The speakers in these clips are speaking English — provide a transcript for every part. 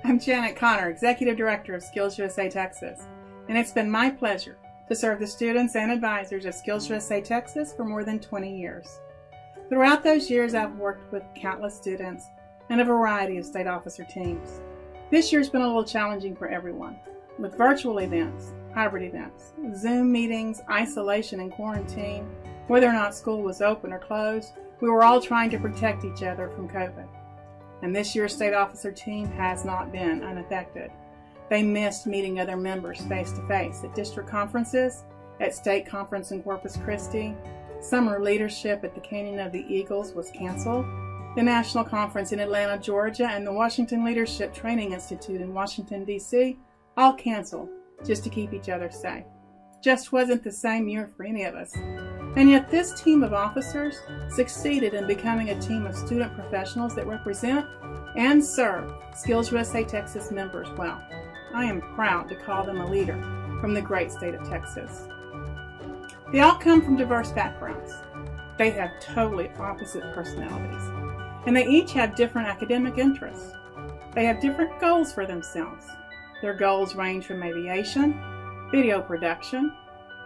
I'm Janet Connor, Executive Director of Skills USA Texas, and it's been my pleasure to serve the students and advisors of Skills USA Texas for more than 20 years. Throughout those years, I've worked with countless students and a variety of state officer teams. This year's been a little challenging for everyone, with virtual events, hybrid events, Zoom meetings, isolation and quarantine, whether or not school was open or closed. We were all trying to protect each other from COVID. And this year's state officer team has not been unaffected. They missed meeting other members face-to-face at district conferences, at state conference in Corpus Christi. Summer leadership at the Canyon of the Eagles was canceled. The national conference in Atlanta, Georgia, and the Washington Leadership Training Institute in Washington, D.C. all canceled just to keep each other safe. Just wasn't the same year for any of us. And yet this team of officers succeeded in becoming a team of student professionals that represent and serve Skills USA Texas members well. I am proud to call them a leader from the great state of Texas. They all come from diverse backgrounds. They have totally opposite personalities, and they each have different academic interests. They have different goals for themselves. Their goals range from aviation, video production,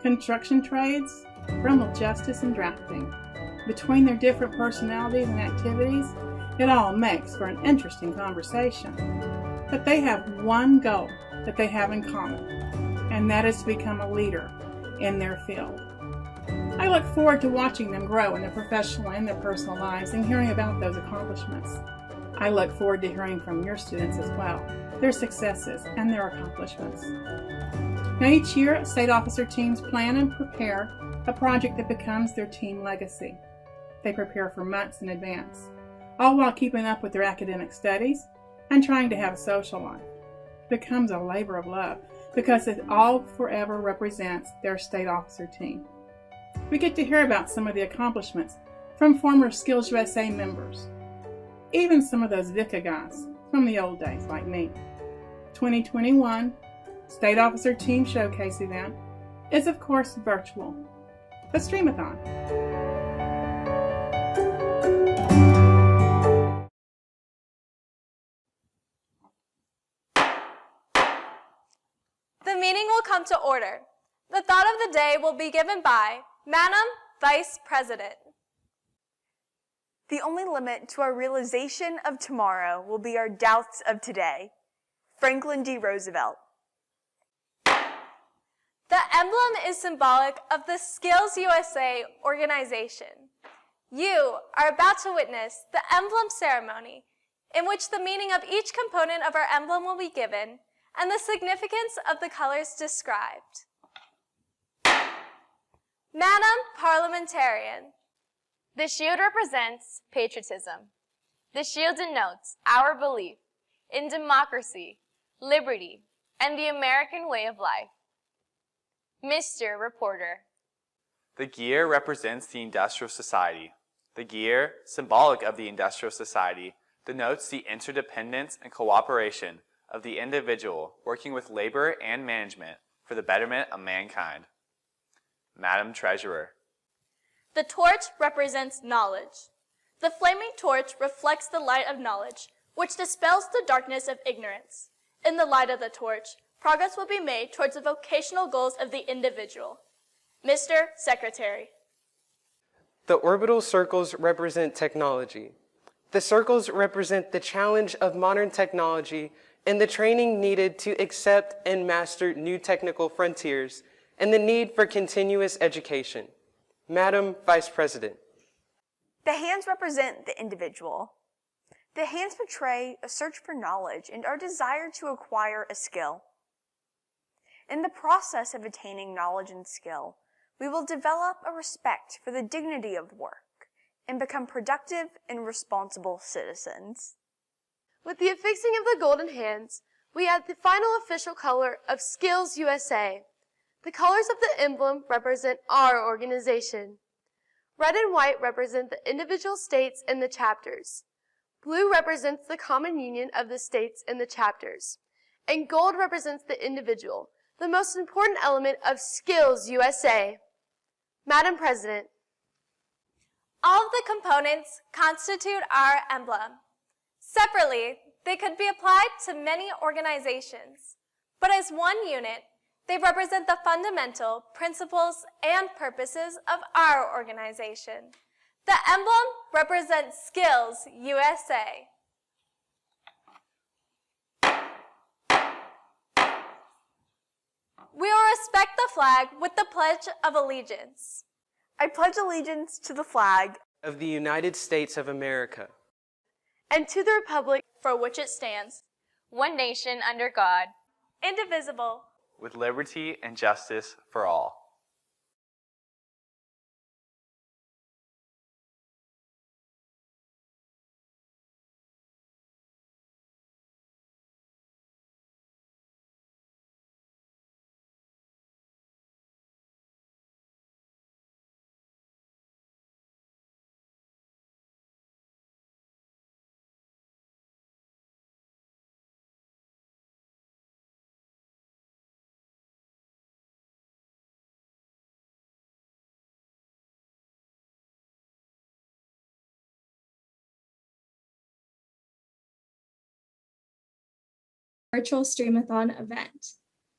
construction trades, criminal justice, and drafting. Between their different personalities and activities, it all makes for an interesting conversation. But they have one goal that they have in common, and that is to become a leader in their field. I look forward to watching them grow in their professional and their personal lives and hearing about those accomplishments. I look forward to hearing from your students as well, their successes and their accomplishments. Now, each year, state officer teams plan and prepare a project that becomes their team legacy. They prepare for months in advance, all while keeping up with their academic studies and trying to have a social life. It becomes a labor of love because it all forever represents their state officer team. We get to hear about some of the accomplishments from former Skills USA members, even some of those VICA guys from the old days like me. 2021 State Officer Team Showcase event is of course virtual, the Streamathon. The meeting will come to order. The thought of the day will be given by Madam Vice President. The only limit to our realization of tomorrow will be our doubts of today. Franklin D. Roosevelt. The emblem is symbolic of the Skills USA organization. You are about to witness the emblem ceremony, in which the meaning of each component of our emblem will be given and the significance of the colors described. Madam Parliamentarian. The shield represents patriotism. The shield denotes our belief in democracy, liberty, and the American way of life. Mr. Reporter. The gear represents the industrial society. The gear, symbolic of the industrial society, denotes the interdependence and cooperation of the individual working with labor and management for the betterment of mankind. Madam Treasurer. The torch represents knowledge. The flaming torch reflects the light of knowledge, which dispels the darkness of ignorance. In the light of the torch, progress will be made towards the vocational goals of the individual. Mr. Secretary. The orbital circles represent technology. The circles represent the challenge of modern technology and the training needed to accept and master new technical frontiers and the need for continuous education. Madam Vice President. The hands represent the individual. The hands portray a search for knowledge and our desire to acquire a skill. In the process of attaining knowledge and skill, we will develop a respect for the dignity of work and become productive and responsible citizens. With the affixing of the golden hands, we add the final official color of Skills USA. The colors of the emblem represent our organization. Red and white represent the individual states and the chapters. Blue represents the common union of the states and the chapters. And gold represents the individual, the most important element of Skills USA. Madam President. All of the components constitute our emblem. Separately, they could be applied to many organizations, but as one unit, they represent the fundamental principles and purposes of our organization. The emblem represents Skills USA. We will respect the flag with the Pledge of Allegiance. I pledge allegiance to the flag of the United States of America and to the republic for which it stands, one nation under God, indivisible, with liberty and justice for all. Virtual Streamathon event.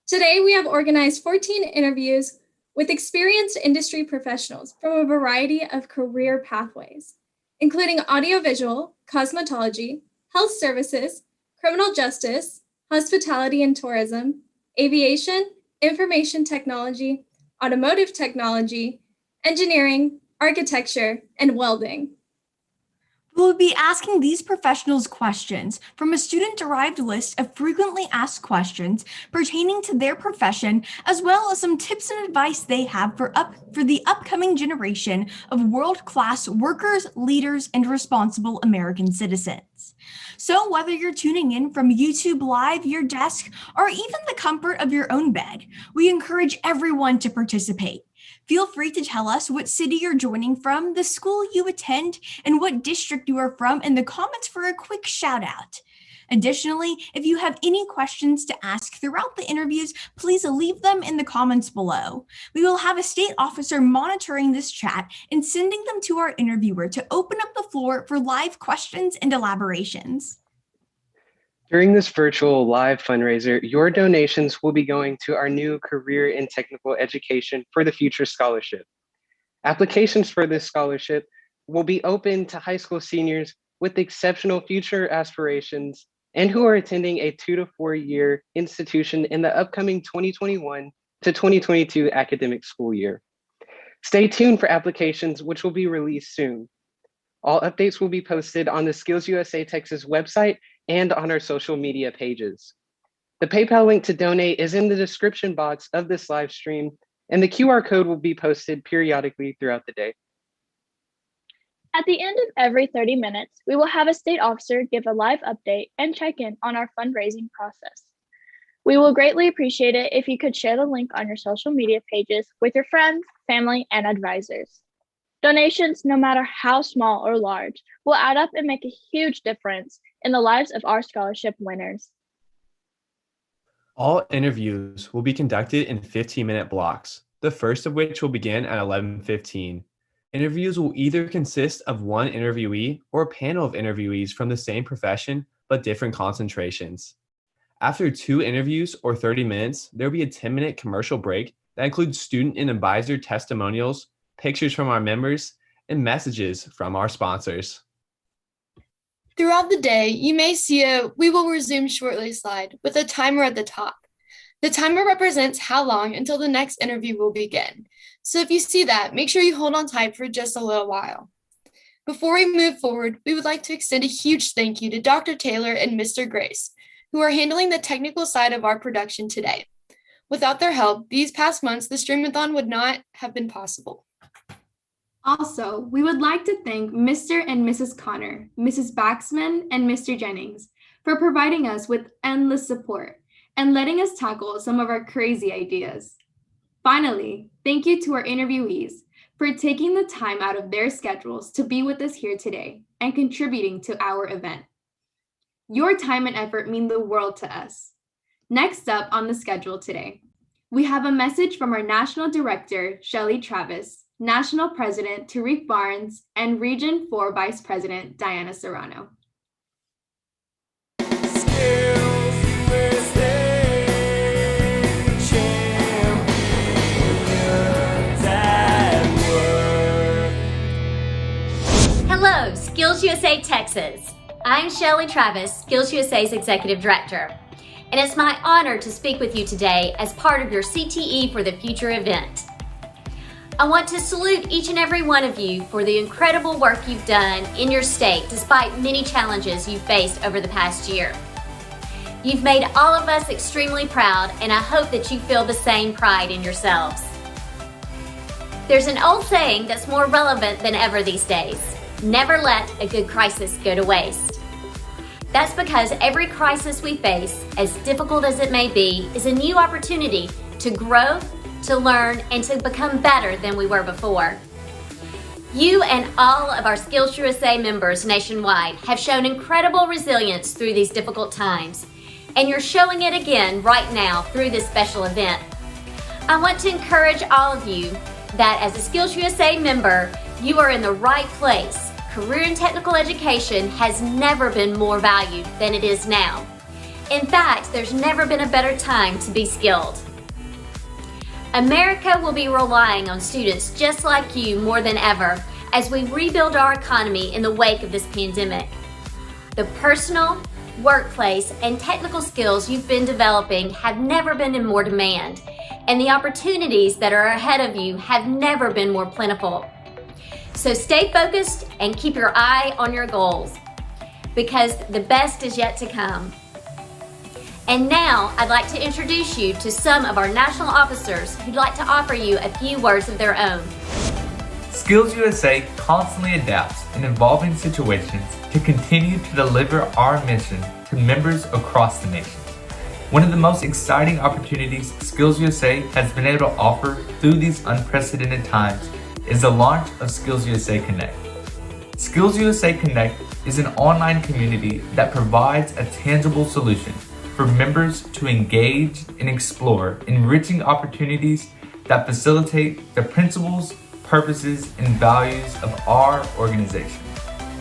Today, we have organized 14 interviews with experienced industry professionals from a variety of career pathways, including audiovisual, cosmetology, health services, criminal justice, hospitality and tourism, aviation, information technology, automotive technology, engineering, architecture, and welding. We will be asking these professionals questions from a student-derived list of frequently asked questions pertaining to their profession, as well as some tips and advice they have for the upcoming generation of world-class workers, leaders, and responsible American citizens. So whether you're tuning in from YouTube Live, your desk, or even the comfort of your own bed, we encourage everyone to participate. Feel free to tell us what city you're joining from, the school you attend, and what district you are from in the comments for a quick shout out. Additionally, if you have any questions to ask throughout the interviews, please leave them in the comments below. We will have a state officer monitoring this chat and sending them to our interviewer to open up the floor for live questions and elaborations. During this virtual live fundraiser, your donations will be going to our new Career and Technical Education for the Future Scholarship. Applications for this scholarship will be open to high school seniors with exceptional future aspirations and who are attending a 2 to 4 year institution in the upcoming 2021 to 2022 academic school year. Stay tuned for applications, which will be released soon. All updates will be posted on the Skills USA Texas website and on our social media pages. The PayPal link to donate is in the description box of this live stream, and the QR code will be posted periodically throughout the day. At the end of every 30 minutes, we will have a state officer give a live update and check in on our fundraising process. We will greatly appreciate it if you could share the link on your social media pages with your friends, family, and advisors. Donations, no matter how small or large, will add up and make a huge difference in the lives of our scholarship winners. All interviews will be conducted in 15-minute blocks, the first of which will begin at 11:15. Interviews will either consist of one interviewee or a panel of interviewees from the same profession but different concentrations. After 2 interviews or 30 minutes, there will be a 10-minute commercial break that includes student and advisor testimonials, pictures from our members, and messages from our sponsors. Throughout the day, you may see a "We will resume shortly" slide with a timer at the top. The timer represents how long until the next interview will begin. So if you see that, make sure you hold on tight for just a little while. Before we move forward, we would like to extend a huge thank you to Dr. Taylor and Mr. Grace, who are handling the technical side of our production today. Without their help, these past months, the Streamathon would not have been possible. Also, we would like to thank Mr. and Mrs. Connor, Mrs. Baxman, and Mr. Jennings for providing us with endless support and letting us tackle some of our crazy ideas. Finally, thank you to our interviewees for taking the time out of their schedules to be with us here today and contributing to our event. Your time and effort mean the world to us. Next up on the schedule today, we have a message from our National Director, Shelly Travis, National President, Tariq Barnes, and Region 4 Vice President, Diana Serrano. Hello, Skills USA Texas. I'm Shelly Travis, Skills USA's Executive Director, and it's my honor to speak with you today as part of your CTE for the Future event. I want to salute each and every one of you for the incredible work you've done in your state despite many challenges you've faced over the past year. You've made all of us extremely proud, and I hope that you feel the same pride in yourselves. There's an old saying that's more relevant than ever these days: never let a good crisis go to waste. That's because every crisis we face, as difficult as it may be, is a new opportunity to grow, to learn, and to become better than we were before. You and all of our Skills USA members nationwide have shown incredible resilience through these difficult times, and you're showing it again right now through this special event. I want to encourage all of you that as a Skills USA member, you are in the right place. Career and technical education has never been more valued than it is now. In fact, there's never been a better time to be skilled. America will be relying on students just like you more than ever as we rebuild our economy in the wake of this pandemic. The personal, workplace, and technical skills you've been developing have never been in more demand, and the opportunities that are ahead of you have never been more plentiful. So stay focused and keep your eye on your goals, because the best is yet to come. And now I'd like to introduce you to some of our national officers who'd like to offer you a few words of their own. Skills USA constantly adapts in evolving situations to continue to deliver our mission to members across the nation. One of the most exciting opportunities Skills USA has been able to offer through these unprecedented times is the launch of Skills USA Connect. Skills USA Connect is an online community that provides a tangible solution for members to engage and explore enriching opportunities that facilitate the principles, purposes, and values of our organization.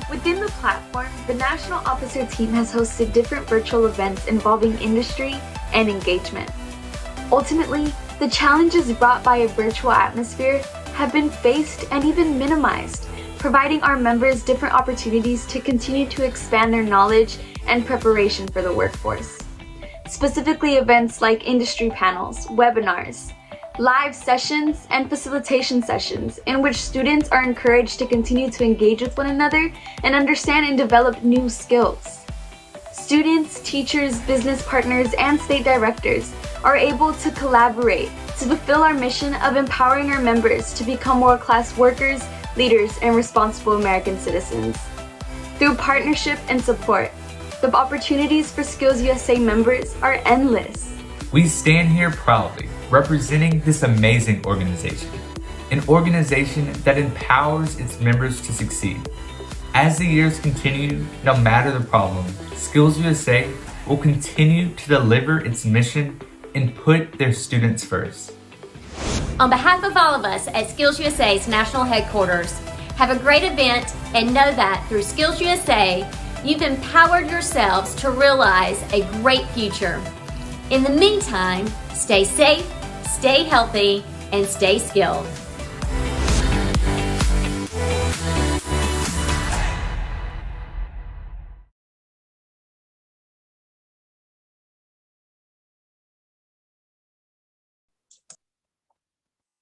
Within the platform, the National Officer team has hosted different virtual events involving industry and engagement. Ultimately, the challenges brought by a virtual atmosphere have been faced and even minimized, providing our members different opportunities to continue to expand their knowledge and preparation for the workforce. Specifically, events like industry panels, webinars, live sessions, and facilitation sessions in which students are encouraged to continue to engage with one another and understand and develop new skills. Students, teachers, business partners, and state directors are able to collaborate to fulfill our mission of empowering our members to become world-class workers, leaders, and responsible American citizens. Through partnership and support, the opportunities for Skills USA members are endless. We stand here proudly representing this amazing organization, an organization that empowers its members to succeed. As the years continue, no matter the problem, Skills USA will continue to deliver its mission and put their students first. On behalf of all of us at Skills USA's national headquarters, have a great event and know that through Skills USA, you've empowered yourselves to realize a great future. In the meantime, stay safe, stay healthy, and stay skilled.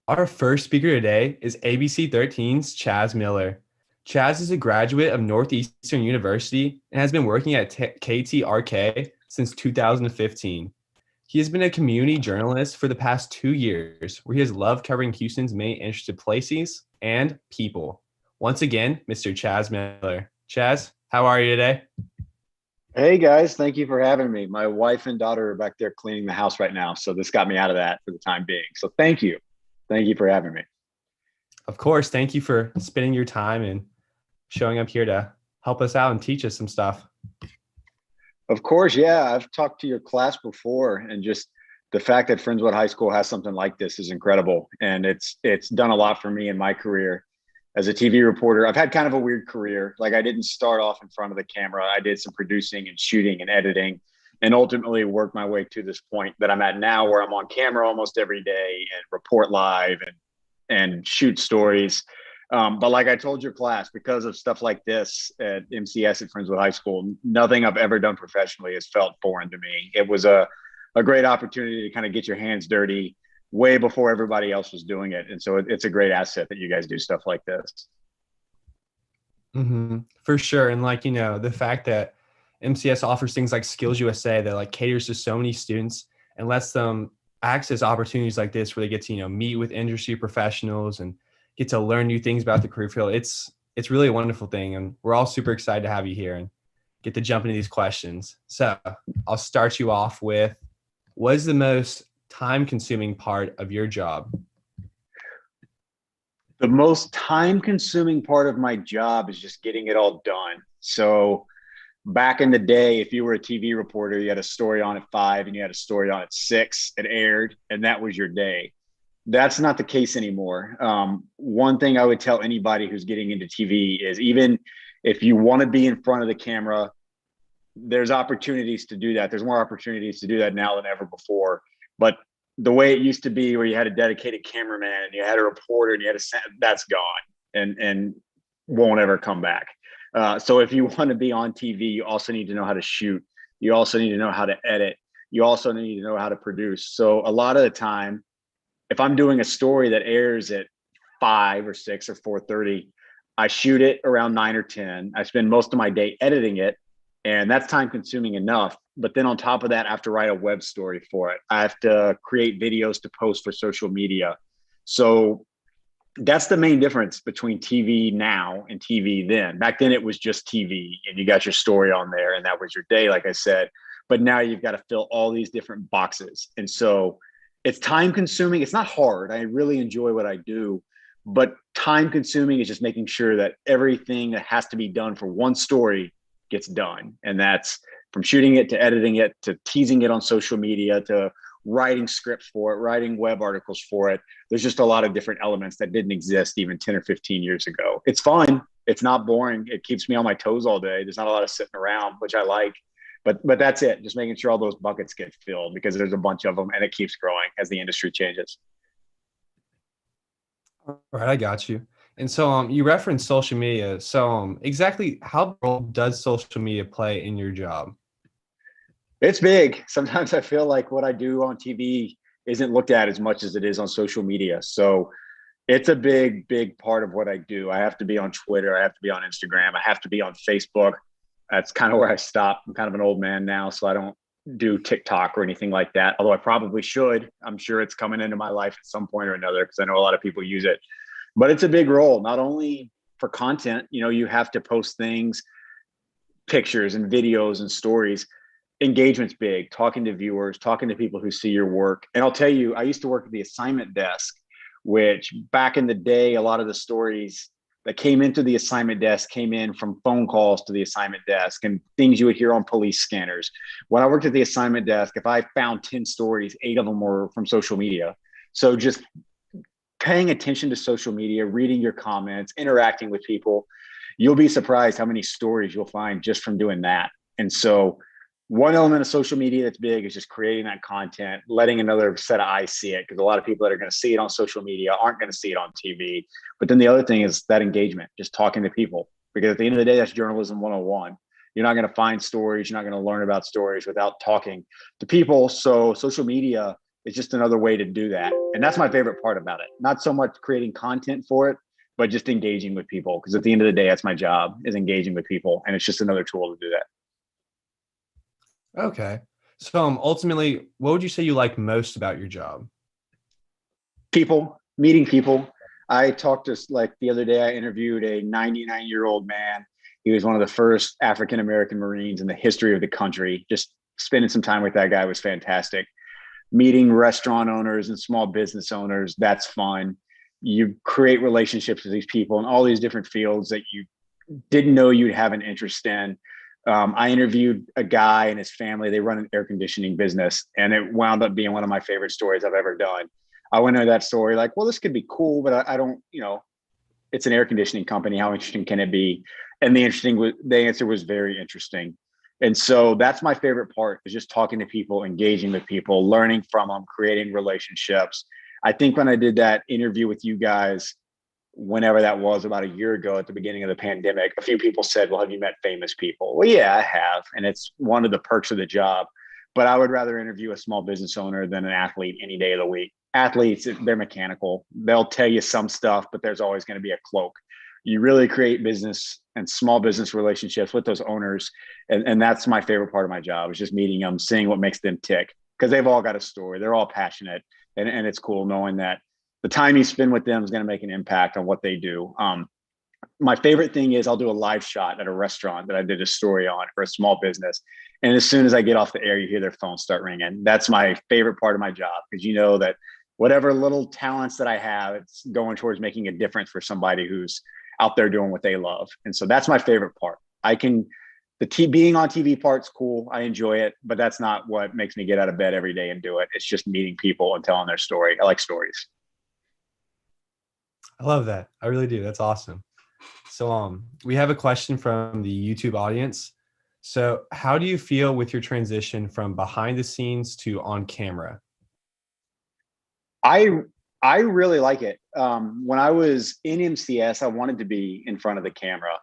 Our first speaker today is ABC 13's Chaz Miller. Chaz is a graduate of Northeastern University and has been working at KTRK since 2015. He has been a community journalist for the past 2 years, where he has loved covering Houston's main interested places and people. Once again, Mr. Chaz Miller. Chaz, how are you today? Hey guys, thank you for having me. My wife and daughter are back there cleaning the house right now, so this got me out of that for the time being. So thank you. Thank you for having me. Of course, thank you for spending your time and showing up here to help us out and teach us some stuff. Of course, yeah. I've talked to your class before, and just the fact that Friendswood High School has something like this is incredible. And it's done a lot for me in my career as a TV reporter. I've had kind of a weird career. Like, I didn't start off in front of the camera. I did some producing and shooting and editing. and ultimately work my way to this point that I'm at now, where I'm on camera almost every day and report live and shoot stories. But like I told your class, because of stuff like this at MCS at Friendswood High School, nothing I've ever done professionally has felt foreign to me. It was a great opportunity to kind of get your hands dirty way before everybody else was doing it. And so it's a great asset that you guys do stuff like this. For sure. And like, the fact that MCS offers things like Skills USA that like caters to so many students and lets them access opportunities like this where they get to, meet with industry professionals and get to learn new things about the career field. It's really a wonderful thing. And we're all super excited to have you here and get to jump into these questions. So I'll start you off with, what is the most time consuming part of your job? The most time consuming part of my job is just getting it all done. So back in the day, if you were a TV reporter, you had a story on at 5 and you had a story on at 6, it aired, and that was your day. That's not the case anymore. One thing I would tell anybody who's getting into TV is, even if you want to be in front of the camera, there's opportunities to do that. There's more opportunities to do that now than ever before. But the way it used to be, where you had a dedicated cameraman and you had a reporter and you had that's gone and won't ever come back. So if you want to be on TV, you also need to know how to shoot. You also need to know how to edit. You also need to know how to produce. So a lot of the time, if I'm doing a story that airs at 5 or 6 or 4:30, I shoot it around 9 or 10. I spend most of my day editing it, and that's time consuming enough. But then on top of that, I have to write a web story for it. I have to create videos to post for social media. So that's the main difference between TV now and TV then. Back then it was just TV and you got your story on there and that was your day, like I said. But now you've got to fill all these different boxes. And so it's time consuming. It's not hard. I really enjoy what I do, but time consuming is just making sure that everything that has to be done for one story gets done. And that's from shooting it to editing it to teasing it on social media to writing scripts for it, writing web articles for it. There's just a lot of different elements that didn't exist even 10 or 15 years ago. It's fun. It's not boring. It keeps me on my toes all day. There's not a lot of sitting around, which I like. But that's it. Just making sure all those buckets get filled, because there's a bunch of them and it keeps growing as the industry changes. All right, I got you. And so you referenced social media. So exactly how does social media play in your job? It's big. Sometimes I feel like what I do on TV isn't looked at as much as it is on social media. So it's a big, big part of what I do. I have to be on Twitter. I have to be on Instagram. I have to be on Facebook. That's kind of where I stop. I'm kind of an old man now, so I don't do TikTok or anything like that, although I probably should. I'm sure it's coming into my life at some point or another, because I know a lot of people use it. But it's a big role, not only for content. You have to post things, pictures and videos and stories. Engagement's big, talking to viewers, talking to people who see your work. And I'll tell you, I used to work at the assignment desk, which back in the day, a lot of the stories that came into the assignment desk came in from phone calls to the assignment desk and things you would hear on police scanners. When I worked at the assignment desk, if I found 10 stories, 8 of them were from social media. So just paying attention to social media, reading your comments, interacting with people, you'll be surprised how many stories you'll find just from doing that. And so one element of social media that's big is just creating that content, letting another set of eyes see it, because a lot of people that are going to see it on social media aren't going to see it on TV. But then the other thing is that engagement, just talking to people, because at the end of the day, that's journalism 101. You're not going to find stories. You're not going to learn about stories without talking to people. So social media is just another way to do that. And that's my favorite part about it. Not so much creating content for it, but just engaging with people. Because at the end of the day, that's my job, is engaging with people. And it's just another tool to do that. Okay. So ultimately, what would you say you like most about your job? People, meeting people. I talked to, like the other day, I interviewed a 99-year-old man. He was one of the first African-American Marines in the history of the country. Just spending some time with that guy was fantastic. Meeting restaurant owners and small business owners, that's fun. You create relationships with these people in all these different fields that you didn't know you'd have an interest in. I interviewed a guy and his family. They run an air conditioning business, and it wound up being one of my favorite stories I've ever done. I went into that story like, well, this could be cool, but I don't, it's an air conditioning company. How interesting can it be? And the answer was very interesting. And so that's my favorite part, is just talking to people, engaging with people, learning from them, creating relationships. I think when I did that interview with you guys, whenever that was, about a year ago at the beginning of the pandemic, a few people said, well, have you met famous people? Well, yeah, I have. And it's one of the perks of the job. But I would rather interview a small business owner than an athlete any day of the week. Athletes, they're mechanical. They'll tell you some stuff, but there's always going to be a cloak. You really create business and small business relationships with those owners. And that's my favorite part of my job, is just meeting them, seeing what makes them tick, because they've all got a story. They're all passionate. And it's cool knowing that the time you spend with them is going to make an impact on what they do. My favorite thing is I'll do a live shot at a restaurant that I did a story on for a small business. And as soon as I get off the air, you hear their phone start ringing. That's my favorite part of my job, because you know that whatever little talents that I have, it's going towards making a difference for somebody who's out there doing what they love. And so that's my favorite part. Being on TV part's cool. I enjoy it, but that's not what makes me get out of bed every day and do it. It's just meeting people and telling their story. I like stories. I love that. I really do. That's awesome. So we have a question from the YouTube audience. So how do you feel with your transition from behind the scenes to on camera? I really like it. When I was in MCS, I wanted to be in front of the camera.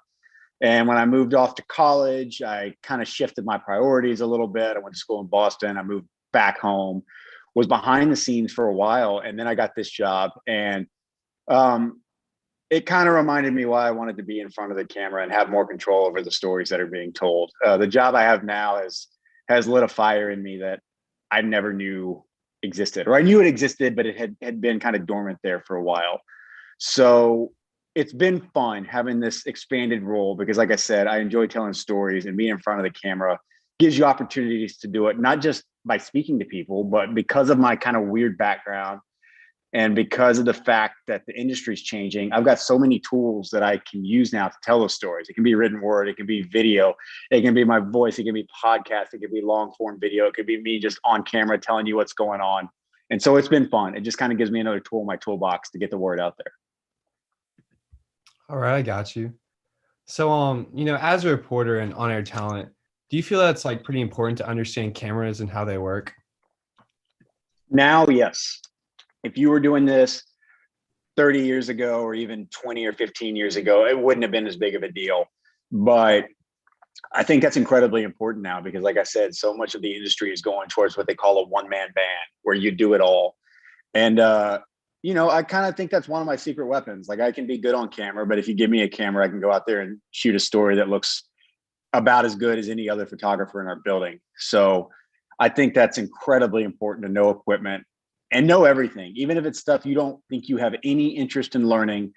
And when I moved off to college, I kind of shifted my priorities a little bit. I went to school in Boston. I moved back home, was behind the scenes for a while. And then I got this job, and it kind of reminded me why I wanted to be in front of the camera and have more control over the stories that are being told. The job I have now has lit a fire in me that I never knew existed, or I knew it existed, but it had been kind of dormant there for a while. So it's been fun having this expanded role, because like I said, I enjoy telling stories, and being in front of the camera gives you opportunities to do it, not just by speaking to people, but because of my kind of weird background. And because of the fact that the industry is changing, I've got so many tools that I can use now to tell those stories. It can be written word, it can be video, it can be my voice, it can be podcast, it can be long form video, it could be me just on camera telling you what's going on. And so it's been fun. It just kind of gives me another tool in my toolbox to get the word out there. All right, I got you. So, as a reporter and on-air talent, do you feel that's like pretty important to understand cameras and how they work? Now, yes. If you were doing this 30 years ago, or even 20 or 15 years ago, it wouldn't have been as big of a deal. But I think that's incredibly important now, because like I said, so much of the industry is going towards what they call a one-man band, where you do it all. And, I kind of think that's one of my secret weapons. Like, I can be good on camera, but if you give me a camera, I can go out there and shoot a story that looks about as good as any other photographer in our building. So I think that's incredibly important, to know equipment and know everything, even if it's stuff you don't think you have any interest in learning.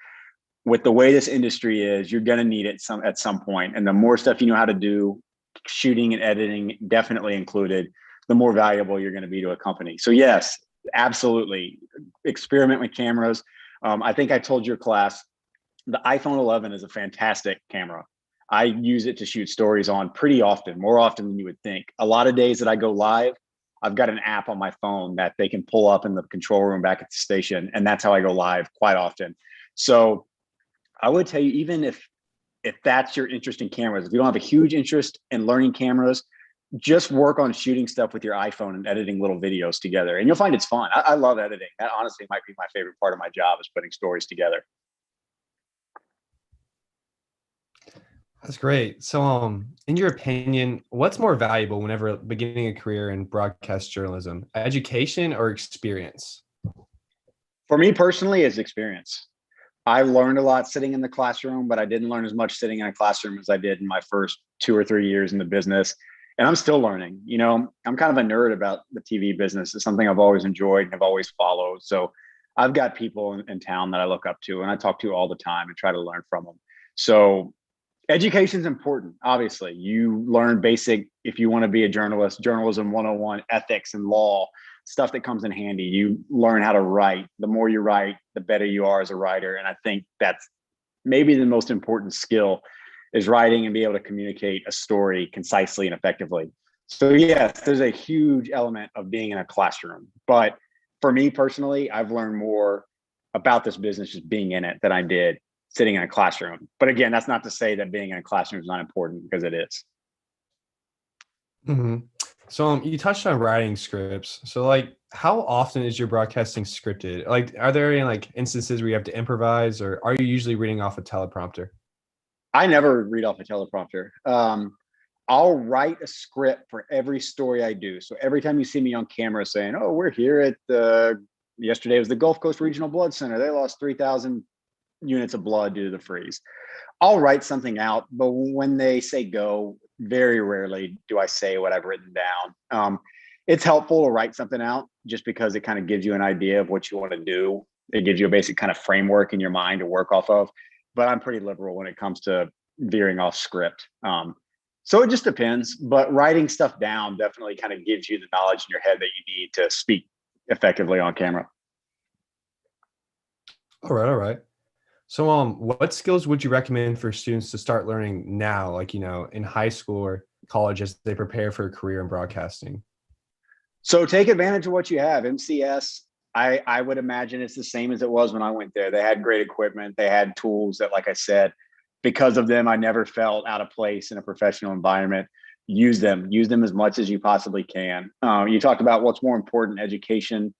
With the way this industry is, you're going to need it at some point. And the more stuff you know how to do, shooting and editing definitely included, the more valuable you're going to be to a company. So yes, absolutely. Experiment with cameras. I think I told your class, the iPhone 11 is a fantastic camera. I use it to shoot stories on pretty often, more often than you would think. A lot of days that I go live, I've got an app on my phone that they can pull up in the control room back at the station. And that's how I go live quite often. So I would tell you, even if that's your interest in cameras, if you don't have a huge interest in learning cameras, just work on shooting stuff with your iPhone and editing little videos together. And you'll find it's fun. I love editing. That honestly might be my favorite part of my job, is putting stories together. That's great. So, in your opinion, what's more valuable whenever beginning a career in broadcast journalism, education or experience? For me personally, it's experience. I learned a lot sitting in the classroom, but I didn't learn as much sitting in a classroom as I did in my first 2 or 3 years in the business. And I'm still learning. I'm kind of a nerd about the TV business. It's something I've always enjoyed and have always followed. So I've got people in town that I look up to and I talk to all the time and try to learn from them. So education is important. Obviously, you learn basic, if you want to be a journalist, journalism 101, ethics and law, stuff that comes in handy. You learn how to write. The more you write, the better you are as a writer. And I think that's maybe the most important skill, is writing and be able to communicate a story concisely and effectively. So yes, there's a huge element of being in a classroom. But for me personally, I've learned more about this business just being in it than I did sitting in a classroom. But again, that's not to say that being in a classroom is not important, because it is. hmm So you touched on writing scripts. So like, how often is your broadcasting scripted? Like, are there any like instances where you have to improvise, or are you usually reading off a teleprompter? I never read off a teleprompter. I'll write a script for every story I do. So every time you see me on camera saying, "Oh, we're here at the yesterday was the Gulf Coast Regional Blood Center. They lost 3,000 units of blood due to the freeze." I'll write something out, but when they say go, very rarely do I say what I've written down. It's helpful to write something out just because it kind of gives you an idea of what you want to do. It gives you a basic kind of framework in your mind to work off of. But I'm pretty liberal when it comes to veering off script. So it just depends. But writing stuff down definitely kind of gives you the knowledge in your head that you need to speak effectively on camera. All right, all right. So, what skills would you recommend for students to start learning now, like, in high school or college as they prepare for a career in broadcasting? So take advantage of what you have. MCS, I would imagine it's the same as it was when I went there. They had great equipment. They had tools that, like I said, because of them, I never felt out of place in a professional environment. Use them as much as you possibly can. You talked about what's more important, education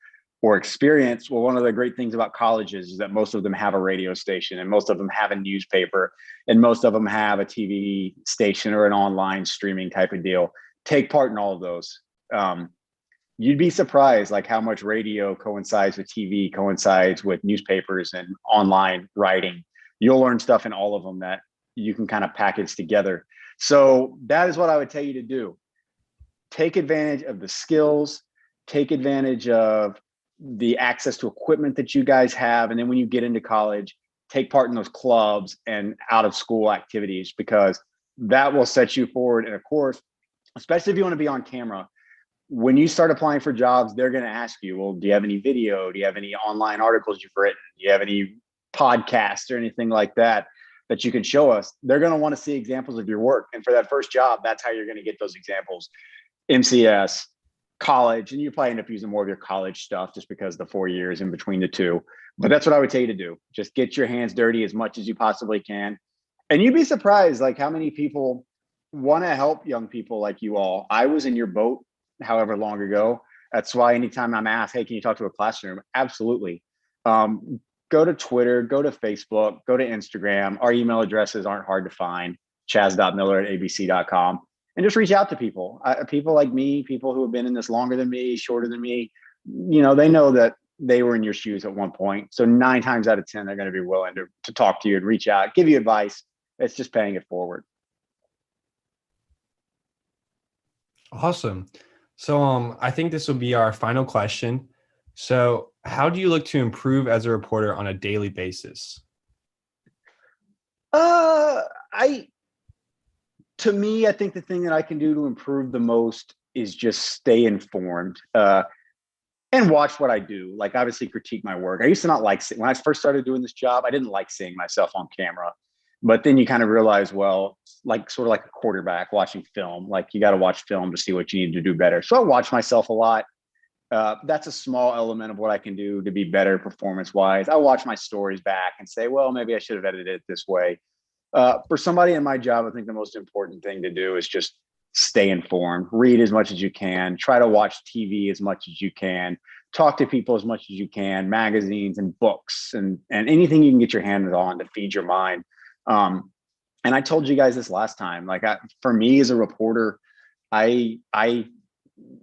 or experience. Well, one of the great things about colleges is that most of them have a radio station, and most of them have a newspaper, and most of them have a TV station or an online streaming type of deal. Take part in all of those. You'd be surprised like how much radio coincides with TV, coincides with newspapers and online writing. You'll learn stuff in all of them that you can kind of package together. So that is what I would tell you to do. Take advantage of the skills, take advantage of the access to equipment that you guys have. And then when you get into college, take part in those clubs and out of school activities, because that will set you forward. And of course, especially if you want to be on camera, when you start applying for jobs, they're going to ask you, well, do you have any video? Do you have any online articles you've written? Do you have any podcasts or anything like that that you can show us? They're going to want to see examples of your work. And for that first job, that's how you're going to get those examples. MCS, college, and you probably end up using more of your college stuff just because the 4 years in between the two. But that's what I would tell you to do. Just get your hands dirty as much as you possibly can. And you'd be surprised like how many people want to help young people like you all. I was in your boat however long ago. That's why anytime I'm asked, hey, can you talk to a classroom? Absolutely. Go to Twitter, go to Facebook, go to Instagram. Our email addresses aren't hard to find, chaz.miller@abc.com. And just reach out to people. People like me, people who have been in this longer than me, shorter than me, they know that they were in your shoes at one point. So 9 times out of 10, they're going to be willing to talk to you and reach out, give you advice. It's just paying it forward. Awesome. So I think this will be our final question. So how do you look to improve as a reporter on a daily basis? To me, I think the thing that I can do to improve the most is just stay informed and watch what I do. Like obviously critique my work. I used to not like, when I first started doing this job, I didn't like seeing myself on camera. But then you kind of realize, well, like sort of like a quarterback watching film, like you got to watch film to see what you need to do better. So I watch myself a lot. That's a small element of what I can do to be better performance wise. I watch my stories back and say, well, maybe I should have edited it this way. For somebody in my job, I think the most important thing to do is just stay informed, read as much as you can, try to watch TV as much as you can, talk to people as much as you can, magazines and books and anything you can get your hands on to feed your mind. And I told you guys this last time, like for me as a reporter, I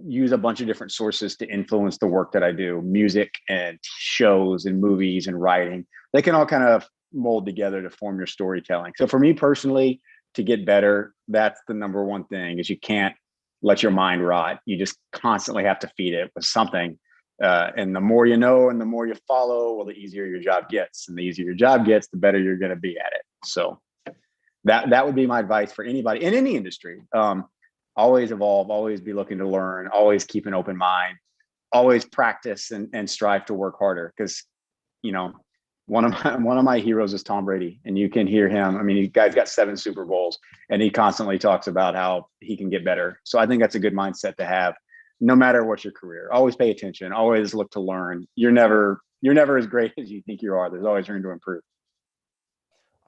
use a bunch of different sources to influence the work that I do, music and shows and movies and writing. They can all kind of mold together to form your storytelling. So for me personally, to get better, that's the number one thing is you can't let your mind rot. You just constantly have to feed it with something. And the more you know and the more you follow, well, the easier your job gets. And the easier your job gets, the better you're going to be at it. So that would be my advice for anybody in any industry. Always evolve, always be looking to learn, always keep an open mind, always practice and strive to work harder. Because, one of my heroes is Tom Brady, and you can hear him. I mean, you guys got 7 Super Bowls, and he constantly talks about how he can get better. So I think that's a good mindset to have, no matter what your career. Always pay attention. Always look to learn. You're never as great as you think you are. There's always room to improve.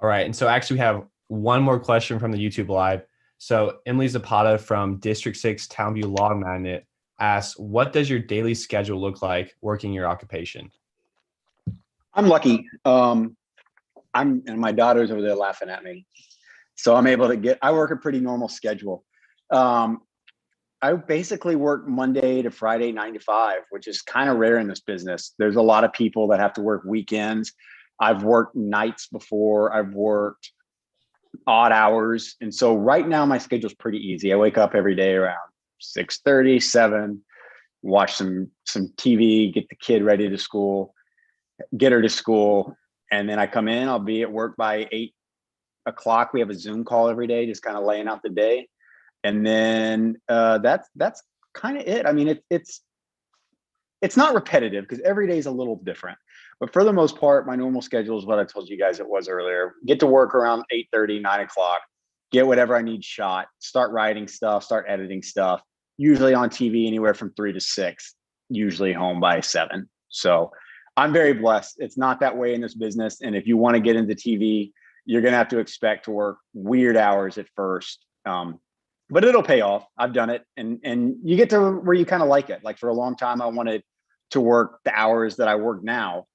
All right. And so actually we have one more question from the YouTube Live. So Emily Zapata from District 6 Townview Law Magnet asks, what does your daily schedule look like working your occupation? I'm lucky. And my daughter's over there laughing at me. So I'm able to I work a pretty normal schedule. I basically work Monday to Friday, 9 to 5, which is kind of rare in this business. There's a lot of people that have to work weekends. I've worked nights before. I've worked odd hours. And so right now my schedule's pretty easy. I wake up every day around 6:30, 7, watch some TV, get the kid ready to school, get her to school. And then I come in, I'll be at work by 8 o'clock. We have a Zoom call every day, just kind of laying out the day. And then that's kind of it. I mean, it's not repetitive because every day is a little different. But for the most part, my normal schedule is what I told you guys it was earlier. Get to work around 8:30, 9 o'clock, get whatever I need shot, start writing stuff, start editing stuff, usually on TV anywhere from 3 to 6, usually home by 7. So I'm very blessed. It's not that way in this business. And if you want to get into TV, you're going to have to expect to work weird hours at first. But it'll pay off. I've done it. And you get to where you kind of like it. Like for a long time, I wanted to work the hours that I work now.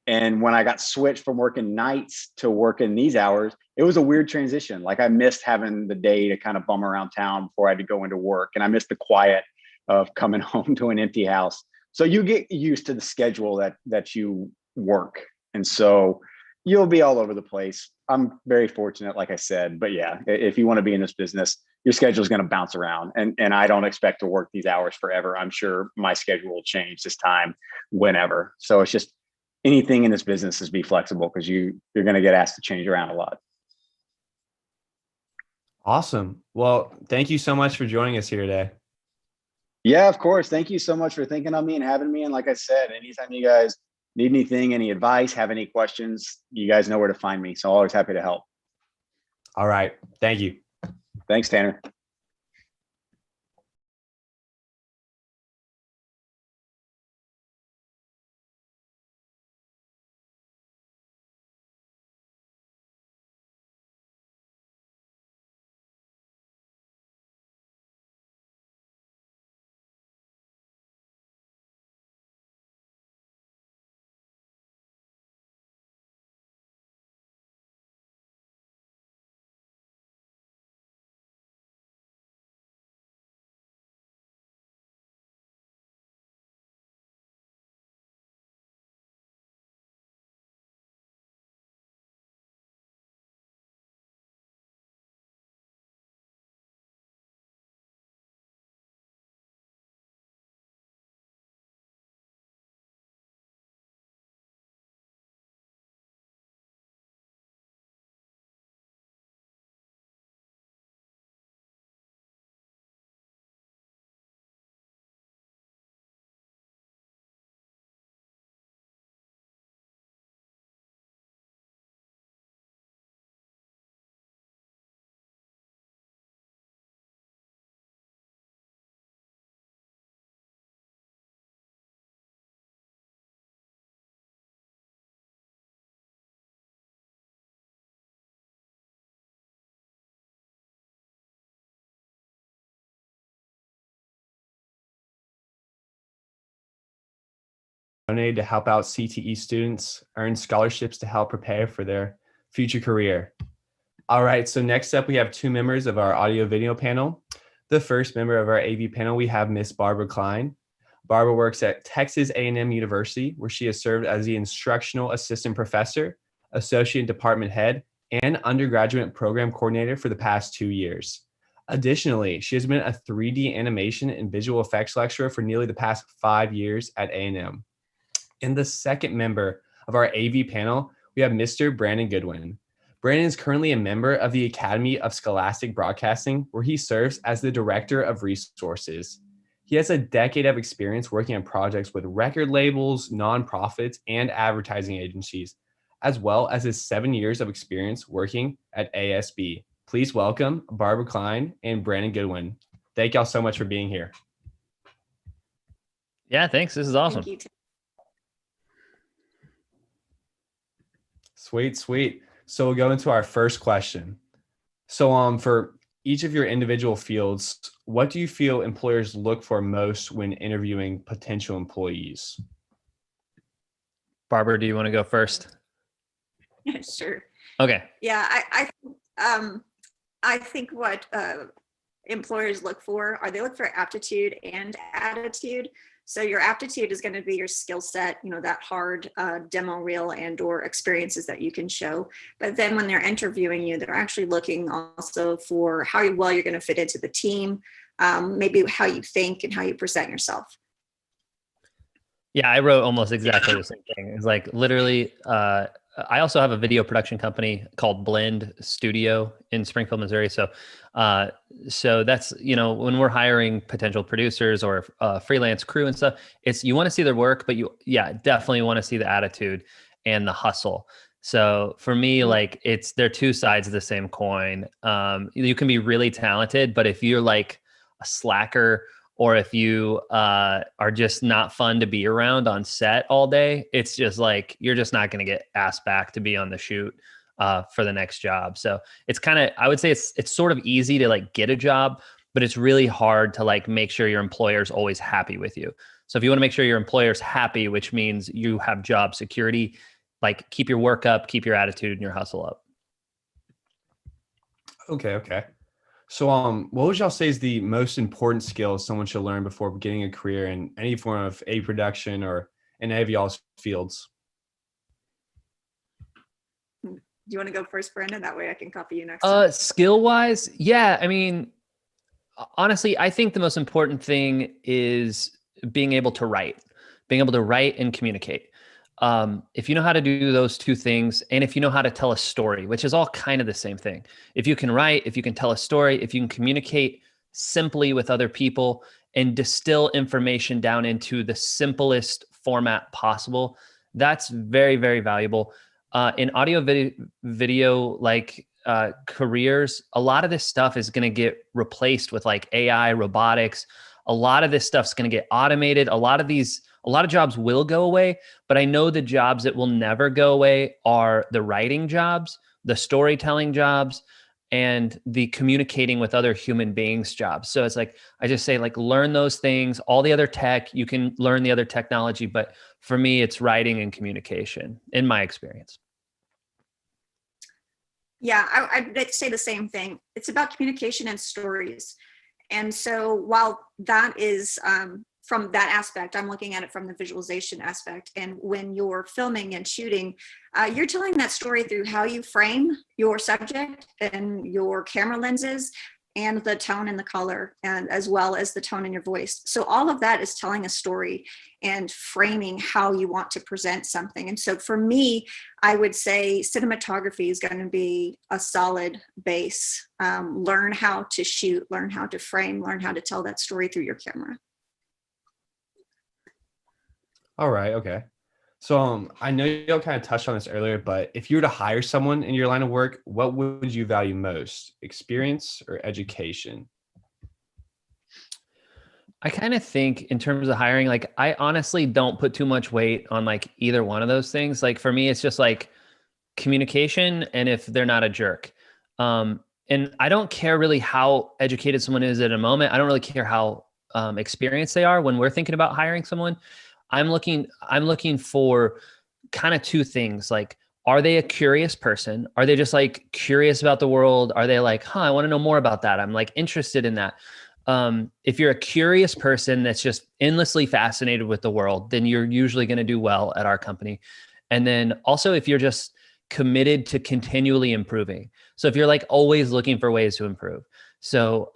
And when I got switched from working nights to working these hours, it was a weird transition. Like I missed having the day to kind of bum around town before I had to go into work. And I missed the quiet of coming home to an empty house. So you get used to the schedule that you work. And so you'll be all over the place. I'm very fortunate, like I said, but yeah, if you want to be in this business, your schedule is going to bounce around. And I don't expect to work these hours forever. I'm sure my schedule will change this time whenever. So it's just anything in this business is be flexible because you're going to get asked to change around a lot. Awesome. Well, thank you so much for joining us here today. Yeah, of course. Thank you so much for thinking of me and having me. And like I said, anytime you guys need anything, any advice, have any questions, you guys know where to find me. So always happy to help. All right. Thank you. Thanks, Tanner. Donated to help out CTE students earn scholarships to help prepare for their future career. All right, so next up we have two members of our audio video panel. The first member of our AV panel, we have Miss Barbara Klein. Barbara works at Texas A&M University, where she has served as the instructional assistant professor, associate department head, and undergraduate program coordinator for the past 2 years. Additionally, she has been a 3D animation and visual effects lecturer for nearly the past 5 years at A&M. And the second member of our AV panel, we have Mr. Brandon Goodwin. Brandon is currently a member of the Academy of Scholastic Broadcasting, where he serves as the Director of Resources. He has a decade of experience working on projects with record labels, nonprofits, and advertising agencies, as well as his 7 years of experience working at ASB. Please welcome Barbara Klein and Brandon Goodwin. Thank y'all so much for being here. Yeah, thanks. This is awesome. Thank you. Sweet, sweet. So we'll go into our first question. So for each of your individual fields, what do you feel employers look for most when interviewing potential employees? Barbara, do you want to go first? Sure. Okay. Yeah, I think what employers look for are they look for aptitude and attitude. So your aptitude is going to be your skill set, that hard demo reel and or experiences that you can show. But then when they're interviewing you, they're actually looking also for how well you're going to fit into the team, maybe how you think and how you present yourself. Yeah, I wrote almost exactly the same thing. It's like literally, I also have a video production company called Blend Studio in Springfield, Missouri. So that's, when we're hiring potential producers or freelance crew and stuff, you want to see their work, but definitely want to see the attitude and the hustle. So for me, like they're two sides of the same coin. You can be really talented, but if you're like a slacker, or if you are just not fun to be around on set all day, it's just like, you're just not going to get asked back to be on the shoot for the next job. So it's kind of, I would say it's sort of easy to like get a job, but it's really hard to like make sure your employer's always happy with you. So if you want to make sure your employer's happy, which means you have job security, like keep your work up, keep your attitude and your hustle up. Okay. So, what would y'all say is the most important skill someone should learn before beginning a career in any form of production or in any of y'all's fields? Do you want to go first, Brandon? That way I can copy you next time. Skill-wise, yeah. I mean, honestly, I think the most important thing is being able to write and communicate. If you know how to do those two things, and if you know how to tell a story, which is all kind of the same thing. If you can write, if you can tell a story, if you can communicate simply with other people and distill information down into the simplest format possible, that's very, very valuable. In audio video careers, a lot of this stuff is going to get replaced with like AI, robotics. A lot of this stuff's going to get automated. A lot of jobs will go away, but I know the jobs that will never go away are the writing jobs, the storytelling jobs, and the communicating with other human beings jobs. So it's like, I just say like, learn those things, all the other tech, you can learn the other technology, but for me, it's writing and communication in my experience. Yeah, I'd say the same thing. It's about communication and stories. And so while that is, from that aspect, I'm looking at it from the visualization aspect. And when you're filming and shooting, you're telling that story through how you frame your subject and your camera lenses and the tone and the color, and as well as the tone in your voice. So all of that is telling a story and framing how you want to present something. And so for me, I would say cinematography is going to be a solid base. Learn how to shoot, learn how to frame, learn how to tell that story through your camera. All right. Okay. So I know y'all kind of touched on this earlier, but if you were to hire someone in your line of work, what would you value most, experience or education? I kind of think in terms of hiring, like I honestly don't put too much weight on like either one of those things. Like for me, it's just like communication and if they're not a jerk. And I don't care really how educated someone is at a moment. I don't really care how experienced they are when we're thinking about hiring someone. I'm looking for kind of two things. Like, are they a curious person? Are they just like curious about the world? Are they like, I want to know more about that. I'm like interested in that. If you're a curious person that's just endlessly fascinated with the world, then you're usually going to do well at our company. And then also if you're just committed to continually improving. So if you're like always looking for ways to improve. So,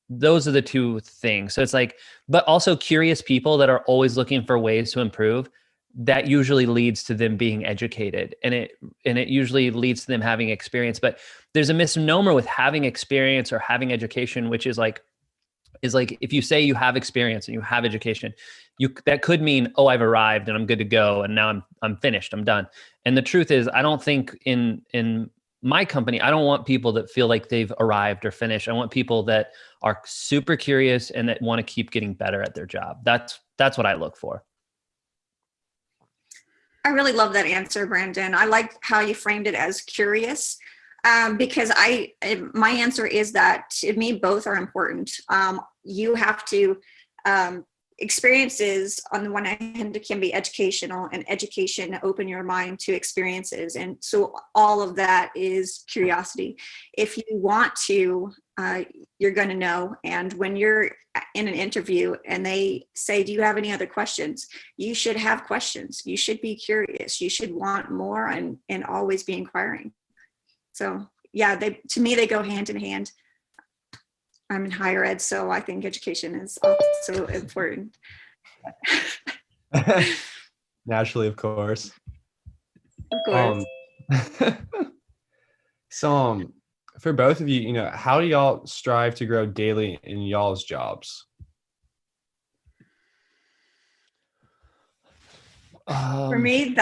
those are the two things. So it's like, but also curious people that are always looking for ways to improve, that usually leads to them being educated, and it usually leads to them having experience. But there's a misnomer with having experience or having education, which is like if you say you have experience and you have education, that could mean, oh, I've arrived and I'm good to go and now I'm finished, I'm done. And the truth is, I don't think in my company, I don't want people that feel like they've arrived or finished. I want people that are super curious and that want to keep getting better at their job. That's what I look for. I really love that answer, Brandon. I like how you framed it as curious. Because my answer is that to me, both are important. You have to, experiences on the one hand can be educational, and education open your mind to experiences. And so all of that is curiosity. If you want to, you're going to know. And when you're in an interview and they say, do you have any other questions? You should have questions. You should be curious. You should want more and always be inquiring. So yeah, to me, they go hand in hand. I'm in higher ed, so I think education is also important. Naturally, of course. Of course. So, for both of you, how do y'all strive to grow daily in y'all's jobs? For me,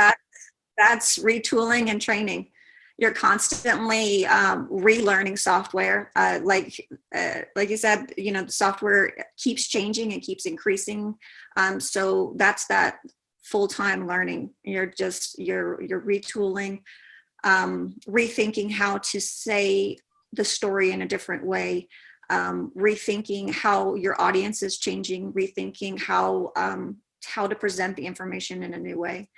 that's retooling and training. You're constantly relearning software. Like you said, the software keeps changing and keeps increasing. So that's that full-time learning. You're retooling, rethinking how to say the story in a different way, rethinking how your audience is changing, rethinking how to present the information in a new way.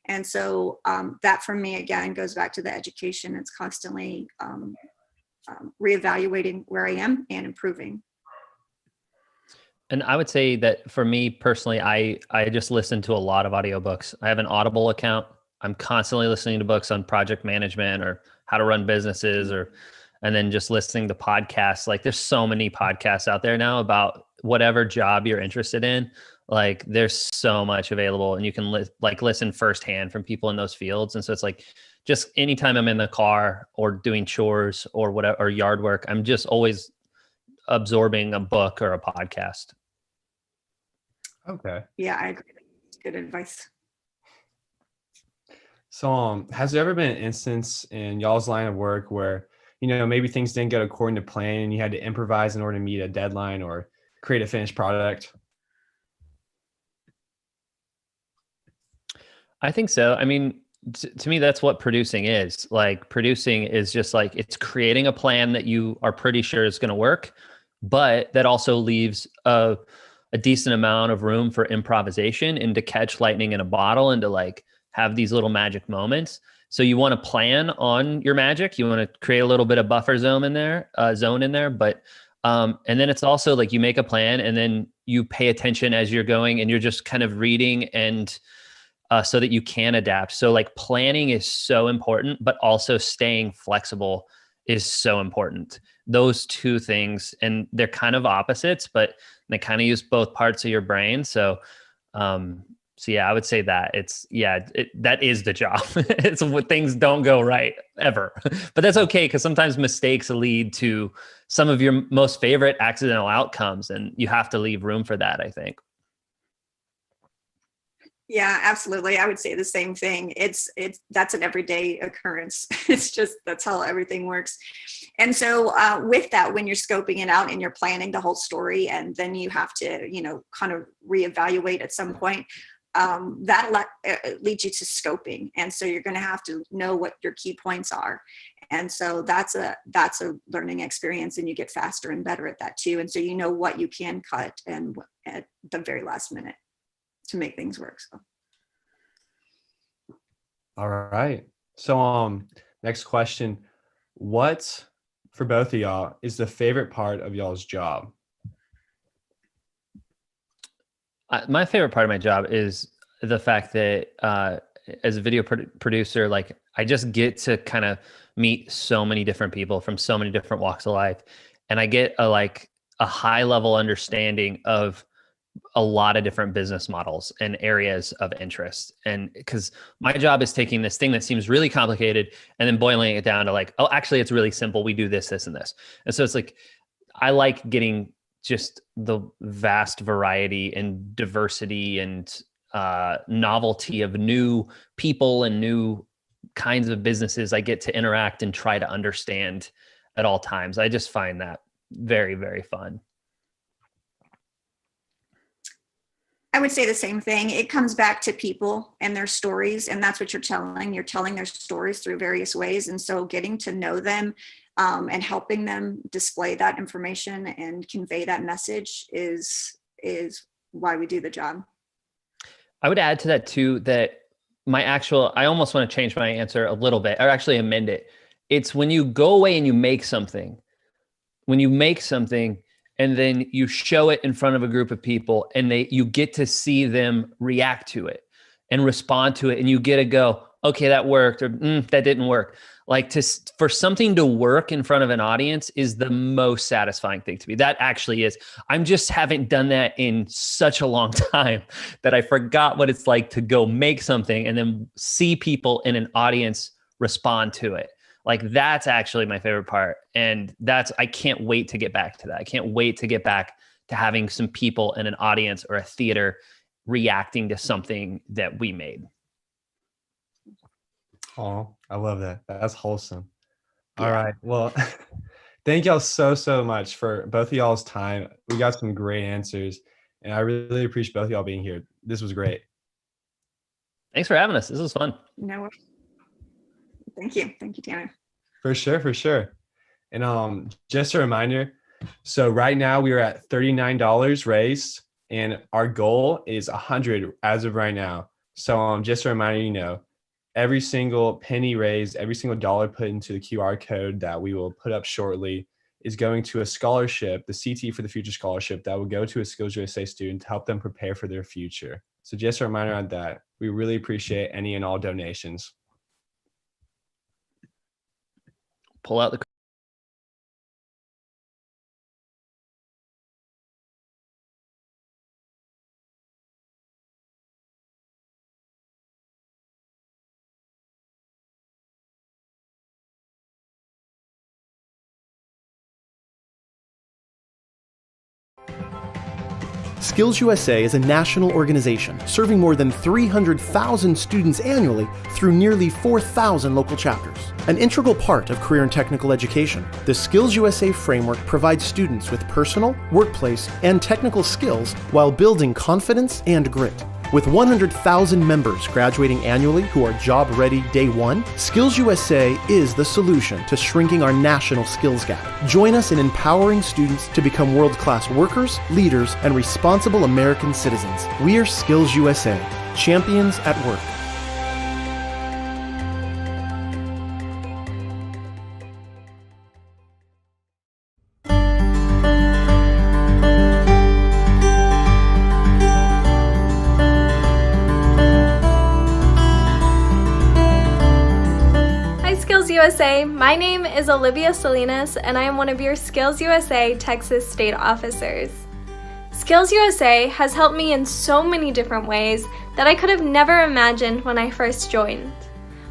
And so that for me, again, goes back to the education. It's constantly reevaluating where I am and improving. And I would say that for me personally, I just listen to a lot of audiobooks. I have an Audible account. I'm constantly listening to books on project management or how to run businesses, and then just listening to podcasts. Like there's so many podcasts out there now about whatever job you're interested in. Like there's so much available, and you can listen firsthand from people in those fields. And so it's like, just anytime I'm in the car or doing chores or whatever, or yard work, I'm just always absorbing a book or a podcast. Okay. Yeah, I agree. Good advice. So, has there ever been an instance in y'all's line of work where, maybe things didn't go according to plan and you had to improvise in order to meet a deadline or create a finished product? I think so. I mean, to me, that's what producing is. Like producing is just like, it's creating a plan that you are pretty sure is going to work, but that also leaves a decent amount of room for improvisation and to catch lightning in a bottle and to like have these little magic moments. So you want to plan on your magic. You want to create a little bit of buffer zone in there, but and then it's also like you make a plan and then you pay attention as you're going and you're just kind of reading and so that you can adapt. So like planning is so important, but also staying flexible is so important. Those two things, and they're kind of opposites, but they kind of use both parts of your brain. So, yeah, I would say that that is the job. It's what things don't go right ever, but that's okay. Cause sometimes mistakes lead to some of your most favorite accidental outcomes, and you have to leave room for that, I think. Yeah, absolutely. I would say the same thing. That's an everyday occurrence. It's just, that's how everything works. And so with that, when you're scoping it out and you're planning the whole story, and then you have to, kind of reevaluate at some point, that leads you to scoping. And so you're going to have to know what your key points are. And so that's a learning experience, and you get faster and better at that too. And so you know what you can cut and at the very last minute to make things work. So. All right. So, next question. What, for both of y'all, is the favorite part of y'all's job? My favorite part of my job is the fact that as a video producer, like I just get to kind of meet so many different people from so many different walks of life. And I get a high level understanding of a lot of different business models and areas of interest. And because my job is taking this thing that seems really complicated and then boiling it down to like, oh, actually it's really simple. We do this, this, and this. And so it's like, I like getting just the vast variety and diversity and novelty of new people and new kinds of businesses I get to interact and try to understand at all times. I just find that very, very fun. I would say the same thing. It comes back to people and their stories, and that's what you're telling. You're telling their stories through various ways. And so getting to know them and helping them display that information and convey that message is why we do the job. I would add to that too, that I almost want to change my answer a little bit, or actually amend it. It's when you go away and you make something, and then you show it in front of a group of people, and you get to see them react to it and respond to it. And you get to go, okay, that worked, or that didn't work. Like for something to work in front of an audience is the most satisfying thing to me. That actually is. I'm just haven't done that in such a long time that I forgot what it's like to go make something and then see people in an audience respond to it. Like that's actually my favorite part. And I can't wait to get back to that. I can't wait to get back to having some people in an audience or a theater reacting to something that we made. Oh, I love that. That's wholesome. Yeah. All right. Well, thank y'all so much for both of y'all's time. We got some great answers, and I really appreciate both of y'all being here. This was great. Thanks for having us. This was fun. No, thank you. Thank you, Tanner. For sure. And just a reminder, so right now we are at $39 raised, and our goal is $100 as of right now. So just a reminder, every single penny raised, every single dollar put into the QR code that we will put up shortly is going to a scholarship, the CTE for the Future scholarship, that will go to a Skills USA student to help them prepare for their future. So just a reminder on that. We really appreciate any and all donations. Pull out the Skills USA is a national organization serving more than 300,000 students annually through nearly 4,000 local chapters. An integral part of career and technical education, the Skills USA framework provides students with personal, workplace, and technical skills while building confidence and grit. With 100,000 members graduating annually who are job ready day one, Skills USA is the solution to shrinking our national skills gap. Join us in empowering students to become world-class workers, leaders, and responsible American citizens. We are Skills USA, champions at work. USA, my name is Olivia Salinas and I am one of your Skills USA Texas State Officers. Skills USA has helped me in so many different ways that I could have never imagined when I first joined.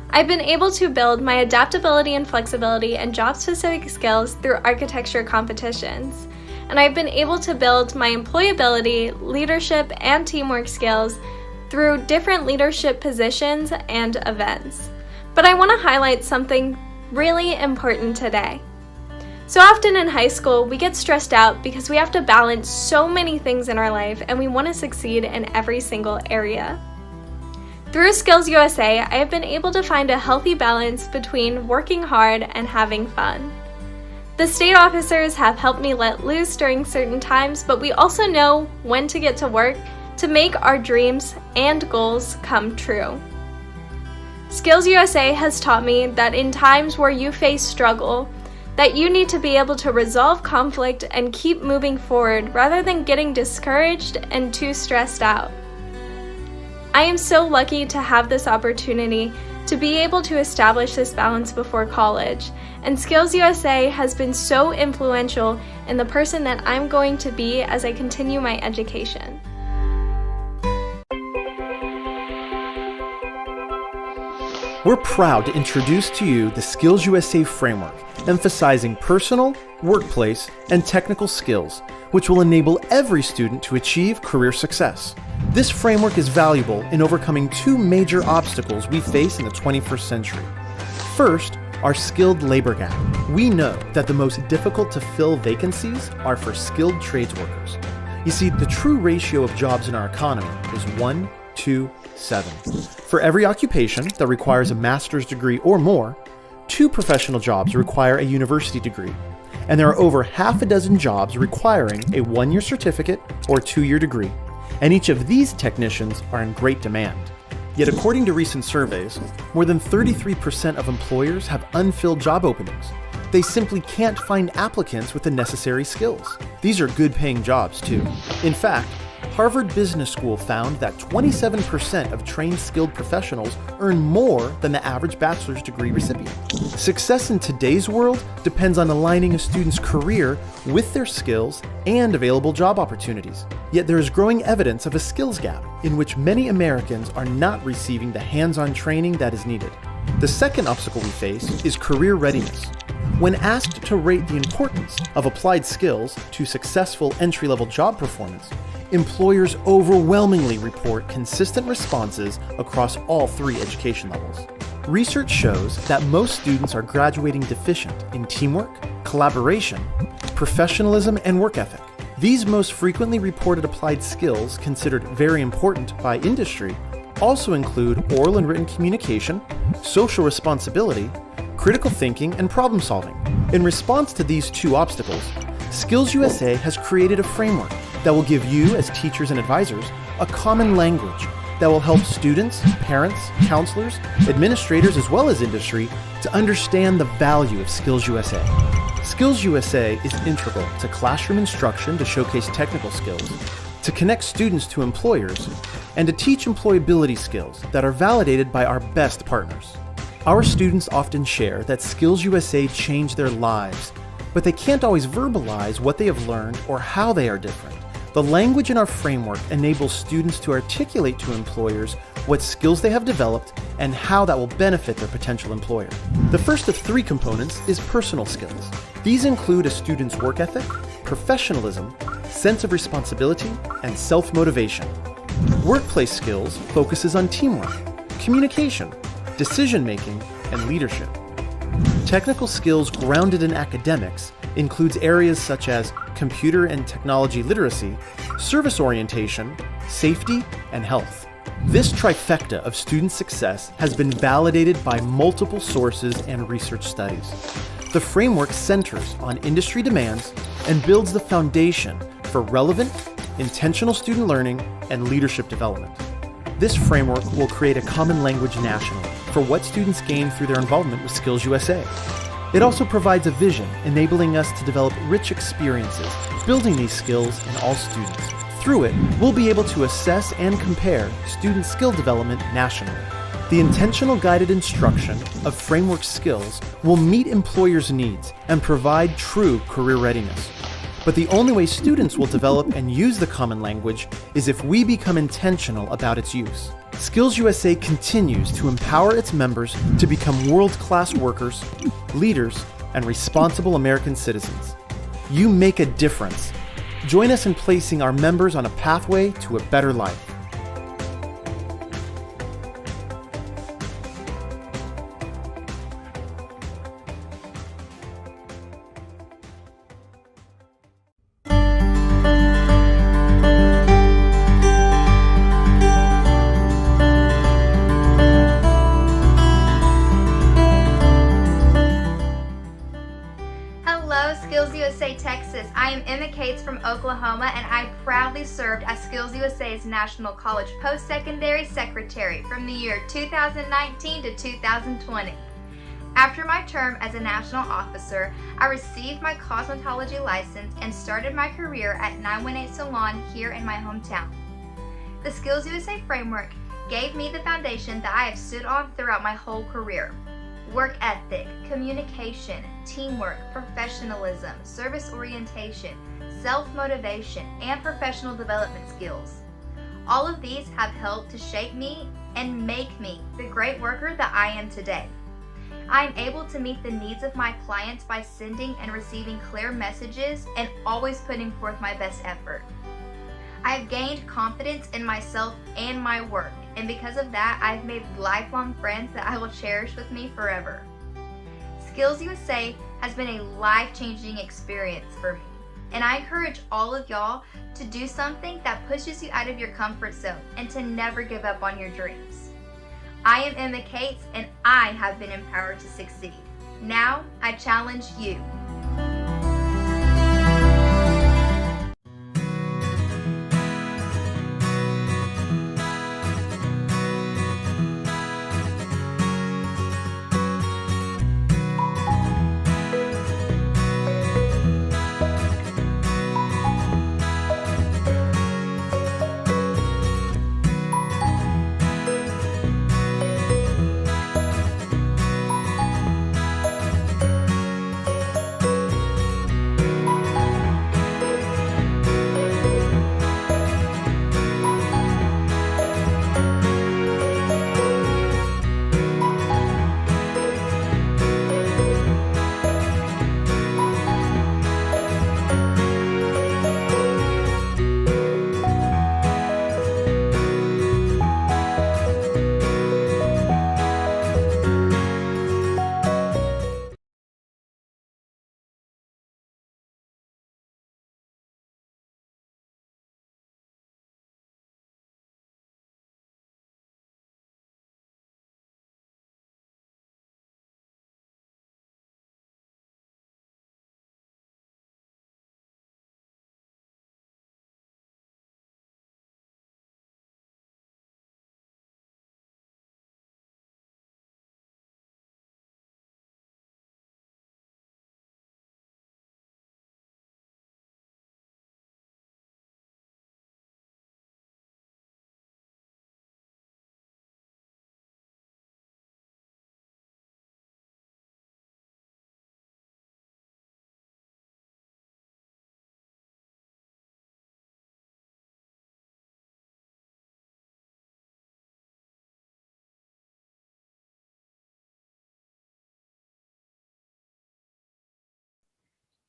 I've been able to build my adaptability and flexibility and job-specific skills through architecture competitions, and I've been able to build my employability, leadership, and teamwork skills through different leadership positions and events. But I want to highlight something really important today. So often in high school, we get stressed out because we have to balance so many things in our life and we want to succeed in every single area. Through Skills USA, I have been able to find a healthy balance between working hard and having fun. The state officers have helped me let loose during certain times, but we also know when to get to work to make our dreams and goals come true. Skills USA has taught me that in times where you face struggle, that you need to be able to resolve conflict and keep moving forward rather than getting discouraged and too stressed out. I am so lucky to have this opportunity to be able to establish this balance before college, and Skills USA has been so influential in the person that I'm going to be as I continue my education. We're proud to introduce to you the Skills USA framework, emphasizing personal, workplace, and technical skills, which will enable every student to achieve career success. This framework is valuable in overcoming two major obstacles we face in the 21st century. First, our skilled labor gap. We know that the most difficult to fill vacancies are for skilled trades workers. You see, the true ratio of jobs in our economy is 1 to 7. For every occupation that requires a master's degree or more, 2 professional jobs require a university degree. And there are over half a dozen jobs requiring a 1-year certificate or 2-year degree. And each of these technicians are in great demand. Yet according to recent surveys, more than 33% of employers have unfilled job openings. They simply can't find applicants with the necessary skills. These are good-paying jobs, too. In fact, Harvard Business School found that 27% of trained skilled professionals earn more than the average bachelor's degree recipient. Success in today's world depends on aligning a student's career with their skills and available job opportunities. Yet there is growing evidence of a skills gap in which many Americans are not receiving the hands-on training that is needed. The second obstacle we face is career readiness. When asked to rate the importance of applied skills to successful entry-level job performance, employers overwhelmingly report consistent responses across all 3 education levels. Research shows that most students are graduating deficient in teamwork, collaboration, professionalism, and work ethic. These most frequently reported applied skills, considered very important by industry, also include oral and written communication, social responsibility, critical thinking, and problem solving. In response to these 2 obstacles, Skills USA has created a framework that will give you, as teachers and advisors, a common language that will help students, parents, counselors, administrators, as well as industry to understand the value of Skills USA. Skills USA is integral to classroom instruction to showcase technical skills, to connect students to employers, and to teach employability skills that are validated by our best partners. Our students often share that Skills USA changed their lives, but they can't always verbalize what they have learned or how they are different. The language in our framework enables students to articulate to employers what skills they have developed and how that will benefit their potential employer. The first of 3 components is personal skills. These include a student's work ethic, professionalism, sense of responsibility, and self-motivation. Workplace skills focuses on teamwork, communication, decision-making, and leadership. Technical skills grounded in academics includes areas such as computer and technology literacy, service orientation, safety, and health. This trifecta of student success has been validated by multiple sources and research studies. The framework centers on industry demands and builds the foundation for relevant, intentional student learning and leadership development. This framework will create a common language nationally for what students gain through their involvement with Skills USA. It also provides a vision, enabling us to develop rich experiences, building these skills in all students. Through it, we'll be able to assess and compare student skill development nationally. The intentional guided instruction of framework skills will meet employers' needs and provide true career readiness. But the only way students will develop and use the common language is if we become intentional about its use. Skills USA continues to empower its members to become world-class workers, leaders, and responsible American citizens. You make a difference. Join us in placing our members on a pathway to a better life. Oklahoma, and I proudly served as Skills USA's National College Post-Secondary Secretary from the year 2019 to 2020. After my term as a national officer, I received my cosmetology license and started my career at 918 Salon here in my hometown. The Skills USA framework gave me the foundation that I have stood on throughout my whole career. Work ethic, communication, teamwork, professionalism, service orientation, self-motivation, and professional development skills. All of these have helped to shape me and make me the great worker that I am today. I am able to meet the needs of my clients by sending and receiving clear messages and always putting forth my best effort. I have gained confidence in myself and my work, and because of that, I've made lifelong friends that I will cherish with me forever. Skills USA has been a life-changing experience for me. and I encourage all of y'all to do something that pushes you out of your comfort zone and to never give up on your dreams. I am Emma Cates, and I have been empowered to succeed. Now, I challenge you.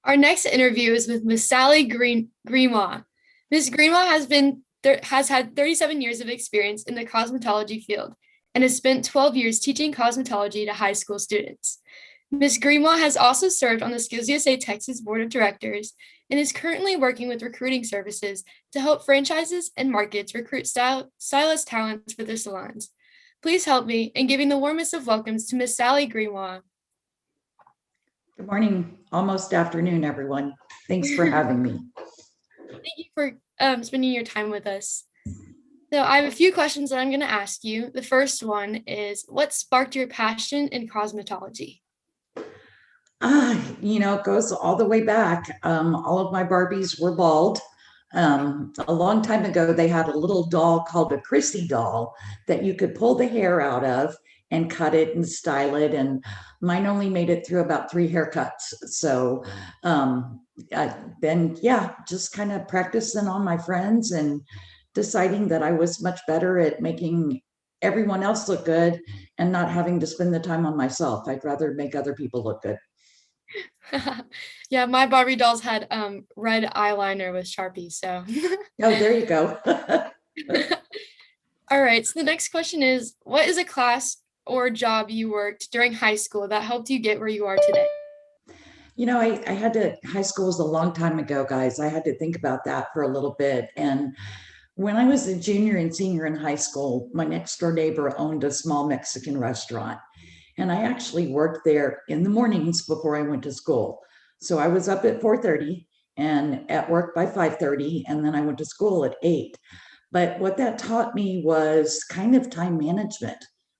Our next interview is with Miss Sally Greenlaw. Ms. Greenlaw has had 37 years of experience in the cosmetology field and has spent 12 years teaching cosmetology to high school students. Ms. Greenlaw has also served on the Skills USA Texas Board of Directors and is currently working with recruiting services to help franchises and markets recruit stylist talents for their salons. Please help me in giving the warmest of welcomes to Miss Sally Greenlaw. Good morning, almost afternoon, everyone. Thanks for having me. Thank you for spending your time with us. So I have a few questions that I'm going to ask you. The first one is, what sparked your passion in cosmetology? It goes all the way back. All of my Barbies were bald. A long time ago, they had a little doll called a Chrissy doll that you could pull the hair out of and cut it and style it. And mine only made it through about 3 haircuts. So just kind of practicing on my friends and deciding that I was much better at making everyone else look good and not having to spend the time on myself. I'd rather make other people look good. Yeah, my Barbie dolls had red eyeliner with Sharpie, so. Oh, there you go. All right, so the next question is, what is a class or job you worked during high school that helped you get where you are today? I had to, high school was a long time ago, guys. I had to think about that for a little bit. And when I was a junior and senior in high school, my next door neighbor owned a small Mexican restaurant. And I actually worked there in the mornings before I went to school. So I was up at 4:30 and at work by 5:30, and then I went to school at 8. But what that taught me was kind of time management.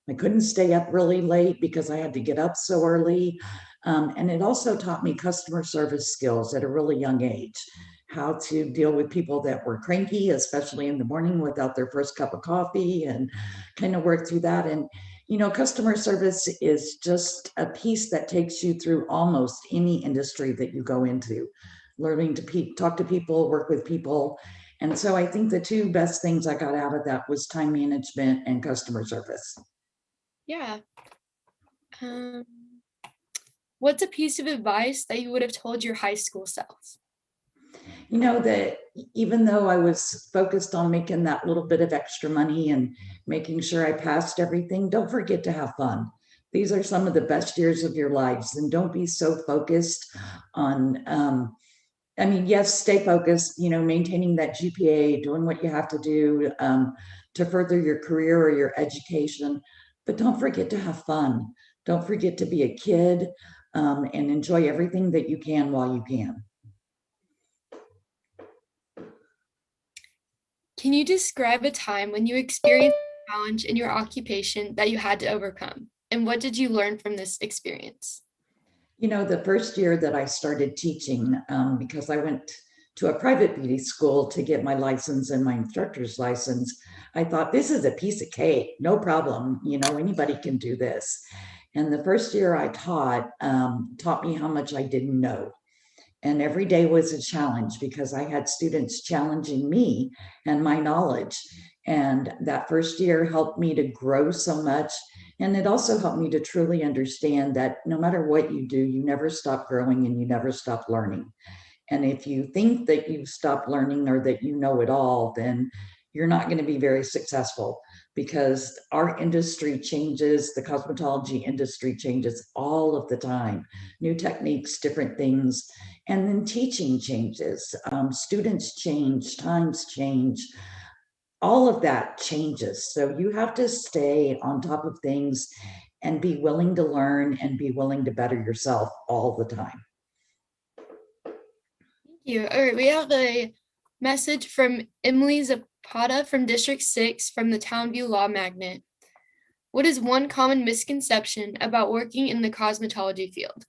I couldn't stay up really late because I had to get up so early. And it also taught me customer service skills at a really young age, how to deal with people that were cranky, especially in the morning without their first cup of coffee, and kind of work through that. And customer service is just a piece that takes you through almost any industry that you go into, learning to talk to people, work with people. And so I think the 2 best things I got out of that was time management and customer service. Yeah. What's a piece of advice that you would have told your high school self? That even though I was focused on making that little bit of extra money and making sure I passed everything, don't forget to have fun. These are some of the best years of your lives, and don't be so focused on I mean, yes, stay focused, maintaining that GPA, doing what you have to do to further your career or your education, but don't forget to have fun. Don't forget to be a kid and enjoy everything that you can while you can. Can you describe a time when you experienced a challenge in your occupation that you had to overcome? And what did you learn from this experience? The first year that I started teaching, because I went to a private beauty school to get my license and my instructor's license, I thought, this is a piece of cake, no problem. Anybody can do this. And the first year I taught me how much I didn't know. And every day was a challenge because I had students challenging me and my knowledge. And that first year helped me to grow so much. And it also helped me to truly understand that no matter what you do, you never stop growing and you never stop learning. And if you think that you've stopped learning or that you know it all, then you're not going to be very successful, because our industry changes, the cosmetology industry changes all of the time. New techniques, different things, and then teaching changes. Students change, times change. All of that changes. So you have to stay on top of things and be willing to learn and be willing to better yourself all the time. Thank you. All right, we have a message from Emily Zapata from District 6 from the Townview Law Magnet. What is one common misconception about working in the cosmetology field?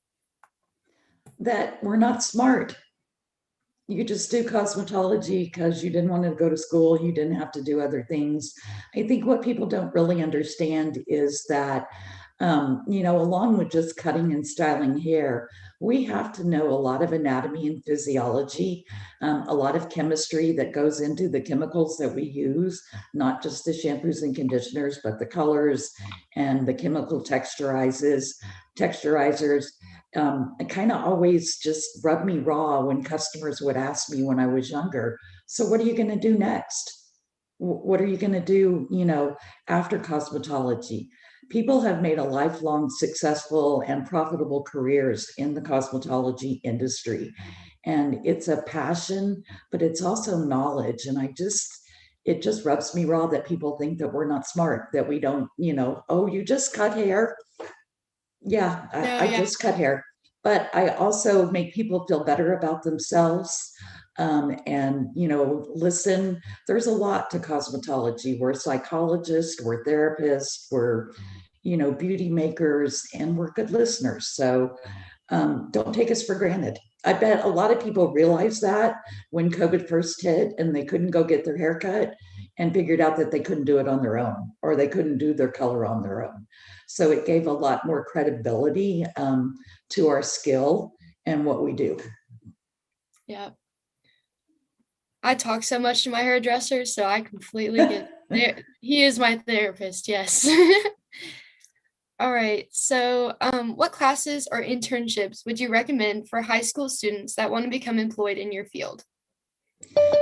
That we're not smart. You just do cosmetology because you didn't want to go to school. You didn't have to do other things. I think what people don't really understand is that, along with just cutting and styling hair, we have to know a lot of anatomy and physiology, a lot of chemistry that goes into the chemicals that we use, not just the shampoos and conditioners, but the colors and the chemical texturizers. It kind of always just rubbed me raw when customers would ask me when I was younger, so what are you going to do next? What are you going to do, after cosmetology? People have made a lifelong successful and profitable careers in the cosmetology industry. And it's a passion, but it's also knowledge. And it just rubs me raw that people think that we're not smart, that we don't, oh, you just cut hair. Yeah, I just cut hair. But I also make people feel better about themselves. And listen, there's a lot to cosmetology. We're psychologists, we're therapists, we're beauty makers, and we're good listeners. So don't take us for granted. I bet a lot of people realized that when COVID first hit and they couldn't go get their hair cut, and figured out that they couldn't do it on their own, or they couldn't do their color on their own. So it gave a lot more credibility to our skill and what we do. Yeah. I talk so much to my hairdresser, so I completely get there. He is my therapist, yes. All right, so what classes or internships would you recommend for high school students that want to become employed in your field?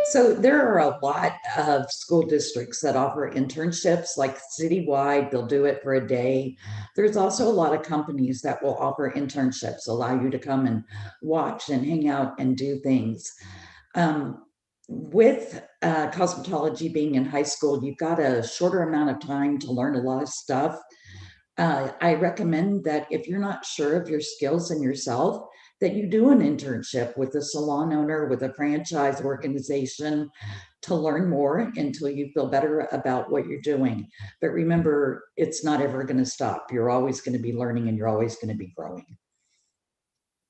So there are a lot of school districts that offer internships, like citywide, they'll do it for a day. There's also a lot of companies that will offer internships, allow you to come and watch and hang out and do things. With cosmetology being in high school, you've got a shorter amount of time to learn a lot of stuff. I recommend that if you're not sure of your skills and yourself, that you do an internship with a salon owner, with a franchise organization, to learn more until you feel better about what you're doing. But remember, it's not ever going to stop. You're always going to be learning and you're always going to be growing.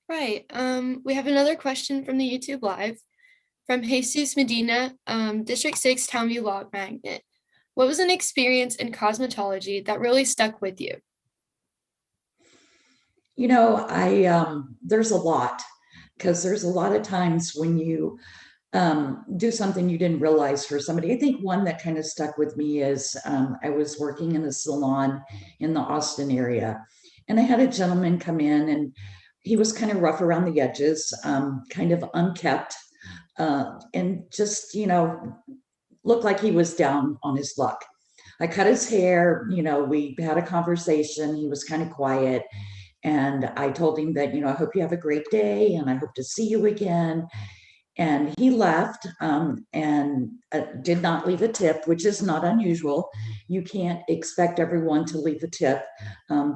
Right. We have another question from the YouTube Live from Jesus Medina, District 6 Townview Law Magnet. What was an experience in cosmetology that really stuck with you? There's a lot, because there's a lot of times when you do something you didn't realize for somebody. I think one that kind of stuck with me is I was working in a salon in the Austin area, and I had a gentleman come in, and he was kind of rough around the edges, kind of unkept, and just, looked like he was down on his luck. I cut his hair, we had a conversation, he was kind of quiet. And I told him that, I hope you have a great day and I hope to see you again. And he left and did not leave a tip, which is not unusual. You can't expect everyone to leave a tip.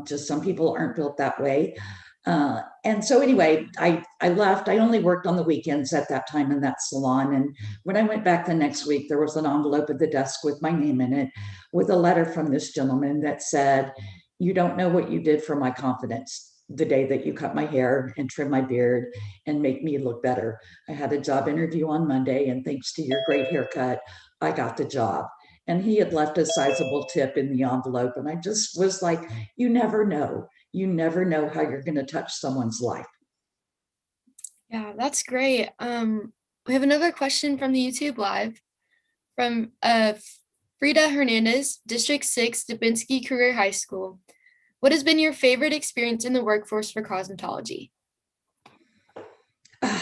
Just some people aren't built that way. And so anyway, I left. I only worked on the weekends at that time in that salon. And when I went back the next week, there was an envelope at the desk with my name in it, with a letter from this gentleman that said, "You don't know what you did for my confidence the day that you cut my hair and trim my beard and make me look better. I had a job interview on Monday, and thanks to your great haircut, I got the job." And he had left a sizable tip in the envelope. And I just was like, you never know. You never know how you're going to touch someone's life. Yeah, that's great. We have another question from the YouTube Live from Frida Hernandez, District 6, Dubinsky Career High School. What has been your favorite experience in the workforce for cosmetology? I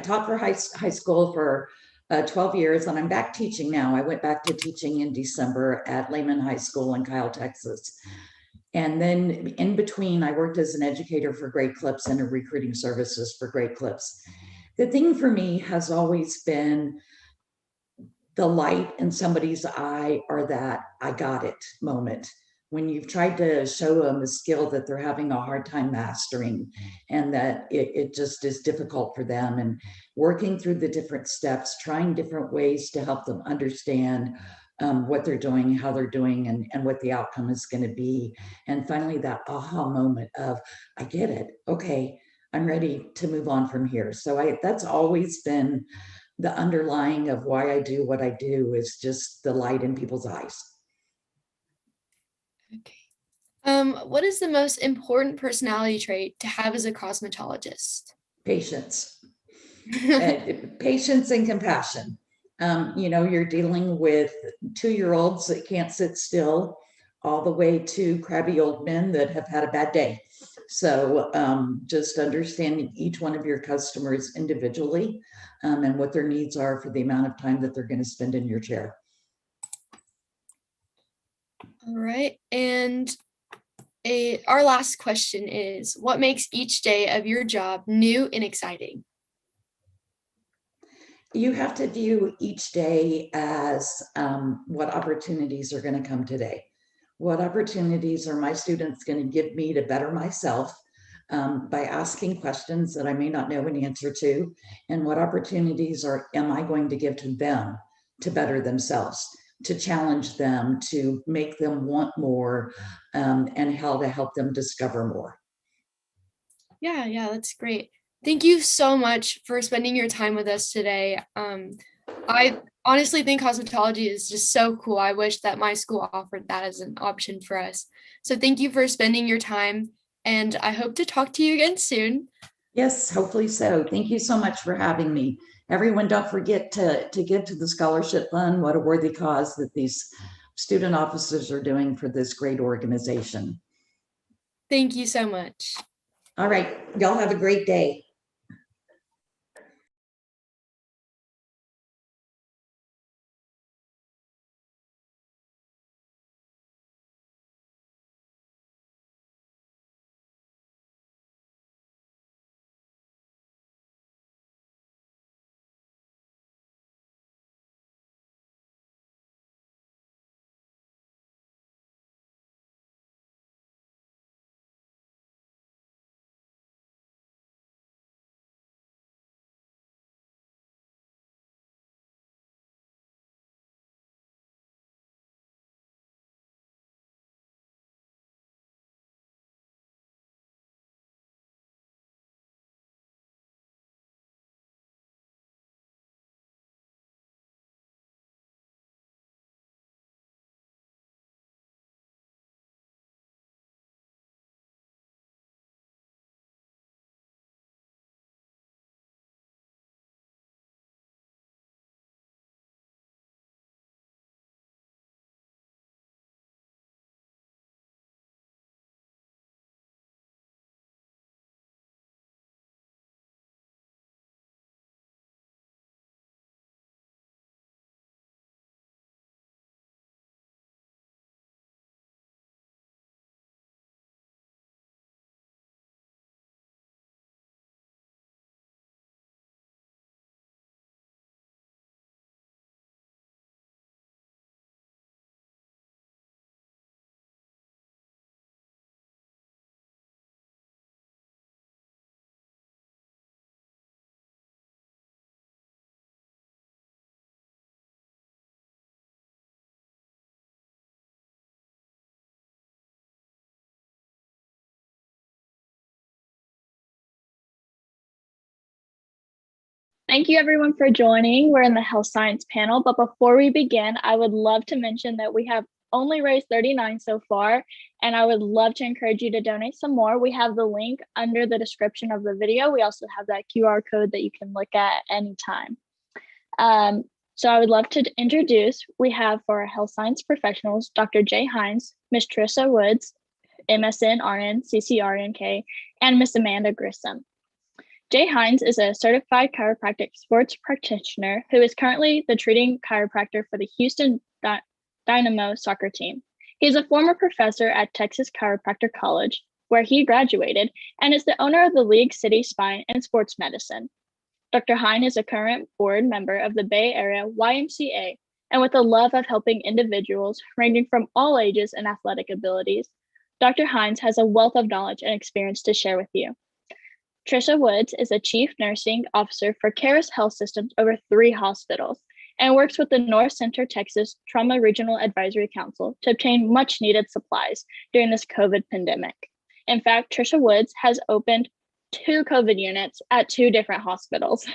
taught for high school for 12 years, and I'm back teaching now. I went back to teaching in December at Lehman High School in Kyle, Texas. And then in between, I worked as an educator for Great Clips and in recruiting services for Great Clips. The thing for me has always been the light in somebody's eye, or that I got it moment. When you've tried to show them a skill that they're having a hard time mastering, and that it just is difficult for them, and working through the different steps, trying different ways to help them understand what they're doing, how they're doing, and what the outcome is going to be. And finally, that aha moment of, I get it. Okay, I'm ready to move on from here. So that's always been the underlying of why I do what I do, is just the light in people's eyes. What is the most important personality trait to have as a cosmetologist? Patience. Patience and compassion. You're dealing with 2-year-olds that can't sit still, all the way to crabby old men that have had a bad day. So just understanding each one of your customers individually, and what their needs are for the amount of time that they're going to spend in your chair. All right. And our last question is, what makes each day of your job new and exciting? You have to view each day as what opportunities are going to come today. What opportunities are my students going to give me to better myself by asking questions that I may not know an answer to? And what opportunities am I going to give to them to better themselves, to challenge them, to make them want more, and how to help them discover more? Yeah, that's great. Thank you so much for spending your time with us today. I honestly think cosmetology is just so cool. I wish that my school offered that as an option for us. So thank you for spending your time, and I hope to talk to you again soon. Yes, hopefully so. Thank you so much for having me. Everyone, don't forget to give to the scholarship fund. What a worthy cause that these student officers are doing for this great organization. Thank you so much. All right, y'all have a great day. Thank you everyone for joining. We're in the health science panel, but before we begin, I would love to mention that we have only raised 39 so far, and I would love to encourage you to donate some more. We have the link under the description of the video. We also have that QR code that you can look at anytime. So I would love to introduce, we have for our health science professionals, Dr. Jay Hines, Ms. Trissa Woods, MSN, RN, CCRNK, and Ms. Amanda Grissom. Jay Hines is a certified chiropractic sports practitioner who is currently the treating chiropractor for the Houston Dynamo soccer team. He is a former professor at Texas Chiropractic College, where he graduated, and is the owner of the League City Spine and Sports Medicine. Dr. Hine is a current board member of the Bay Area YMCA, and with a love of helping individuals ranging from all ages and athletic abilities, Dr. Hines has a wealth of knowledge and experience to share with you. Trissa Woods is a chief nursing officer for Caris Health Systems over 3 hospitals and works with the North Center Texas Trauma Regional Advisory Council to obtain much needed supplies during this COVID pandemic. In fact, Trissa Woods has opened 2 COVID units at 2 different hospitals.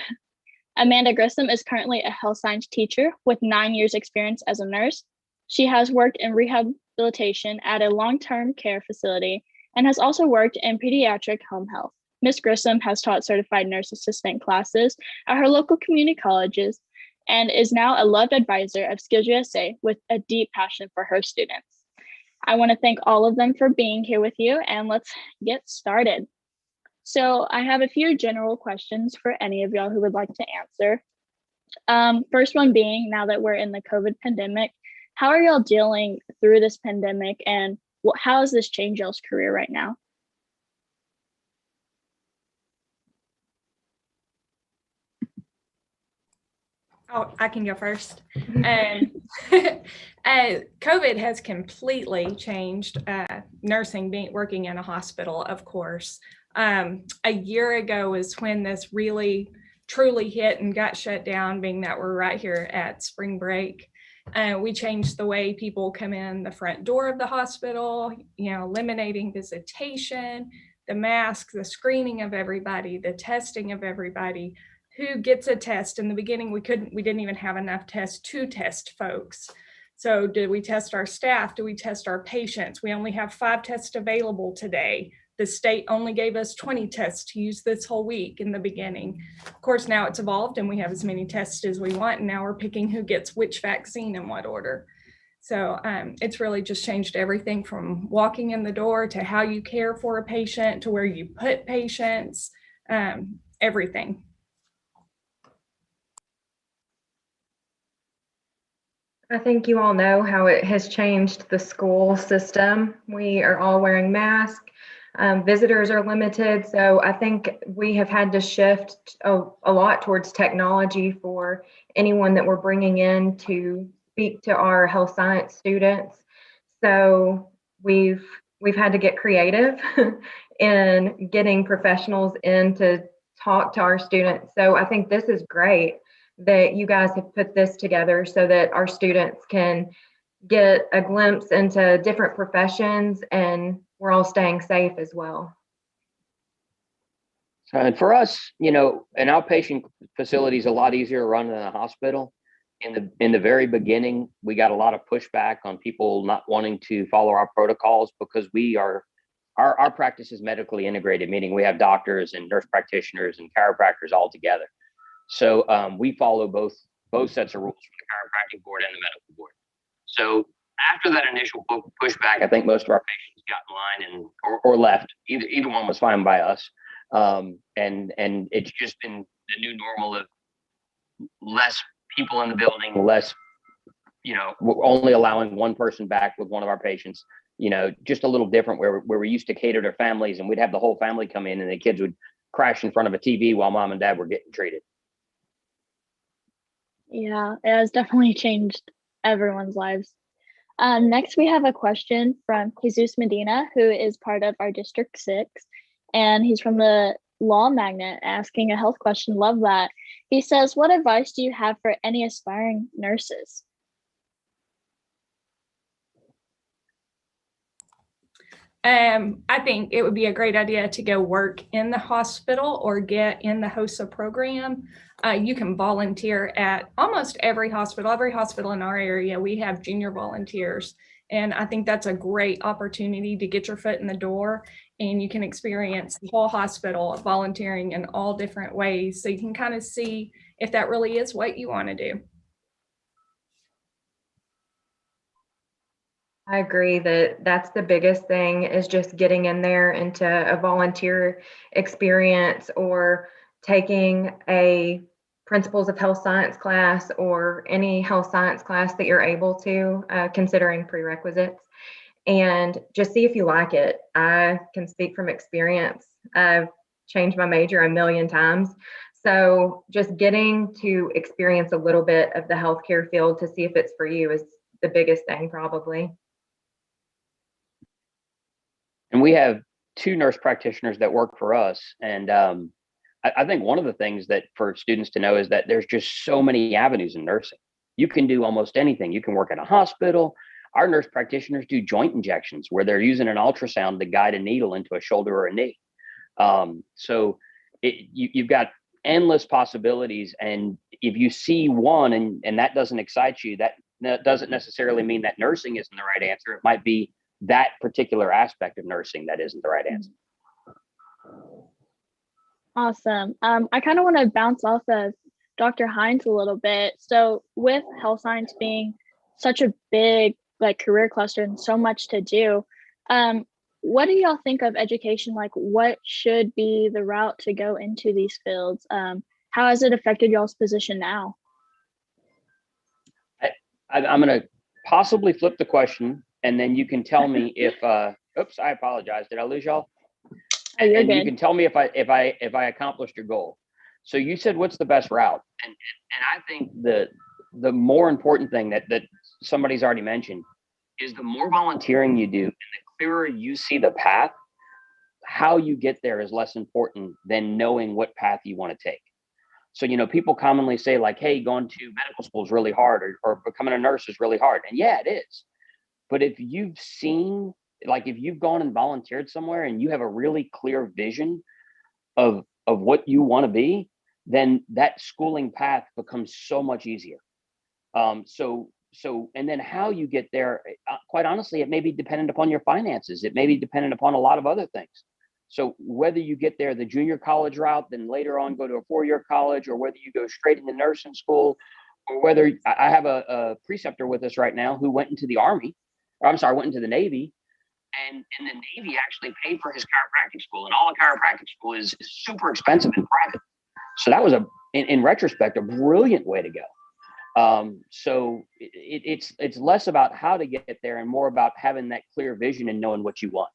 Amanda Grissom is currently a health science teacher with 9 years experience as a nurse. She has worked in rehabilitation at a long-term care facility and has also worked in pediatric home health. Ms. Grissom has taught certified nurse assistant classes at her local community colleges and is now a loved advisor of Skills USA with a deep passion for her students. I want to thank all of them for being here with you, and let's get started. So I have a few general questions for any of y'all who would like to answer. First one being, now that we're in the COVID pandemic, how are y'all dealing through this pandemic, and how has this changed y'all's career right now? Oh, I can go first. COVID has completely changed nursing, working in a hospital, of course. A year ago is when this really truly hit and got shut down, being that we're right here at spring break. We changed the way people come in the front door of the hospital, eliminating visitation, the mask, the screening of everybody, the testing of everybody. Who gets a test? In the beginning, we didn't even have enough tests to test folks. So did we test our staff? Do we test our patients? We only have 5 tests available today. The state only gave us 20 tests to use this whole week in the beginning. Of course, now it's evolved and we have as many tests as we want. And now we're picking who gets which vaccine in what order. So it's really just changed everything from walking in the door to how you care for a patient to where you put patients, everything. I think you all know how it has changed the school system. We are all wearing masks. Visitors are limited. So I think we have had to shift a lot towards technology for anyone that we're bringing in to speak to our health science students. So we've had to get creative in getting professionals in to talk to our students. So I think this is great that you guys have put this together so that our students can get a glimpse into different professions, and we're all staying safe as well. And for us, an outpatient facility is a lot easier to run than a hospital. In the very beginning, we got a lot of pushback on people not wanting to follow our protocols because our practice is medically integrated, meaning we have doctors and nurse practitioners and chiropractors all together. So we follow both sets of rules from the chiropractic board and the medical board. So after that initial pushback, I think most of our patients got in line or left. Either one was fine by us. And it's just been the new normal of less people in the building, less, we're only allowing one person back with one of our patients, just a little different where we used to cater to families and we'd have the whole family come in and the kids would crash in front of a TV while mom and dad were getting treated. Yeah, it has definitely changed everyone's lives. Next, we have a question from Jesus Medina, who is part of our District 6, and he's from the Law Magnet asking a health question. Love that. He says, what advice do you have for any aspiring nurses? I think it would be a great idea to go work in the hospital or get in the HOSA program. You can volunteer at almost every hospital. Every hospital in our area, we have junior volunteers. And I think that's a great opportunity to get your foot in the door, and you can experience the whole hospital volunteering in all different ways. So you can kind of see if that really is what you want to do. I agree that that's the biggest thing, is just getting in there into a volunteer experience, or taking a principles of health science class or any health science class that you're able to, considering prerequisites, and just see if you like it. I can speak from experience. I've changed my major a million times. So just getting to experience a little bit of the healthcare field to see if it's for you is the biggest thing, probably. And we have 2 nurse practitioners that work for us. And I think one of the things that for students to know is that there's just so many avenues in nursing. You can do almost anything. You can work in a hospital. Our nurse practitioners do joint injections where they're using an ultrasound to guide a needle into a shoulder or a knee. So you've got endless possibilities. And if you see one and that doesn't excite you, that doesn't necessarily mean that nursing isn't the right answer. It might be that particular aspect of nursing that isn't the right answer. Awesome. I kind of want to bounce off of Dr. Hines a little bit. So with health science being such a big career cluster and so much to do, what do y'all think of education? Like, what should be the route to go into these fields? How has it affected y'all's position now? I'm going to possibly flip the question, and then you can tell me if oops, I apologize, did I lose y'all? Oh, you're and good. You can tell me if I accomplished your goal. So you said, what's the best route? And I think the more important thing that somebody's already mentioned is the more volunteering you do and the clearer you see the path, how you get there is less important than knowing what path you want to take. So, people commonly say like, hey, going to medical school is really hard, or becoming a nurse is really hard. And yeah, it is. But if you've seen, if you've gone and volunteered somewhere and you have a really clear vision of what you want to be, then that schooling path becomes so much easier. And then how you get there, quite honestly, it may be dependent upon your finances. It may be dependent upon a lot of other things. So whether you get there the junior college route, then later on go to a 4-year college, or whether you go straight into nursing school, or whether I have a preceptor with us right now who went into the Army, went into the Navy, and the Navy actually paid for his chiropractic school, and all the chiropractic school is super expensive and private. So that was in retrospect, a brilliant way to go. So it's less about how to get there and more about having that clear vision and knowing what you want.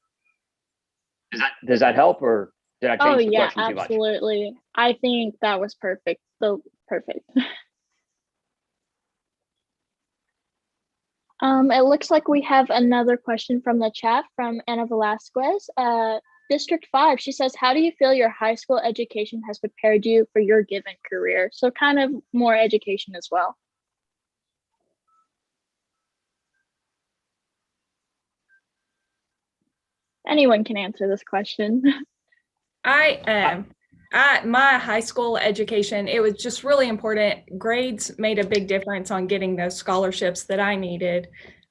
Does that help, or did I change the question too much? Absolutely. I think that was perfect. So perfect. It looks like we have another question from the chat from Anna Velasquez. District 5, she says, how do you feel your high school education has prepared you for your given career? So kind of more education as well. Anyone can answer this question. My high school education, it was just really important. Grades made a big difference on getting those scholarships that I needed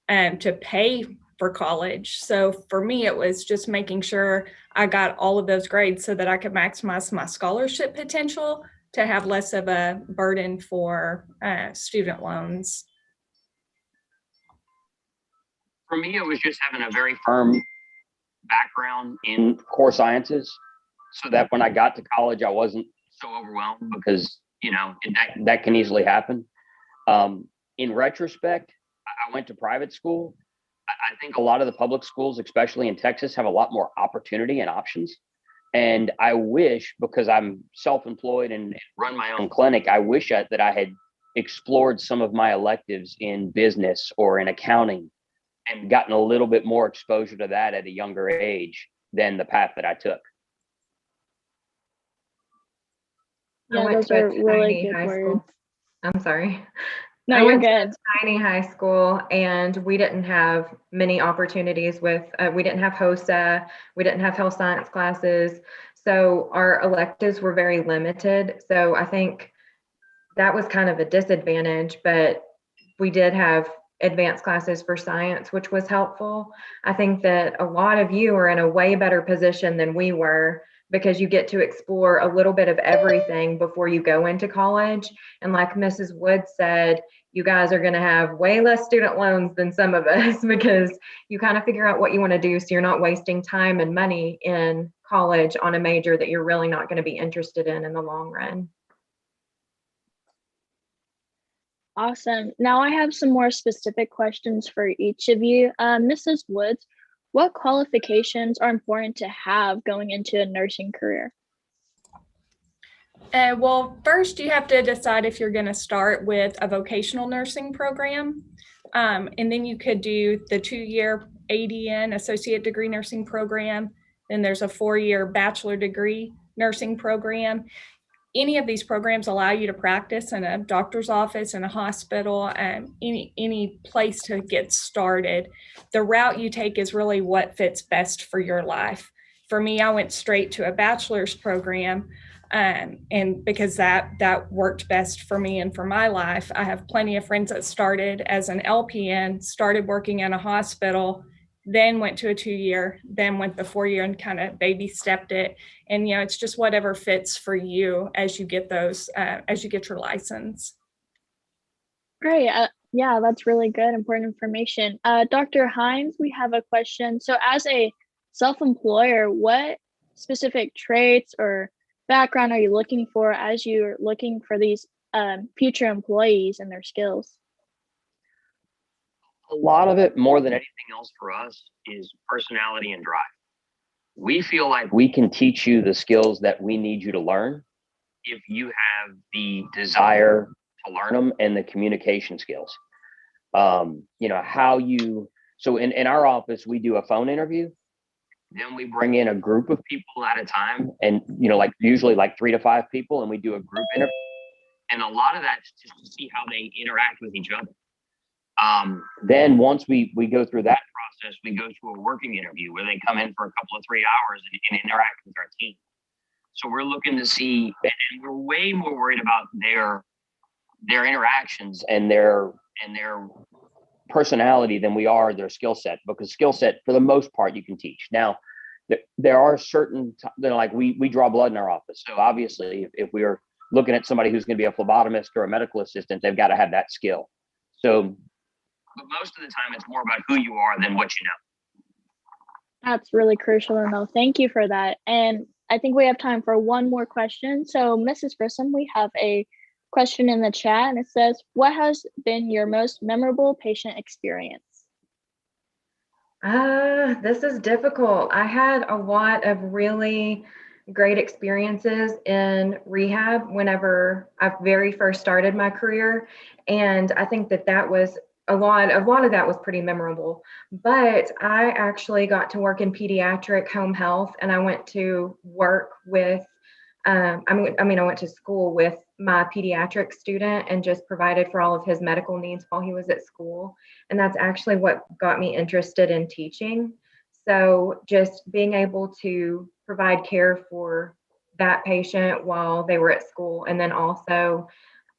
to pay for college. So for me, it was just making sure I got all of those grades so that I could maximize my scholarship potential to have less of a burden for student loans. For me, it was just having a very firm background in core sciences, so that when I got to college, I wasn't so overwhelmed, because, that can easily happen. In retrospect, I went to private school. I think a lot of the public schools, especially in Texas, have a lot more opportunity and options. And I wish, because I'm self-employed and run my own clinic, I wish that I had explored some of my electives in business or in accounting and gotten a little bit more exposure to that at a younger age than the path that I took. Yeah, those are really good words. I'm sorry. No, I you're went to good. a tiny high school, and we didn't have many opportunities with, we didn't have HOSA, we didn't have health science classes. So our electives were very limited. So I think that was kind of a disadvantage, but we did have advanced classes for science, which was helpful. I think that a lot of you are in a way better position than we were because you get to explore a little bit of everything before you go into college. And like Mrs. Wood said, you guys are going to have way less student loans than some of us because you kind of figure out what you want to do so you're not wasting time and money in college on a major that you're really not going to be interested in the long run. Awesome. Now I have some more specific questions for each of you. Mrs. Woods, what qualifications are important to have going into a nursing career? Well, first you have to decide if you're going to start with a vocational nursing program. And then you could do the 2-year ADN, Associate Degree Nursing Program. Then there's a 4-year bachelor degree nursing program. Any of these programs allow you to practice in a doctor's office, in a hospital, any place to get started. The route you take is really what fits best for your life. For me, I went straight to a bachelor's program, and because that worked best for me and for my life. I have plenty of friends that started as an LPN, started working in a hospital, then went to a 2-year, then went the 4-year and kind of baby stepped it. And, you know, it's just whatever fits for you as you get those, as you get your license. Great. Yeah, that's really good, important information. Dr. Hines, we have a question. So as a self-employer, what specific traits or background are you looking for as you're looking for these future employees and their skills? A lot of it, more than anything else for us, is personality and drive. We feel like we can teach you the skills that we need you to learn if you have the desire to learn them and the communication skills. You know, how you, so in our office, we do a phone interview. Then we bring in a group of people at a time, and, you know, like usually like 3 to 5 people, and we do a group interview. And a lot of that's just to see how they interact with each other. Then once we go through that process, we go to a working interview where they come in for a couple of 3 hours and interact with our team. So we're looking to see, and we're way more worried about their interactions and their personality than we are their skill set, because skill set for the most part you can teach. Now there are certain, like we draw blood in our office. So obviously if we are looking at somebody who's going to be a phlebotomist or a medical assistant, they've got to have that skill. So, but most of the time it's more about who you are than what you know. That's really crucial to know. Thank you for that. And I think we have time for one more question. So Mrs. Grissom, we have a question in the chat, and it says, what has been your most memorable patient experience? This is difficult. I had a lot of really great experiences in rehab whenever I very first started my career. And I think that was a lot of that was pretty memorable. But I actually got to work in pediatric home health, and I went to work with, I went to school with my pediatric student and just provided for all of his medical needs while he was at school. And that's actually what got me interested in teaching. So just being able to provide care for that patient while they were at school, and then also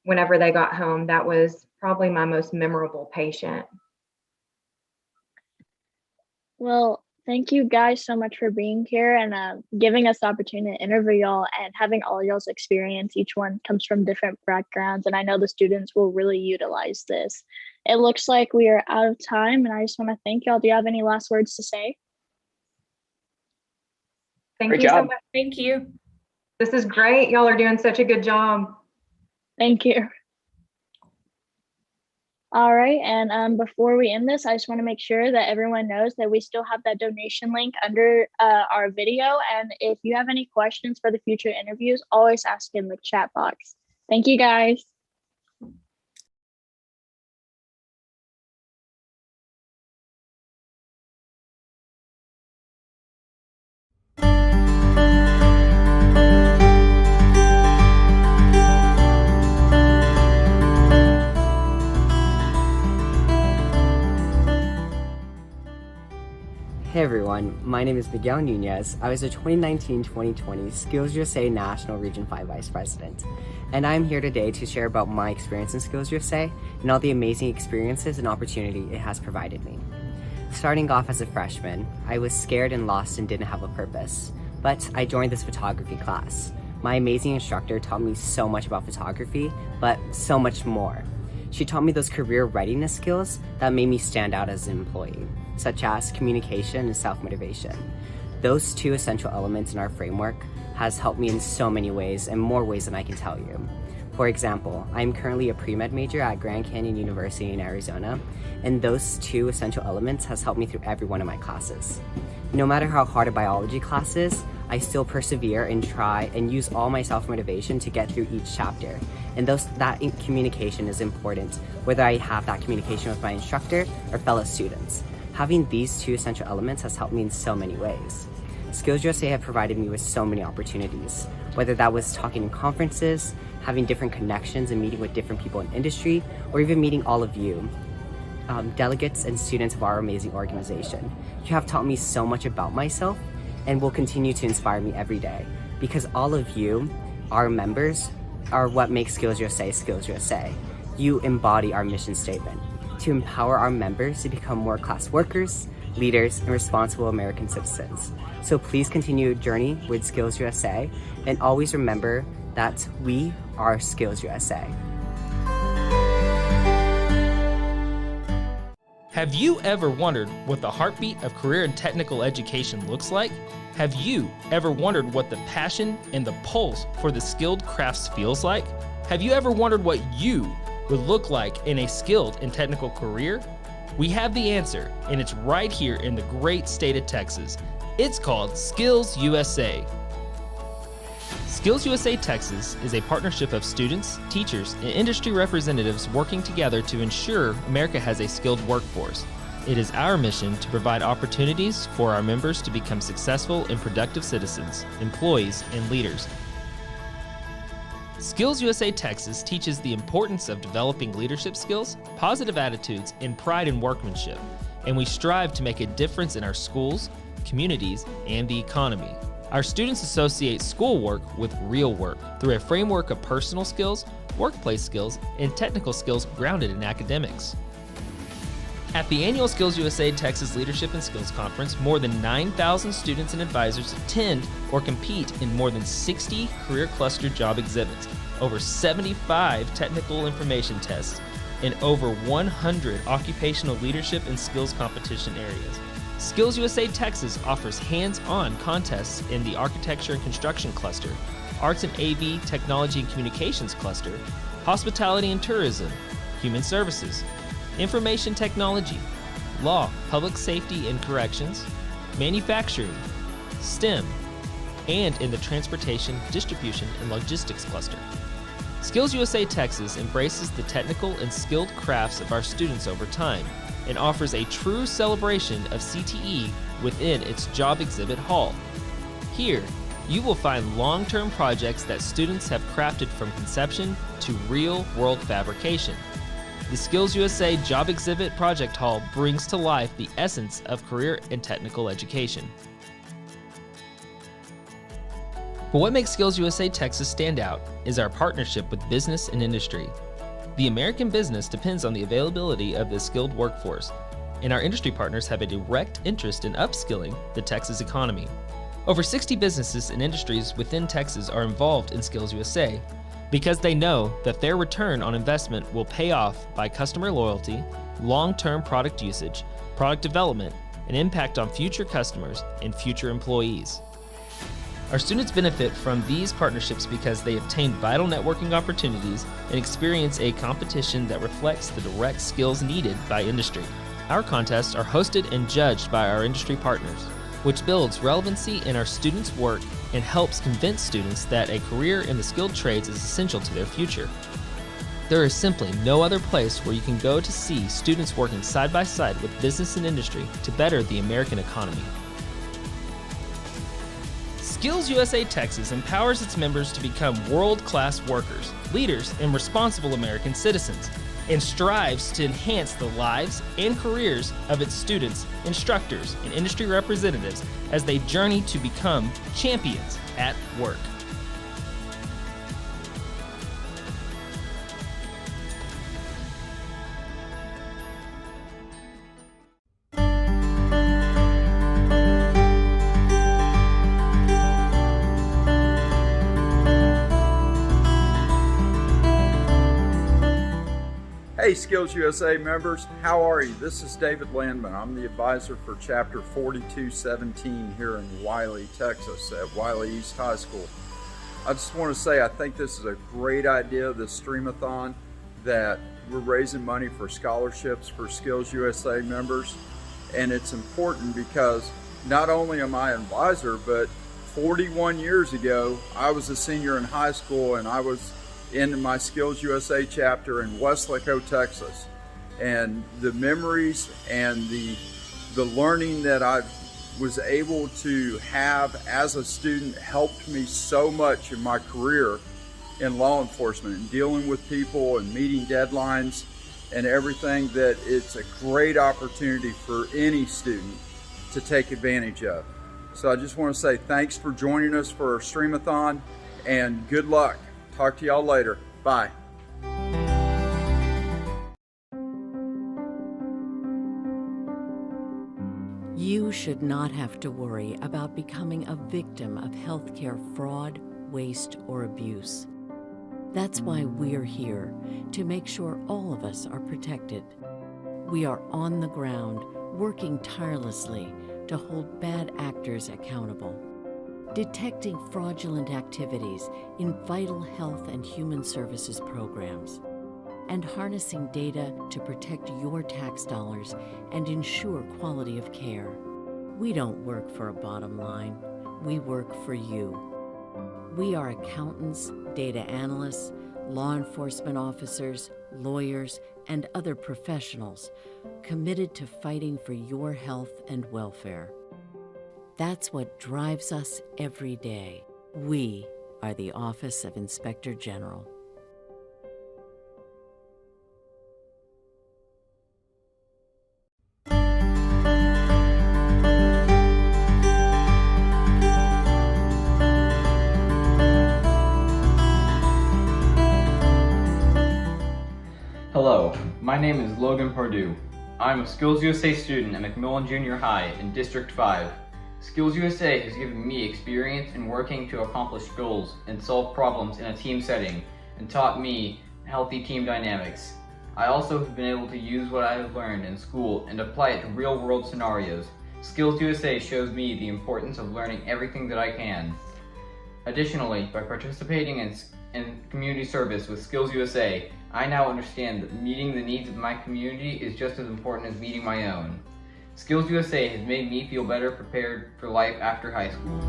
whenever they got home, that was probably my most memorable patient. Well, thank you guys so much for being here and giving us the opportunity to interview y'all and having all y'all's experience. Each one comes from different backgrounds, and I know the students will really utilize this. It looks like we are out of time, and I just want to thank y'all. Do you have any last words to say? Thank Great you so job. much. Thank you. This is great. Y'all are doing such a good job. Thank you. All right, and before we end this, I just want to make sure that everyone knows that we still have that donation link under our video. And if you have any questions for the future interviews, always ask in the chat box. Thank you, guys. Hey everyone, my name is Miguel Nunez. I was the 2019-2020 Skills USA National Region 5 Vice President, and I'm here today to share about my experience in Skills USA and all the amazing experiences and opportunity it has provided me. Starting off as a freshman, I was scared and lost and didn't have a purpose, but I joined this photography class. My amazing instructor taught me so much about photography, but so much more. She taught me those career readiness skills that made me stand out as an employee, such as communication and self-motivation. Those two essential elements in our framework has helped me in so many ways and more ways than I can tell you. For example, I'm currently a pre-med major at Grand Canyon University in Arizona, and those two essential elements has helped me through every one of my classes. No matter how hard a biology class is, I still persevere and try and use all my self-motivation to get through each chapter. And that communication is important, whether I have that communication with my instructor or fellow students. Having these two essential elements has helped me in so many ways. Skills USA have provided me with so many opportunities, whether that was talking in conferences, having different connections and meeting with different people in industry, or even meeting all of you, delegates and students of our amazing organization. You have taught me so much about myself and will continue to inspire me every day, because all of you, our members, are what makes Skills USA Skills USA. You embody our mission statement to empower our members to become world-class workers, leaders, and responsible American citizens. So please continue your journey with Skills USA and always remember that we are Skills USA. Have you ever wondered what the heartbeat of career and technical education looks like? Have you ever wondered what the passion and the pulse for the skilled crafts feels like? Have you ever wondered what you would look like in a skilled and technical career? We have the answer, and it's right here in the great state of Texas. It's called Skills USA. Skills USA Texas is a partnership of students, teachers, and industry representatives working together to ensure America has a skilled workforce. It is our mission to provide opportunities for our members to become successful and productive citizens, employees, and leaders. Skills USA Texas teaches the importance of developing leadership skills, positive attitudes, and pride in workmanship, and we strive to make a difference in our schools, communities, and the economy. Our students associate schoolwork with real work through a framework of personal skills, workplace skills, and technical skills grounded in academics. At the annual Skills USA Texas Leadership and Skills Conference, more than 9,000 students and advisors attend or compete in more than 60 career cluster job exhibits, over 75 technical information tests, and over 100 occupational leadership and skills competition areas. Skills USA Texas offers hands-on contests in the Architecture and Construction Cluster, Arts and AV Technology and Communications Cluster, Hospitality and Tourism, Human Services, Information Technology, Law, Public Safety and Corrections, Manufacturing, STEM, and in the Transportation, Distribution, and Logistics Cluster. Skills USA Texas embraces the technical and skilled crafts of our students over time and offers a true celebration of CTE within its job exhibit hall. Here, you will find long-term projects that students have crafted from conception to real-world fabrication. The Skills USA Job Exhibit Project Hall brings to life the essence of career and technical education. But what makes Skills USA Texas stand out is our partnership with business and industry. The American business depends on the availability of the skilled workforce, and our industry partners have a direct interest in upskilling the Texas economy. Over 60 businesses and industries within Texas are involved in Skills USA because they know that their return on investment will pay off by customer loyalty, long-term product usage, product development, and impact on future customers and future employees. Our students benefit from these partnerships because they obtain vital networking opportunities and experience a competition that reflects the direct skills needed by industry. Our contests are hosted and judged by our industry partners, which builds relevancy in our students' work and helps convince students that a career in the skilled trades is essential to their future. There is simply no other place where you can go to see students working side by side with business and industry to better the American economy. Skills USA Texas empowers its members to become world-class workers, leaders, and responsible American citizens, and strives to enhance the lives and careers of its students, instructors, and industry representatives as they journey to become champions at work. Hey Skills USA members, how are you? This is David Landman. I'm the advisor for Chapter 4217 here in Wiley, Texas at Wiley East High School. I just want to say I think this is a great idea, this Streamathon, that we're raising money for scholarships for Skills USA members. And it's important because not only am I an advisor, but 41 years ago, I was a senior in high school and I was in my Skills USA chapter in Westlake, Texas. And the memories and the learning that I was able to have as a student helped me so much in my career in law enforcement and dealing with people and meeting deadlines and everything, that it's a great opportunity for any student to take advantage of. So I just want to say thanks for joining us for our Streamathon and good luck. Talk to y'all later. Bye. You should not have to worry about becoming a victim of healthcare fraud, waste, or abuse. That's why we're here, to make sure all of us are protected. We are on the ground, working tirelessly to hold bad actors accountable, detecting fraudulent activities in vital health and human services programs, and harnessing data to protect your tax dollars and ensure quality of care. We don't work for a bottom line, we work for you. We are accountants, data analysts, law enforcement officers, lawyers, and other professionals committed to fighting for your health and welfare. That's what drives us every day. We are the Office of Inspector General. Hello, my name is Logan Pardue. I'm a Skills USA student at McMillan Junior High in District 5. Skills USA has given me experience in working to accomplish goals and solve problems in a team setting and taught me healthy team dynamics. I also have been able to use what I have learned in school and apply it to real-world scenarios. Skills USA shows me the importance of learning everything that I can. Additionally, by participating in community service with Skills USA, I now understand that meeting the needs of my community is just as important as meeting my own. Skills USA has made me feel better prepared for life after high school.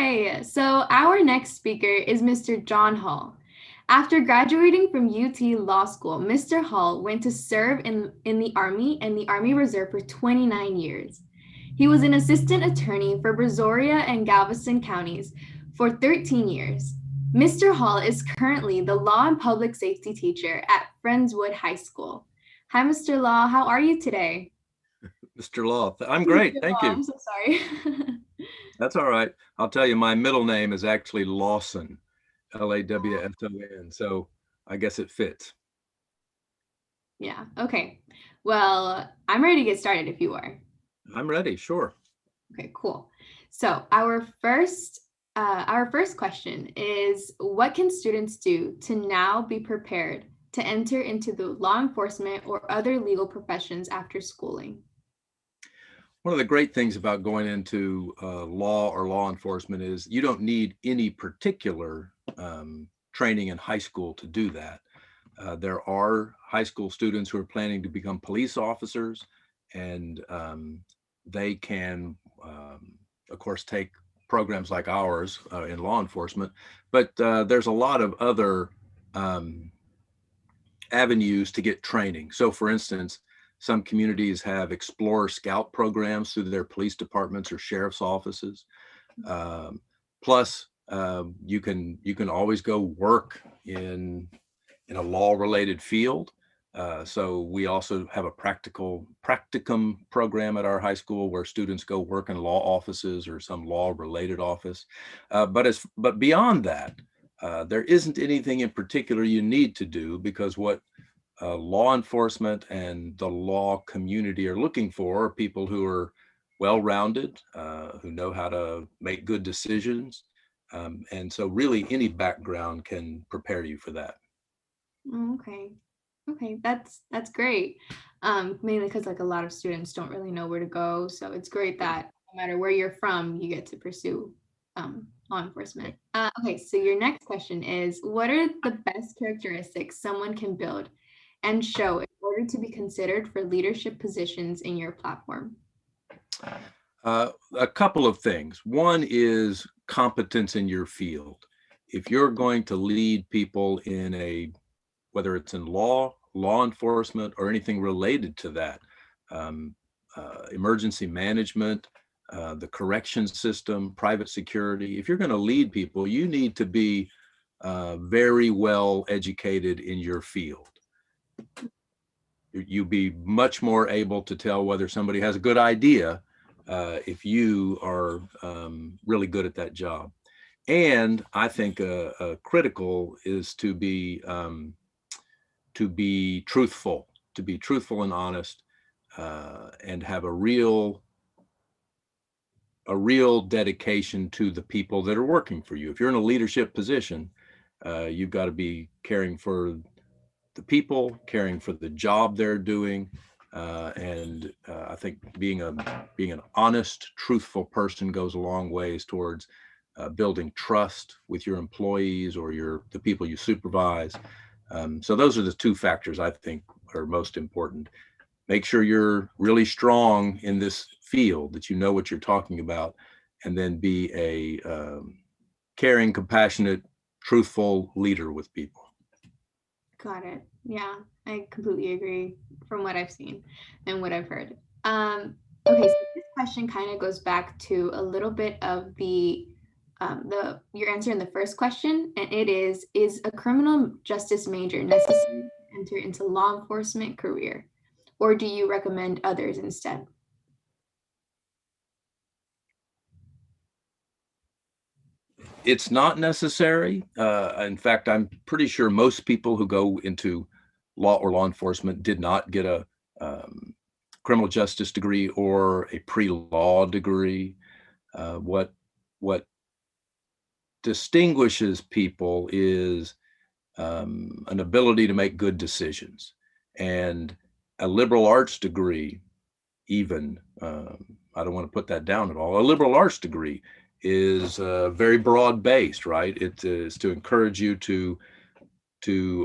Hi. So our next speaker is Mr. John Hall. After graduating from UT Law School, Mr. Hall went to serve in the Army and the Army Reserve for 29 years. He was an assistant attorney for Brazoria and Galveston counties for 13 years. Mr. Hall is currently the law and public safety teacher at Friendswood High School. Hi, Mr. Law. How are you today? Mr. Law, I'm great. Mr. Thank Law, you. I'm so sorry. That's all right. I'll tell you, my middle name is actually Lawson, Lawson. So I guess it fits. Yeah. Okay. Well, I'm ready to get started if you are. I'm ready. Sure. Okay, cool. So our first question is, what can students do to now be prepared to enter into the law enforcement or other legal professions after schooling? One of the great things about going into law or law enforcement is you don't need any particular training in high school to do that. There are high school students who are planning to become police officers, and they can, of course, take programs like ours in law enforcement, but there's a lot of other avenues to get training. So for instance, some communities have Explorer Scout programs through their police departments or sheriff's offices. Plus, you can always go work in a law-related field. So we also have a practicum program at our high school where students go work in law offices or some law-related office. But beyond that, there isn't anything in particular you need to do, because what law enforcement and the law community are looking for are people who are well-rounded, who know how to make good decisions. And so really any background can prepare you for that. Okay. Okay, that's great. Mainly because like a lot of students don't really know where to go. So it's great that no matter where you're from, you get to pursue law enforcement. Okay, so your next question is, what are the best characteristics someone can build and show in order to be considered for leadership positions in your platform? A couple of things. One is competence in your field. If you're going to lead people in whether it's in law enforcement, or anything related to that, emergency management, the corrections system, private security, if you're going to lead people, you need to be very well educated in your field. You'll be much more able to tell whether somebody has a good idea if you are really good at that job. And I think critical is to be truthful and honest, and have a real dedication to the people that are working for you. If you're in a leadership position, you've got to be caring for the people, caring for the job they're doing, and I think being an honest, truthful person goes a long ways towards building trust with your employees or the people you supervise. So those are the two factors I think are most important. Make sure you're really strong in this field, that you know what you're talking about, and then be a caring, compassionate, truthful leader with people. Got it. Yeah, I completely agree from what I've seen and what I've heard. Okay, so this question kind of goes back to a little bit of your answer in the first question, and it is a criminal justice major necessary to enter into law enforcement career, or do you recommend others instead? It's not necessary. In fact, I'm pretty sure most people who go into law or law enforcement did not get a criminal justice degree or a pre-law degree. What distinguishes people is an ability to make good decisions, and a liberal arts degree, even, I don't want to put that down at all. A liberal arts degree is very broad-based, right? It is to encourage you to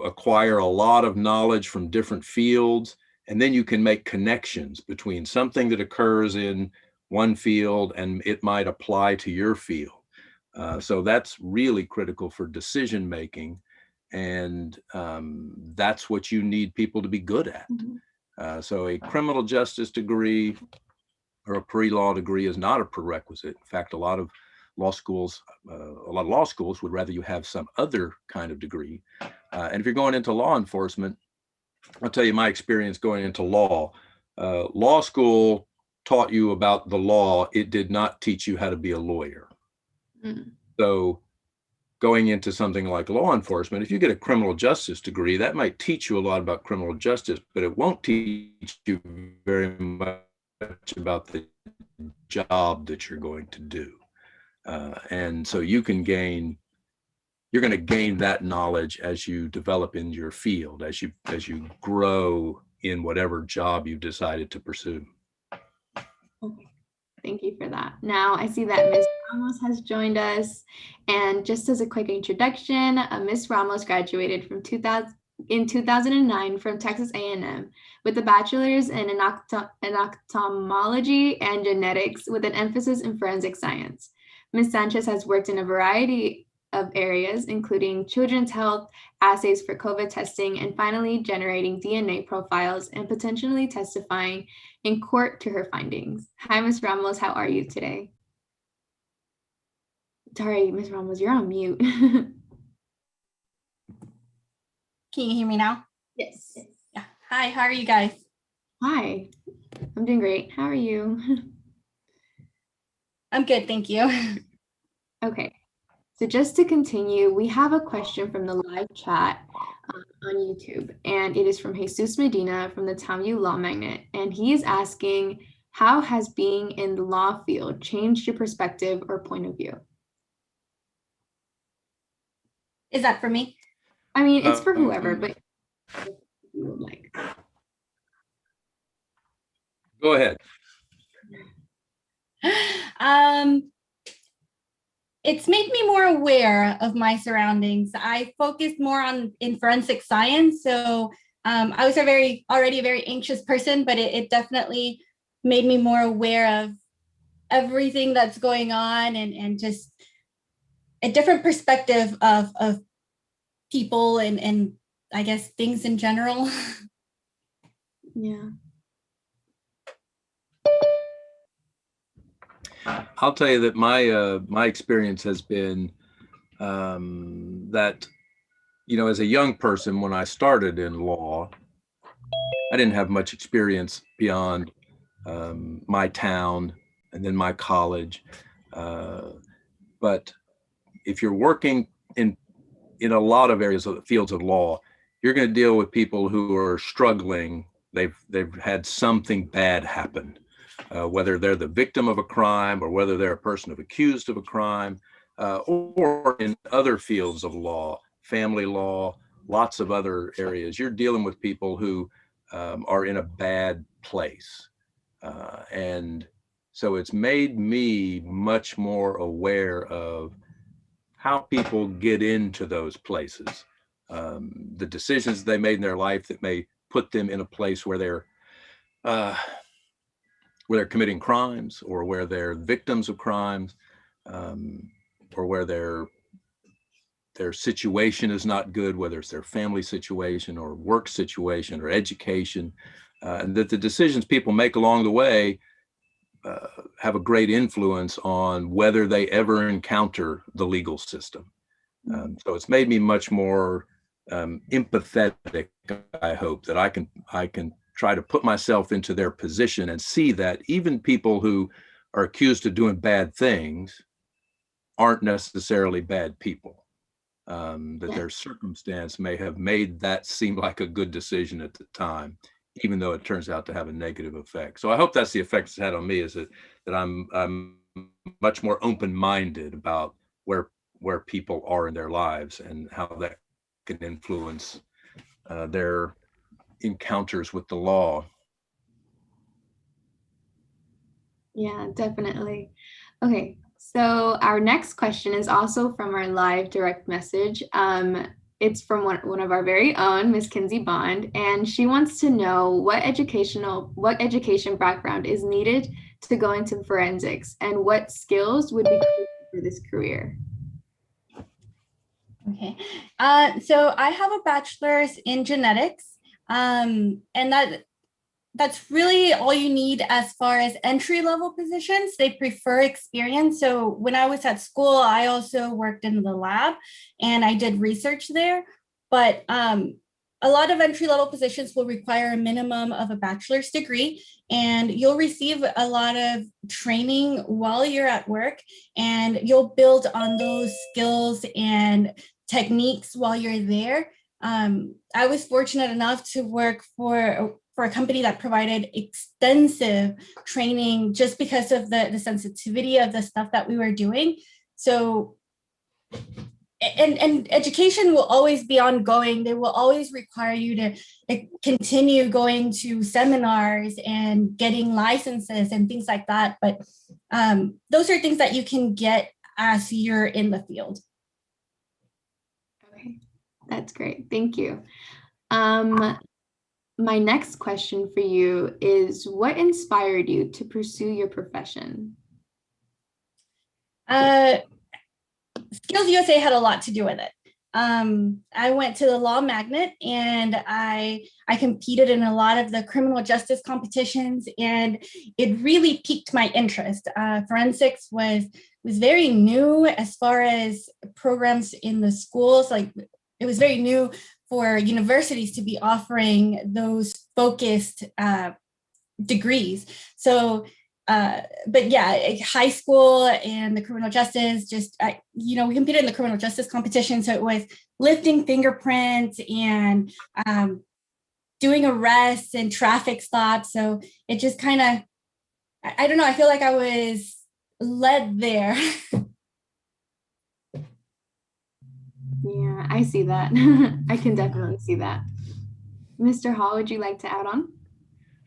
acquire a lot of knowledge from different fields, and then you can make connections between something that occurs in one field and it might apply to your field. So that's really critical for decision making. And that's what you need people to be good at. So a criminal justice degree or a pre-law degree is not a prerequisite. In fact, a lot of law schools would rather you have some other kind of degree. And if you're going into law enforcement, I'll tell you my experience going into law. Law school taught you about the law. It did not teach you how to be a lawyer. So going into something like law enforcement, if you get a criminal justice degree, that might teach you a lot about criminal justice, but it won't teach you very much about the job that you're going to do. And so you're going to gain that knowledge as you develop in your field, as you grow in whatever job you've decided to pursue. Okay. Thank you for that. Now I see that Ms. Ramos has joined us. And just as a quick introduction, Ms. Ramos graduated in 2009 from Texas A&M with a bachelor's in ophthalmology and genetics with an emphasis in forensic science. Ms. Sanchez has worked in a variety of areas, including children's health, assays for COVID testing, and finally generating DNA profiles and potentially testifying in court to her findings. Hi, Ms. Ramos, how are you today? Sorry, Ms. Ramos, you're on mute. Can you hear me now? Yes. Yeah. Hi, how are you guys? Hi, I'm doing great. How are you? I'm good, thank you. Okay, so just to continue, we have a question from the live chat on YouTube, and it is from Jesus Medina from the Townview Law Magnet, and he is asking, how has being in the law field changed your perspective or point of view? Is that for me? I mean, it's for whoever, but if you would like. Go ahead. It's made me more aware of my surroundings. I focused more in forensic science. So I was already a very anxious person, but it definitely made me more aware of everything that's going on and just a different perspective of people and I guess things in general. Yeah. I'll tell you that my experience has been that, as a young person, when I started in law, I didn't have much experience beyond my town and then my college. But if you're working in a lot of areas of the fields of law, you're going to deal with people who are struggling. They've had something bad happen. Whether they're the victim of a crime or whether they're a person accused of a crime, or in other fields of law, family law, lots of other areas, you're dealing with people who are in a bad place. And so it's made me much more aware of how people get into those places, the decisions they made in their life that may put them in a place where they're committing crimes, or where they're victims of crimes, or where their situation is not good, whether it's their family situation or work situation or education, and that the decisions people make along the way have a great influence on whether they ever encounter the legal system. So it's made me much more empathetic. I hope that I can try to put myself into their position and see that even people who are accused of doing bad things aren't necessarily bad people, that their circumstance may have made that seem like a good decision at the time, even though it turns out to have a negative effect. So I hope that's the effect it's had on me, is that I'm much more open-minded about where people are in their lives and how that can influence their encounters with the law. Yeah, definitely. Okay, so our next question is also from our live direct message. It's from one of our very own, Miss Kinsey Bond, and she wants to know what education background is needed to go into forensics, and what skills would be for this career? Okay. So I have a bachelor's in genetics, and that's really all you need as far as entry-level positions. They prefer experience. So when I was at school, I also worked in the lab and I did research there. But a lot of entry-level positions will require a minimum of a bachelor's degree, and you'll receive a lot of training while you're at work, and you'll build on those skills and techniques while you're there. I was fortunate enough to work for a company that provided extensive training just because of the sensitivity of the stuff that we were doing. So, and education will always be ongoing. They will always require you to continue going to seminars and getting licenses and things like that. But those are things that you can get as you're in the field. Okay, that's great. Thank you. My next question for you is, what inspired you to pursue your profession? Skills USA had a lot to do with it. I went to the law magnet and I competed in a lot of the criminal justice competitions, and it really piqued my interest. Forensics was very new as far as programs in the schools. Like, it was very new for universities to be offering those focused degrees. So, but yeah, high school and the criminal justice, we competed in the criminal justice competition. So it was lifting fingerprints and doing arrests and traffic stops. So it just kind of, I don't know, I feel like I was led there. Yeah, I see that. I can definitely see that. Mr. Hall, would you like to add on?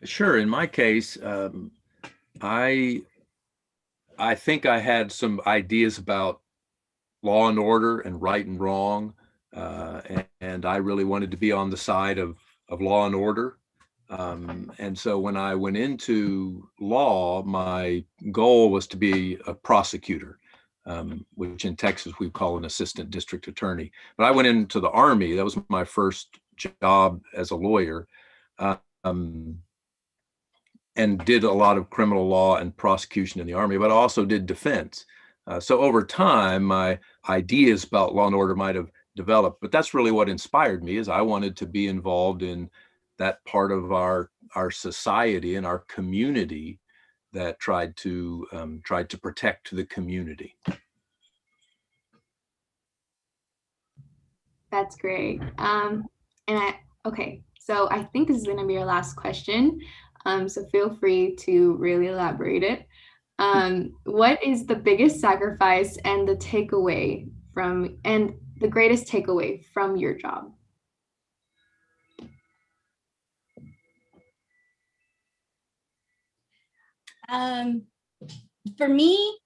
Sure. In my case, I think I had some ideas about law and order and right and wrong, and I really wanted to be on the side of law and order. And so when I went into law, my goal was to be a prosecutor, which in Texas we call an assistant district attorney. But I went into the Army. That was my first job as a lawyer. And did a lot of criminal law and prosecution in the Army, but I also did defense. So over time, my ideas about law and order might have developed, but that's really what inspired me, is I wanted to be involved in that part of our society and our community that tried to protect the community. That's great. Okay, so I think this is going to be our last question. So feel free to really elaborate it. What is the biggest sacrifice and the greatest takeaway from your job? For me,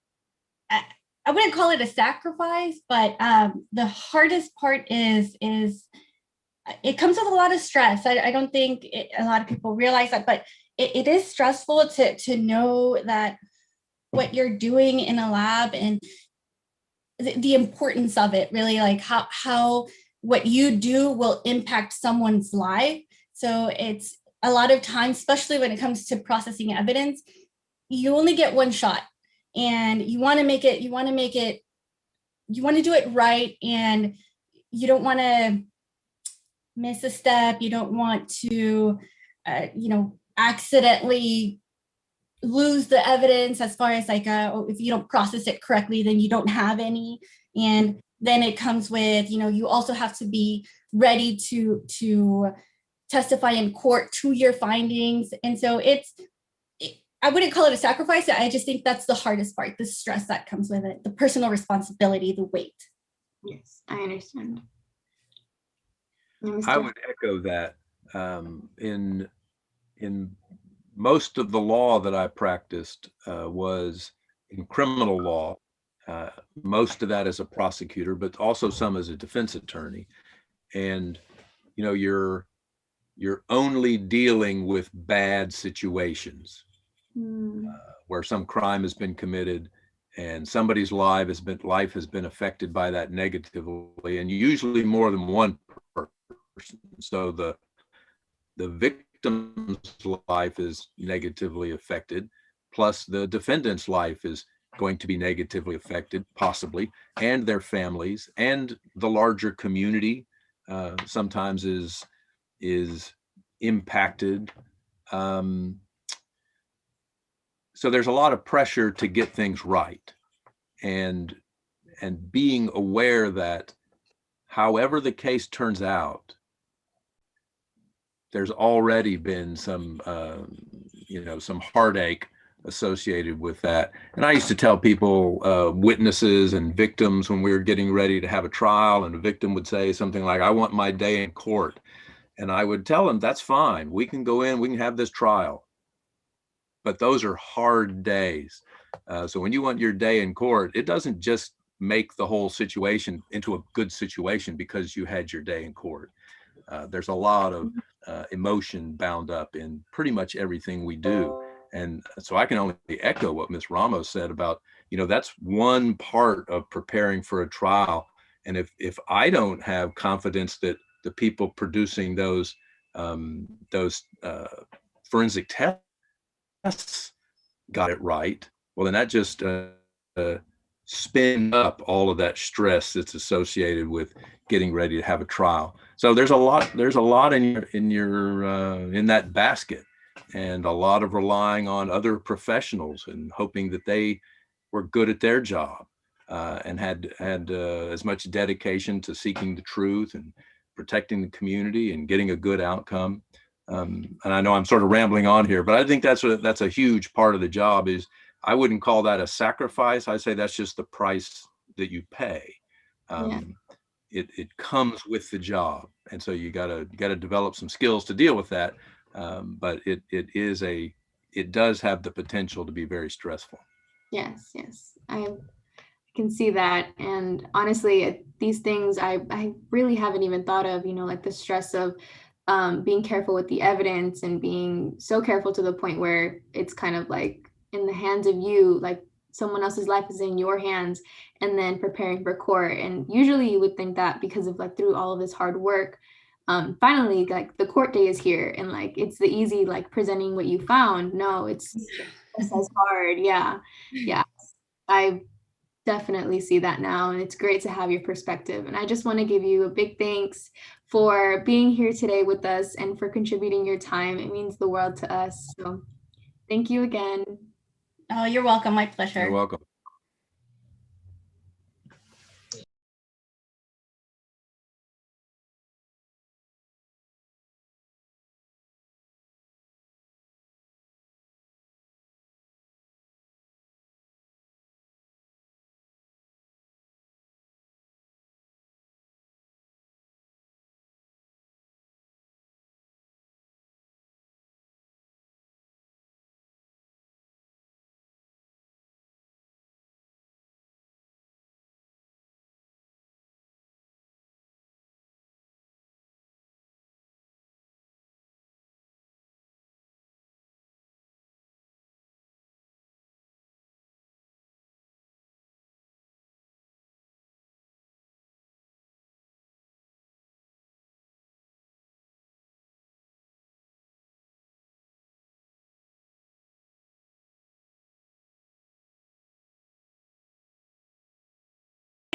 I wouldn't call it a sacrifice, but the hardest part is it comes with a lot of stress. I don't think a lot of people realize that, but it is stressful to know that what you're doing in a lab and the importance of it, really, like how what you do will impact someone's life. So it's a lot of times, especially when it comes to processing evidence, you only get one shot, and you want to do it right, and you don't want to miss a step. You don't want to, accidentally lose the evidence, as far as like, if you don't process it correctly, then you don't have any. And then it comes with, you also have to be ready to testify in court to your findings. And so I wouldn't call it a sacrifice. I just think that's the hardest part, the stress that comes with it, the personal responsibility, the weight. Yes, I understand. I would echo that. In most of the law that I practiced was in criminal law. Most of that as a prosecutor, but also some as a defense attorney. And you're only dealing with bad situations where some crime has been committed, and somebody's life has been affected by that negatively, and usually more than one person. So the victim's life is negatively affected, plus the defendant's life is going to be negatively affected, possibly, and their families, and the larger community sometimes is impacted. So there's a lot of pressure to get things right, and being aware that however the case turns out, there's already been some some heartache associated with that. And I used to tell people, witnesses and victims, when we were getting ready to have a trial, and a victim would say something like, "I want my day in court," and I would tell them, "That's fine, we can go in, we can have this trial, but those are hard days." So when you want your day in court, it doesn't just make the whole situation into a good situation because you had your day in court. There's a lot of emotion bound up in pretty much everything we do. And so I can only echo what Ms. Ramos said about, that's one part of preparing for a trial. And if I don't have confidence that the people producing those forensic tests got it right, well, then that just spin up all of that stress that's associated with getting ready to have a trial. So there's a lot in that basket, and a lot of relying on other professionals and hoping that they were good at their job and had as much dedication to seeking the truth and protecting the community and getting a good outcome. And I know I'm sort of rambling on here, but I think that's a huge part of the job. Is I wouldn't call that a sacrifice. I say that's just the price that you pay. It comes with the job, and so you gotta develop some skills to deal with that. But it does have the potential to be very stressful. Yes, I can see that. And honestly, these things I really haven't even thought of, like the stress of being careful with the evidence and being so careful to the point where it's kind of like in the hands of you, like someone else's life is in your hands, and then preparing for court. And usually you would think that because of like through all of this hard work, finally like the court day is here and like it's the easy like presenting what you found. No, it's just as hard. Yeah. I definitely see that now, and it's great to have your perspective. And I just want to give you a big thanks for being here today with us and for contributing your time. It means the world to us. So thank you again. Oh, you're welcome. My pleasure. You're welcome.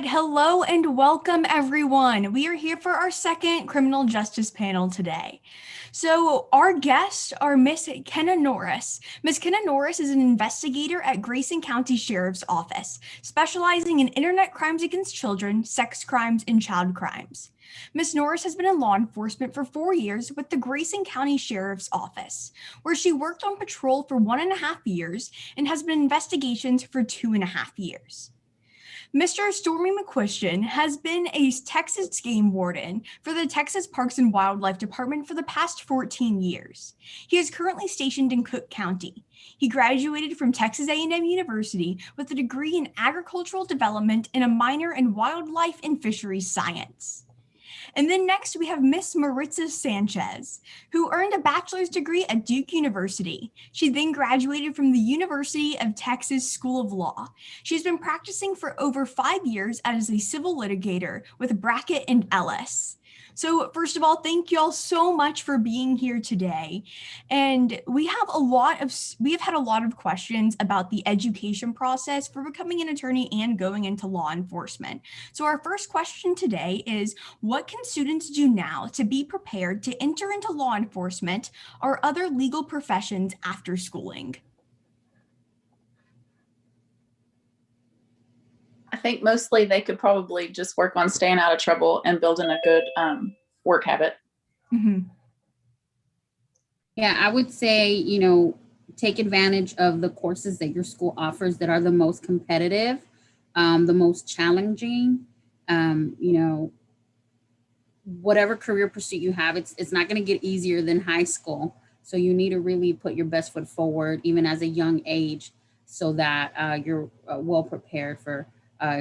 Hello and welcome everyone. We are here for our second criminal justice panel today. So our guests are Miss Kenna Norris. Miss Kenna Norris is an investigator at Grayson County Sheriff's Office, specializing in internet crimes against children, sex crimes, and child crimes. Ms. Norris has been in law enforcement for 4 years with the Grayson County Sheriff's Office, where she worked on patrol for 1.5 years and has been in investigations for 2.5 years. Mr. Stormy McQuistion has been a Texas game warden for the Texas Parks and Wildlife Department for the past 14 years. He is currently stationed in Cook County. He graduated from Texas A&M University with a degree in agricultural development and a minor in wildlife and fisheries science. And then next we have Miss Maritza Sanchez, who earned a bachelor's degree at Duke University. She then graduated from the University of Texas School of Law. She's been practicing for over 5 years as a civil litigator with Brackett and Ellis. So first of all, thank you all so much for being here today. And we have had a lot of questions about the education process for becoming an attorney and going into law enforcement. So our first question today is, what can students do now to be prepared to enter into law enforcement or other legal professions after schooling? I think mostly they could probably just work on staying out of trouble and building a good work habit. Mm-hmm. Yeah, I would say, take advantage of the courses that your school offers that are the most competitive, the most challenging. Whatever career pursuit you have, it's not going to get easier than high school. So you need to really put your best foot forward, even as a young age, so that you're well prepared for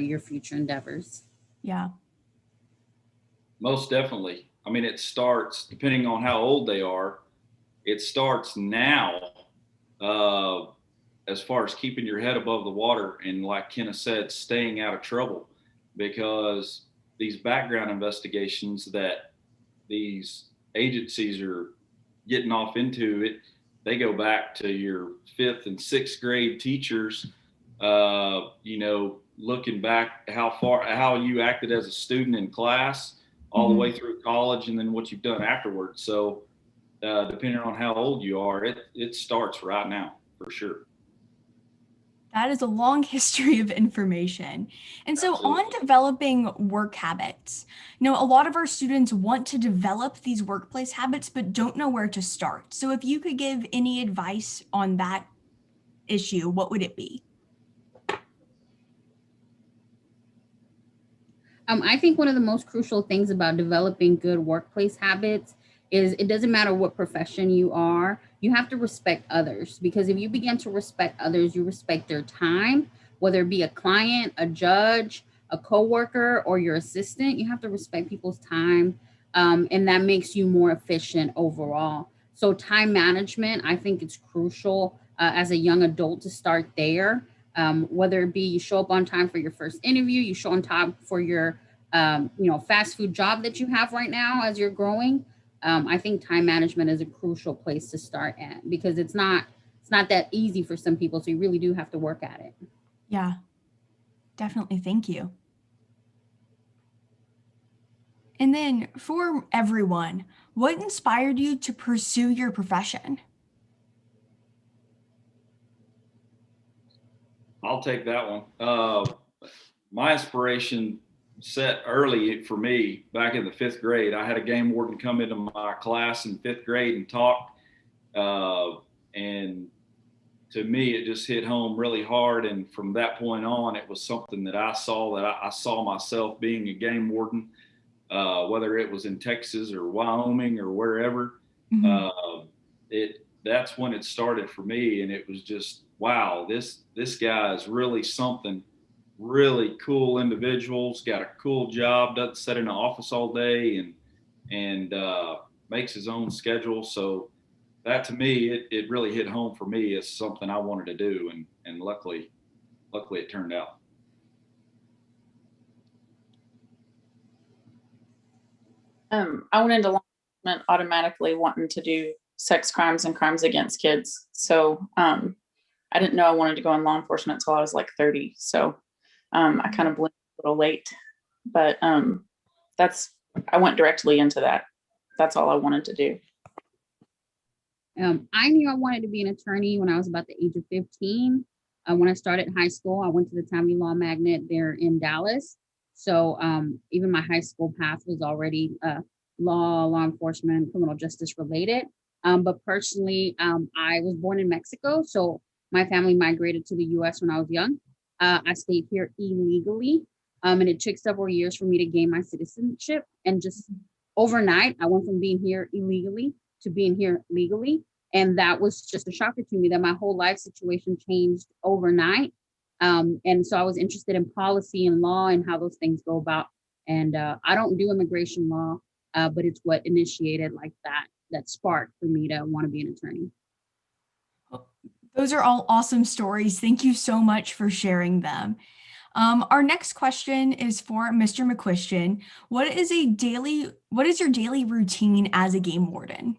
your future endeavors. Yeah. Most definitely. I mean, it starts, depending on how old they are, it starts now as far as keeping your head above the water. And like Kenna said, staying out of trouble, because these background investigations that these agencies are getting off into, they go back to your 5th and 6th grade teachers, looking back how you acted as a student in class, all the way through college, and then what you've done afterwards. So depending on how old you are, it starts right now, for sure. That is a long history of information. And so on developing work habits, a lot of our students want to develop these workplace habits, but don't know where to start. So if you could give any advice on that issue, what would it be? I think one of the most crucial things about developing good workplace habits is it doesn't matter what profession you are, you have to respect others, because if you begin to respect others, you respect their time, whether it be a client, a judge, a coworker, or your assistant. You have to respect people's time, and that makes you more efficient overall. So time management, I think it's crucial as a young adult to start there. Whether it be you show up on time for your first interview, you show on time for your fast food job that you have right now as you're growing. I think time management is a crucial place to start at, because it's not that easy for some people. So you really do have to work at it. Yeah, definitely. Thank you. And then for everyone, what inspired you to pursue your profession? I'll take that one. My inspiration set early for me back in the 5th grade. I had a game warden come into my class in 5th grade and talk. And to me, it just hit home really hard. And from that point on, it was something that I saw myself being a game warden, whether it was in Texas or Wyoming or wherever. That's when it started for me. And it was just, wow, this guy is really something. Really cool individuals, got a cool job, doesn't sit in an office all day, and makes his own schedule. So that, to me, it really hit home for me as something I wanted to do, and luckily it turned out. I went into law enforcement automatically wanting to do sex crimes and crimes against kids. So I didn't know I wanted to go in law enforcement until I was like 30. So I kind of blinked a little late, but I went directly into that. That's all I wanted to do. I knew I wanted to be an attorney when I was about the age of 15. When I started high school, I went to the Tammany Law Magnet there in Dallas. So even my high school path was already law enforcement, criminal justice related. But personally, I was born in Mexico. So my family migrated to the US when I was young. I stayed here illegally, and it took several years for me to gain my citizenship. And just overnight, I went from being here illegally to being here legally. And that was just a shocker to me that my whole life situation changed overnight. And so I was interested in policy and law and how those things go about. And I don't do immigration law. but it's what initiated like that spark for me to want to be an attorney. Those are all awesome stories. Thank you so much for sharing them. Our next question is for Mr. McQuistion. What is your daily routine as a game warden?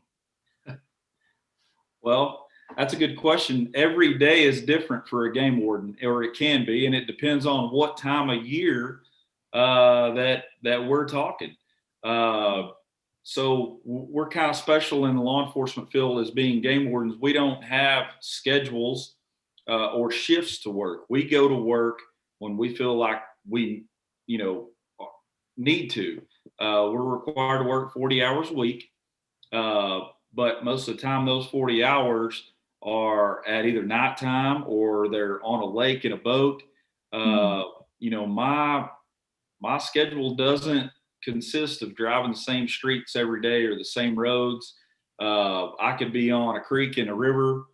Well, that's a good question. Every day is different for a game warden, or it can be, and it depends on what time of year that we're talking. So we're kind of special in the law enforcement field as being game wardens. We don't have schedules or shifts to work. We go to work when we feel like we, need to. We're required to work 40 hours a week, but most of the time those 40 hours are at either nighttime or they're on a lake in a boat. My schedule doesn't consist of driving the same streets every day or the same roads. I could be on a creek in a river,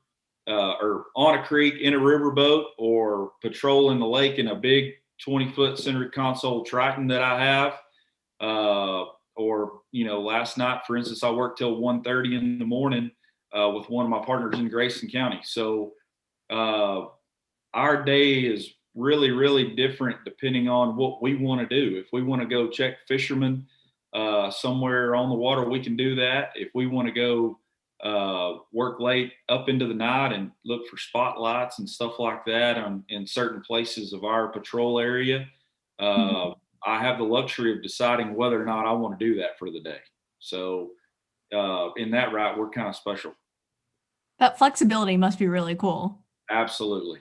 or on a creek in a riverboat, or patrolling the lake in a big 20-foot centered console Triton that I have. Or last night, for instance, I worked till 1:30 in the morning with one of my partners in Grayson County. So our day is really, really different depending on what we want to do. If we want to go check fishermen somewhere on the water, we can do that. If we want to go work late up into the night and look for spotlights and stuff like that in certain places of our patrol area, I have the luxury of deciding whether or not I want to do that for the day. So in that right, we're kind of special. That flexibility must be really cool. Absolutely.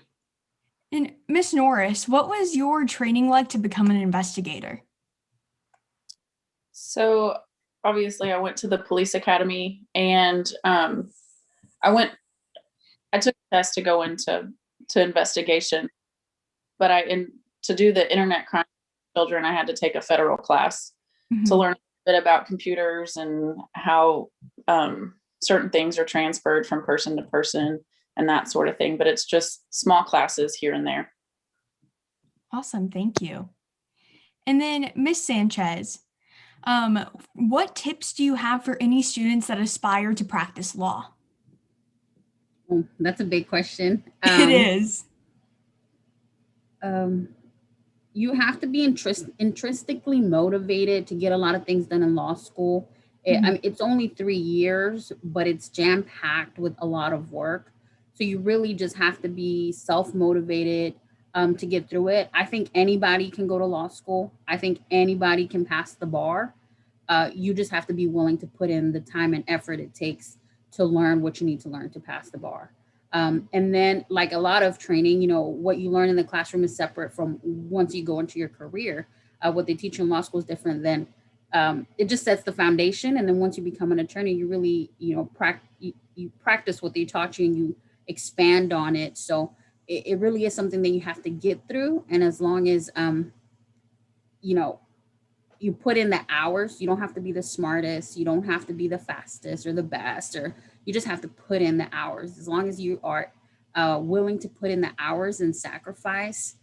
And Miss Norris, what was your training like to become an investigator? So obviously I went to the police academy, and I took a test to go into investigation, but to do the internet crime children, I had to take a federal class to learn a bit about computers and how certain things are transferred from person to person and that sort of thing. But it's just small classes here and there. Awesome. Thank you. And then Miss Sanchez, what tips do you have for any students that aspire to practice law? Oh, that's a big question. It is. You have to be intrinsically motivated to get a lot of things done in law school. It's only 3 years, but it's jam-packed with a lot of work. So you really just have to be self-motivated to get through it. I think anybody can go to law school. I think anybody can pass the bar. You just have to be willing to put in the time and effort it takes to learn what you need to learn to pass the bar. And then, like a lot of training, what you learn in the classroom is separate from once you go into your career. What they teach you in law school is different than, it just sets the foundation. And then once you become an attorney, you really, you practice what they taught you and you expand on it. So it really is something that you have to get through. And as long as, you put in the hours, you don't have to be the smartest, you don't have to be the fastest or the best, or you just have to put in the hours. As long as you are willing to put in the hours and sacrifice,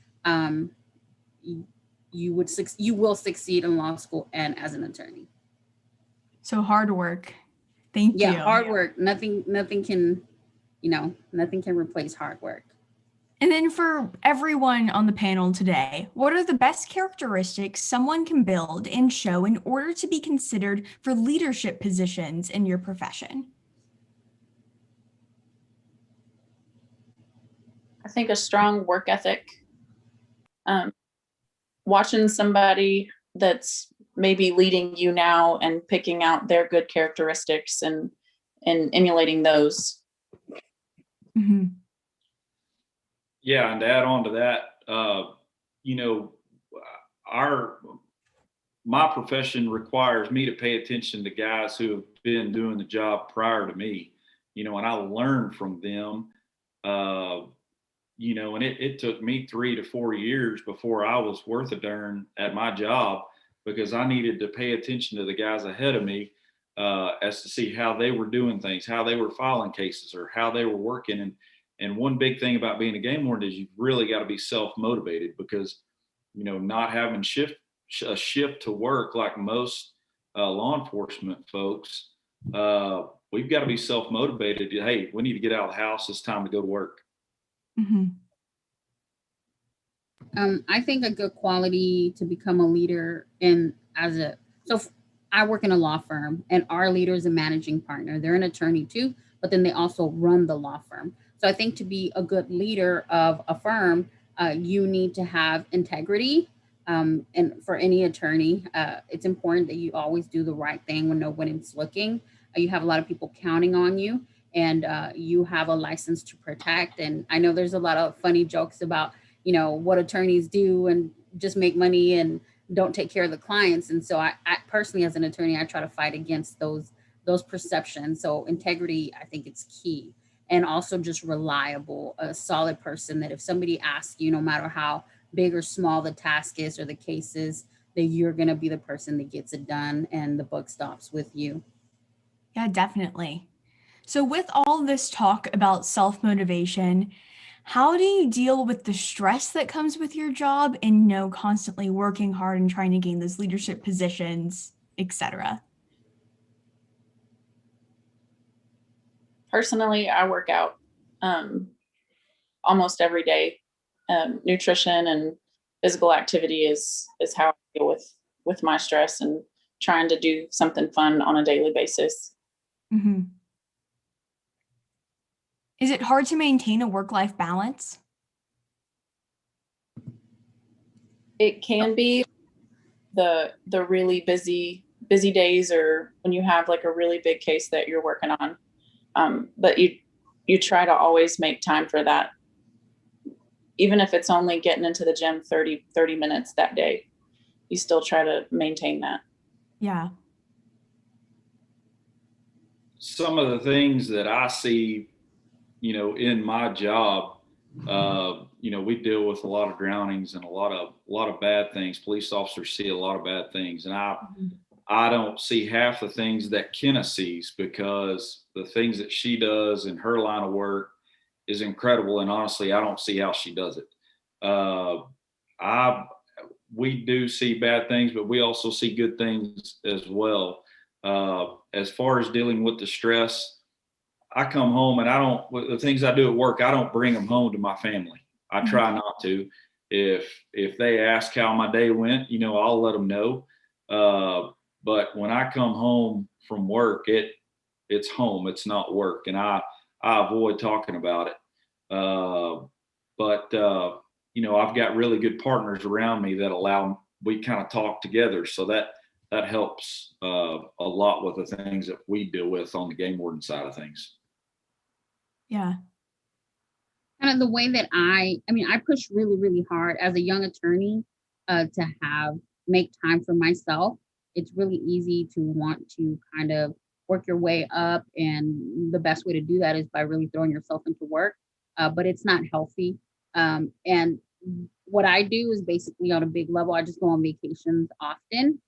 you will succeed in law school and as an attorney. So hard work. Thank you. Yeah, hard work. Nothing can replace hard work. And then for everyone on the panel today, what are the best characteristics someone can build and show in order to be considered for leadership positions in your profession? I think a strong work ethic. Watching somebody that's maybe leading you now and picking out their good characteristics and emulating those. Mm-hmm. Yeah, and to add on to that, my profession requires me to pay attention to guys who have been doing the job prior to me, and I learn from them, and it took me 3 to 4 years before I was worth a darn at my job, because I needed to pay attention to the guys ahead of me as to see how they were doing things, how they were filing cases, or how they were working. And one big thing about being a game warden is you've really got to be self-motivated, because, not having a shift to work like most law enforcement folks, we've got to be self-motivated. Hey, we need to get out of the house. It's time to go to work. I think a good quality to become a leader I work in a law firm, and our leader is a managing partner. They're an attorney too, but then they also run the law firm. So I think to be a good leader of a firm, you need to have integrity. And for any attorney, it's important that you always do the right thing when nobody's looking. You have a lot of people counting on you, and you have a license to protect. And I know there's a lot of funny jokes about, what attorneys do and just make money and don't take care of the clients. And so I personally, as an attorney, I try to fight against those perceptions. So integrity, I think it's key. And also just reliable, a solid person that if somebody asks you, no matter how big or small the task is or the case is, that you're going to be the person that gets it done and the buck stops with you. Yeah, definitely. So with all this talk about self-motivation, how do you deal with the stress that comes with your job and, constantly working hard and trying to gain those leadership positions, etc.? Personally, I work out almost every day. Nutrition and physical activity is how I deal with my stress and trying to do something fun on a daily basis. Mm-hmm. Is it hard to maintain a work-life balance? It can be. The really busy days, or when you have like a really big case that you're working on. But you try to always make time for that. Even if it's only getting into the gym 30 minutes that day, you still try to maintain that. Yeah. Some of the things that I see, in my job, we deal with a lot of drownings and a lot of bad things. Police officers see a lot of bad things, and I don't see half the things that Kenna sees, because the things that she does in her line of work is incredible. And honestly, I don't see how she does it. We do see bad things, but we also see good things as well. As far as dealing with the stress, I come home and the things I do at work, I don't bring them home to my family. I try not to. If they ask how my day went, I'll let them know. But when I come home from work, it's home, it's not work. And I avoid talking about it. But I've got really good partners around me that we kind of talk together. So that helps a lot with the things that we deal with on the game warden side of things. Yeah. Kind of the way that I push really, really hard as a young attorney to make time for myself. It's really easy to want to kind of work your way up. And the best way to do that is by really throwing yourself into work. But it's not healthy. And what I do is basically on a big level, I just go on vacations often.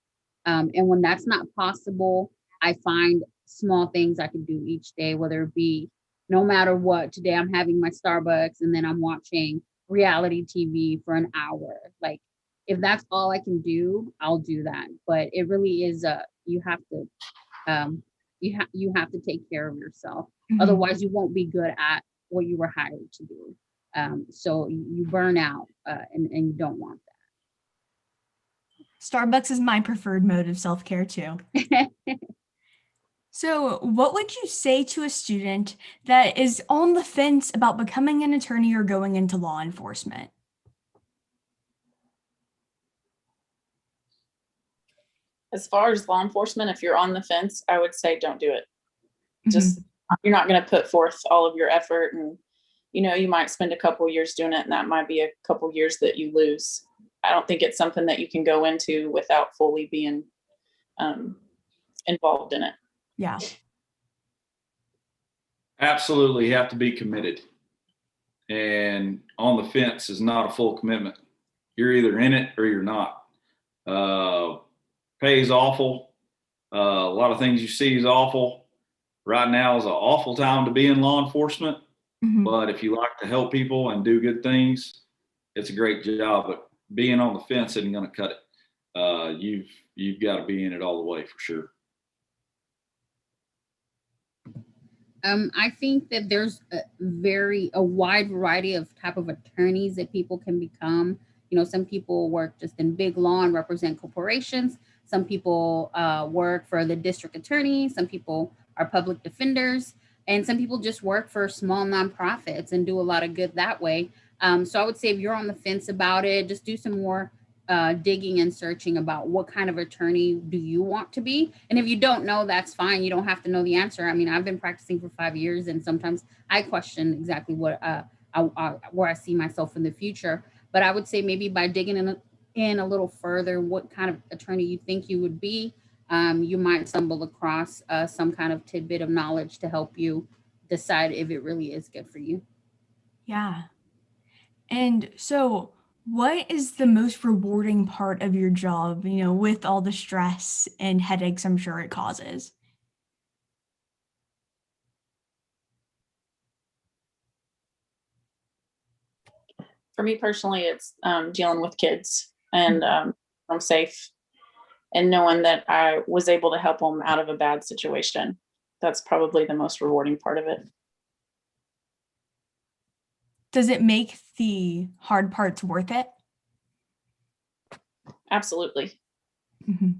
And when that's not possible, I find small things I can do each day, whether it be no matter what. Today I'm having my Starbucks and then I'm watching reality TV for an hour. Like, if that's all I can do, I'll do that. But it really is you have to take care of yourself. Mm-hmm. Otherwise you won't be good at what you were hired to do. So you burn out and you don't want that. Starbucks is my preferred mode of self-care too. So what would you say to a student that is on the fence about becoming an attorney or going into law enforcement? As far as law enforcement, if you're on the fence, I would say don't do it. Just, you're not going to put forth all of your effort, and you might spend a couple of years doing it, and that might be a couple of years that you lose. I don't think it's something that you can go into without fully being involved in it. Yeah. Absolutely, you have to be committed. And on the fence is not a full commitment. You're either in it or you're not. Pay is awful. A lot of things you see is awful. Right now is an awful time to be in law enforcement. Mm-hmm. But if you like to help people and do good things, it's a great job. But being on the fence isn't going to cut it. you've got to be in it all the way for sure. I think that there's a wide variety of type of attorneys that people can become. You know, some people work just in big law and represent corporations. Some people work for the district attorney. Some people are public defenders, and some people just work for small nonprofits and do a lot of good that way. So I would say if you're on the fence about it, just do some more digging and searching about what kind of attorney do you want to be. And if you don't know, that's fine. You don't have to know the answer. I mean, I've been practicing for 5 years, and sometimes I question exactly what where I see myself in the future. But I would say maybe by digging in a little further, what kind of attorney you think you would be, you might stumble across some kind of tidbit of knowledge to help you decide if it really is good for you. Yeah. And so what is the most rewarding part of your job, you know, with all the stress and headaches I'm sure it causes? For me personally, it's dealing with kids and I'm safe and knowing that I was able to help them out of a bad situation. That's probably the most rewarding part of it. Does it make the hard parts worth it? Absolutely. Mm-hmm.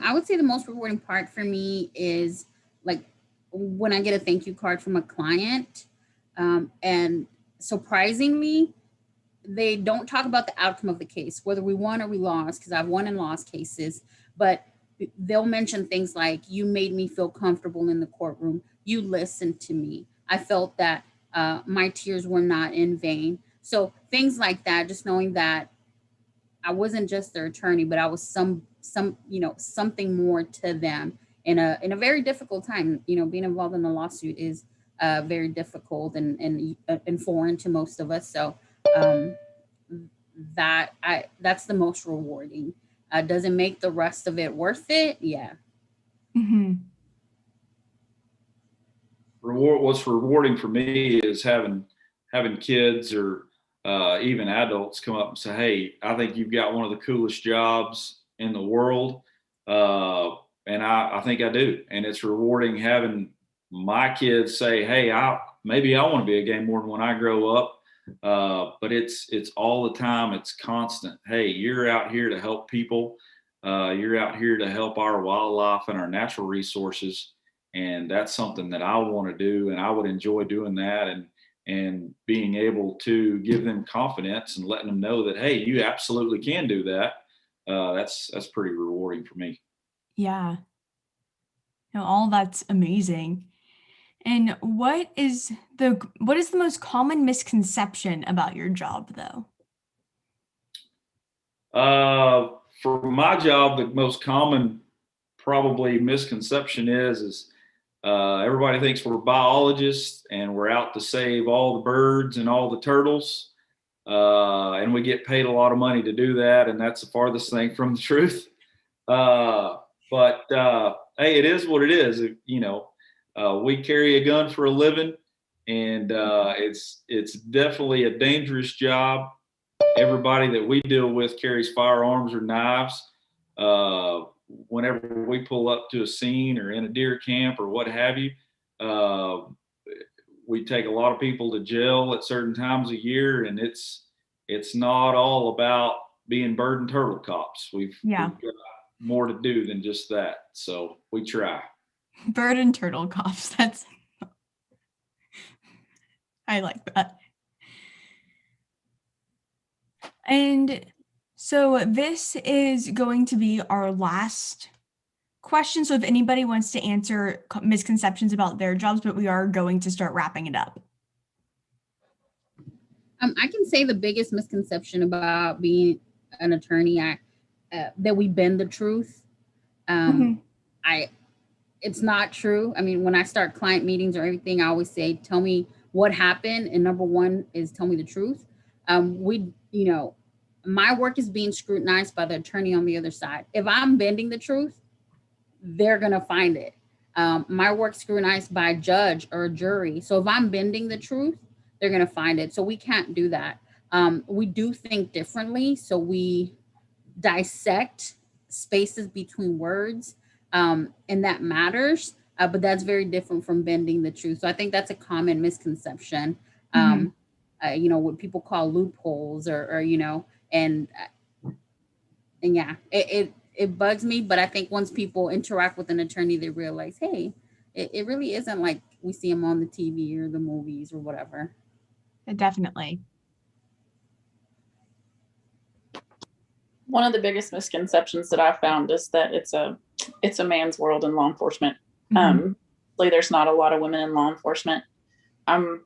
I would say the most rewarding part for me is like when I get a thank you card from a client, and surprisingly, they don't talk about the outcome of the case, whether we won or we lost, because I've won and lost cases, but they'll mention things like, you made me feel comfortable in the courtroom. You listened to me. I felt that my tears were not in vain. So things like that, just knowing that I wasn't just their attorney, but I was something more to them in a very difficult time. You know, being involved in a lawsuit is very difficult and foreign to most of us. So that's the most rewarding. Does it make the rest of it worth it? Yeah. Mm-hmm. What's rewarding for me is having kids or even adults come up and say, "Hey, I think you've got one of the coolest jobs in the world," and I think I do. And it's rewarding having my kids say, "Hey, maybe I want to be a game warden when I grow up." But it's all the time. It's constant. Hey, you're out here to help people. You're out here to help our wildlife and our natural resources. And that's something that I want to do. And I would enjoy doing that and being able to give them confidence and letting them know that, hey, you absolutely can do that. That's pretty rewarding for me. Yeah. No, all that's amazing. And what is the most common misconception about your job, though? For my job, the most common probably misconception is everybody thinks we're biologists and we're out to save all the birds and all the turtles, and we get paid a lot of money to do that, and that's the farthest thing from the truth. But hey, it is what it is. You know, we carry a gun for a living, and it's definitely a dangerous job. Everybody that we deal with carries firearms or knives. Whenever we pull up to a scene or in a deer camp or what have you, we take a lot of people to jail at certain times a year, and it's not all about being bird and turtle cops. We've got more to do than just that. So we try. Bird and turtle cops. I like that. And so this is going to be our last question. So if anybody wants to answer misconceptions about their jobs, but we are going to start wrapping it up. I can say the biggest misconception about being an attorney, that we bend the truth. It's not true. I mean, when I start client meetings or everything, I always say, tell me what happened. And number one is tell me the truth. My work is being scrutinized by the attorney on the other side. If I'm bending the truth, they're going to find it. My work's scrutinized by a judge or a jury. So if I'm bending the truth, they're going to find it. So we can't do that. We do think differently, so we dissect spaces between words, and that matters, but that's very different from bending the truth. So I think that's a common misconception, what people call loopholes or and yeah, it bugs me, but I think once people interact with an attorney, they realize, hey, it really isn't like we see them on the TV or the movies or whatever. Definitely. One of the biggest misconceptions that I found is that it's a man's world in law enforcement. There's not a lot of women in law enforcement. I'm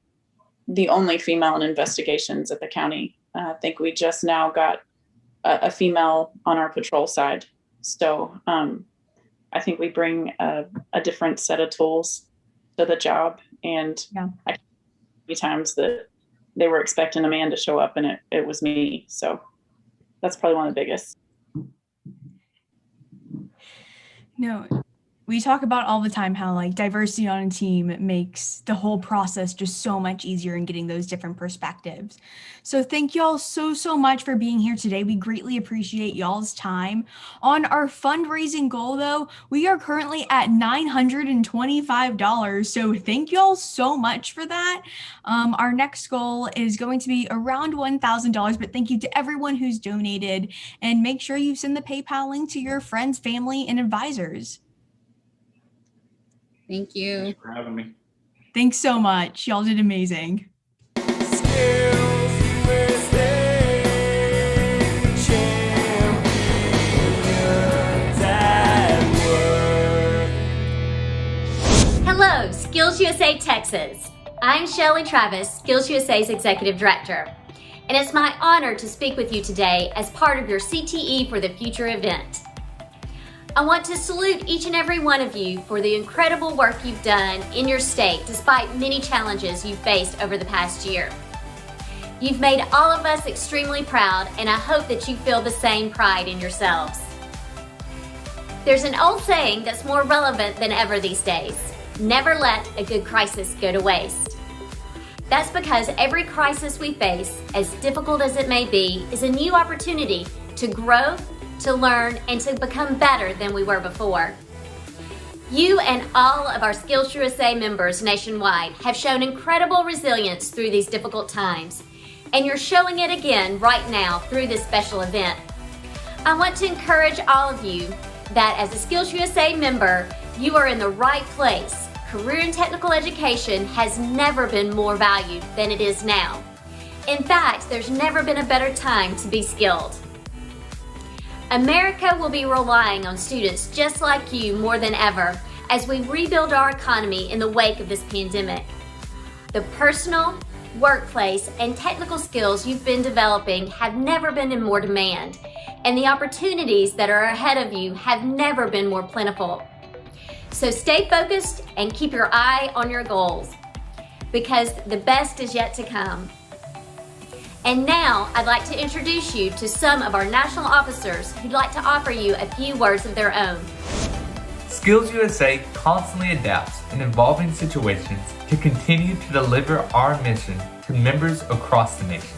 the only female in investigations at the county. I think we just now got a female on our patrol side. So I think we bring a different set of tools to the job. And I many times that they were expecting a man to show up and it was me. So that's probably one of the biggest. No, we talk about all the time how like diversity on a team makes the whole process just so much easier in getting those different perspectives. So thank y'all so much for being here today. We greatly appreciate y'all's time. On our fundraising goal though, we are currently at $925. So thank y'all so much for that. Our next goal is going to be around $1,000, but thank you to everyone who's donated, and make sure you send the PayPal link to your friends, family, and advisors. Thank you. Thanks for having me. Thanks so much. Y'all did amazing. Hello, Skills USA Texas. I'm Shelley Travis, Skills USA's Executive Director, and it's my honor to speak with you today as part of your CTE for the Future event. I want to salute each and every one of you for the incredible work you've done in your state despite many challenges you've faced over the past year. You've made all of us extremely proud, and I hope that you feel the same pride in yourselves. There's an old saying that's more relevant than ever these days: never let a good crisis go to waste. That's because every crisis we face, as difficult as it may be, is a new opportunity to grow, to learn, and to become better than we were before. You and all of our Skills USA members nationwide have shown incredible resilience through these difficult times, and you're showing it again right now through this special event. I want to encourage all of you that as a Skills USA member, you are in the right place. Career and technical education has never been more valued than it is now. In fact, there's never been a better time to be skilled. America will be relying on students just like you more than ever as we rebuild our economy in the wake of this pandemic. The personal, workplace, and technical skills you've been developing have never been in more demand, and the opportunities that are ahead of you have never been more plentiful. So stay focused and keep your eye on your goals, because the best is yet to come. And now I'd like to introduce you to some of our national officers who'd like to offer you a few words of their own. Skills USA constantly adapts in evolving situations to continue to deliver our mission to members across the nation.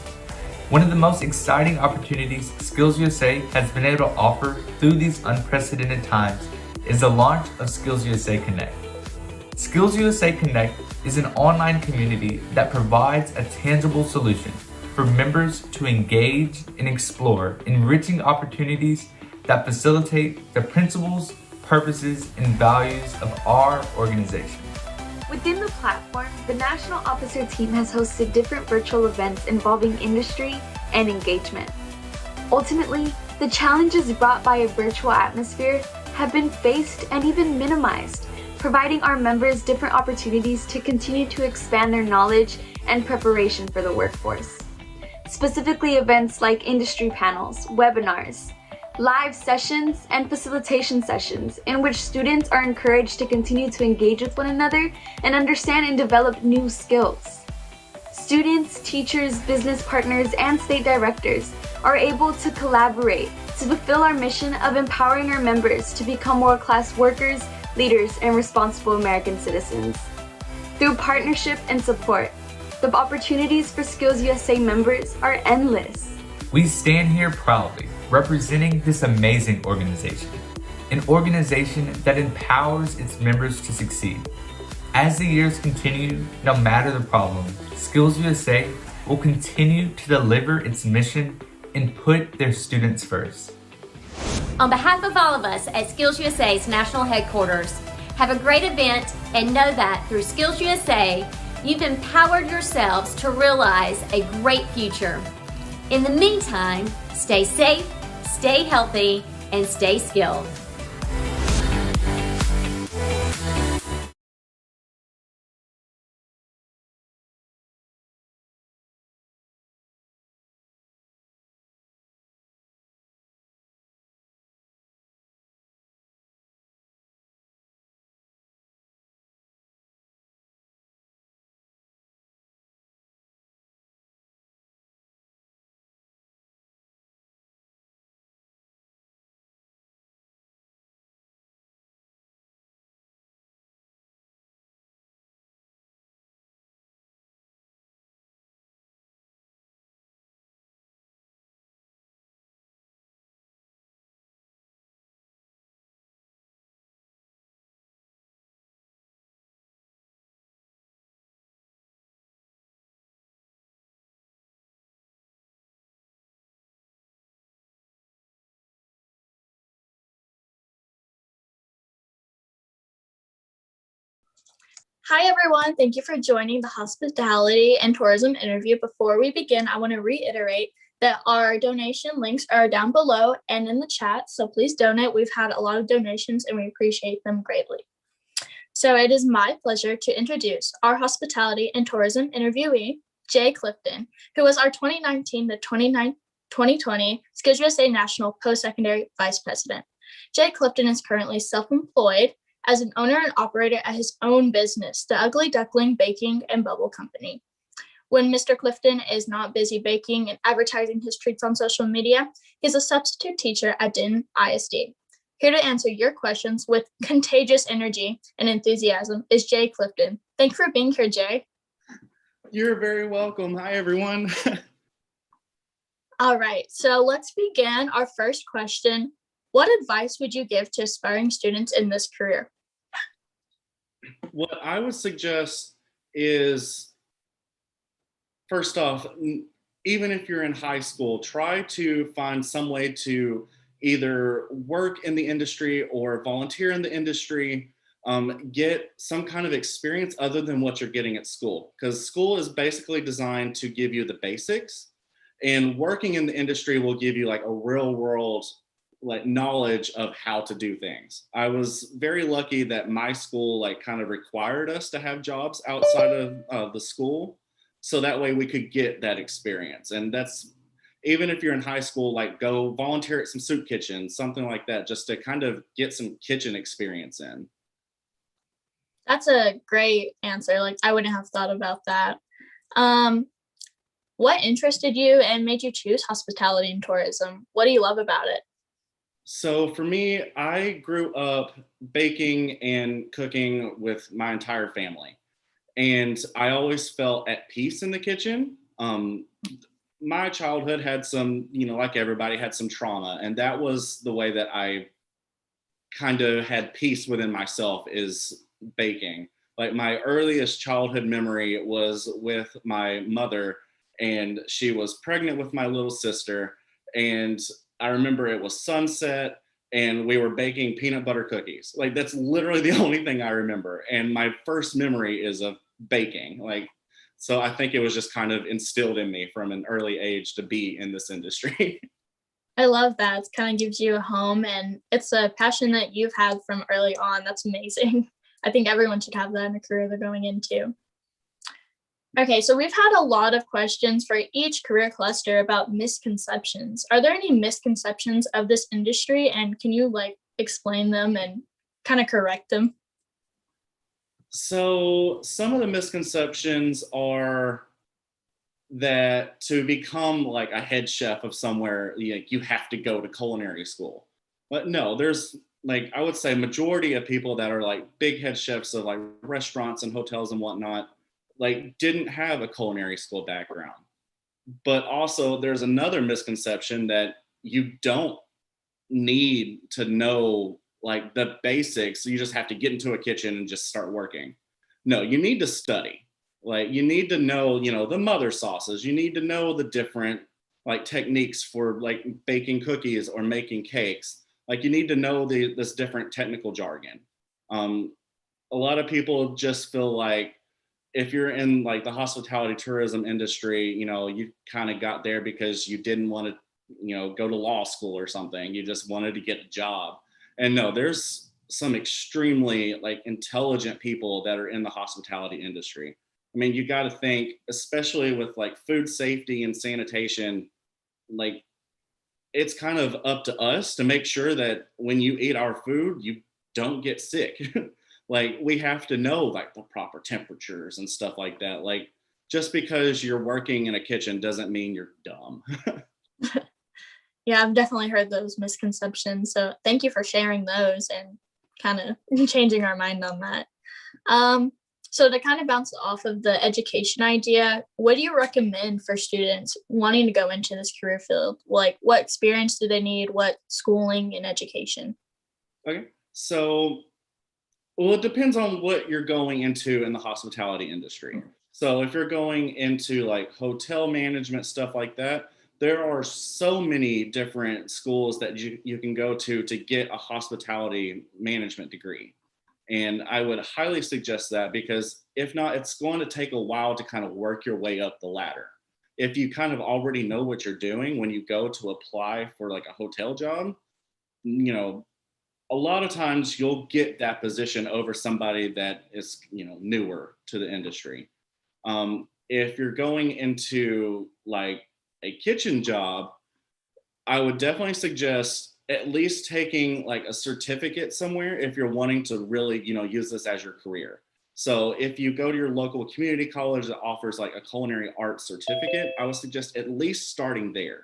One of the most exciting opportunities Skills USA has been able to offer through these unprecedented times is the launch of Skills USA Connect. Skills USA Connect is an online community that provides a tangible solution for members to engage and explore enriching opportunities that facilitate the principles, purposes, and values of our organization. Within the platform, the National Officer team has hosted different virtual events involving industry and engagement. Ultimately, the challenges brought by a virtual atmosphere have been faced and even minimized, providing our members different opportunities to continue to expand their knowledge and preparation for the workforce. Specifically, events like industry panels, webinars, live sessions, and facilitation sessions in which students are encouraged to continue to engage with one another and understand and develop new skills. Students, teachers, business partners, and state directors are able to collaborate to fulfill our mission of empowering our members to become world-class workers, leaders, and responsible American citizens. Through partnership and support, The opportunities for Skills USA members are endless. We stand here proudly representing this amazing organization, an organization that empowers its members to succeed. As the years continue, no matter the problem, Skills USA will continue to deliver its mission and put their students first. On behalf of all of us at Skills USA's national headquarters, have a great event and know that through Skills USA, you've empowered yourselves to realize a great future. In the meantime, stay safe, stay healthy, and stay skilled. Hi everyone, thank you for joining the hospitality and tourism interview. Before we begin, I want to reiterate that our donation links are down below and in the chat, so please donate. We've had a lot of donations and we appreciate them greatly. So it is my pleasure to introduce our hospitality and tourism interviewee, Jay Clifton, who was our 2019 to 2020 Skills USA National Post-Secondary Vice President. Jay Clifton is currently self-employed as an owner and operator at his own business, the Ugly Duckling Baking and Bubble Company. When Mr. Clifton is not busy baking and advertising his treats on social media, he's a substitute teacher at Denton ISD. Here to answer your questions with contagious energy and enthusiasm is Jay Clifton. Thank you for being here, Jay. You're very welcome. Hi, everyone. All right, so let's begin. Our first question: what advice would you give to aspiring students in this career? What I would suggest is, first off, even if you're in high school, try to find some way to either work in the industry or volunteer in the industry, get some kind of experience other than what you're getting at school, because school is basically designed to give you the basics, and working in the industry will give you like a real world knowledge of how to do things. I was very lucky that my school kind of required us to have jobs outside of the school, so that way we could get that experience. And that's, even if you're in high school, go volunteer at some soup kitchens, something like that, just to kind of get some kitchen experience in. That's a great answer. I wouldn't have thought about that. What interested you and made you choose hospitality and tourism? What do you love about it? So for me, I grew up baking and cooking with my entire family, and I always felt at peace in the kitchen. My childhood had some, like everybody, had some trauma, and that was the way that I kind of had peace within myself, is baking. My earliest childhood memory was with my mother, and she was pregnant with my little sister, and I remember it was sunset and we were baking peanut butter cookies. That's literally the only thing I remember. And my first memory is of baking. So I think it was just kind of instilled in me from an early age to be in this industry. I love that. It kind of gives you a home, and it's a passion that you've had from early on. That's amazing. I think everyone should have that in a career they're going into. Okay, so we've had a lot of questions for each career cluster about misconceptions. Are there any misconceptions of this industry, and can you explain them and kind of correct them? So some of the misconceptions are that to become a head chef of somewhere, you have to go to culinary school. But no, there's I would say majority of people that are big head chefs of restaurants and hotels and whatnot, like didn't have a culinary school background. But also there's another misconception that you don't need to know like the basics. You just have to get into a kitchen and just start working. No, you need to study. Like you need to know, you know, the mother sauces. You need to know the different like techniques for like baking cookies or making cakes. Like you need to know this different technical jargon. A lot of people just feel like if you're in like the hospitality tourism industry, you know, you kind of got there because you didn't want to, you know, go to law school or something. You just wanted to get a job. And no, there's some extremely like intelligent people that are in the hospitality industry. I mean, you got to think, especially with like food safety and sanitation, like it's kind of up to us to make sure that when you eat our food, you don't get sick. Like we have to know like the proper temperatures and stuff like that. Like just because you're working in a kitchen doesn't mean you're dumb. Yeah, I've definitely heard those misconceptions. So thank you for sharing those and kind of changing our mind on that. So to kind of bounce off of the education idea, what do you recommend for students wanting to go into this career field? Like what experience do they need? What schooling and education? Okay, so well, it depends on what you're going into in the hospitality industry. So if you're going into like hotel management, stuff like that, there are so many different schools that you can go to get a hospitality management degree. And I would highly suggest that because if not, it's going to take a while to kind of work your way up the ladder. If you kind of already know what you're doing when you go to apply for like a hotel job, you know, a lot of times you'll get that position over somebody that is, you know, newer to the industry. If you're going into like a kitchen job, I would definitely suggest at least taking like a certificate somewhere if you're wanting to really, you know, use this as your career. So if you go to your local community college that offers like a culinary arts certificate, I would suggest at least starting there.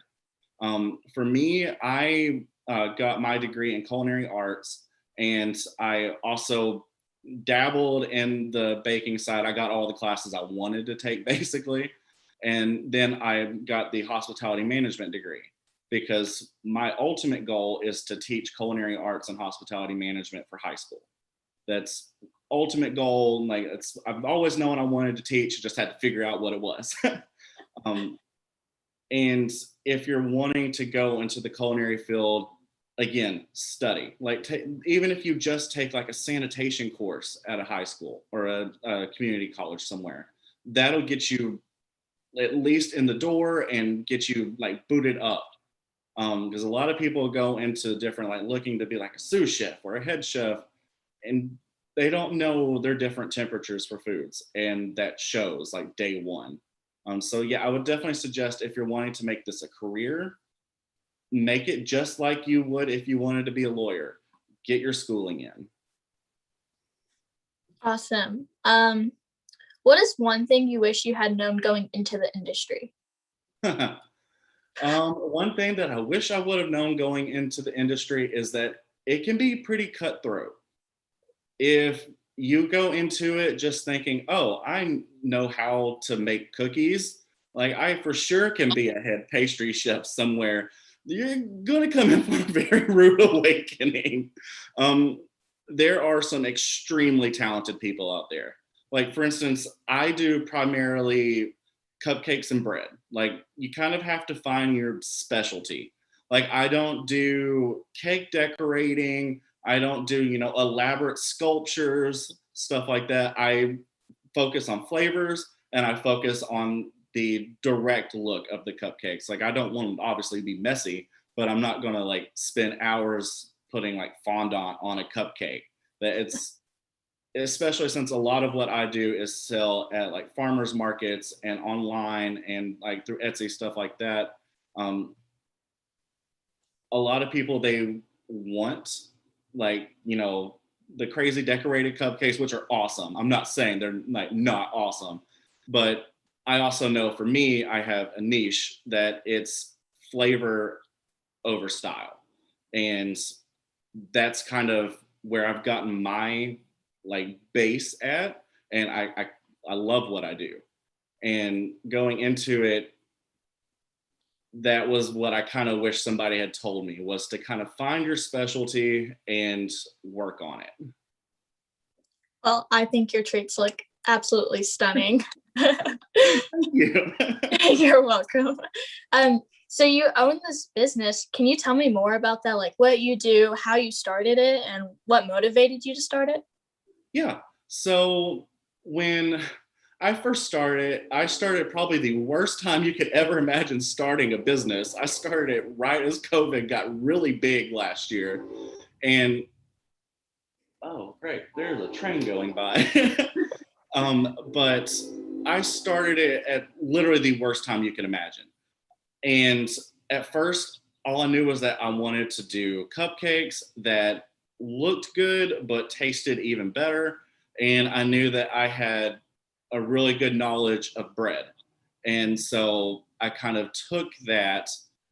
For me, I got my degree in culinary arts, and I also dabbled in the baking side. I got all the classes I wanted to take basically. And then I got the hospitality management degree because my ultimate goal is to teach culinary arts and hospitality management for high school. That's ultimate goal. Like I've always known I wanted to teach, just had to figure out what it was. And if you're wanting to go into the culinary field, again, study. Like even if you just take like a sanitation course at a high school or a community college somewhere, that'll get you at least in the door and get you like booted up. Because a lot of people go into different, like looking to be like a sous chef or a head chef, and they don't know their different temperatures for foods, and that shows like day one. So yeah, I would definitely suggest if you're wanting to make this a career, make it just like you would if you wanted to be a lawyer. Get your schooling in. Awesome. What is one thing you wish you had known going into the industry? One thing that I wish I would have known going into the industry is that it can be pretty cutthroat. If you go into it just thinking, oh, I know how to make cookies, like I for sure can be a head pastry chef somewhere, you're going to come in for a very rude awakening. There are some extremely talented people out there. Like, for instance, I do primarily cupcakes and bread. Like, you kind of have to find your specialty. Like, I don't do cake decorating. I don't do, you know, elaborate sculptures, stuff like that. I focus on flavors and I focus on the direct look of the cupcakes. Like, I don't want them to obviously be messy, but I'm not going to like spend hours putting like fondant on a cupcake. That it's, especially since a lot of what I do is sell at like farmers markets and online and like through Etsy, stuff like that. A lot of people, they want like, you know, the crazy decorated cupcakes, which are awesome. I'm not saying they're like not awesome, but I also know for me, I have a niche that it's flavor over style. And that's kind of where I've gotten my like base at. And I I love what I do. And going into it, that was what I kind of wish somebody had told me, was to kind of find your specialty and work on it. Well, I think your treats look absolutely stunning. Thank you. You're welcome. So you own this business. Can you tell me more about that? Like what you do, how you started it, and what motivated you to start it? Yeah. So when I first started, I started probably the worst time you could ever imagine starting a business. I started it right as COVID got really big last year. And oh, great, there's a train going by. But I started it at literally the worst time you can imagine. And at first, all I knew was that I wanted to do cupcakes that looked good, but tasted even better. And I knew that I had a really good knowledge of bread. And so I kind of took that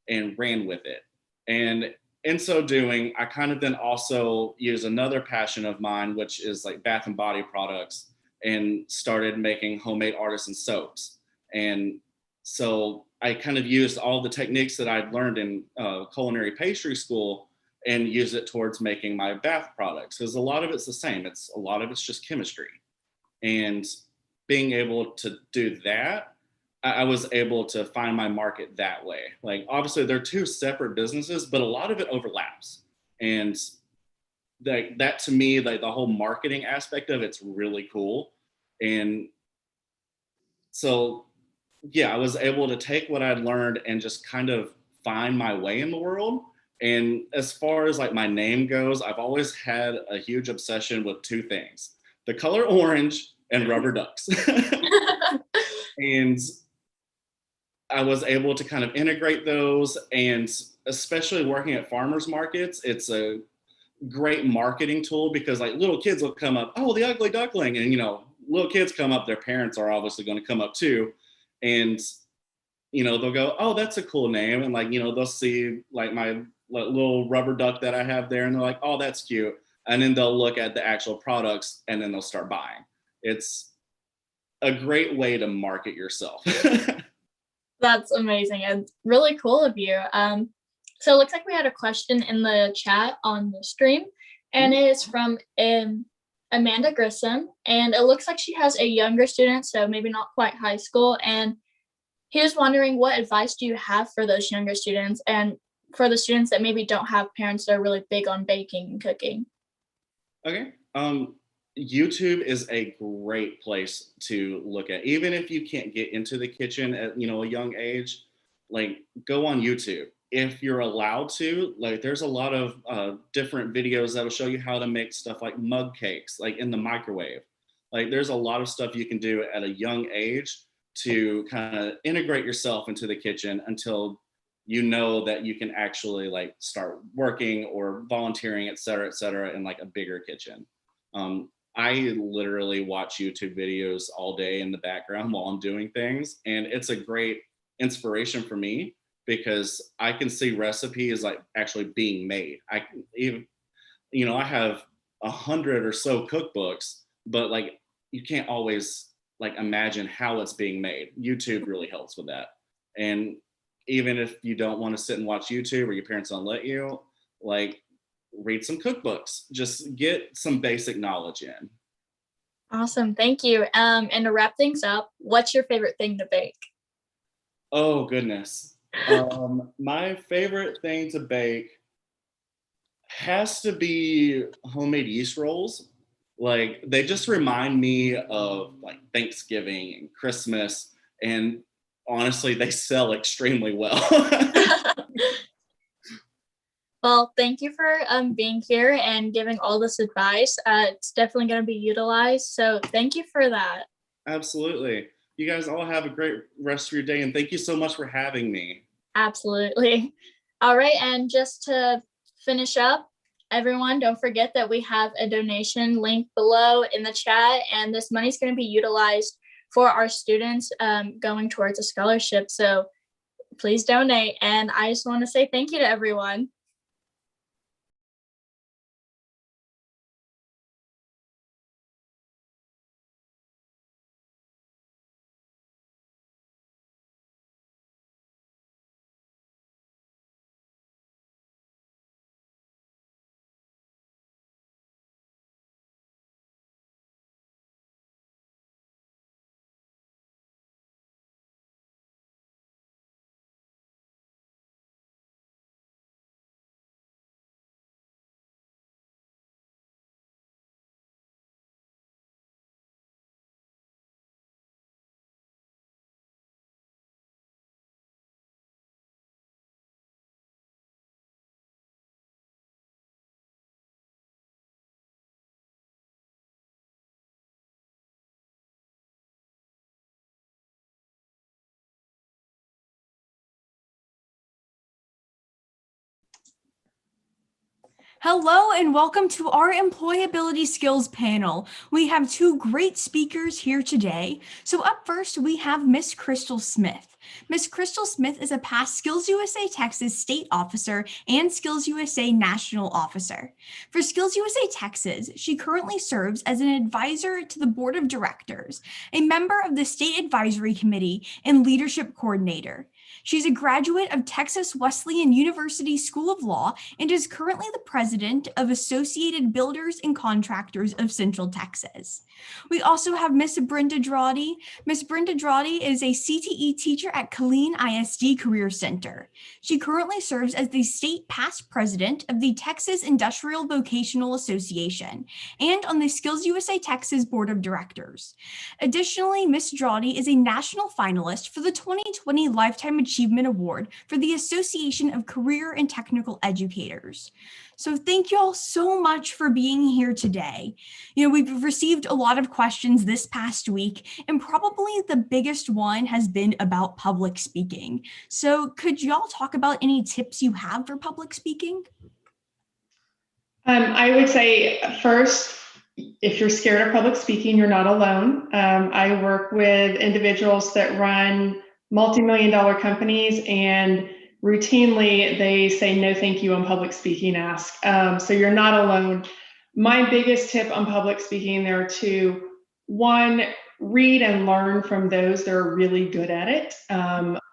and ran with it. And in so doing, I kind of then also used another passion of mine, which is like bath and body products, and started making homemade artisan soaps. And so I kind of used all the techniques that I'd learned in culinary pastry school and use it towards making my bath products, because a lot of it's the same. A lot of it's just chemistry. And being able to do that, I was able to find my market that way. Like obviously they're two separate businesses, but a lot of it overlaps. And that to me, like the whole marketing aspect of it's really cool. And so yeah, I was able to take what I'd learned and just kind of find my way in the world. And as far as like my name goes, I've always had a huge obsession with two things: the color orange and rubber ducks. And I was able to kind of integrate those, and especially working at farmers markets, it's a great marketing tool because like little kids will come up, oh, the ugly duckling. And, little kids come up, their parents are obviously going to come up too. And, they'll go, oh, that's a cool name. And like, they'll see like my little rubber duck that I have there and they're like, oh, that's cute. And then they'll look at the actual products and then they'll start buying. It's a great way to market yourself. That's amazing and really cool of you. So it looks like we had a question in the chat on the stream, and it is from Amanda Grissom, and it looks like she has a younger student, so maybe not quite high school, and he was wondering, what advice do you have for those younger students and for the students that maybe don't have parents that are really big on baking and cooking? Okay. YouTube is a great place to look at. Even if you can't get into the kitchen at, a young age, like go on YouTube. If you're allowed to, like there's a lot of different videos that will show you how to make stuff like mug cakes, like in the microwave. Like there's a lot of stuff you can do at a young age to kind of integrate yourself into the kitchen until you know that you can actually like start working or volunteering, et cetera, in like a bigger kitchen. I literally watch YouTube videos all day in the background while I'm doing things. And it's a great inspiration for me because I can see recipes like actually being made. I have 100 or so cookbooks, but like you can't always like imagine how it's being made. YouTube really helps with that. And even if you don't want to sit and watch YouTube or your parents don't let you, like read some cookbooks, just get some basic knowledge in. Awesome, thank you. And to wrap things up, what's your favorite thing to bake? Oh goodness. My favorite thing to bake has to be homemade yeast rolls. Like they just remind me of like Thanksgiving and Christmas, and honestly, they sell extremely well. Well, thank you for being here and giving all this advice. It's definitely going to be utilized. So thank you for that. Absolutely. You guys all have a great rest of your day, and thank you so much for having me. Absolutely. All right. And just to finish up, everyone, don't forget that we have a donation link below in the chat, and this money is going to be utilized for our students going towards a scholarship. So please donate. And I just want to say thank you to everyone. Hello and welcome to our employability skills panel. We have two great speakers here today. So up first, we have Miss Crystal Smith. Miss Crystal Smith is a past Skills USA Texas state officer and Skills USA national officer. For Skills USA Texas, she currently serves as an advisor to the board of directors, a member of the state advisory committee, and leadership coordinator. She's a graduate of Texas Wesleyan University School of Law and is currently the president of Associated Builders and Contractors of Central Texas. We also have Miss Brenda Drawdy. Miss Brenda Drawdy is a CTE teacher at Killeen ISD Career Center. She currently serves as the state past president of the Texas Industrial Vocational Association and on the Skills USA Texas Board of Directors. Additionally, Miss Drawdy is a national finalist for the 2020 Lifetime Achievement Award for the Association of Career and Technical Educators. So thank you all so much for being here today. We've received a lot of questions this past week, and probably the biggest one has been about public speaking. So could y'all talk about any tips you have for public speaking? I would say first, if you're scared of public speaking, you're not alone. I work with individuals that run multi-million-dollar companies, and routinely they say no thank you on public speaking ask. So you're not alone. My biggest tip on public speaking, there are two. One, read and learn from those that are really good at it.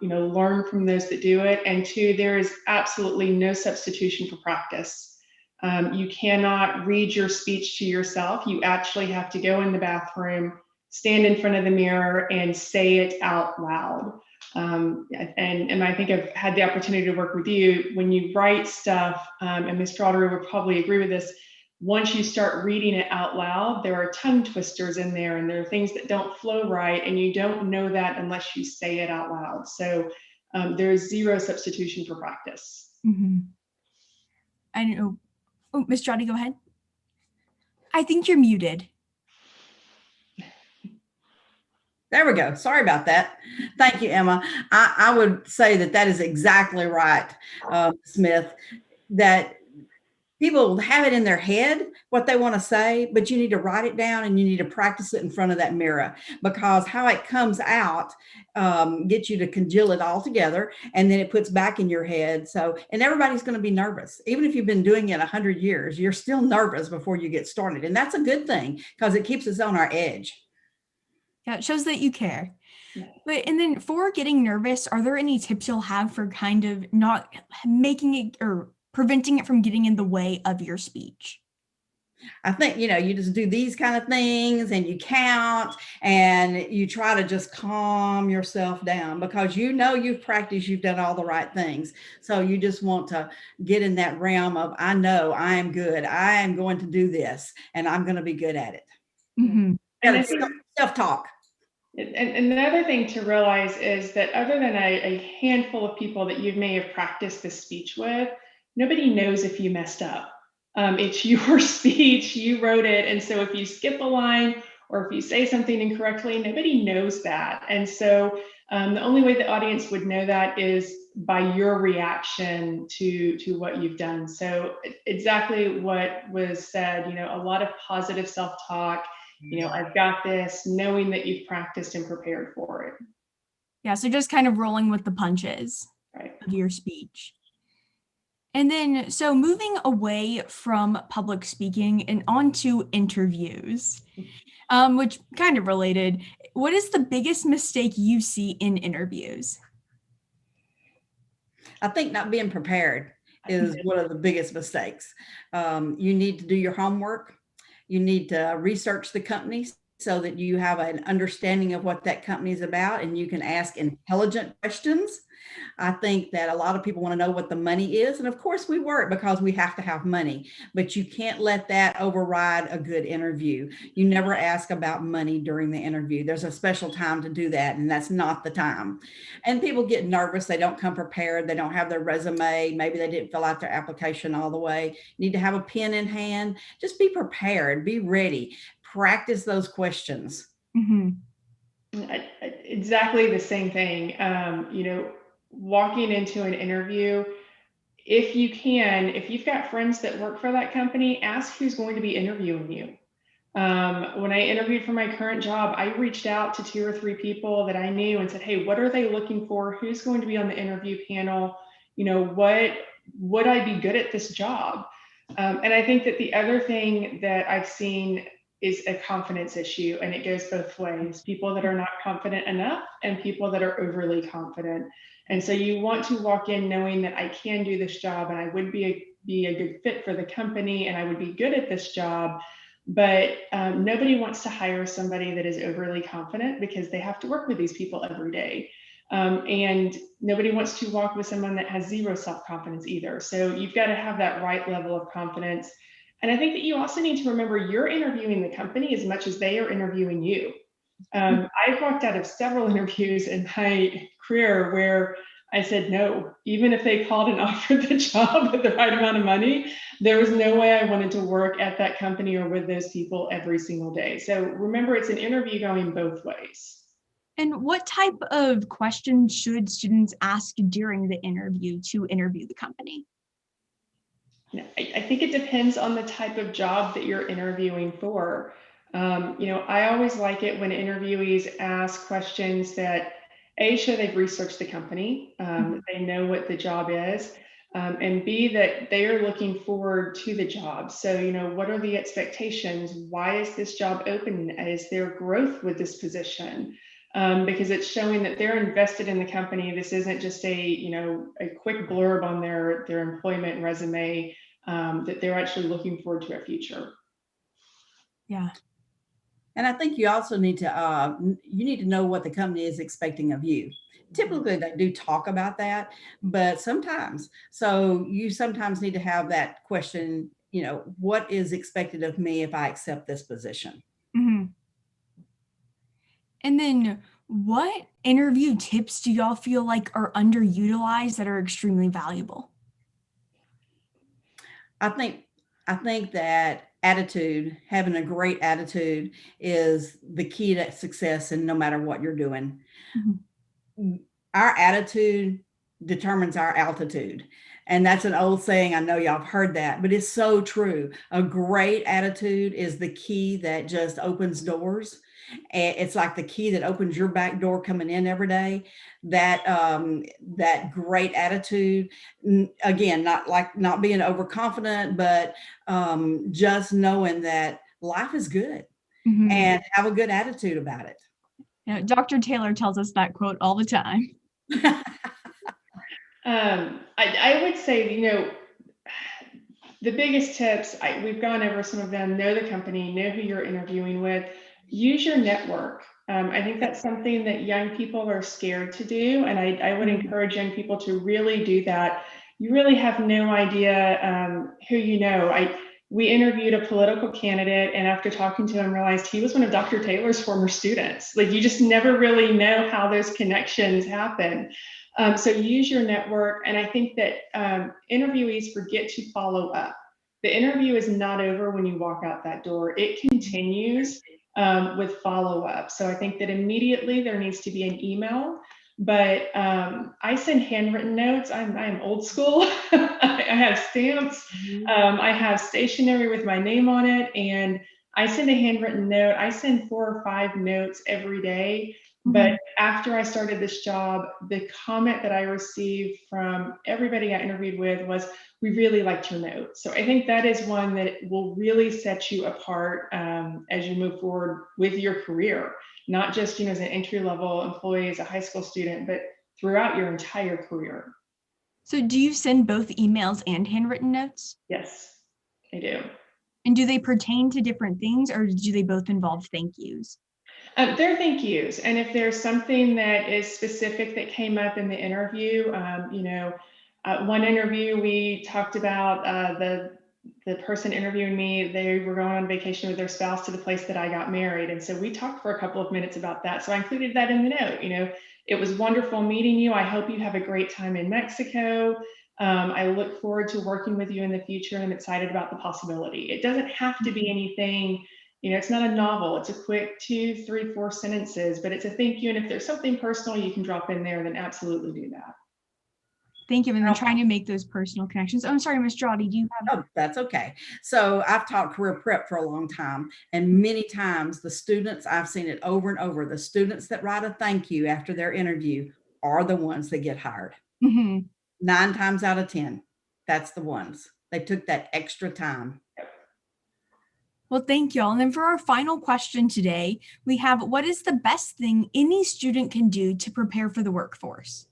Learn from those that do it. And two, there is absolutely no substitution for practice. You cannot read your speech to yourself. You actually have to go in the bathroom, stand in front of the mirror, and say it out loud. And I think I've had the opportunity to work with you when you write stuff, and Ms. Trotter would probably agree with this. Once you start reading it out loud, there are tongue twisters in there, and there are things that don't flow right, and you don't know that unless you say it out loud. So there's zero substitution for practice. Mm-hmm. I know. Oh, Ms. Jotty, go ahead. I think you're muted. There we go. Sorry about that. Thank you, Emma. I would say that is exactly right, Smith, that people have it in their head what they want to say, but you need to write it down and you need to practice it in front of that mirror, because how it comes out gets you to congeal it all together, and then it puts back in your head. And everybody's going to be nervous. Even if you've been doing it 100 years, you're still nervous before you get started. And that's a good thing because it keeps us on our edge. Yeah, it shows that you care. And then for getting nervous, are there any tips you'll have for kind of not making it or preventing it from getting in the way of your speech? I think, you just do these kind of things and you count and you try to just calm yourself down because you've practiced, you've done all the right things. So you just want to get in that realm of, I know I am good. I am going to do this and I'm going to be good at it. Mm-hmm. And it's self-talk. And another thing to realize is that other than a handful of people that you may have practiced this speech with, nobody knows if you messed up. It's your speech, you wrote it. And so if you skip a line or if you say something incorrectly, nobody knows that. And so the only way the audience would know that is by your reaction to what you've done. So exactly what was said, a lot of positive self-talk. I've got this, knowing that you've practiced and prepared for it. Yeah, so just kind of rolling with the punches of your speech. And then, so moving away from public speaking and onto interviews, which kind of related, what is the biggest mistake you see in interviews? I think not being prepared is one of the biggest mistakes. You need to do your homework. You need to research the company so that you have an understanding of what that company is about and you can ask intelligent questions. I think that a lot of people want to know what the money is. And of course we work because we have to have money, but you can't let that override a good interview. You never ask about money during the interview. There's a special time to do that, and that's not the time. And people get nervous. They don't come prepared. They don't have their resume. Maybe they didn't fill out their application all the way. You need to have a pen in hand. Just be prepared, be ready, practice those questions. Mm-hmm. Exactly the same thing. Walking into an interview, if you can, if you've got friends that work for that company, ask who's going to be interviewing you. When I interviewed for my current job, I reached out to 2 or 3 people that I knew and said, hey, what are they looking for? Who's going to be on the interview panel? You know, what would I be good at this job? And I think that the other thing that I've seen is a confidence issue, and it goes both ways. People that are not confident enough and people that are overly confident. And so you want to walk in knowing that I can do this job and I would be a good fit for the company and I would be good at this job. But nobody wants to hire somebody that is overly confident because they have to work with these people every day. And nobody wants to walk with someone that has zero self-confidence either. So you've got to have that right level of confidence. And I think that you also need to remember you're interviewing the company as much as they are interviewing you. I've walked out of several interviews in my career where I said no, even if they called and offered the job at the right amount of money, there was no way I wanted to work at that company or with those people every single day. So remember, it's an interview going both ways. And what type of questions should students ask during the interview to interview the company? I think it depends on the type of job that you're interviewing for. I always like it when interviewees ask questions that A, show they've researched the company, they know what the job is, and B, that they are looking forward to the job. So, what are the expectations? Why is this job open? Is there growth with this position? Because it's showing that they're invested in the company. This isn't just a quick blurb on their employment resume, that they're actually looking forward to a future. Yeah. And I think you also need to know what the company is expecting of you. Typically they do talk about that, but sometimes need to have that question, what is expected of me if I accept this position? Mm-hmm. And then what interview tips do y'all feel like are underutilized that are extremely valuable? I think that having a great attitude is the key to success, and no matter what you're doing. Mm-hmm. Our attitude determines our altitude. And that's an old saying. I know y'all have heard that, but it's so true. A great attitude is the key that just opens doors. It's like the key that opens your back door coming in every day. That great attitude, again, not being overconfident, but just knowing that life is good, mm-hmm. and have a good attitude about it. Yeah, Dr. Taylor tells us that quote all the time. I would say, the biggest tips, we've gone over some of them. Know the company, know who you're interviewing with, use your network. I think that's something that young people are scared to do. And I would encourage young people to really do that. You really have no idea who you know. We interviewed a political candidate, and after talking to him, realized he was one of Dr. Taylor's former students. Like, you just never really know how those connections happen. So use your network. And I think that interviewees forget to follow up. The interview is not over when you walk out that door. It continues with follow-up. So I think that immediately there needs to be an email, but I send handwritten notes. I'm old school. I have stamps. I have stationery with my name on it, and I send a handwritten note. I send 4 or 5 notes every day. But after I started this job, the comment that I received from everybody I interviewed with was, we really liked your note. So I think that is one that will really set you apart as you move forward with your career, not just as an entry-level employee, as a high school student, but throughout your entire career. So do you send both emails and handwritten notes? Yes, I do. And do they pertain to different things, or do they both involve thank yous? They're thank yous. And if there's something that is specific that came up in the interview, one interview we talked about the person interviewing me, they were going on vacation with their spouse to the place that I got married. And so we talked for a couple of minutes about that. So I included that in the note. It was wonderful meeting you. I hope you have a great time in Mexico. I look forward to working with you in the future, and I'm excited about the possibility. It doesn't have to be anything. It's not a novel. It's a quick 2, 3, 4 sentences, but it's a thank you. And if there's something personal you can drop in there, then absolutely do that. Thank you. And then trying to make those personal connections. Oh, I'm sorry, Ms. Jotty, do you have? Oh, that's okay. So I've taught career prep for a long time, and many times the students, I've seen it over and over, the students that write a thank you after their interview are the ones that get hired. 9 times out of 10, that's the ones. They took that extra time. Well, thank y'all. And then for our final question today, we have, what is the best thing any student can do to prepare for the workforce?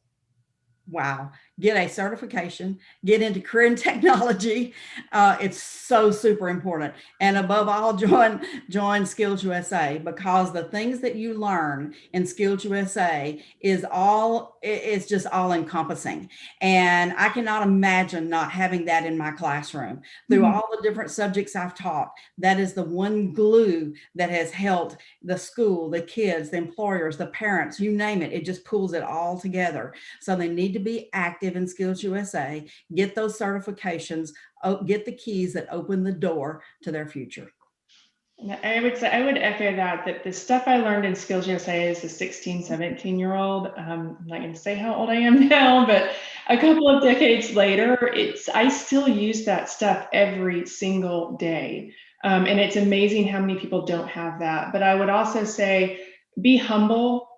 Wow. Get a certification, get into career and technology. It's so super important. And above all, join Skills USA, because the things that you learn in Skills USA it's just all encompassing. And I cannot imagine not having that in my classroom. Through all the different subjects I've taught, that is the one glue that has helped the school, the kids, the employers, the parents, you name it. It just pulls it all together. So they need to be active in Skills USA, get those certifications, get the keys that open the door to their future. I would echo that the stuff I learned in Skills USA as a 16, 17-year-old, I'm not going to say how old I am now, but a couple of decades later, I still use that stuff every single day. And it's amazing how many people don't have that. But I would also say, be humble.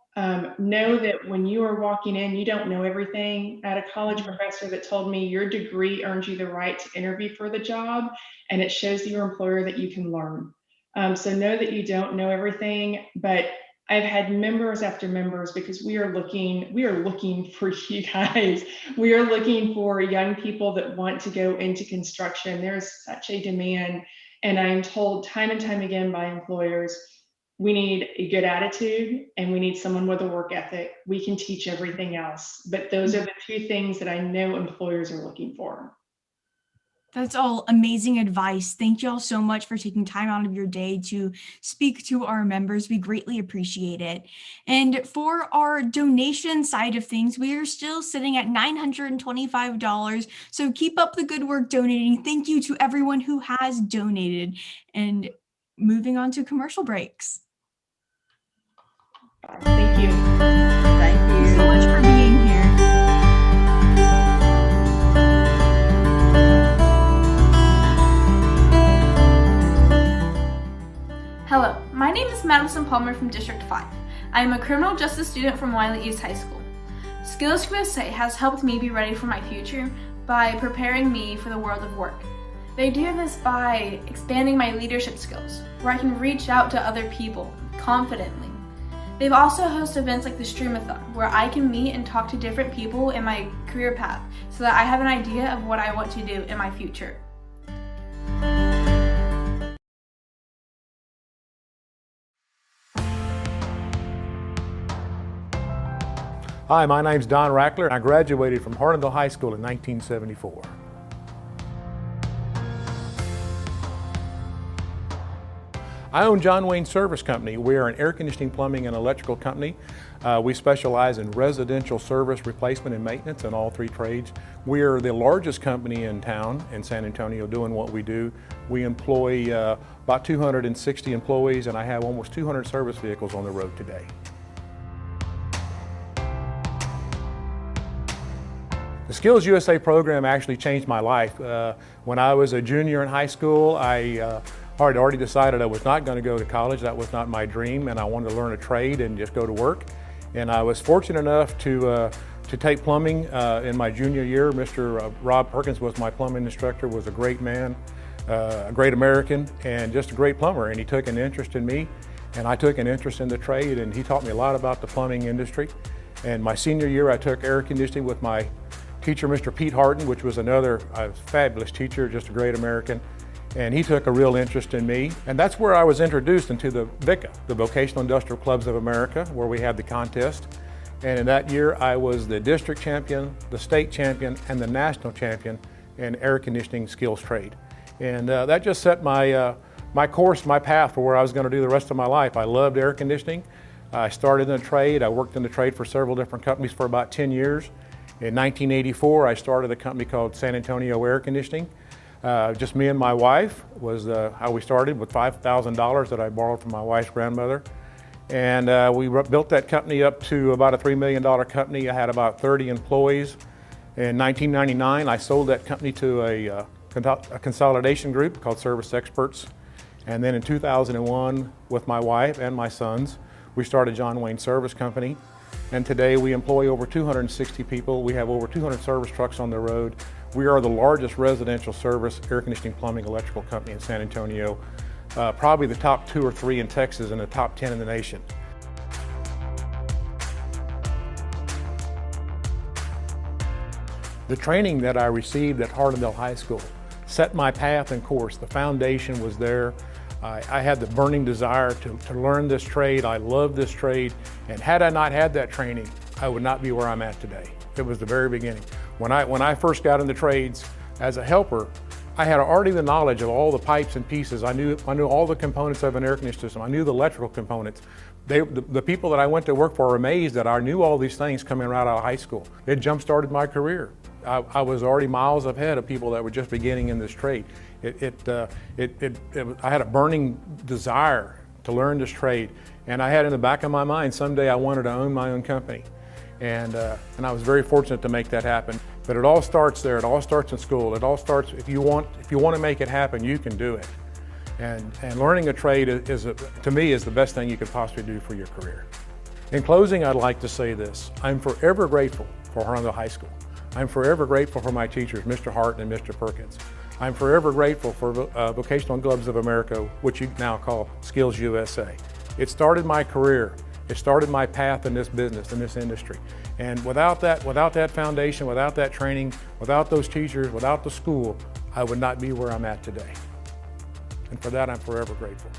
Know that when you are walking in, you don't know everything. I had a college professor that told me your degree earns you the right to interview for the job, and it shows your employer that you can learn. So know that you don't know everything, but I've had members after members, because we are looking for you guys. We are looking for young people that want to go into construction. There's such a demand, and I'm told time and time again by employers, we need a good attitude and we need someone with a work ethic. We can teach everything else, but those are the two things that I know employers are looking for. That's all amazing advice. Thank you all so much for taking time out of your day to speak to our members. We greatly appreciate it. And for our donation side of things, we are still sitting at $925. So keep up the good work donating. Thank you to everyone who has donated. And moving on to commercial breaks. Thank you. Thank you so much for being here. Hello, my name is Madison Palmer from District 5. I am a criminal justice student from Wiley East High School. Skills USA has helped me be ready for my future by preparing me for the world of work. They do this by expanding my leadership skills, where I can reach out to other people confidently. They've also hosted events like the Streamathon, where I can meet and talk to different people in my career path so that I have an idea of what I want to do in my future. Hi, my name's Don Rackler. I graduated from Harlandale High School in 1974. I own John Wayne Service Company. We are an air conditioning, plumbing, and electrical company. We specialize in residential service, replacement, and maintenance in all three trades. We are the largest company in town in San Antonio doing what we do. We employ about 260 employees, and I have almost 200 service vehicles on the road today. The Skills USA program actually changed my life. When I was a junior in high school, I had already decided I was not going to go to college. That was not my dream, and I wanted to learn a trade and just go to work. And I was fortunate enough to take plumbing in my junior year. Mr. Rob Perkins was my plumbing instructor, was a great man, a great American, and just a great plumber. And he took an interest in me, and I took an interest in the trade, and he taught me a lot about the plumbing industry. And my senior year, I took air conditioning with my teacher, Mr. Pete Harden, which was another fabulous teacher, just a great American. And he took a real interest in me. And that's where I was introduced into the VICA, the Vocational Industrial Clubs of America, where we had the contest. And in that year, I was the district champion, the state champion, and the national champion in air conditioning skills trade. And that just set my course, my path for where I was going to do the rest of my life. I loved air conditioning. I started in the trade. I worked in the trade for several different companies for about 10 years. In 1984, I started a company called San Antonio Air Conditioning. Just me and my wife was how we started, with $5,000 that I borrowed from my wife's grandmother. And we built that company up to about a $3 million company. I had about 30 employees. In 1999, I sold that company to a consolidation group called Service Experts. And then in 2001, with my wife and my sons, we started John Wayne Service Company. And today we employ over 260 people. We have over 200 service trucks on the road. We are the largest residential service, air conditioning, plumbing, electrical company in San Antonio. Probably the top 2 or 3 in Texas and the top 10 in the nation. The training that I received at Hardendale High School set my path and course. The foundation was there. I had the burning desire to learn this trade. I love this trade. And had I not had that training, I would not be where I'm at today. It was the very beginning. When I first got into trades as a helper, I had already the knowledge of all the pipes and pieces. I knew all the components of an air conditioning system. I knew the electrical components. The people that I went to work for were amazed that I knew all these things coming right out of high school. It jump-started my career. I was already miles ahead of people that were just beginning in this trade. I had a burning desire to learn this trade, and I had in the back of my mind someday I wanted to own my own company, and I was very fortunate to make that happen. But it all starts there. It all starts in school. It all starts if you want to make it happen, you can do it. And learning a trade to me is the best thing you could possibly do for your career. In closing, I'd like to say this: I'm forever grateful for Hardendale High School. I'm forever grateful for my teachers, Mr. Hart and Mr. Perkins. I'm forever grateful for Vocational Clubs of America, which you now call Skills USA. It started my career. It started my path in this business, in this industry. And without that foundation, without that training, without those teachers, without the school, I would not be where I'm at today. And for that, I'm forever grateful.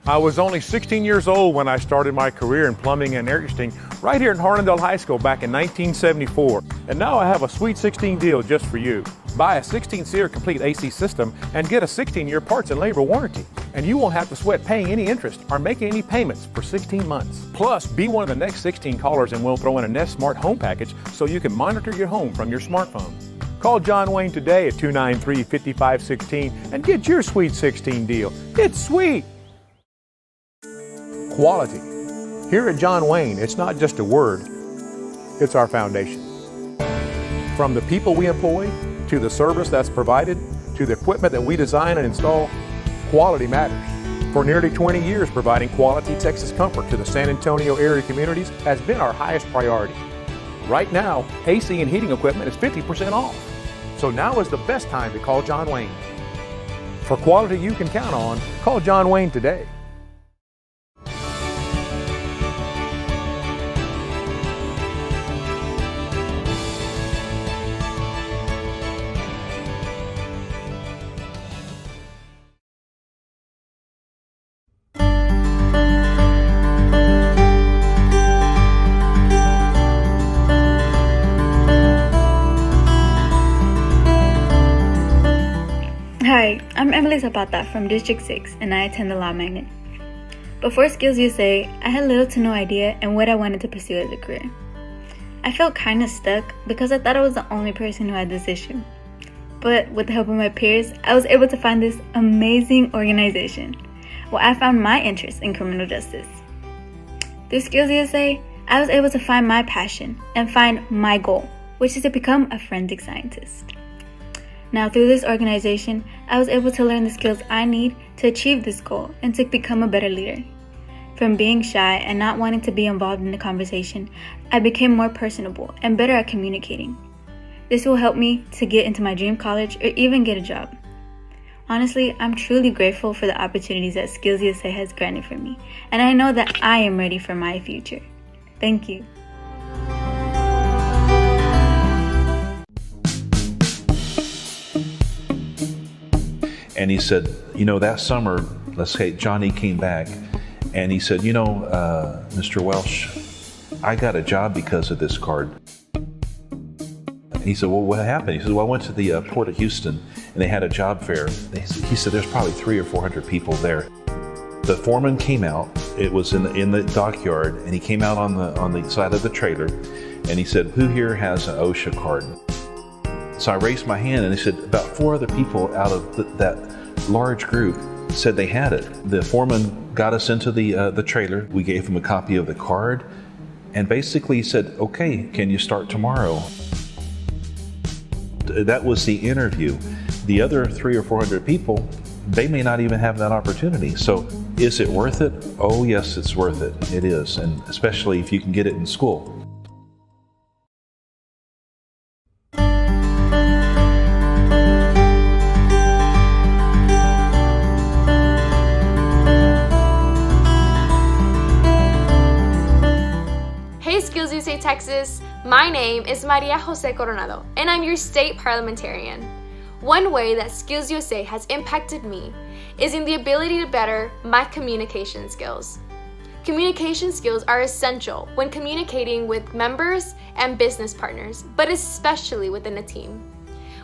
I was only 16 years old when I started my career in plumbing and air conditioning right here in Hardendale High School back in 1974. And now I have a sweet 16 deal just for you. Buy a 16-SEER complete AC system and get a 16-year parts and labor warranty. And you won't have to sweat paying any interest or making any payments for 16 months. Plus, be one of the next 16 callers and we'll throw in a Nest Smart Home package so you can monitor your home from your smartphone. Call John Wayne today at 293-5516 and get your sweet 16 deal. It's sweet! Quality. Here at John Wayne, it's not just a word, it's our foundation. From the people we employ, to the service that's provided, to the equipment that we design and install, quality matters. For nearly 20 years, providing quality Texas comfort to the San Antonio area communities has been our highest priority. Right now, AC and heating equipment is 50% off. So now is the best time to call John Wayne. For quality you can count on, call John Wayne today. Hi, I'm Emily Zapata from District 6 and I attend the Law Magnet. Before Skills USA, I had little to no idea in what I wanted to pursue as a career. I felt kind of stuck because I thought I was the only person who had this issue. But with the help of my peers, I was able to find this amazing organization where I found my interest in criminal justice. Through Skills USA, I was able to find my passion and find my goal, which is to become a forensic scientist. Now, through this organization, I was able to learn the skills I need to achieve this goal and to become a better leader. From being shy and not wanting to be involved in the conversation, I became more personable and better at communicating. This will help me to get into my dream college or even get a job. Honestly, I'm truly grateful for the opportunities that Skills USA has granted for me, and I know that I am ready for my future. Thank you. And he said, that summer, let's say Johnny came back and he said, Mr. Welsh, I got a job because of this card. And he said, well, what happened? He said, well, I went to the Port of Houston and they had a job fair. He said, there's probably 300 or 400 people there. The foreman came out. It was in the dockyard, and he came out on the side of the trailer, and he said, "Who here has an OSHA card?" So I raised my hand, and he said about 4 other people out of that large group said they had it. The foreman got us into the trailer. We gave him a copy of the card, and basically he said, "Okay, can you start tomorrow?" That was the interview. The other 300 or 400 people, they may not even have that opportunity. So is it worth it? Oh yes, it's worth it. It is, and especially if you can get it in school. Hey Skills USA Texas, my name is Maria Jose Coronado, and I'm your state parliamentarian. One way that Skills USA has impacted me is in the ability to better my communication skills. Communication skills are essential when communicating with members and business partners, but especially within a team.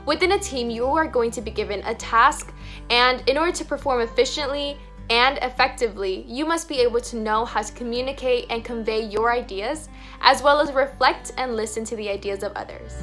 Within a team, you are going to be given a task, and in order to perform efficiently and effectively, you must be able to know how to communicate and convey your ideas, as well as reflect and listen to the ideas of others.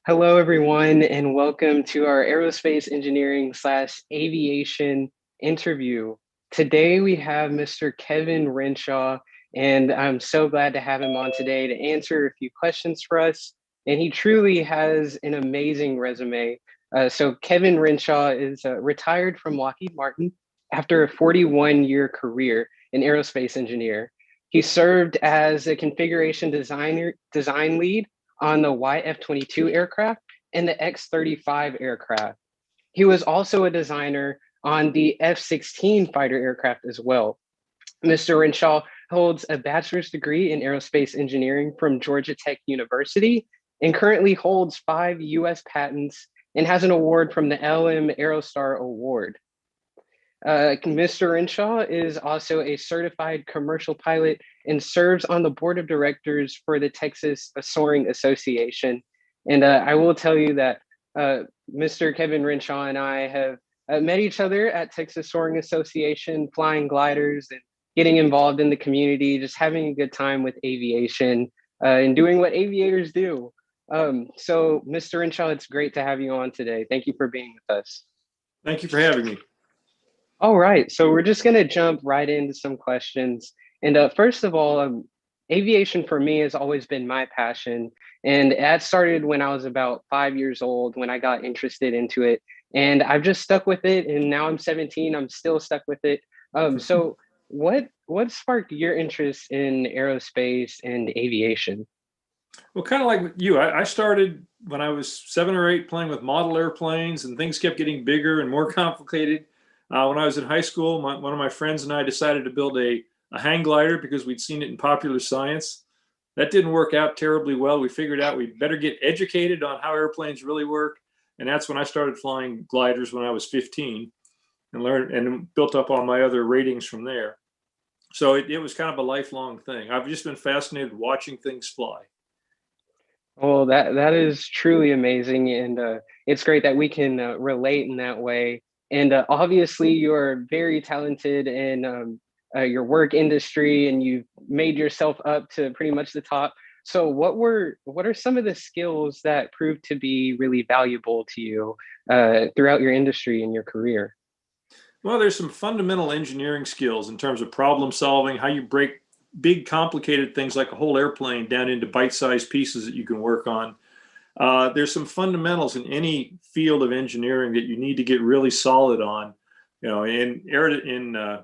Hello, everyone, and welcome to our aerospace engineering / aviation interview. Today, we have Mr. Kevin Renshaw, and I'm so glad to have him on today to answer a few questions for us. And he truly has an amazing resume. So Kevin Renshaw is retired from Lockheed Martin after a 41-year career in aerospace engineer. He served as a configuration design lead on the YF-22 aircraft and the X-35 aircraft. He was also a designer on the F-16 fighter aircraft as well. Mr. Renshaw holds a bachelor's degree in aerospace engineering from Georgia Tech University and currently holds 5 US patents and has an award from the LM Aerostar Award. Mr. Renshaw is also a certified commercial pilot and serves on the board of directors for the Texas Soaring Association. And I will tell you that Mr. Kevin Renshaw and I have met each other at Texas Soaring Association, flying gliders and getting involved in the community, just having a good time with aviation and doing what aviators do. So Mr. Renshaw, it's great to have you on today. Thank you for being with us. Thank you for having me. All right, so we're just going to jump right into some questions. And first of all, aviation for me has always been my passion. And that started when I was about 5 years old, when I got interested into it. And I've just stuck with it. And now I'm 17, I'm still stuck with it. So what sparked your interest in aerospace and aviation? Well, kind of like you, I started when I was 7 or 8 playing with model airplanes, and things kept getting bigger and more complicated. When I was in high school, one of my friends and I decided to build a hang glider because we'd seen it in Popular Science. That didn't work out terribly well. We figured out we'd better get educated on how airplanes really work. And that's when I started flying gliders when I was 15 and learned and built up on my other ratings from there. So it was kind of a lifelong thing. I've just been fascinated watching things fly. Well, that is truly amazing. And it's great that we can relate in that way. And obviously, you're very talented in your work industry, and you've made yourself up to pretty much the top. So what are some of the skills that proved to be really valuable to you throughout your industry and your career? Well, there's some fundamental engineering skills in terms of problem solving, how you break big, complicated things like a whole airplane down into bite-sized pieces that you can work on. There's some fundamentals in any field of engineering that you need to get really solid on. In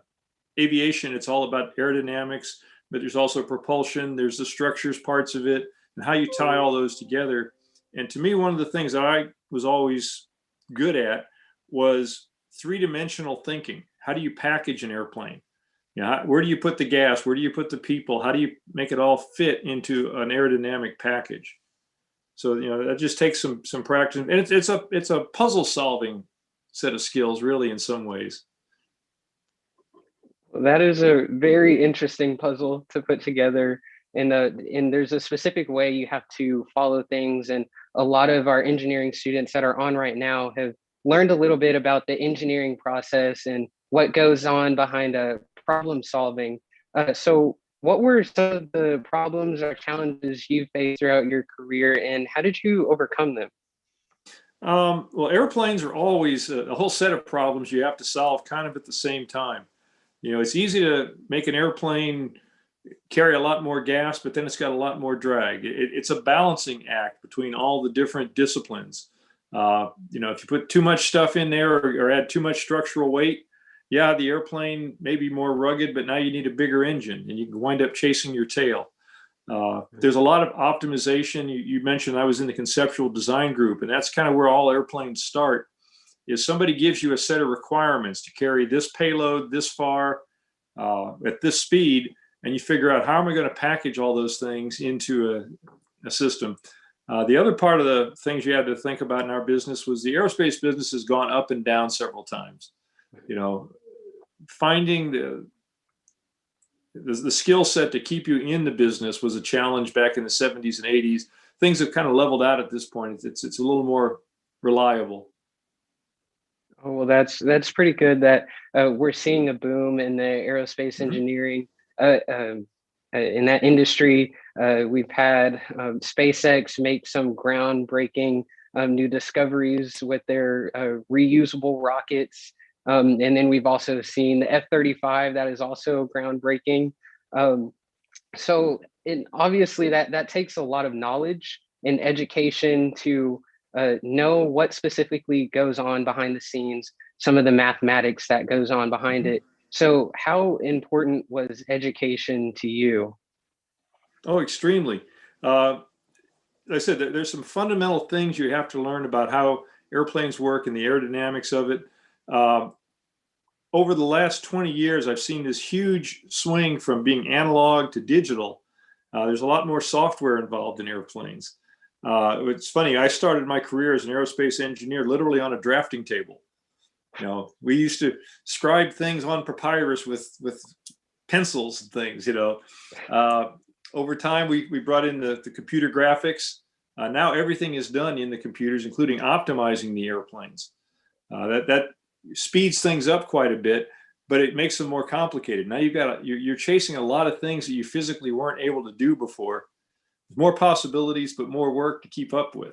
aviation, it's all about aerodynamics, but there's also propulsion. There's the structures parts of it and how you tie all those together. And to me, one of the things that I was always good at was three-dimensional thinking. How do you package an airplane? Where do you put the gas? Where do you put the people? How do you make it all fit into an aerodynamic package? So that just takes some practice, and it's a puzzle solving set of skills, really, in some ways. That is a very interesting puzzle to put together. And there's a specific way you have to follow things. And a lot of our engineering students that are on right now have learned a little bit about the engineering process and what goes on behind problem solving. So what were some of the problems or challenges you faced throughout your career, and how did you overcome them? Well, airplanes are always a whole set of problems you have to solve kind of at the same time. It's easy to make an airplane carry a lot more gas, but then it's got a lot more drag. It's a balancing act between all the different disciplines. If you put too much stuff in there or add too much structural weight, the airplane may be more rugged, but now you need a bigger engine and you can wind up chasing your tail. There's a lot of optimization. You mentioned I was in the conceptual design group, and that's kind of where all airplanes start. Is somebody gives you a set of requirements to carry this payload this far at this speed, and you figure out how am I going to package all those things into a system. The other part of the things you had to think about in our business was the aerospace business has gone up and down several times. Finding the skill set to keep you in the business was a challenge back in the 70s and 80s. Things have kind of leveled out at this point. It's a little more reliable. Oh, well, that's pretty good that we're seeing a boom in the aerospace engineering in that industry. We've had SpaceX make some groundbreaking new discoveries with their reusable rockets. And then we've also seen the F-35 that is also groundbreaking. So obviously that takes a lot of knowledge and education to know what specifically goes on behind the scenes, some of the mathematics that goes on behind it. So how important was education to you? Oh, extremely. Like I said, there's some fundamental things you have to learn about how airplanes work and the aerodynamics of it. Over the last 20 years, I've seen this huge swing from being analog to digital. There's a lot more software involved in airplanes. It's funny, I started my career as an aerospace engineer literally on a drafting table. We used to scribe things on papyrus with pencils and things, Over time, we brought in the computer graphics. Now everything is done in the computers, including optimizing the airplanes. That speeds things up quite a bit, but it makes them more complicated. Now you're chasing a lot of things that you physically weren't able to do before. More possibilities, but more work to keep up with.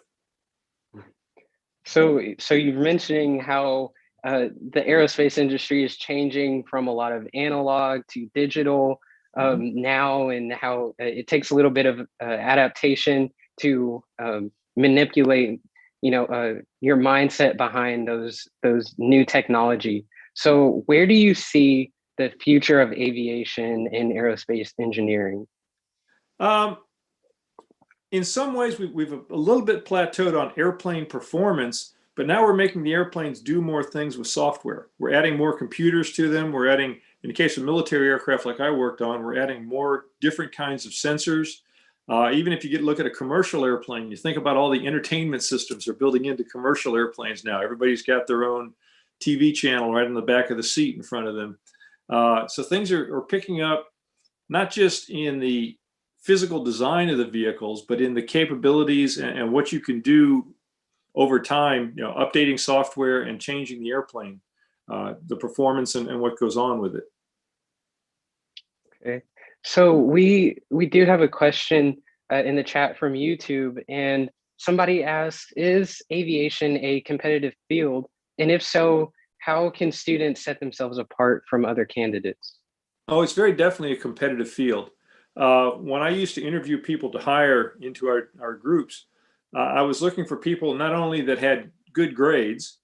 So you're mentioning how the aerospace industry is changing from a lot of analog to digital now, and how it takes a little bit of adaptation to manipulate, your mindset behind those new technology. So where do you see the future of aviation and aerospace engineering? In some ways, we've a little bit plateaued on airplane performance, but now we're making the airplanes do more things with software. We're adding more computers to them. We're adding, in the case of military aircraft like I worked on, we're adding more different kinds of sensors. Even if you look at a commercial airplane, you think about all the entertainment systems they're building into commercial airplanes now. Everybody's got their own TV channel right in the back of the seat in front of them. So things are picking up, not just in the physical design of the vehicles, but in the capabilities and what you can do over time, updating software and changing the airplane, the performance and what goes on with it. Okay, so we do have a question in the chat from YouTube, and somebody asked, is aviation a competitive field? And if so, how can students set themselves apart from other candidates? Oh, it's very definitely a competitive field. When I used to interview people to hire into our groups, I was looking for people not only that had good grades,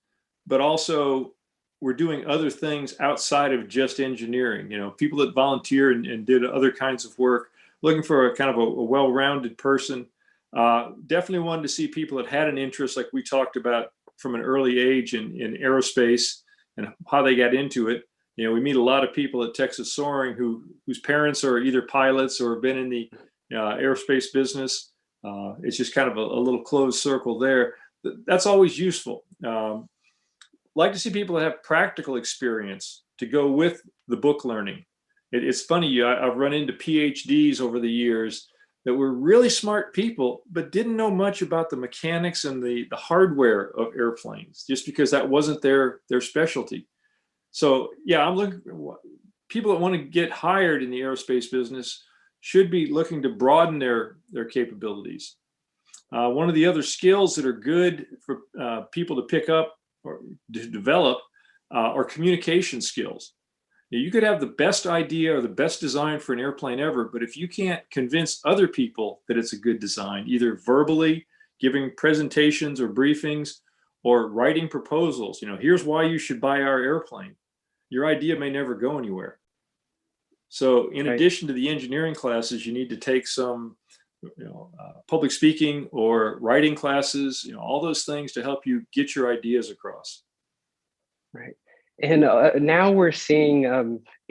but also were doing other things outside of just engineering. You know, people that volunteer and did other kinds of work, looking for a kind of a well-rounded person. Definitely wanted to see people that had an interest, like we talked about from an early age in aerospace and how they got into it. You know, we meet a lot of people at Texas Soaring whose parents are either pilots or have been in the aerospace business. It's just kind of a little closed circle there. That's always useful. Like to see people that have practical experience to go with the book learning. It's funny, I've run into PhDs over the years that were really smart people, but didn't know much about the mechanics and the hardware of airplanes, just because that wasn't their specialty. So yeah, I'm looking people that want to get hired in the aerospace business should be looking to broaden their capabilities. One of the other skills that are good for people to pick up or to develop are communication skills. You could have the best idea or the best design for an airplane ever, but if you can't convince other people that it's a good design, either verbally, giving presentations or briefings, or writing proposals, you know, here's why you should buy our airplane, your idea may never go anywhere. So in addition to the engineering classes, you need to take some public speaking or writing classes, you know, all those things to help you get your ideas across. Right. And now we're seeing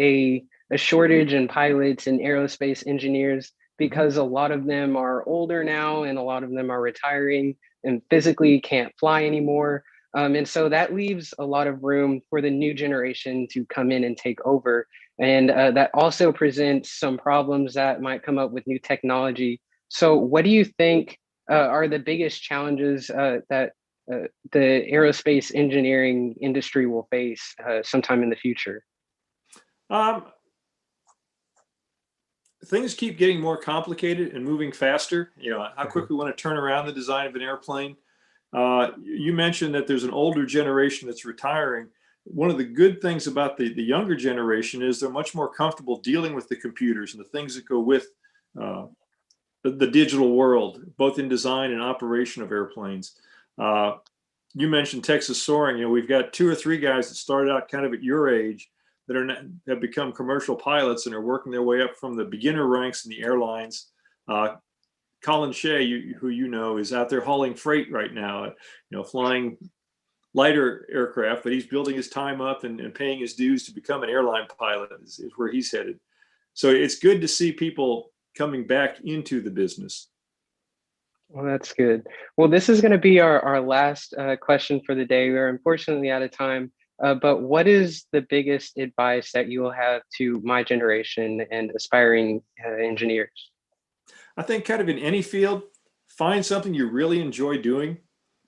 a shortage in pilots and aerospace engineers because a lot of them are older now and a lot of them are retiring and physically can't fly anymore. And so that leaves a lot of room for the new generation to come in and take over. And that also presents some problems that might come up with new technology. So what do you think are the biggest challenges that the aerospace engineering industry will face sometime in the future? Things keep getting more complicated and moving faster. You know, how quick we want to turn around the design of an airplane. You mentioned that there's an older generation that's retiring. One of the good things about the younger generation is they're much more comfortable dealing with the computers and the things that go with the digital world, both in design and operation of airplanes. You mentioned Texas Soaring. You know, we've got 2 or 3 guys that started out kind of at your age that have become commercial pilots and are working their way up from the beginner ranks in the airlines. Colin Shea, who you know, is out there hauling freight right now, you know, flying lighter aircraft, but he's building his time up and paying his dues to become an airline pilot is where he's headed. So it's good to see people coming back into the business. Well, that's good. Well, this is going to be our last question for the day. We're unfortunately out of time, but what is the biggest advice that you will have to my generation and aspiring engineers? I think kind of in any field, find something you really enjoy doing.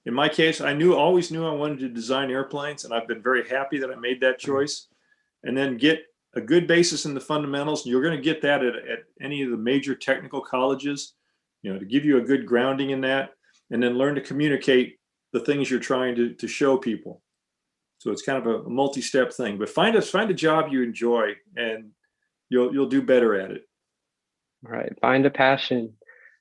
In my case, I always knew I wanted to design airplanes, and I've been very happy that I made that choice. And then get a good basis in the fundamentals. You're going to get that at any of the major technical colleges, you know, to give you a good grounding in that, and then learn to communicate the things you're trying to show people. So it's kind of a multi-step thing, but find a job you enjoy and you'll do better at it. All right, find a passion.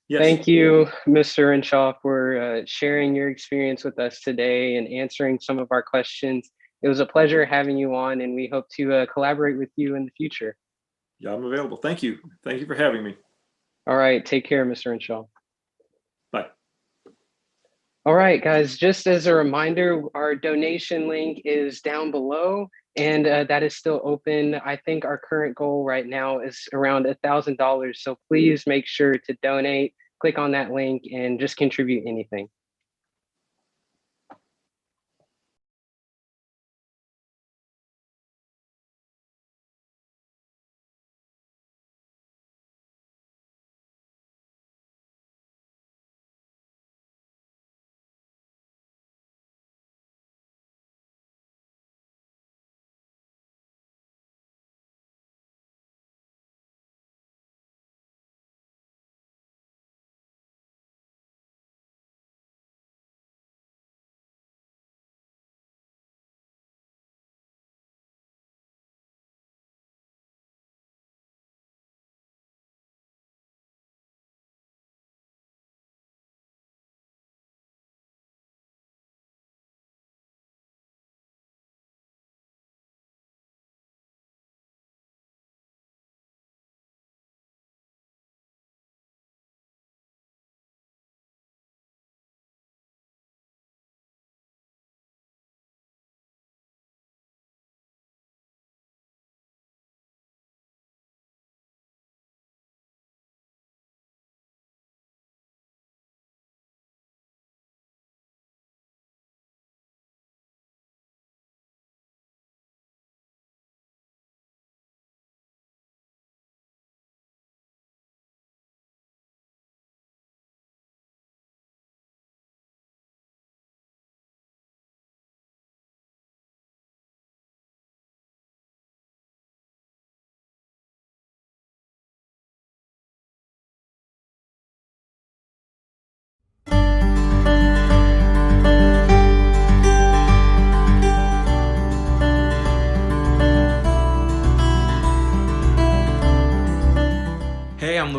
Yes. Thank you, Mr. Renshaw, for sharing your experience with us today and answering some of our questions. It was a pleasure having you on, and we hope to collaborate with you in the future. Yeah, I'm available. Thank you. Thank you for having me. All right, take care, Mr. Renshaw. Bye. All right, guys, just as a reminder, our donation link is down below, and that is still open. I think our current goal right now is around $1,000. So please make sure to donate, click on that link, and just contribute anything.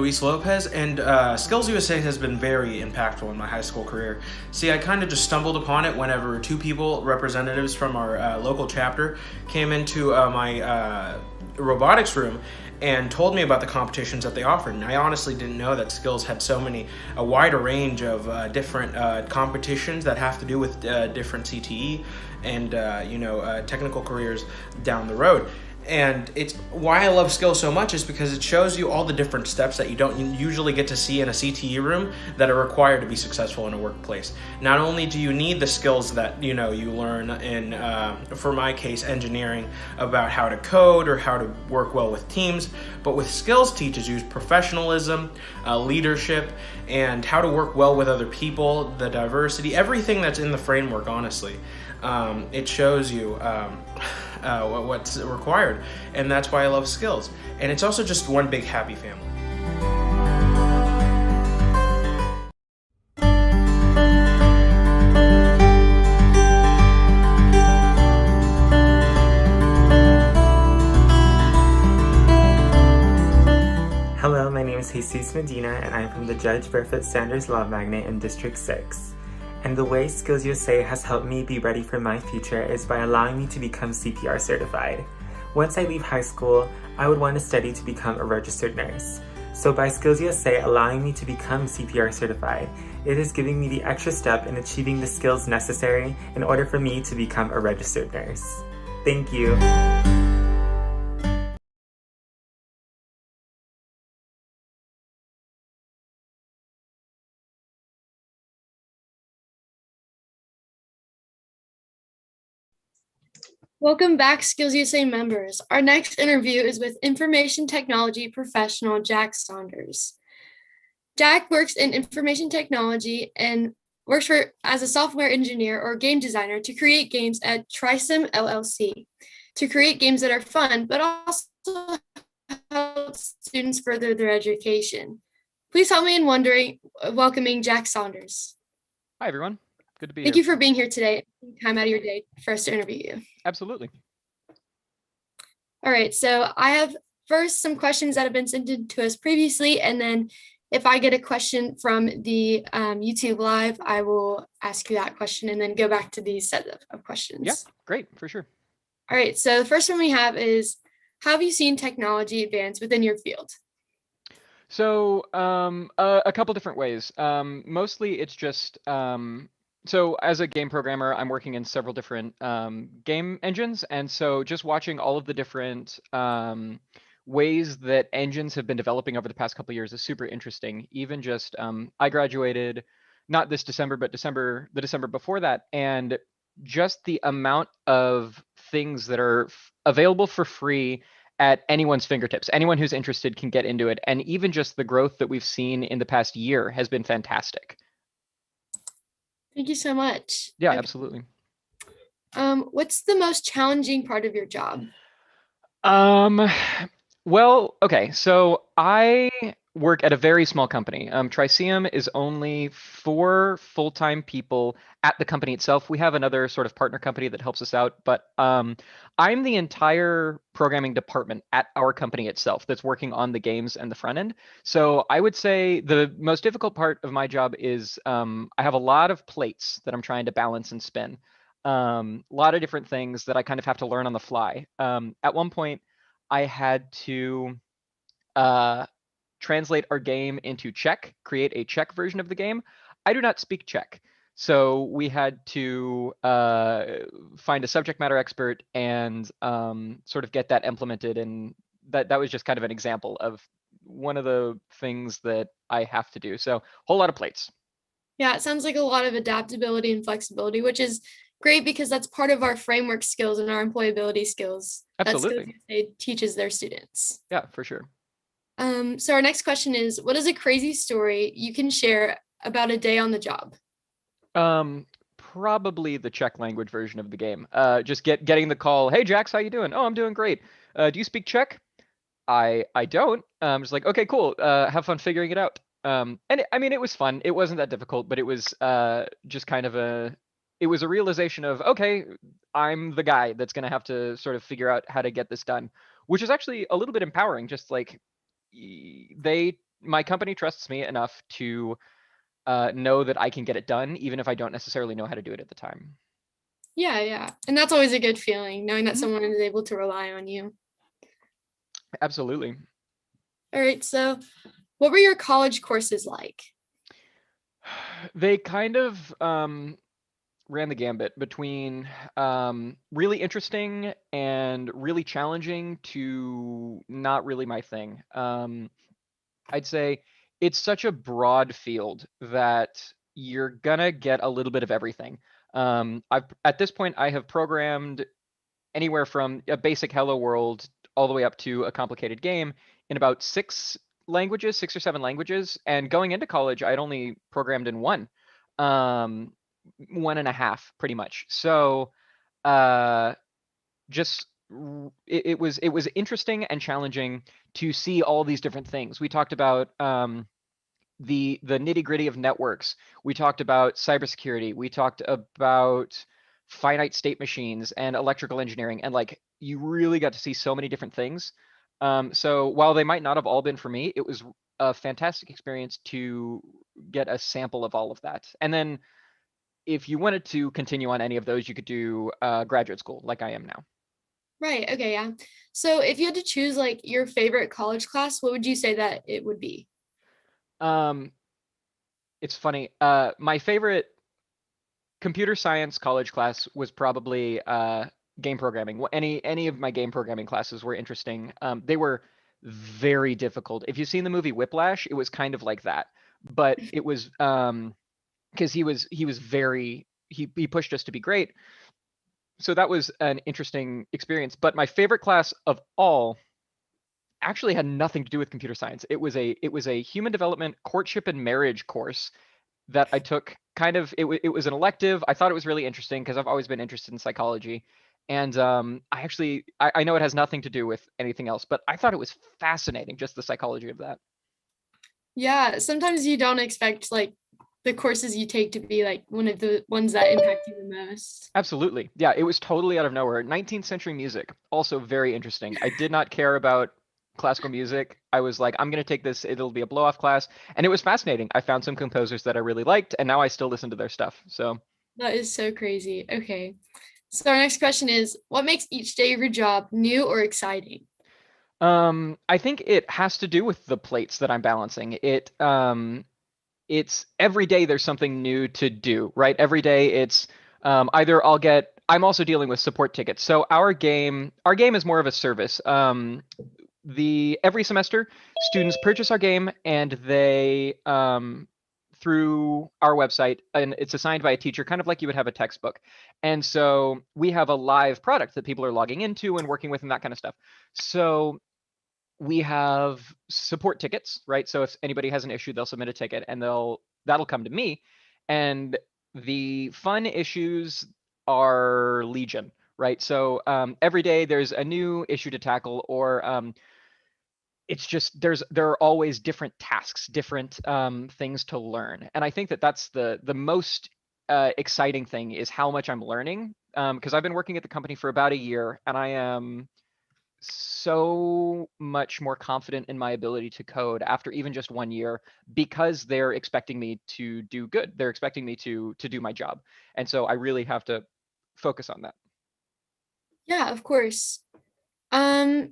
Luis Lopez, and Skills USA has been very impactful in my high school career. See, I kind of just stumbled upon it whenever two people, representatives from our local chapter, came into my robotics room and told me about the competitions that they offered. And I honestly didn't know that Skills had a wider range of different competitions that have to do with different CTE and technical careers down the road. And it's why I love Skills so much is because it shows you all the different steps that you don't usually get to see in a CTE room that are required to be successful in a workplace. Not only do you need the skills that you learn in, for my case, engineering, about how to code or how to work well with teams, but with Skills teaches you professionalism, leadership, and how to work well with other people, the diversity, everything that's in the framework, honestly. It shows you what's required, and that's why I love Skills. And it's also just one big happy family. Hello, my name is Jesus Medina, and I'm from the Judge Barefoot Sanders Law Magnet in District 6. And the way Skills USA has helped me be ready for my future is by allowing me to become CPR certified. Once I leave high school, I would want to study to become a registered nurse. So by Skills USA allowing me to become CPR certified, it is giving me the extra step in achieving the skills necessary in order for me to become a registered nurse. Thank you. Welcome back, Skills USA members. Our next interview is with information technology professional Jack Saunders. Jack works in information technology and works as a software engineer or game designer to create games at Trisim LLC, to create games that are fun, but also help students further their education. Please help me in welcoming Jack Saunders. Hi, everyone. Good to be Thank here. you for being here today. Time out of your day for us to interview you. Absolutely. All right, so I have first some questions that have been sent in to us previously, and then if I get a question from the YouTube Live, I will ask you that question and then go back to these set of questions. Yeah, great, for sure. All right, so the first one we have is, how have you seen technology advance within your field? So a couple different ways. Mostly it's just, so as a game programmer, I'm working in several different game engines. And so just watching all of the different ways that engines have been developing over the past couple of years is super interesting. Even just, I graduated not this December, but the December before that. And just the amount of things that are available for free at anyone's fingertips. Anyone who's interested can get into it. And even just the growth that we've seen in the past year has been fantastic. Thank you so much. Yeah, absolutely. What's the most challenging part of your job? Well, okay, so I work at a very small company. Triceum is only 4 full-time people at the company itself. We have another sort of partner company that helps us out, but I'm the entire programming department at our company itself that's working on the games and the front end. So I would say the most difficult part of my job is I have a lot of plates that I'm trying to balance and spin. A lot of different things that I kind of have to learn on the fly. At one point, I had to translate our game into Czech, create a Czech version of the game. I do not speak Czech. So we had to find a subject matter expert and sort of get that implemented. And that was just kind of an example of one of the things that I have to do. So a whole lot of plates. Yeah, it sounds like a lot of adaptability and flexibility, which is great because that's part of our framework skills and our employability skills. Absolutely. It teaches their students. Yeah, for sure. So our next question is, what is a crazy story you can share about a day on the job? Probably the Czech language version of the game. Just getting the call, hey, Jax, how you doing? Oh, I'm doing great. Do you speak Czech? I don't. I'm just like, okay, cool. Have fun figuring it out. And it was fun. It wasn't that difficult, but it was just kind of it was a realization of, okay, I'm the guy that's going to have to sort of figure out how to get this done, which is actually a little bit empowering. Just like they my company trusts me enough to know that I can get it done, even if I don't necessarily know how to do it at the time. Yeah, yeah. And that's always a good feeling, knowing that someone is able to rely on you. Absolutely. All right, so what were your college courses like? They kind of ran the gambit between really interesting and really challenging to not really my thing. I'd say it's such a broad field that you're gonna get a little bit of everything. At this point, I have programmed anywhere from a basic Hello World all the way up to a complicated game in about 6 languages, 6 or 7 languages. And going into college, I'd only programmed in um, 1.5, pretty much. So uh, just it was interesting and challenging to see all these different things. We talked about the nitty gritty of networks. We talked about cybersecurity. We talked about finite state machines and electrical engineering, and like you really got to see so many different things. So while they might not have all been for me, it was a fantastic experience to get a sample of all of that. And then if you wanted to continue on any of those, you could do graduate school like I am now. Right, okay, yeah. So if you had to choose like your favorite college class, what would you say that it would be? Um, it's funny. My favorite computer science college class was probably game programming. Any of my game programming classes were interesting. They were very difficult. If you've seen the movie Whiplash, it was kind of like that, but it was because he was very he pushed us to be great. So that was an interesting experience. But my favorite class of all actually had nothing to do with computer science. It was a human development courtship and marriage course that I took. Kind of it was an elective. I thought it was really interesting because I've always been interested in psychology. And I know it has nothing to do with anything else, but I thought it was fascinating, just the psychology of that. Yeah, sometimes you don't expect like the courses you take to be like one of the ones that impact you the most. Absolutely. Yeah, it was totally out of nowhere. 19th century music, also very interesting. I did not care about classical music. I was like, I'm going to take this, it'll be a blow off class. And it was fascinating. I found some composers that I really liked, and now I still listen to their stuff. So, That is so crazy. Okay. So our next question is, what makes each day of your job new or exciting? I think it has to do with the plates that I'm balancing. It's every day there's something new to do, right? Every day it's either I'm also dealing with support tickets. So our game is more of a service. Every semester, students purchase our game and they through our website, and it's assigned by a teacher, kind of like you would have a textbook. And so we have a live product that people are logging into and working with and that kind of stuff. So we have support tickets, right? So if anybody has an issue, they'll submit a ticket and that'll come to me. And the fun issues are legion, right? So every day there's a new issue to tackle, or it's just there are always different tasks, different things to learn. And I think that's the most exciting thing is how much I'm learning, because I've been working at the company for about a year, and I am so much more confident in my ability to code after even just 1 year, because they're expecting me to do good. They're expecting me to do my job. And so I really have to focus on that. Yeah, of course.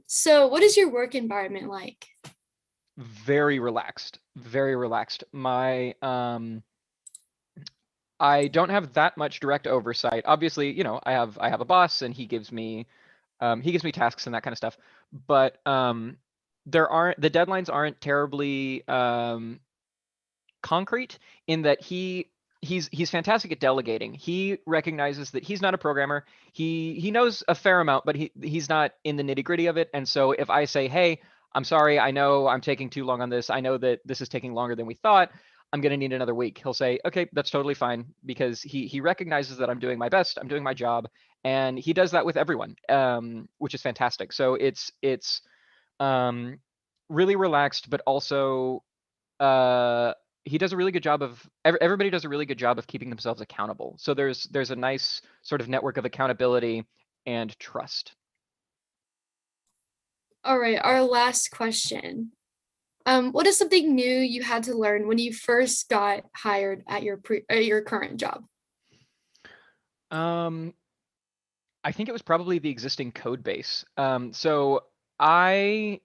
So what is your work environment like? Very relaxed, very relaxed. I don't have that much direct oversight. Obviously, I have a boss and he gives me tasks and that kind of stuff. But the deadlines aren't terribly concrete, in that he's fantastic at delegating. He recognizes that he's not a programmer. He knows a fair amount, but he's not in the nitty gritty of it. And so if I say, hey, I'm sorry, I know I'm taking too long on this, I know that this is taking longer than we thought, I'm going to need another week, he'll say, okay, that's totally fine, because he recognizes that I'm doing my best, I'm doing my job, and he does that with everyone, which is fantastic. So it's really relaxed, but also he does a really good job of everybody does a really good job of keeping themselves accountable. So there's a nice sort of network of accountability and trust. All right, our last question. what is something new you had to learn when you first got hired at your current job? I think it was probably the existing code base. So I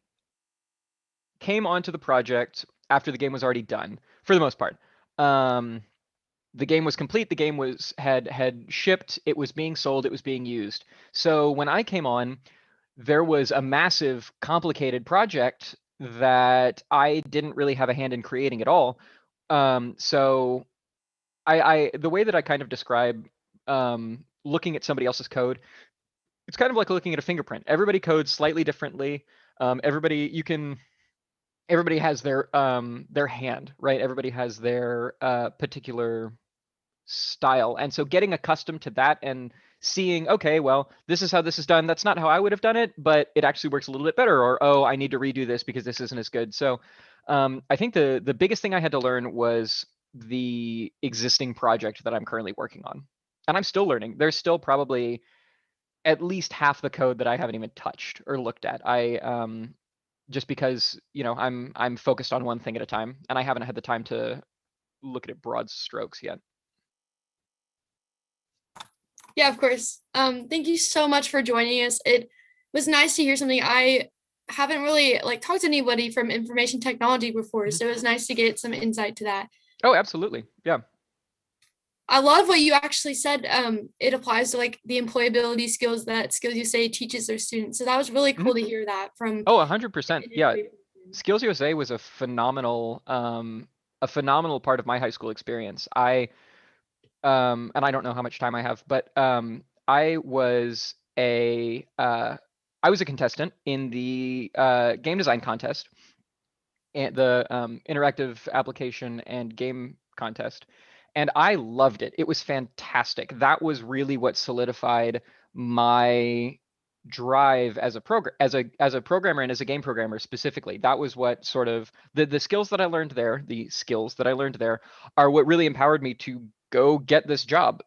came onto the project after the game was already done, for the most part. The game was complete. The game had shipped. It was being sold. It was being used. So when I came on, there was a massive, complicated project that I didn't really have a hand in creating at all. So the way that I kind of describe looking at somebody else's code, it's kind of like looking at a fingerprint. Everybody codes slightly differently. Everybody has their hand, right? Everybody has their particular style. And so getting accustomed to that and seeing, okay, well, this is how this is done. That's not how I would have done it, but it actually works a little bit better. Or, oh, I need to redo this because this isn't as good. So I think the biggest thing I had to learn was the existing project that I'm currently working on. And I'm still learning. There's still probably at least half the code that I haven't even touched or looked at. Just because, I'm focused on one thing at a time, and I haven't had the time to look at it broad strokes yet. Yeah, of course. Thank you so much for joining us. It was nice to hear something. I haven't really talked to anybody from information technology before, so it was nice to get some insight to that. Oh, absolutely. Yeah. I love what you actually said. It applies to the employability skills that Skills USA teaches their students. So that was really cool to hear that from. Oh, 100%. Yeah. Skills USA was a phenomenal part of my high school experience. And I don't know how much time I have, but I was a contestant in the game design contest and the interactive application and game contest. And I loved it. It was fantastic. That was really what solidified my drive as a programmer and as a game programmer specifically. That was what sort of the skills that I learned there, are what really empowered me to go get this job.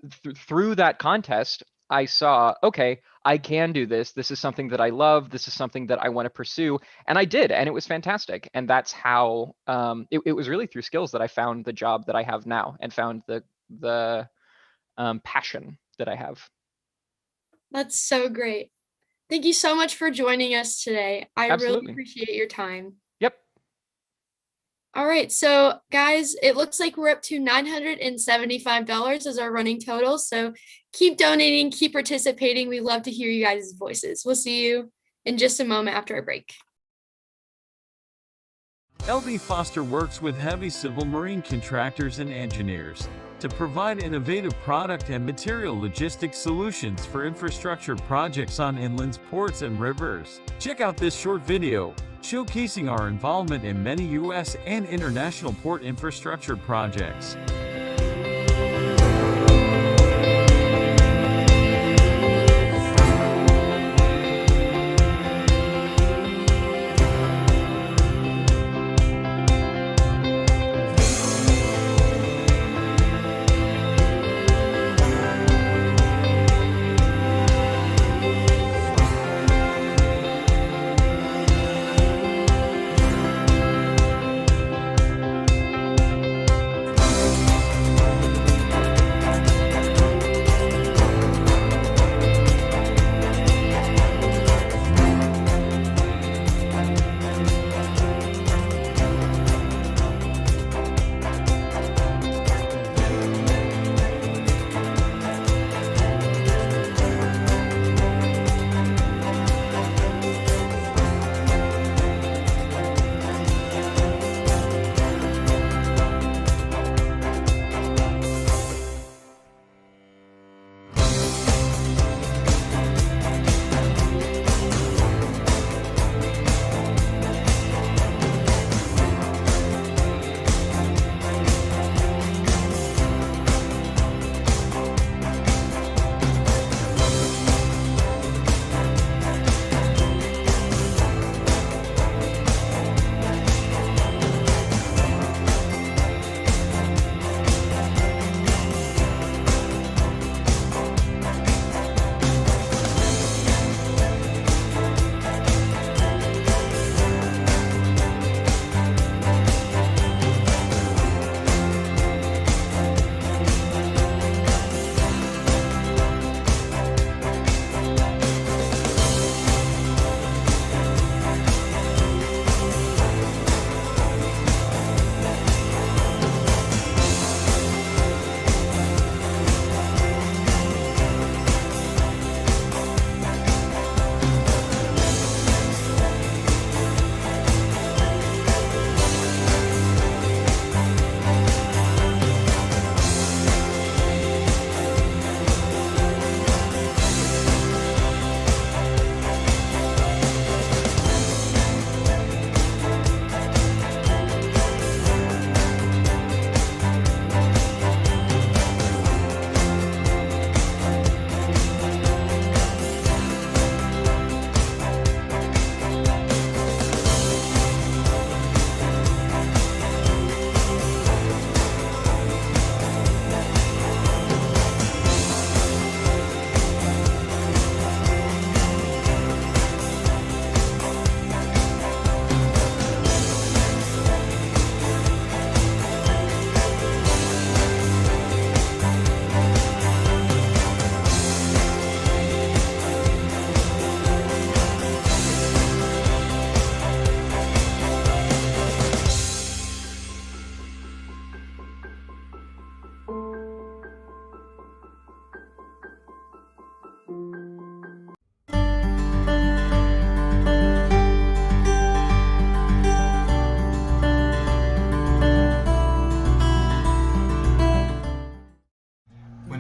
Through that contest, I saw, okay, I can do this. This is something that I love. This is something that I want to pursue. And I did, and it was fantastic. And that's how it was really through skills that I found the job that I have now and found the passion that I have. That's so great. Thank you so much for joining us today. I Absolutely. really appreciate your time. Yep. All right, so guys, it looks like we're up to $975 as our running total. So keep donating, keep participating. We love to hear you guys' voices. We'll see you in just a moment after our break. LB Foster works with heavy civil marine contractors and engineers to provide innovative product and material logistics solutions for infrastructure projects on inland ports and rivers. Check out this short video showcasing our involvement in many U.S. and international port infrastructure projects.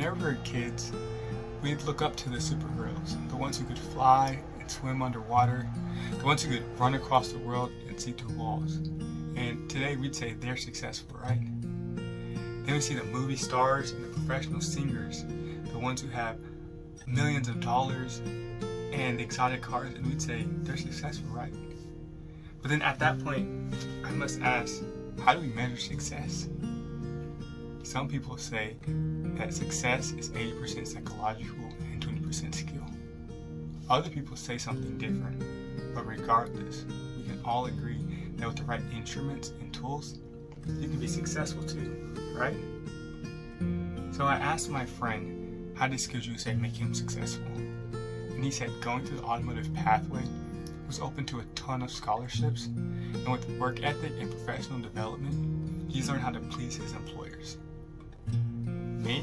Whenever we were kids, we'd look up to the superheroes, the ones who could fly and swim underwater, the ones who could run across the world and see through walls. And today we'd say they're successful, right? Then we see the movie stars and the professional singers, the ones who have millions of dollars and exotic cars, and we'd say they're successful, right? But then at that point, I must ask, how do we measure success? Some people say that success is 80% psychological and 20% skill. Other people say something different, but regardless, we can all agree that with the right instruments and tools, you can be successful too, right? So I asked my friend, how did Skills USA make him successful? And he said going through the automotive pathway was open to a ton of scholarships, and with work ethic and professional development, he's learned how to please his employers. Me,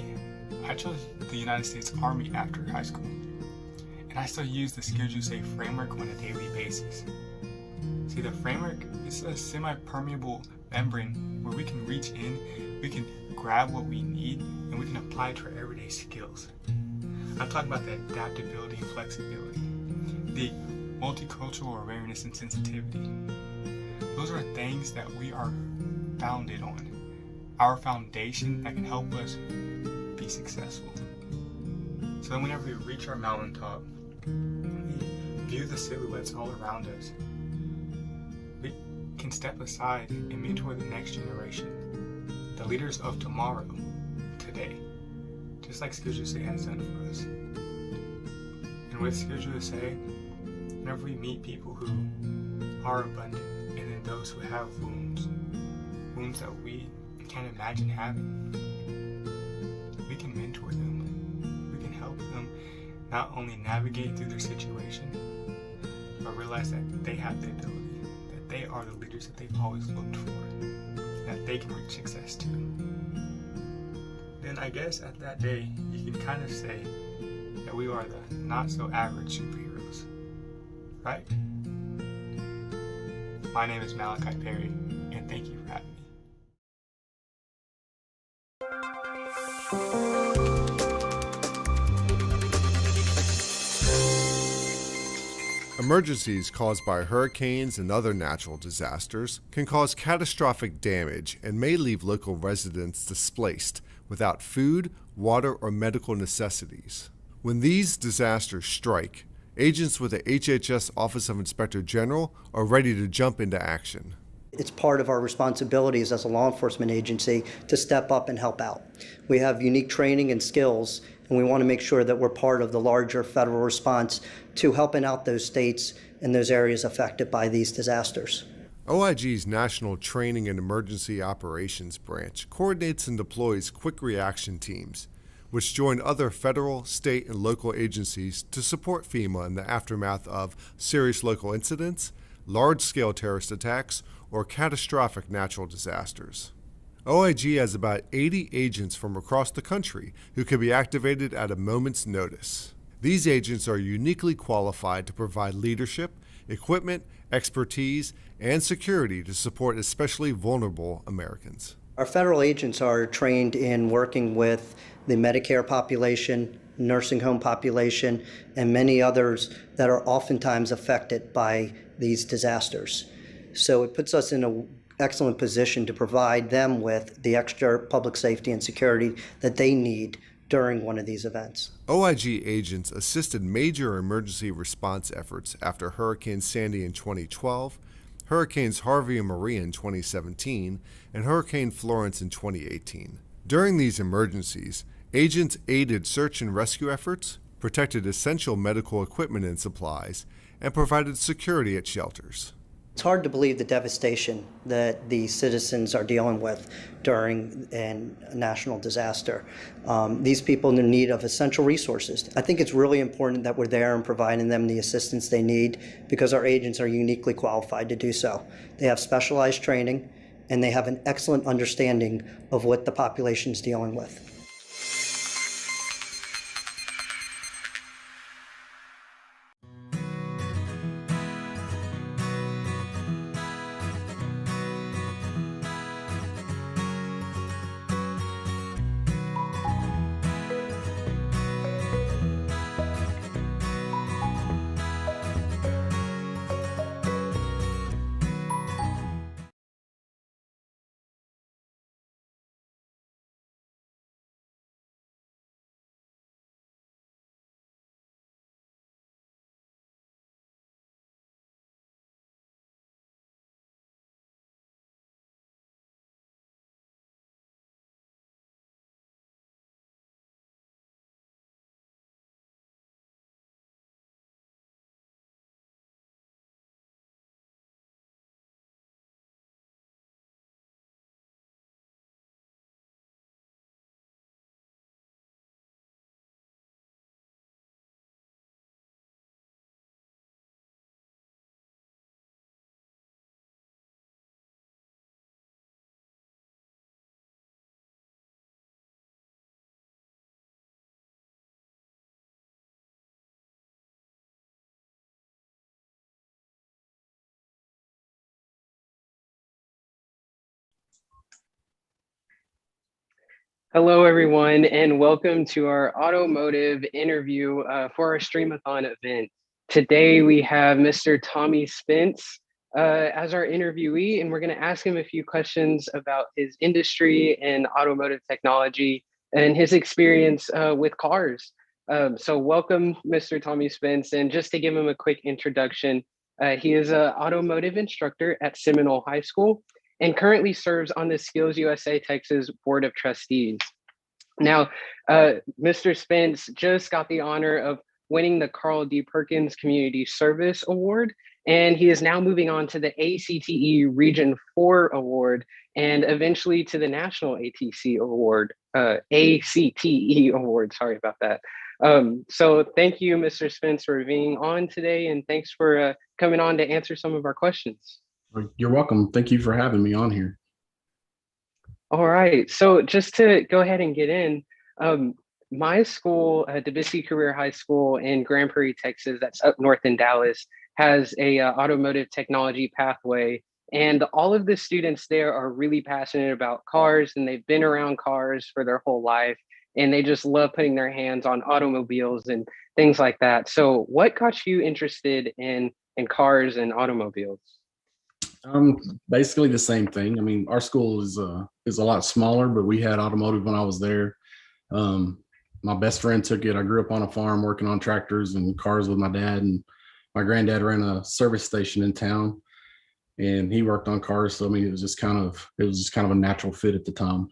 I chose the United States Army after high school, and I still use the Skills USA framework on a daily basis. See, the framework is a semi-permeable membrane where we can reach in, we can grab what we need, and we can apply it to our everyday skills. I'm talking about the adaptability and flexibility, the multicultural awareness and sensitivity. Those are things that we are founded on, our foundation that can help us be successful. So then whenever we reach our mountaintop, we view the silhouettes all around us. We can step aside and mentor the next generation, the leaders of tomorrow, today, just like Skills USA has done for us. And with Skills USA, whenever we meet people who are abundant, and then those who have wounds that we can't imagine having, we can mentor them. We can help them not only navigate through their situation, but realize that they have the ability, that they are the leaders that they've always looked for, that they can reach success too. Then I guess at that day, you can kind of say that we are the not-so-average superheroes, right? My name is Malachi Perry, and thank you for having me. Emergencies caused by hurricanes and other natural disasters can cause catastrophic damage and may leave local residents displaced without food, water, or medical necessities. When these disasters strike, agents with the HHS Office of Inspector General are ready to jump into action. It's part of our responsibilities as a law enforcement agency to step up and help out. We have unique training and skills, and we want to make sure that we're part of the larger federal response to helping out those states and those areas affected by these disasters. OIG's National Training and Emergency Operations Branch coordinates and deploys quick reaction teams, which join other federal, state, and local agencies to support FEMA in the aftermath of serious local incidents, large-scale terrorist attacks, or catastrophic natural disasters. OIG has about 80 agents from across the country who can be activated at a moment's notice. These agents are uniquely qualified to provide leadership, equipment, expertise, and security to support especially vulnerable Americans. Our federal agents are trained in working with the Medicare population, nursing home population, and many others that are oftentimes affected by these disasters. So it puts us in an excellent position to provide them with the extra public safety and security that they need during one of these events. OIG agents assisted major emergency response efforts after Hurricane Sandy in 2012, Hurricanes Harvey and Maria in 2017, and Hurricane Florence in 2018. During these emergencies, agents aided search and rescue efforts, protected essential medical equipment and supplies, and provided security at shelters. It's hard to believe the devastation that the citizens are dealing with during a national disaster. These people in need of essential resources. I think it's really important that we're there and providing them the assistance they need because our agents are uniquely qualified to do so. They have specialized training and they have an excellent understanding of what the population is dealing with. Hello, everyone, and welcome to our automotive interview for our Streamathon event. Today, we have Mr. Tommy Spence as our interviewee, and we're going to ask him a few questions about his industry and automotive technology and his experience with cars. So welcome, Mr. Tommy Spence, and just to give him a quick introduction, he is an automotive instructor at Seminole High School and currently serves on the Skills USA Texas Board of Trustees. Now, Mr. Spence just got the honor of winning the Carl D. Perkins Community Service Award, and he is now moving on to the ACTE Region 4 Award and eventually to the National ATC Award, ACTE Award, sorry about that. So thank you, Mr. Spence, for being on today, and thanks for coming on to answer some of our questions. You're welcome. Thank you for having me on here. All right, so just to go ahead and get in, my school, DeBisky Career High School in Grand Prairie, Texas, that's up north in Dallas, has a automotive technology pathway, and all of the students there are really passionate about cars, and they've been around cars for their whole life, and they just love putting their hands on automobiles and things like that. So what got you interested in cars and automobiles? Basically the same thing. I mean, our school is a lot smaller, but we had automotive when I was there. My best friend took it. I grew up on a farm working on tractors and cars with my dad, and my granddad ran a service station in town, and he worked on cars. So I mean, it was just kind of a natural fit at the time.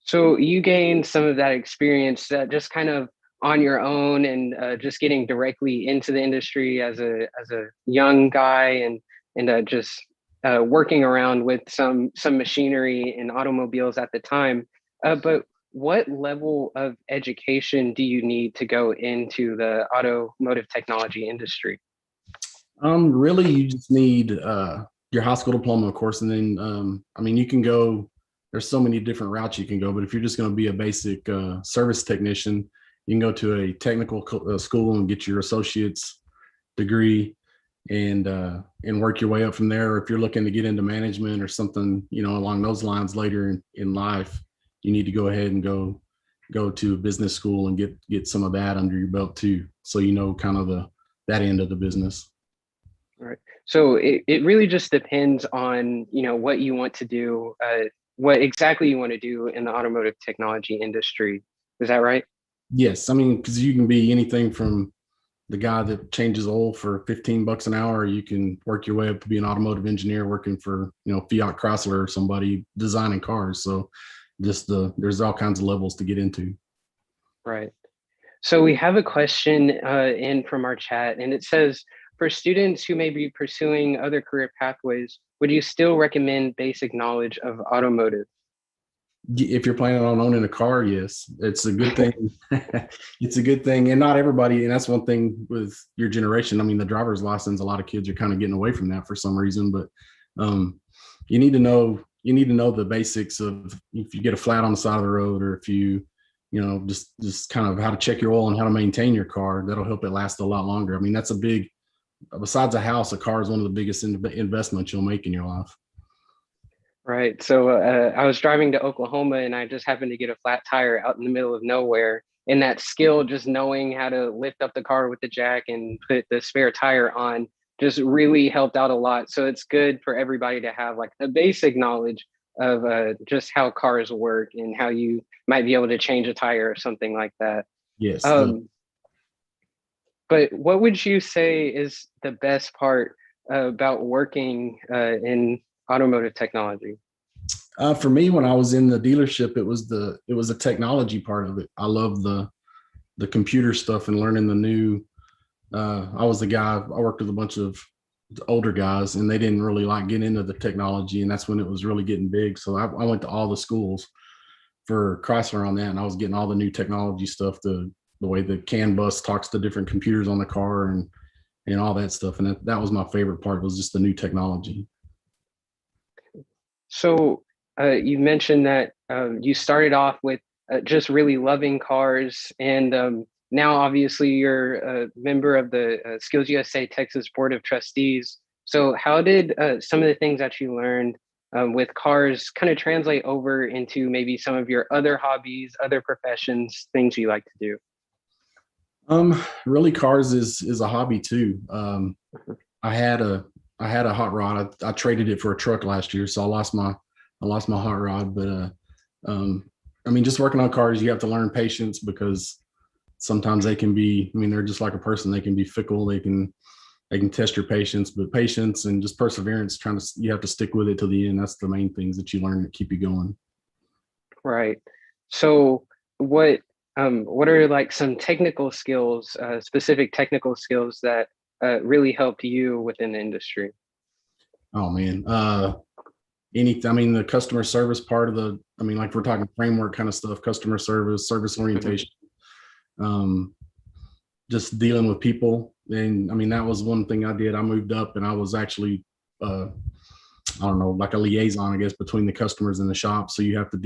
So you gained some of that experience just kind of on your own and just getting directly into the industry as a young guy and just working around with some machinery and automobiles at the time. But what level of education do you need to go into the automotive technology industry? Really, you just need your high school diploma, of course, and then I mean, you can go. There's so many different routes you can go, but if you're just going to be a basic service technician, you can go to a technical school and get your associate's degree and work your way up from there. Or if you're looking to get into management or something, along those lines later in life, you need to go ahead and go to business school and get some of that under your belt too. So, kind of that end of the business. All right. So it really just depends on, what you want to do, what exactly you want to do in the automotive technology industry. Is that right? Yes. I mean, because you can be anything from the guy that changes oil for $15 an hour. You can work your way up to be an automotive engineer working for, Fiat Chrysler or somebody designing cars. So there's all kinds of levels to get into. Right. So we have a question in from our chat, and it says, for students who may be pursuing other career pathways, would you still recommend basic knowledge of automotive? If you're planning on owning a car, yes, it's a good thing. It's a good thing. And not everybody, and that's one thing with your generation. I mean, the driver's license, a lot of kids are kind of getting away from that for some reason, but you need to know the basics of if you get a flat on the side of the road, or if you just kind of how to check your oil and how to maintain your car. That'll help it last a lot longer. I mean, that's besides a house, a car is one of the biggest investments you'll make in your life. Right. So I was driving to Oklahoma and I just happened to get a flat tire out in the middle of nowhere. And that skill, just knowing how to lift up the car with the jack and put the spare tire on, just really helped out a lot. So it's good for everybody to have like the basic knowledge of just how cars work and how you might be able to change a tire or something like that. Yes. But what would you say is the best part about working in automotive technology? For me, when I was in the dealership, it was the technology part of it. I love the computer stuff and learning the new. I was the guy. I worked with a bunch of older guys, and they didn't really like getting into the technology, and that's when it was really getting big. So I went to all the schools for Chrysler on that, and I was getting all the new technology stuff, the way the CAN bus talks to different computers on the car and all that stuff. And that was my favorite part, was just the new technology. So you mentioned that you started off with just really loving cars, and now obviously you're a member of the Skills USA Texas Board of Trustees. So how did some of the things that you learned with cars kind of translate over into maybe some of your other hobbies, other professions, things you like to do? Really, cars is a hobby too. I had a hot rod. I traded it for a truck last year, so I lost my hot rod. But I mean, just working on cars, you have to learn patience because sometimes they can be. I mean, they're just like a person. They can be fickle. They can test your patience, but patience and just perseverance. You have to stick with it till the end. That's the main things that you learn to keep you going. Right. So what are like some technical skills, specific technical skills that really helped you within the industry? Oh man, I mean, the customer service part of like we're talking framework kind of stuff, customer service orientation, just dealing with people. And I mean, that was one thing I did. I moved up and I was actually, I don't know, like a liaison, I guess, between the customers and the shop. So you have to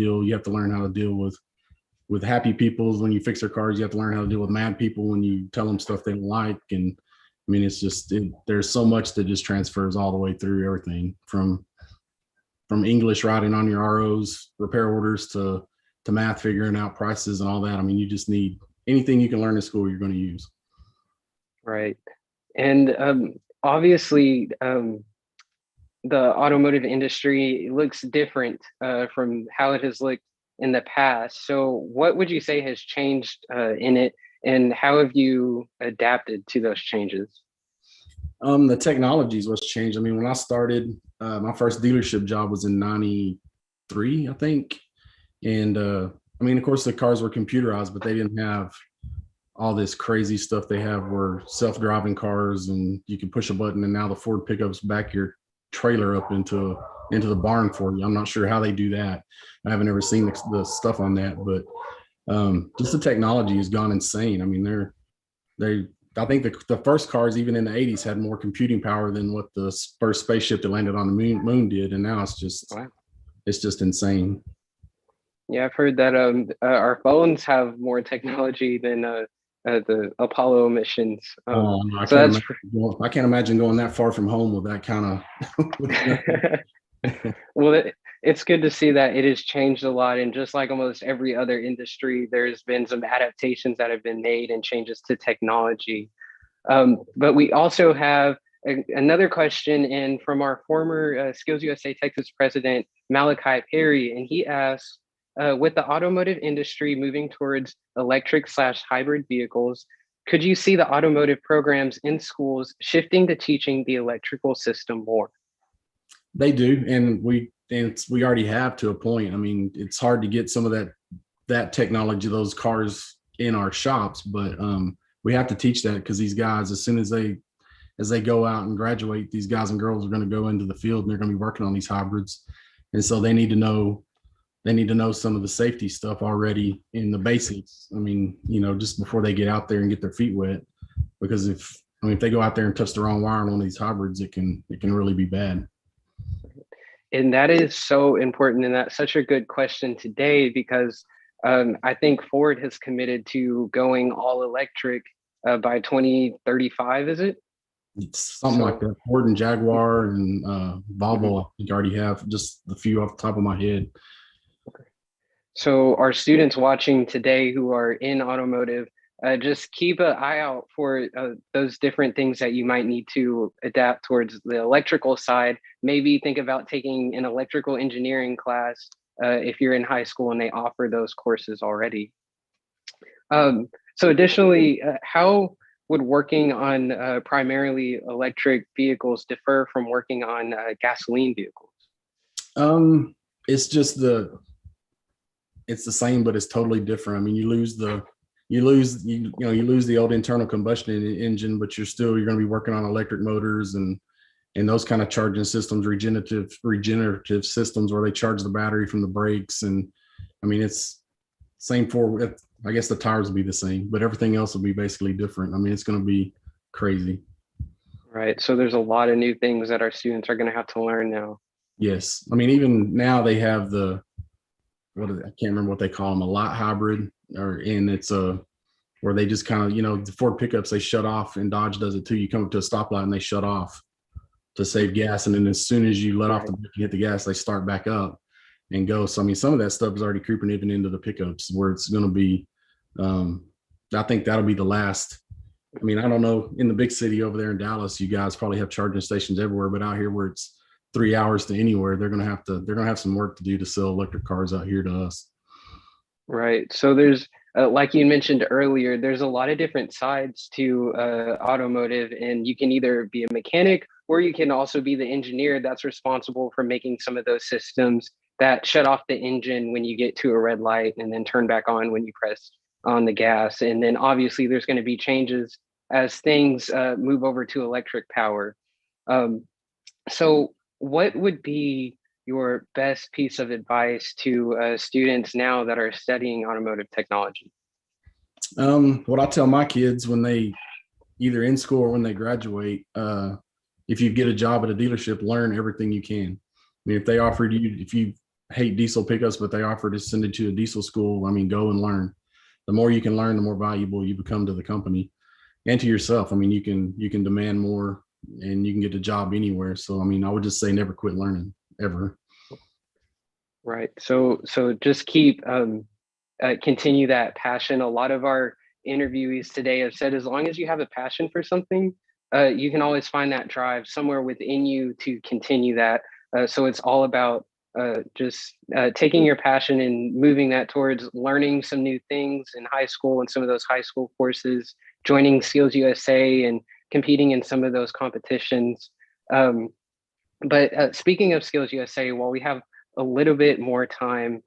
learn how to deal with happy people when you fix their cars. You have to learn how to deal with mad people when you tell them stuff they don't like. And I mean, it's just, there's so much that just transfers all the way through everything from English writing on your ROs, repair orders to math, figuring out prices and all that. I mean, you just need anything you can learn in school, you're going to use. Right. And obviously, the automotive industry looks different from how it has looked in the past. So what would you say has changed in it, and how have you adapted to those changes? The technology is what's changed. I mean, when I started, my first dealership job was in '93, I think. And I mean, of course, the cars were computerized, but they didn't have all this crazy stuff they have where self-driving cars and you can push a button and now the Ford pickups back your trailer up into the barn for you. I'm not sure how they do that. I haven't ever seen the stuff on that, but just the technology has gone insane. I mean, I think the first cars, even in the 80s, had more computing power than what the first spaceship that landed on the moon did. And now it's just insane. Yeah, I've heard that our phones have more technology than the Apollo missions. I can't imagine going that far from home with that kind of. Well, it's good to see that it has changed a lot, and just like almost every other industry, there's been some adaptations that have been made and changes to technology. But we also have another question in from our former Skills USA Texas president, Malachi Perry, and he asks, with the automotive industry moving towards electric/hybrid vehicles, could you see the automotive programs in schools shifting to teaching the electrical system more? They do, and we already have to a point. I mean, it's hard to get some of that technology, those cars in our shops, but we have to teach that because these guys, as soon as they go out and graduate, these guys and girls are going to go into the field and they're going to be working on these hybrids, and so they need to know some of the safety stuff already in the basics. I mean, just before they get out there and get their feet wet, because if they go out there and touch the wrong wire on one of these hybrids, it can really be bad. And that is so important, and that's such a good question today, because I think Ford has committed to going all electric by 2035, is it? It's something like that. Ford and Jaguar and Volvo, I think already have, just a few off the top of my head. So our students watching today who are in automotive, just keep an eye out for those different things that you might need to adapt towards the electrical side. Maybe think about taking an electrical engineering class if you're in high school and they offer those courses already. So additionally, how would working on primarily electric vehicles differ from working on gasoline vehicles? It's the same, but it's totally different. I mean, you lose the old internal combustion engine, but you're going to be working on electric motors and those kind of charging systems, regenerative systems where they charge the battery from the brakes. And I mean, it's same for, I guess the tires will be the same, but everything else will be basically different. I mean, it's going to be crazy. Right. So there's a lot of new things that our students are going to have to learn now. Yes. I mean, even now they have I can't remember what they call them, a lot hybrid, and it's where they just kind of, the Ford pickups, they shut off, and Dodge does it too. You come up to a stoplight and they shut off. to save gas. And then as soon as you let off the brake and hit the gas, they start back up and go. So, I mean, some of that stuff is already creeping even into the pickups where it's going to be, I think that'll be the last. I mean, I don't know, in the big city over there in Dallas, you guys probably have charging stations everywhere, but out here where it's 3 hours to anywhere, they're going to have some work to do to sell electric cars out here to us. Right. So there's, like you mentioned earlier, there's a lot of different sides to automotive, and you can either be a mechanic or you can also be the engineer that's responsible for making some of those systems that shut off the engine when you get to a red light and then turn back on when you press on the gas. And then obviously there's going to be changes as things move over to electric power. So what would be your best piece of advice to students now that are studying automotive technology? What I tell my kids when they either in school or when they graduate, if you get a job at a dealership, learn everything you can. I mean, if you hate diesel pickups, but they offer to send it to a diesel school, I mean, go and learn. The more you can learn, the more valuable you become to the company and to yourself. I mean, you can demand more and you can get a job anywhere. So, I mean, I would just say never quit learning ever. Right. So just keep continue that passion. A lot of our interviewees today have said, as long as you have a passion for something, you can always find that drive somewhere within you to continue that. So it's all about just taking your passion and moving that towards learning some new things in high school and some of those high school courses, joining Skills USA and competing in some of those competitions. But speaking of Skills USA, while we have a little bit more time,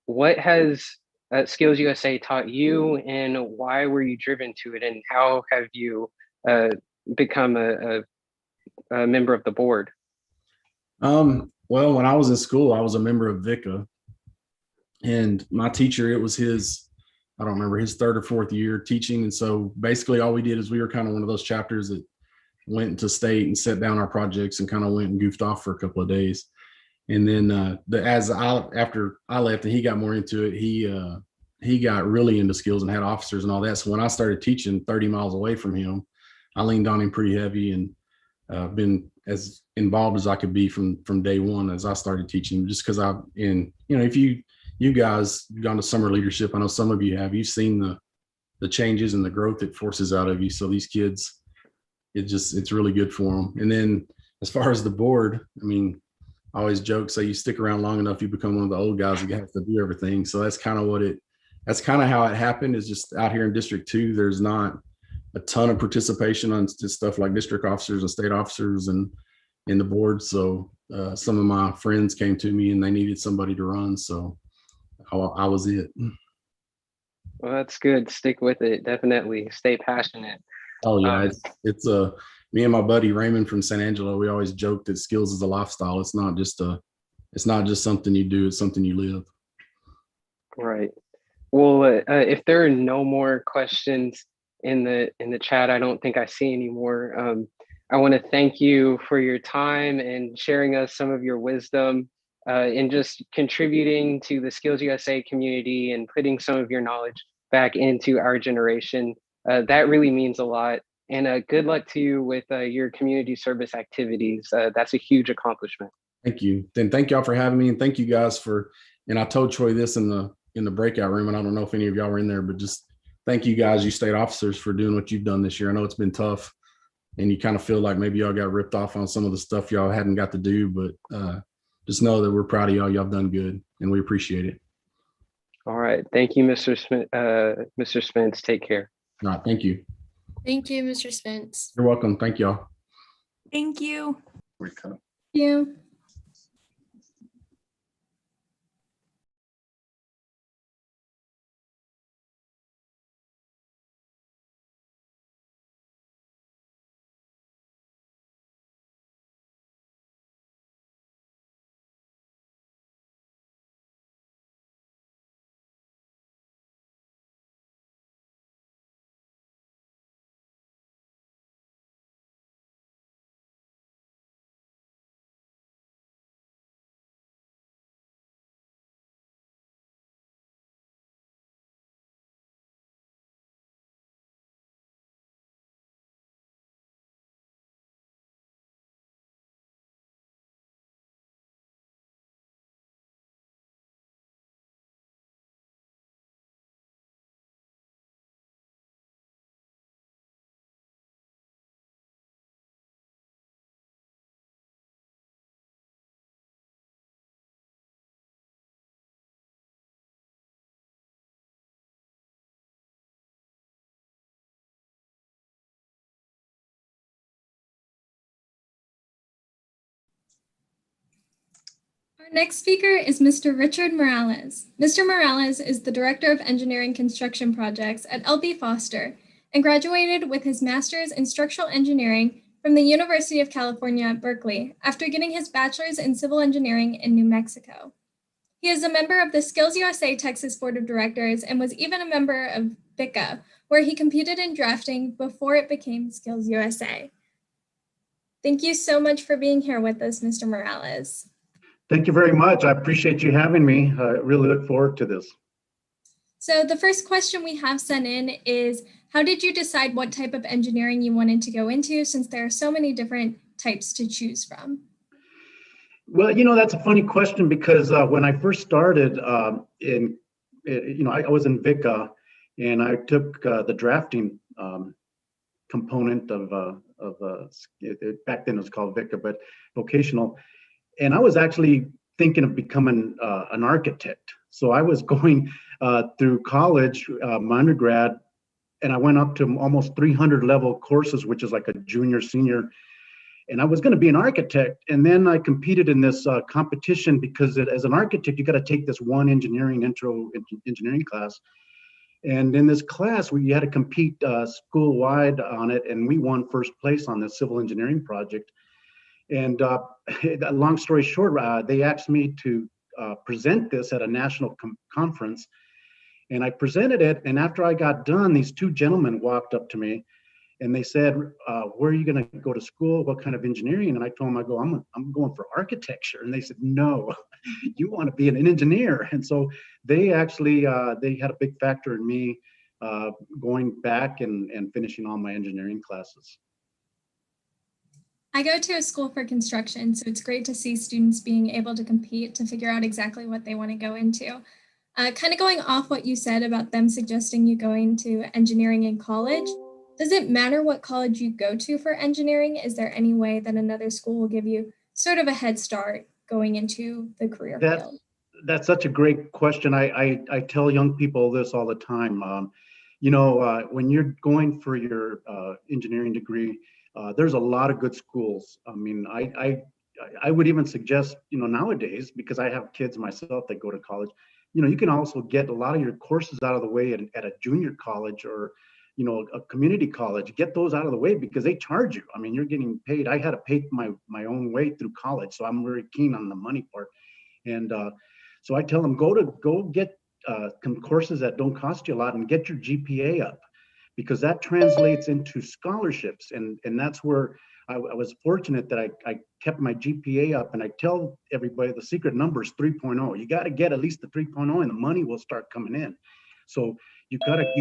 what has Skills USA taught you, and why were you driven to it, and how have you become a member of the board? Well, when I was in school, I was a member of VICA, and my teacher, it was I don't remember, his third or fourth year teaching. And so basically all we did is we were kind of one of those chapters that went into state and set down our projects and kind of went and goofed off for a couple of days. And then after I left and he got more into it, he got really into skills and had officers and all that. So when I started teaching 30 miles away from him, I leaned on him pretty heavy, and been as involved as I could be from day one as I started teaching, just because if you guys gone to summer leadership, I know some of you have, you've seen the changes and the growth it forces out of you. So these kids, it's really good for them. And then as far as the board, I mean, I always joke, say you stick around long enough, you become one of the old guys that have to do everything. So that's kind of how it happened, is just out here in District 2, there's not a ton of participation on stuff like district officers and state officers and in the board. So some of my friends came to me and they needed somebody to run. So I was it. Well, that's good. Stick with it. Definitely stay passionate. Oh yeah. It's me and my buddy Raymond from San Angelo, we always joke that skills is a lifestyle. It's not just something you do, it's something you live. Right. Well, if there are no more questions in the chat, I don't think I see any more. I want to thank you for your time and sharing us some of your wisdom, and just contributing to the Skills USA community and putting some of your knowledge back into our generation. That really means a lot. And good luck to you with your community service activities. That's a huge accomplishment. Thank you. Then thank y'all for having me, and thank you guys and I told Troy this in the breakout room, and I don't know if any of y'all were in there, but just thank you guys, you state officers, for doing what you've done this year. I know it's been tough, and you kind of feel like maybe y'all got ripped off on some of the stuff y'all hadn't got to do, but just know that we're proud of y'all. Y'all done good, and we appreciate it. All right. Thank you, Mr. Smith. Mr. Spence, take care. All right. Thank you. Thank you, Mr. Spence. You're welcome. Thank y'all. Thank you. Thank you. Our next speaker is Mr. Richard Morales. Mr. Morales is the Director of Engineering Construction Projects at L.B. Foster and graduated with his Master's in Structural Engineering from the University of California at Berkeley after getting his Bachelor's in Civil Engineering in New Mexico. He is a member of the Skills USA Texas Board of Directors and was even a member of VICA, where he competed in drafting before it became Skills USA. Thank you so much for being here with us, Mr. Morales. Thank you very much. I appreciate you having me. I really look forward to this. So the first question we have sent in is, how did you decide what type of engineering you wanted to go into, since there are so many different types to choose from? Well, that's a funny question because when I first started I was in VICA and I took the drafting component of back then it was called VICA, but vocational. And I was actually thinking of becoming an architect. So I was going through college, my undergrad, and I went up to almost 300 level courses, which is like a junior, senior. And I was going to be an architect. And then I competed in this competition because as an architect, you got to take this one intro engineering class. And in this class, we had to compete school-wide on it, and we won first place on this civil engineering project. And long story short, they asked me to present this at a national conference, and I presented it. And after I got done, these two gentlemen walked up to me, and they said, "Where are you going to go to school? What kind of engineering?" And I told them, I'm going for architecture. And they said, "No, you want to be an engineer." And so they actually they had a big factor in me going back and finishing all my engineering classes. I go to a school for construction, so it's great to see students being able to compete to figure out exactly what they want to go into. Kind of going off what you said about them suggesting you going to engineering in college, does it matter what college you go to for engineering? Is there any way that another school will give you sort of a head start going into the career field? That's such a great question. I tell young people this all the time. When you're going for your engineering degree, there's a lot of good schools. I mean, I would even suggest, nowadays, because I have kids myself that go to college, you can also get a lot of your courses out of the way at a junior college or, a community college. Get those out of the way because they charge you. I mean, you're getting paid. I had to pay my own way through college, so I'm very keen on the money part. And so I tell them, go get courses that don't cost you a lot and get your GPA up, because that translates into scholarships. And that's where I was fortunate that I kept my GPA up. And I tell everybody the secret number is 3.0. You got to get at least the 3.0 and the money will start coming in. So you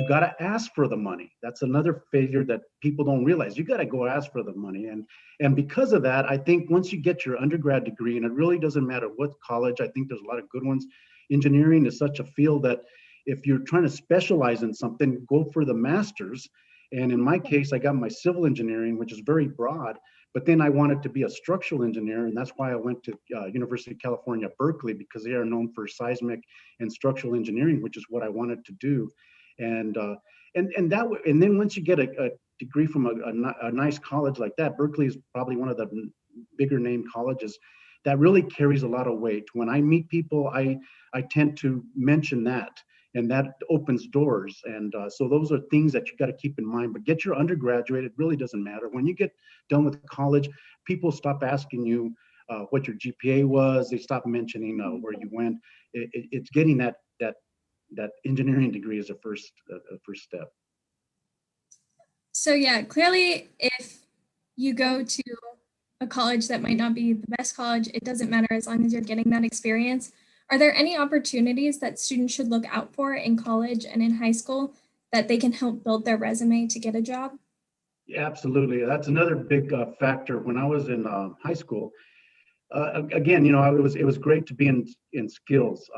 gotta ask for the money. That's another failure that people don't realize. You gotta go ask for the money. And because of that, I think once you get your undergrad degree, and it really doesn't matter what college, I think there's a lot of good ones. Engineering is such a field that if you're trying to specialize in something, go for the master's. And in my case, I got my civil engineering, which is very broad, but then I wanted to be a structural engineer. And that's why I went to University of California, Berkeley, because they are known for seismic and structural engineering, which is what I wanted to do. And then once you get a degree from a nice college like that, Berkeley is probably one of the bigger name colleges that really carries a lot of weight. When I meet people, I tend to mention that, and that opens doors. And so those are things that you got to keep in mind. But get your undergraduate, it really doesn't matter. When you get done with college, people stop asking you what your GPA was. They stop mentioning where you went. It's getting that engineering degree is a first step. So yeah, clearly if you go to a college that might not be the best college, it doesn't matter as long as you're getting that experience. Are there any opportunities that students should look out for in college and in high school that they can help build their resume to get a job? Yeah, absolutely. That's another big factor. When I was in high school, again, it was great to be in skills.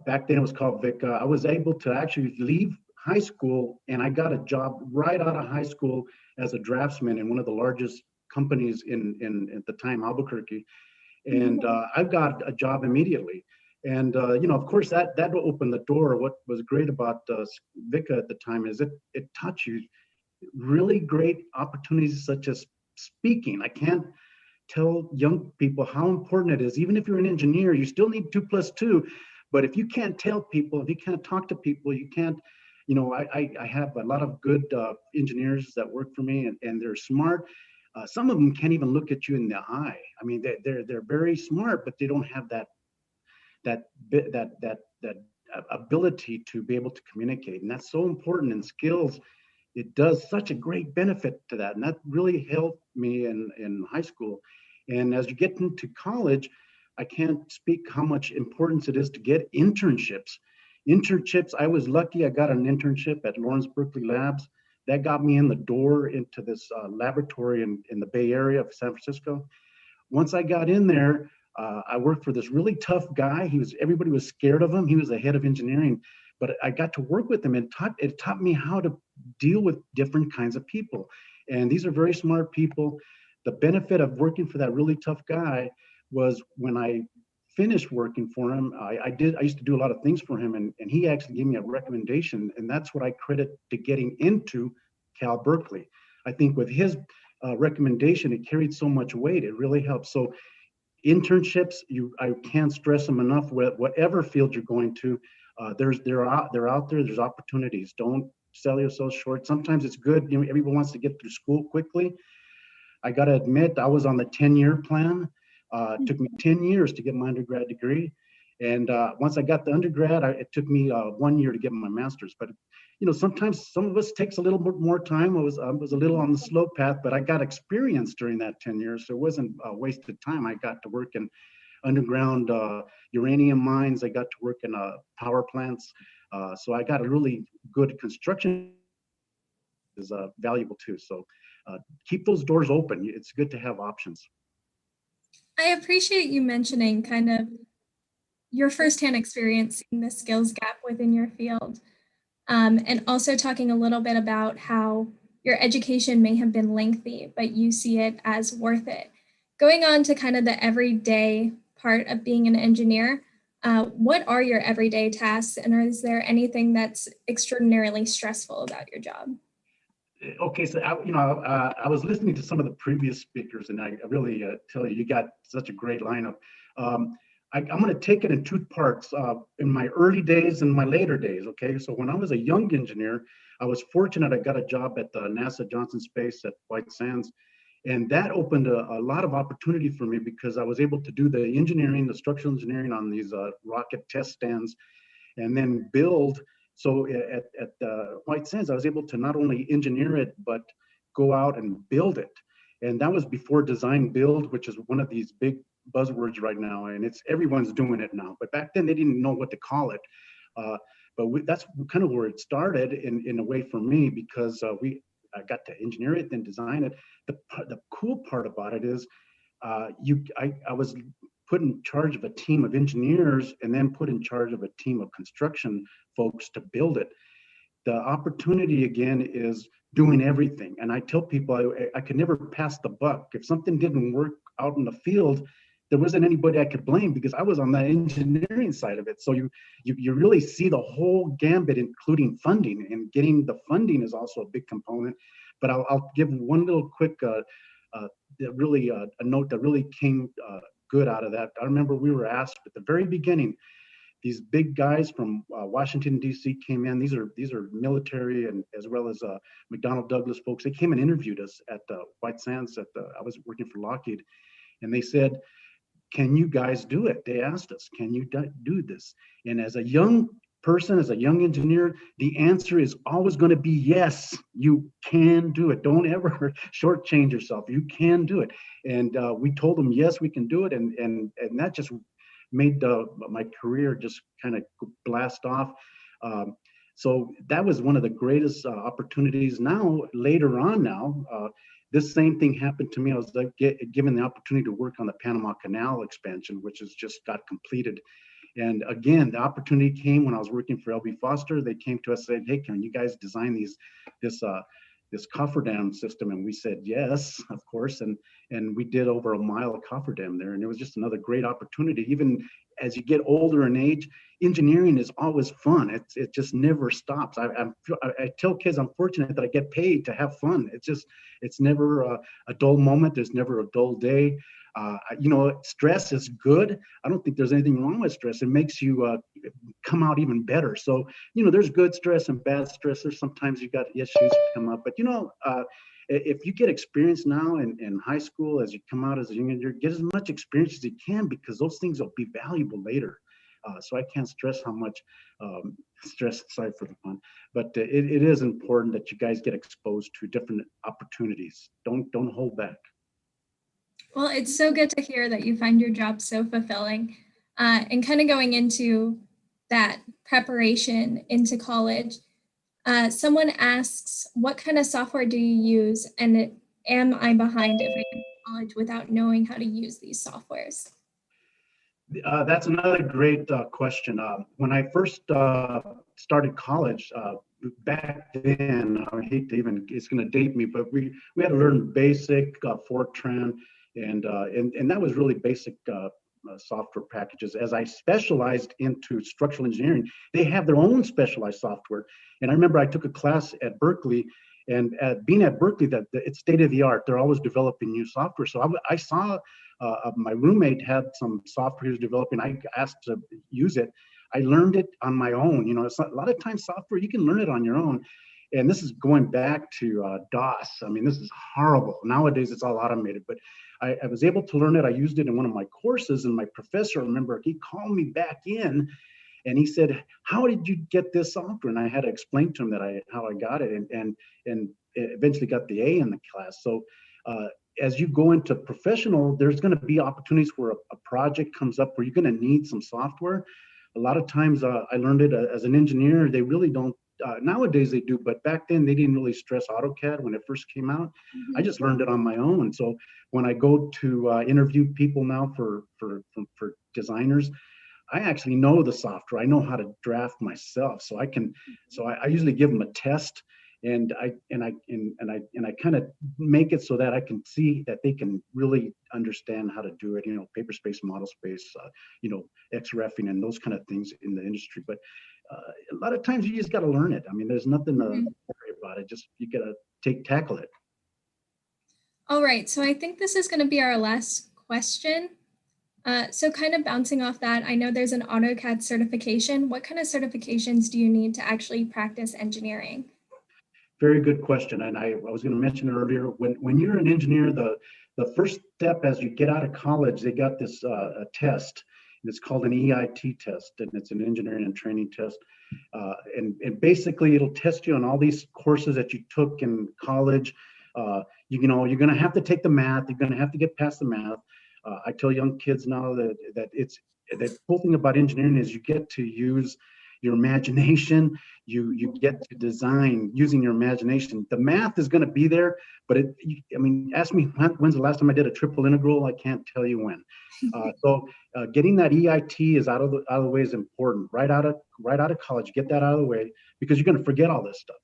Back then it was called VICA. I was able to actually leave high school and I got a job right out of high school as a draftsman in one of the largest companies in at the time, Albuquerque. And I got a job immediately. And, of course, that opened the door. What was great about VICA at the time is it taught you really great opportunities such as speaking. I can't tell young people how important it is. Even if you're an engineer, you still need 2 + 2. But if you can't tell people, if you can't talk to people, you can't, I have a lot of good engineers that work for me, and they're smart. Some of them can't even look at you in the eye. I mean, they're very smart, but they don't have that ability to be able to communicate, and that's so important in skills. It does such a great benefit to that, and that really helped me in high school. And as you get into college, I can't speak how much importance it is to get internships. I was lucky. I got an internship at Lawrence Berkeley Labs. That got me in the door into this laboratory in the Bay Area of San Francisco. Once I got in there, I worked for this really tough guy. Everybody was scared of him. He was the head of engineering, but I got to work with him, and it taught me how to deal with different kinds of people. And these are very smart people. The benefit of working for that really tough guy was when I finished working for him, I used to do a lot of things for him, and he actually gave me a recommendation, and that's what I credit to getting into Cal Berkeley. I think with his recommendation, it carried so much weight. It really helped. So internships, I can't stress them enough. Whatever field you're going to, they're out there. There's opportunities. Don't sell yourself short. Sometimes it's good. Everyone wants to get through school quickly. I got to admit, I was on the 10-year plan. It took me 10 years to get my undergrad degree. And once I got the undergrad, it took me 1 year to get my master's. But sometimes some of us takes a little bit more time. I was a little on the slow path, but I got experience during that 10 years. So it wasn't a wasted time. I got to work in underground uranium mines. I got to work in power plants. So I got a really good construction is valuable too. So keep those doors open. It's good to have options. I appreciate you mentioning kind of your firsthand experience in the skills gap within your field, and also talking a little bit about how your education may have been lengthy, but you see it as worth it. Going on to kind of the everyday part of being an engineer, what are your everyday tasks, and is there anything that's extraordinarily stressful about your job? Okay, so I was listening to some of the previous speakers, and I really tell you got such a great lineup. I'm going to take it in 2 parts, in my early days and my later days. Okay, so when I was a young engineer, I was fortunate. I got a job at the NASA Johnson Space at White Sands, and that opened a lot of opportunity for me because I was able to do the structural engineering on these rocket test stands, and then build. So at White Sands, I was able to not only engineer it, but go out and build it. And that was before design build, which is one of these big buzzwords right now. And everyone's doing it now. But back then they didn't know what to call it. That's kind of where it started in a way for me, because I got to engineer it, then design it. The cool part about it is I was put in charge of a team of engineers and then put in charge of a team of construction folks to build it. The opportunity again is doing everything. And I tell people I could never pass the buck. If something didn't work out in the field, there wasn't anybody I could blame because I was on the engineering side of it. So you really see the whole gambit, including funding, and getting the funding is also a big component. But I'll give one little quick a note that really came good out of that. I remember we were asked at the very beginning, these big guys from Washington, D.C. came in. These are military and as well as McDonnell Douglas folks. They came and interviewed us at White Sands. I was working for Lockheed, and they said, "Can you guys do it?" They asked us, "Can you do this?" And as a young person, as a young engineer, the answer is always going to be yes. You can do it. Don't ever shortchange yourself. You can do it. And we told them, yes, we can do it. And that just made my career just kind of blast off. So that was one of the greatest opportunities. Now, later on this same thing happened to me. I was given the opportunity to work on the Panama Canal expansion, which has just got completed. And again, the opportunity came when I was working for L.B. Foster. They came to us and said, "Hey, can you guys design this cofferdam system?" And we said, yes, of course. And we did over a mile of cofferdam there. And it was just another great opportunity. Even as you get older in age, engineering is always fun. It just never stops. I tell kids I'm fortunate that I get paid to have fun. It's never a dull moment. There's never a dull day. Stress is good. I don't think there's anything wrong with stress. It makes you come out even better. So, there's good stress and bad stress. There's sometimes you got issues come up, but if you get experience now in high school, as you come out as a young engineer, get as much experience as you can, because those things will be valuable later. So I can't stress how much stress, sorry for the pun, but it is important that you guys get exposed to different opportunities. Don't hold back. Well, it's so good to hear that you find your job so fulfilling. And kind of going into that preparation into college, someone asks, what kind of software do you use? And am I behind if I go to college without knowing how to use these softwares? That's another great question. When I first started college, back then, I hate to even, it's going to date me, but we had to learn basic Fortran, and that was really basic software packages. As I specialized into structural engineering, they have their own specialized software. And I remember I took a class at Berkeley, and being at Berkeley, it's state of the art. They're always developing new software. So I saw my roommate had some software he was developing. I asked to use it. I learned it on my own. It's not, a lot of times software, you can learn it on your own. And this is going back to DOS. I mean, this is horrible. Nowadays, it's all automated, but I was able to learn it. I used it in one of my courses, and my professor, remember, he called me back in and he said, how did you get this software? And I had to explain to him how I got it, and eventually got the A in the class. So as you go into professional, there's going to be opportunities where a project comes up where you're going to need some software. A lot of times I learned it as an engineer. They really don't, nowadays they do, but back then they didn't really stress AutoCAD when it first came out. I just learned it on my own. So when I go to interview people now for designers, I actually know the software. I know how to draft myself. So I usually give them a test, and I kind of make it so that I can see that they can really understand how to do it. Paper space, model space, XREFing, and those kind of things in the industry. But a lot of times you just got to learn it. I mean, there's nothing to worry about it. Just you got to tackle it. All right. So I think this is going to be our last question. So kind of bouncing off that, I know there's an AutoCAD certification. What kind of certifications do you need to actually practice engineering? Very good question. And I was going to mention earlier, when you're an engineer, the first step as you get out of college, they got this a test. It's called an EIT test, and it's an engineering and training test. And basically, it'll test you on all these courses that you took in college. You're going to have to take the math. You're going to have to get past the math. I tell young kids now that the cool thing about engineering is you get to use your imagination. You get to design using your imagination. The math is going to be there, but ask me when's the last time I did a triple integral? I can't tell you when. So getting that EIT is out of the way is important. Right out of college, get that out of the way, because you're going to forget all this stuff.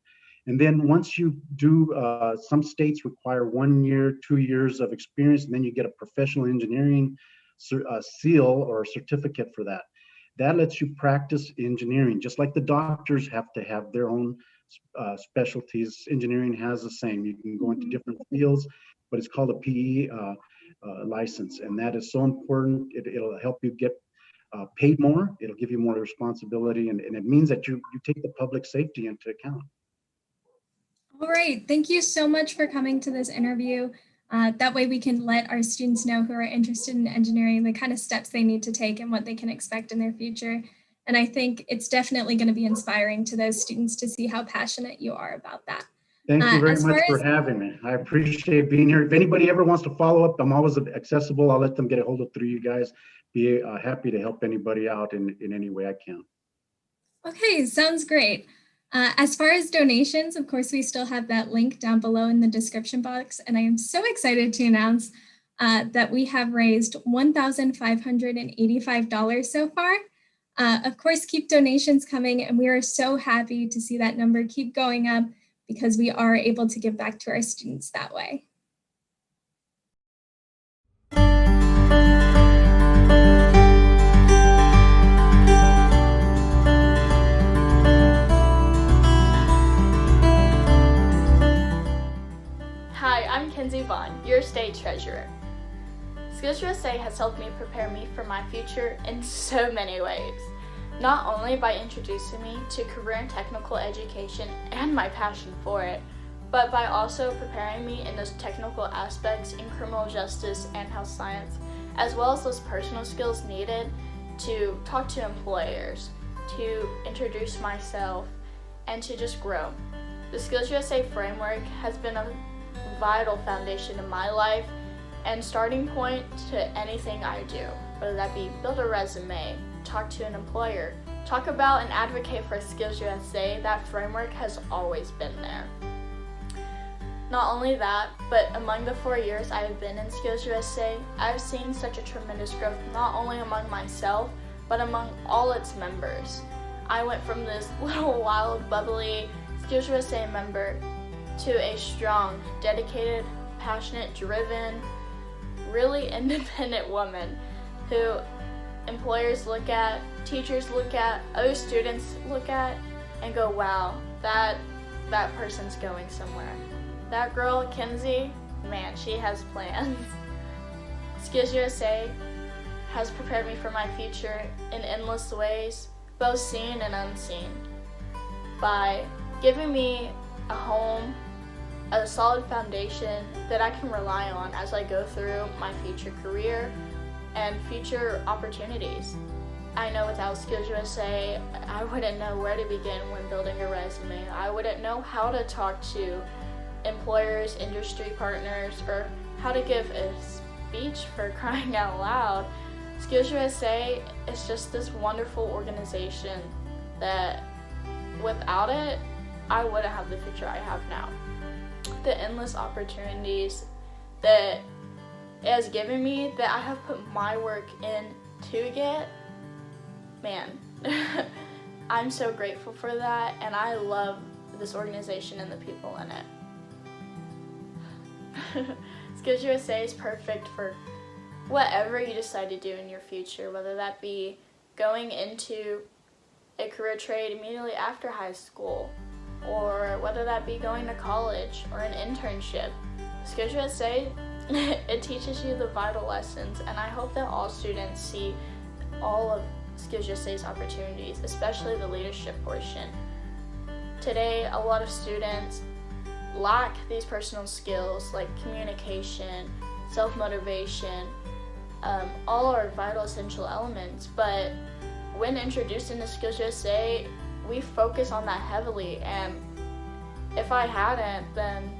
And then once you do, some states require 1 year, 2 years of experience, and then you get a professional engineering seal or certificate for that. That lets you practice engineering, just like the doctors have to have their own specialties. Engineering has the same. You can go into different fields, but it's called a PE license, and that is so important. It'll help you get paid more. It'll give you more responsibility, and it means that you take the public safety into account. All right. Thank you so much for coming to this interview. That way we can let our students know who are interested in engineering the kind of steps they need to take and what they can expect in their future. And I think it's definitely going to be inspiring to those students to see how passionate you are about that. Thank you very much for having me. I appreciate being here. If anybody ever wants to follow up, I'm always accessible. I'll let them get a hold of through you guys. Be happy to help anybody out in any way I can. Okay, sounds great. As far as donations, of course, we still have that link down below in the description box. And I am so excited to announce that we have raised $1,585 so far. Of course, keep donations coming, and we are so happy to see that number keep going up because we are able to give back to our students that way. Hi, I'm Kenzie Vaughn, your state treasurer. Skills USA has helped me prepare me for my future in so many ways. Not only by introducing me to career and technical education and my passion for it, but by also preparing me in those technical aspects in criminal justice and health science, as well as those personal skills needed to talk to employers, to introduce myself, and to just grow. The Skills USA framework has been a vital foundation in my life and starting point to anything I do, whether that be build a resume, talk to an employer, talk about and advocate for Skills USA. That framework has always been there. Not only that, but among the 4 years I have been in Skills USA, I've seen such a tremendous growth not only among myself, but among all its members. I went from this little wild, bubbly Skills USA member to a strong, dedicated, passionate, driven, really independent woman who employers look at, teachers look at, other students look at, and go, wow, that person's going somewhere. That girl, Kenzie, man, she has plans. Skills USA has prepared me for my future in endless ways, both seen and unseen, by giving me a home, a solid foundation that I can rely on as I go through my future career and future opportunities. I know without Skills USA, I wouldn't know where to begin when building a resume. I wouldn't know how to talk to employers, industry partners, or how to give a speech, for crying out loud. Skills USA is just this wonderful organization that without it, I wouldn't have the future I have now. The endless opportunities that it has given me, that I have put my work in to get, man, I'm so grateful for that, and I love this organization and the people in it. Skills USA is perfect for whatever you decide to do in your future, whether that be going into a career trade immediately after high school, or whether that be going to college or an internship. Skills USA, it teaches you the vital lessons, and I hope that all students see all of Skills USA's opportunities, especially the leadership portion. Today, a lot of students lack these personal skills like communication, self-motivation, all are vital essential elements, but when introduced into Skills USA, we focus on that heavily, and if I hadn't, then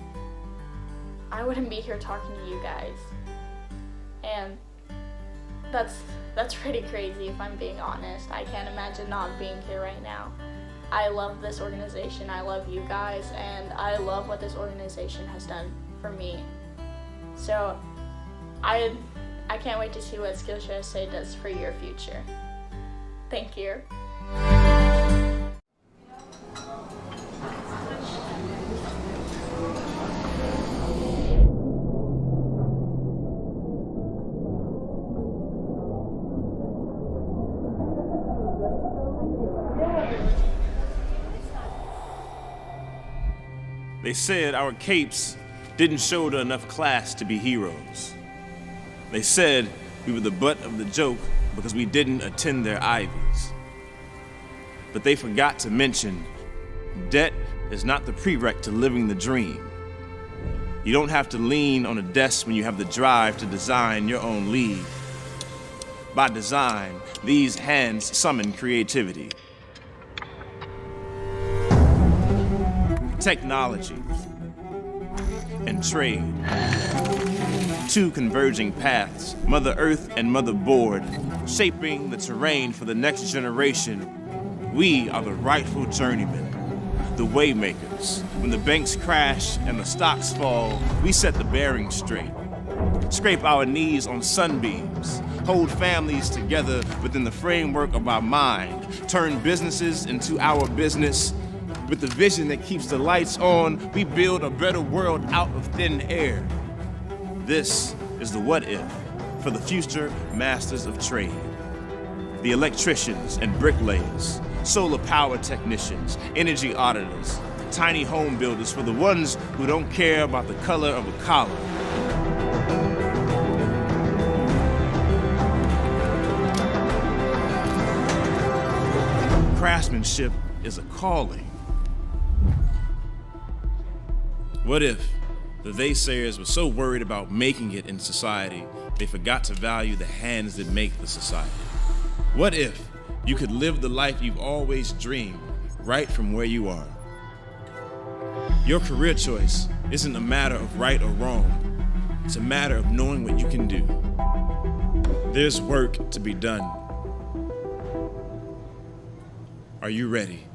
I wouldn't be here talking to you guys. And that's pretty crazy if I'm being honest. I can't imagine not being here right now. I love this organization, I love you guys, and I love what this organization has done for me. So I can't wait to see what Skills USA does for your future. Thank you. They said our capes didn't shoulder enough class to be heroes. They said we were the butt of the joke because we didn't attend their Ivies. But they forgot to mention, debt is not the prereq to living the dream. You don't have to lean on a desk when you have the drive to design your own league. By design, these hands summon creativity. Technology and trade. Two converging paths, Mother Earth and Mother Board, shaping the terrain for the next generation. We are the rightful journeymen, the waymakers. When the banks crash and the stocks fall, we set the bearings straight. Scrape our knees on sunbeams, hold families together within the framework of our mind, turn businesses into our business. With the vision that keeps the lights on, we build a better world out of thin air. This is the what if for the future masters of trade. The electricians and bricklayers, solar power technicians, energy auditors, tiny home builders for the ones who don't care about the color of a collar. craftsmanship is a calling? What if the naysayers were so worried about making it in society, they forgot to value the hands that make the society? What if you could live the life you've always dreamed right from where you are? Your career choice isn't a matter of right or wrong. It's a matter of knowing what you can do. There's work to be done. Are you ready?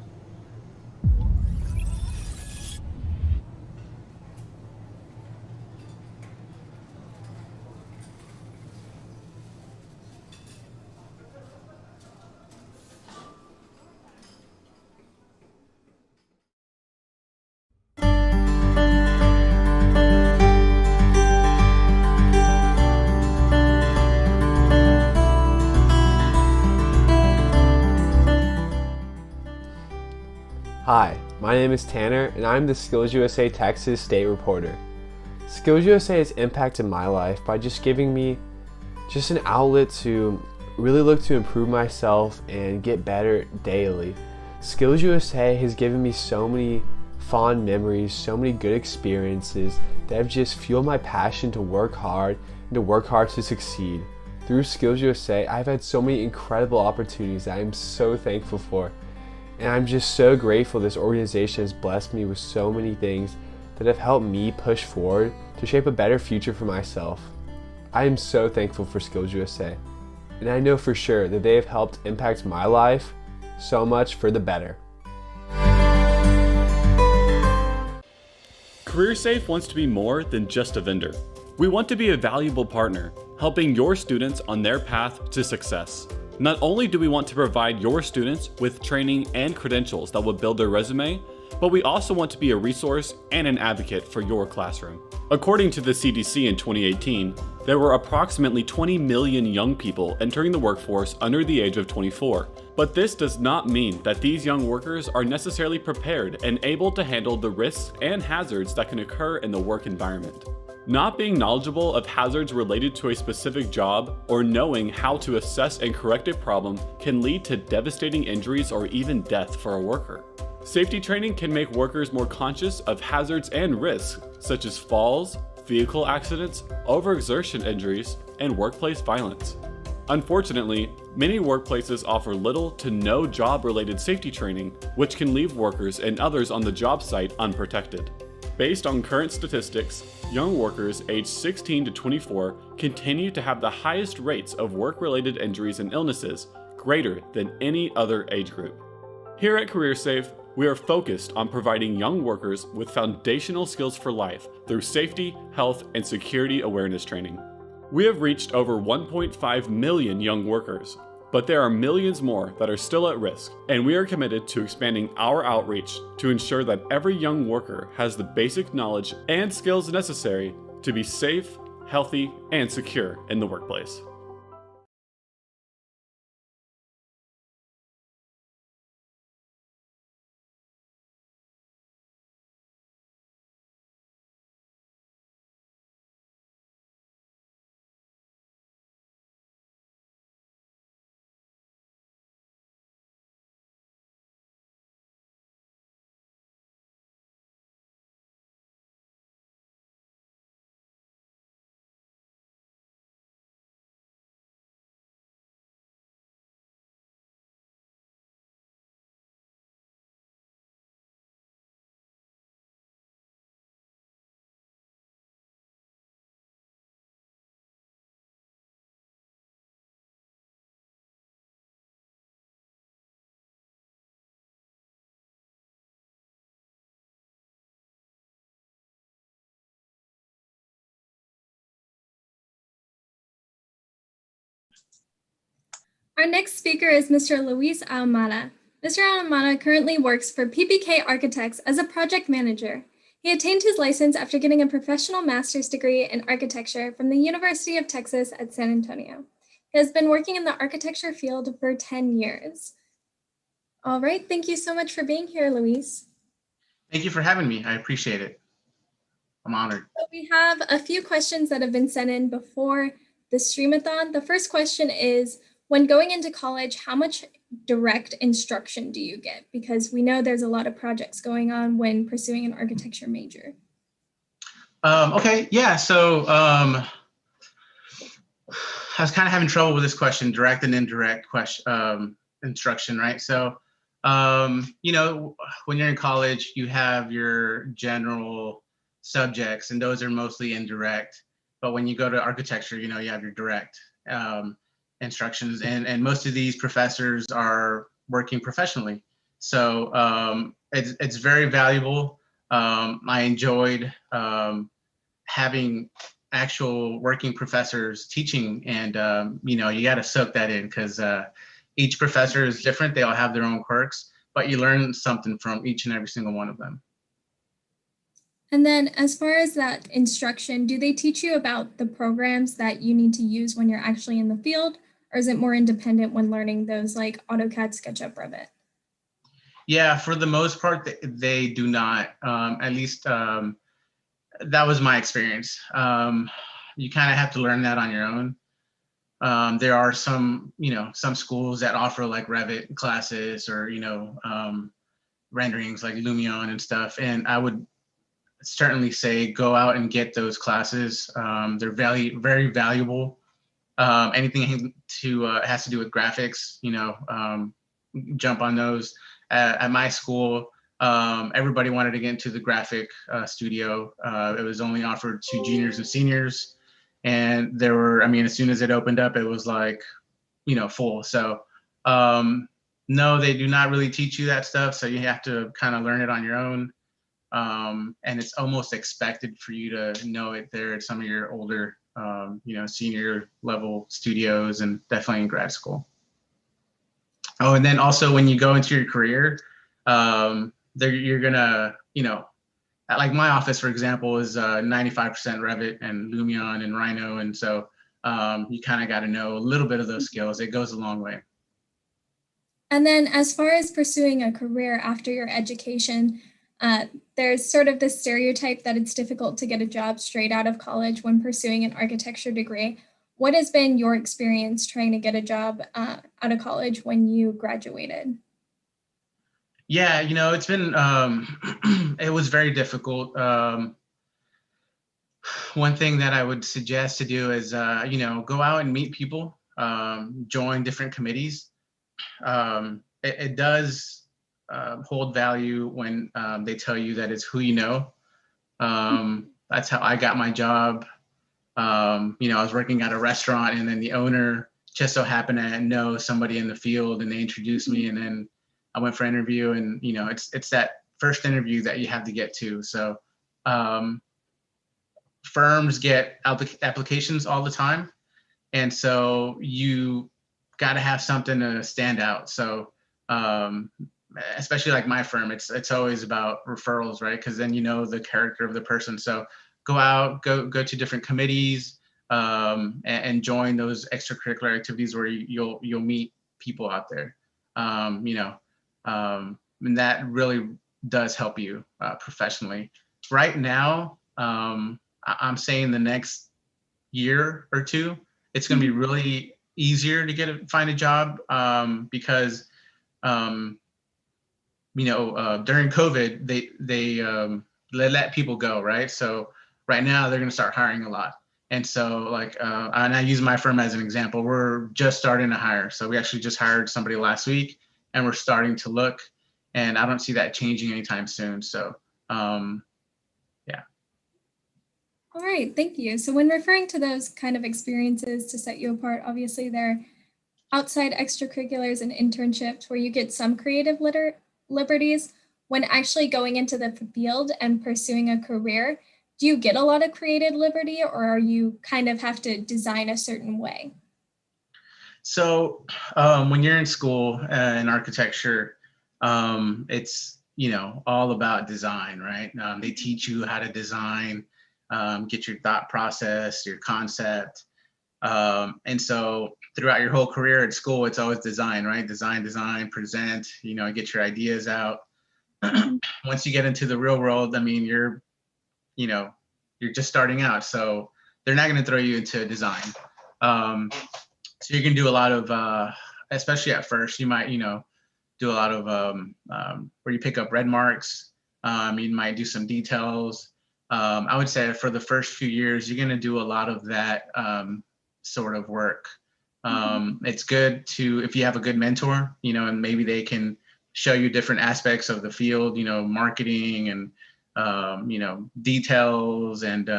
Hi, my name is Tanner, and I'm the Skills USA Texas State Reporter. Skills USA has impacted my life by just giving me just an outlet to really look to improve myself and get better daily. Skills USA has given me so many fond memories, so many good experiences that have just fueled my passion to work hard and to work hard to succeed. Through Skills USA, I've had so many incredible opportunities that I'm so thankful for. And I'm just so grateful this organization has blessed me with so many things that have helped me push forward to shape a better future for myself. I am so thankful for Skills USA, and I know for sure that they have helped impact my life so much for the better. CareerSafe wants to be more than just a vendor. We want to be a valuable partner, helping your students on their path to success. Not only do we want to provide your students with training and credentials that will build their resume, but we also want to be a resource and an advocate for your classroom. According to the CDC in 2018, there were approximately 20 million young people entering the workforce under the age of 24. But this does not mean that these young workers are necessarily prepared and able to handle the risks and hazards that can occur in the work environment. Not being knowledgeable of hazards related to a specific job or knowing how to assess and correct a problem can lead to devastating injuries or even death for a worker. Safety training can make workers more conscious of hazards and risks such as falls, vehicle accidents, overexertion injuries, and workplace violence. Unfortunately, many workplaces offer little to no job-related safety training, which can leave workers and others on the job site unprotected. Based on current statistics, young workers aged 16 to 24 continue to have the highest rates of work-related injuries and illnesses, greater than any other age group. Here at CareerSafe, we are focused on providing young workers with foundational skills for life through safety, health, and security awareness training. We have reached over 1.5 million young workers, but there are millions more that are still at risk, and we are committed to expanding our outreach to ensure that every young worker has the basic knowledge and skills necessary to be safe, healthy, and secure in the workplace. Our next speaker is Mr. Luis Almada. Mr. Almada currently works for PPK Architects as a project manager. He attained his license after getting a professional master's degree in architecture from the University of Texas at San Antonio. He has been working in the architecture field for 10 years. All right, thank you so much for being here, Luis. Thank you for having me. I appreciate it. I'm honored. So we have a few questions that have been sent in before the Streamathon. The first question is, when going into college, how much direct instruction do you get? Because we know there's a lot of projects going on when pursuing an architecture major. Okay, yeah, so I was kind of having trouble with this question, direct and indirect instruction, right? So, you know, when you're in college, you have your general subjects, and those are mostly indirect. But when you go to architecture, you know, you have your direct instructions, and most of these professors are working professionally. So it's very valuable. I enjoyed having actual working professors teaching, and you know, you got to soak that in, because each professor is different. They all have their own quirks, but you learn something from each and every single one of them. And then as far as that instruction, do they teach you about the programs that you need to use when you're actually in the field? Or is it more independent when learning those like AutoCAD, SketchUp, Revit? Yeah, for the most part, they do not. At least that was my experience. You kind of have to learn that on your own. There are some, you know, some schools that offer like Revit classes, or, you know, renderings like Lumion and stuff. And I would certainly say go out and get those classes. They're very valuable. Anything has to do with graphics, you know, jump on those. At my school, everybody wanted to get into the graphic studio. It was only offered to juniors and seniors. And there were, I mean, as soon as it opened up, it was like, you know, full. So no, they do not really teach you that stuff. So you have to kind of learn it on your own. And it's almost expected for you to know it there at some of your older, you know, senior level studios, and definitely in grad school. Oh, and then also when you go into your career, you're gonna, you know, like my office, for example, is 95% Revit and Lumion and Rhino. And so you kind of got to know a little bit of those skills. It goes a long way. And then as far as pursuing a career after your education, there's sort of this stereotype that it's difficult to get a job straight out of college when pursuing an architecture degree. What has been your experience trying to get a job out of college when you graduated? Yeah, you know, it's been, it was very difficult. One thing that I would suggest to do is, you know, go out and meet people, join different committees. It does hold value when they tell you that it's who you know. That's how I got my job. You know, I was working at a restaurant, and then the owner just so happened to know somebody in the field, and they introduced me, and then I went for an interview. And you know, it's that first interview that you have to get to. So firms get applications all the time, and so you got to have something to stand out. So especially like my firm, it's always about referrals, right? Because then you know the character of the person. So go out, go to different committees, and join those extracurricular activities where you'll meet people out there. You know, and that really does help you professionally. Right now, I'm saying the next year or two, it's going to be really easier to find a job, because you know, during COVID, they let people go, right? So right now they're going to start hiring a lot. And so like, and I use my firm as an example, we're just starting to hire. So we actually just hired somebody last week, and we're starting to look, and I don't see that changing anytime soon. So yeah. All right, thank you. So when referring to those kind of experiences to set you apart, obviously they're outside extracurriculars and internships where you get some creative liberties. When actually going into the field and pursuing a career, do you get a lot of creative liberty, or are you kind of have to design a certain way? So when you're in school in architecture, it's, you know, all about design, right? They teach you how to design, get your thought process, your concept. And so throughout your whole career at school, it's always design, right? Design, present, you know, get your ideas out. Once you get into the real world, I mean, you're just starting out. So they're not going to throw you into design. So you can do a lot of, especially at first, you might, do a lot of where you pick up red marks. You might do some details. I would say for the first few years, you're going to do a lot of that sort of work. It's good to, if you have a good mentor, and maybe they can show you different aspects of the field, marketing and, details and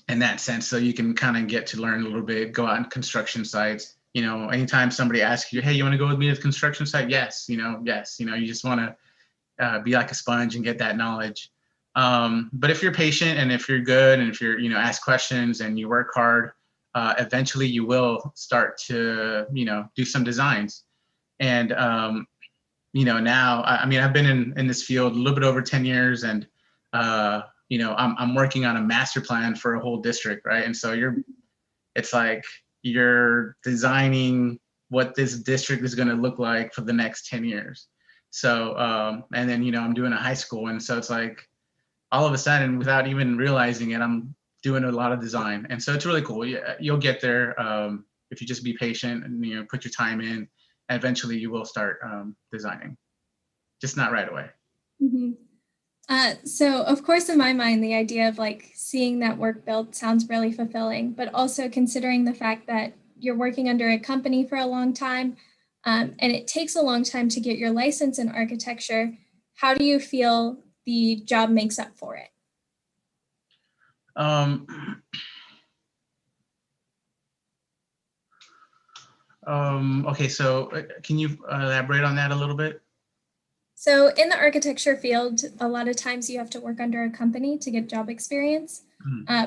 in that sense, so you can kind of get to learn a little bit, go out on construction sites. Anytime somebody asks you, hey, you want to go with me to the construction site? Yes, yes, you just want to be like a sponge and get that knowledge. But if you're patient and if you're good and if you're, ask questions and you work hard, eventually you will start to, do some designs. And, now, I've been in this field a little bit over 10 years and, I'm working on a master plan for a whole district, right? And so it's like you're designing what this district is going to look like for the next 10 years. So, and then, I'm doing a high school. And so it's like, all of a sudden, without even realizing it, I'm doing a lot of design. And so it's really cool. You'll get there if you just be patient and, put your time in, and eventually you will start designing, just not right away. Mm-hmm. So of course, in my mind, the idea of like seeing that work built sounds really fulfilling, but also considering the fact that you're working under a company for a long time, and it takes a long time to get your license in architecture. How do you feel the job makes up for it? Okay, so can you elaborate on that a little bit? So in the architecture field, a lot of times you have to work under a company to get job experience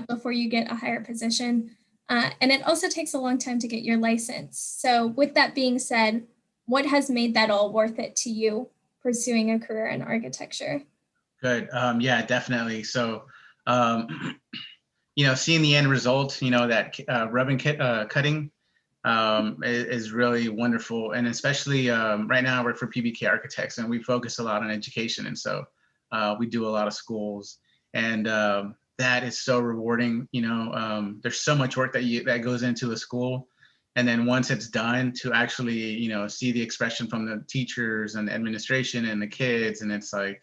before you get a higher position. And it also takes a long time to get your license. So with that being said, what has made that all worth it to you pursuing a career in architecture? Good. Yeah, definitely. So, seeing the end result, that rubbing cutting is really wonderful. And especially right now I work for PBK Architects and we focus a lot on education. And so we do a lot of schools and that is so rewarding. There's so much work that goes into a school. And then once it's done to actually, see the expression from the teachers and the administration and the kids, and it's like,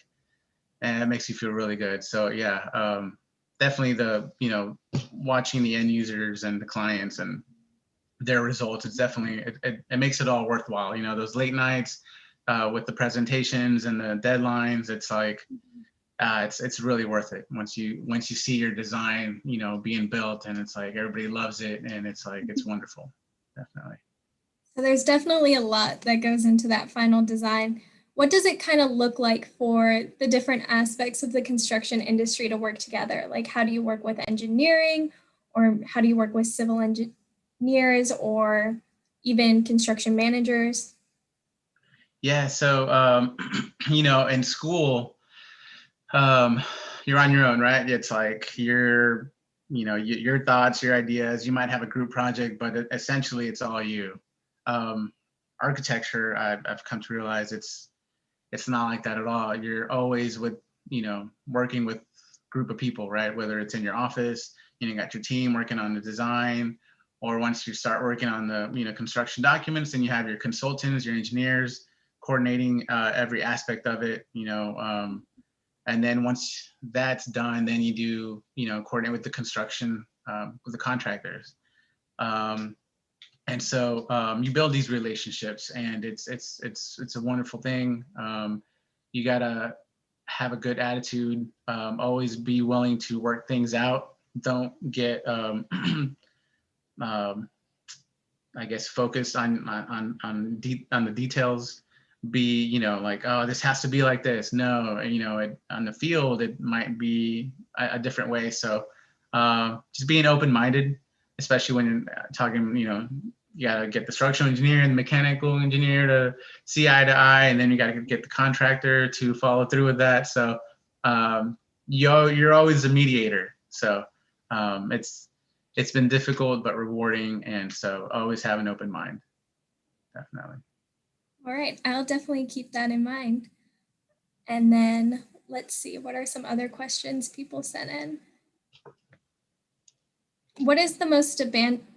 and it makes you feel really good. So yeah, definitely the, watching the end users and the clients and their results, it's definitely, it makes it all worthwhile. Those late nights with the presentations and the deadlines, it's like, it's really worth it once you see your design, being built and it's like, everybody loves it. And it's like, it's wonderful, definitely. So there's definitely a lot that goes into that final design. What does it kind of look like for the different aspects of the construction industry to work together? Like, how do you work with engineering, or how do you work with civil engineers, or even construction managers? Yeah, so, in school, you're on your own, right? It's like your thoughts, your ideas, you might have a group project, but essentially it's all you. Architecture, I've come to realize it's not like that at all. You're always with, working with a group of people, right? Whether it's in your office, you got your team working on the design, or once you start working on the, construction documents, and you have your consultants, your engineers coordinating every aspect of it, and then once that's done, then you do, coordinate with the construction, with the contractors. And so you build these relationships, and it's a wonderful thing. You gotta have a good attitude. Always be willing to work things out. Don't get, I guess, focused on the details. Be like, oh, this has to be like this. No, on the field it might be a different way. So just being open-minded, especially when you're talking, you gotta get the structural engineer and the mechanical engineer to see eye to eye, and then you gotta get the contractor to follow through with that. So you're always a mediator. So it's been difficult but rewarding, and so always have an open mind. Definitely. All right, I'll definitely keep that in mind. And then let's see, what are some other questions people sent in? what is the most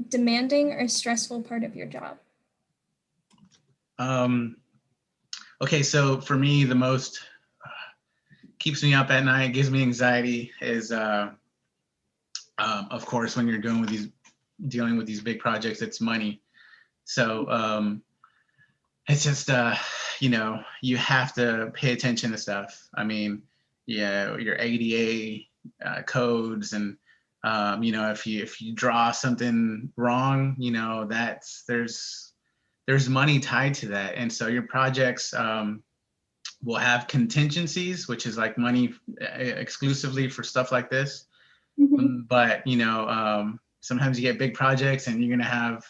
demanding or stressful part of your job? Okay, so for me, the most keeps me up at night, gives me anxiety is, of course, when you're dealing with these big projects, it's money. So it's just, you have to pay attention to stuff. I mean, yeah, your ADA codes and, if you draw something wrong, there's money tied to that. And so your projects will have contingencies, which is like money exclusively for stuff like this. But, sometimes you get big projects and you're going to have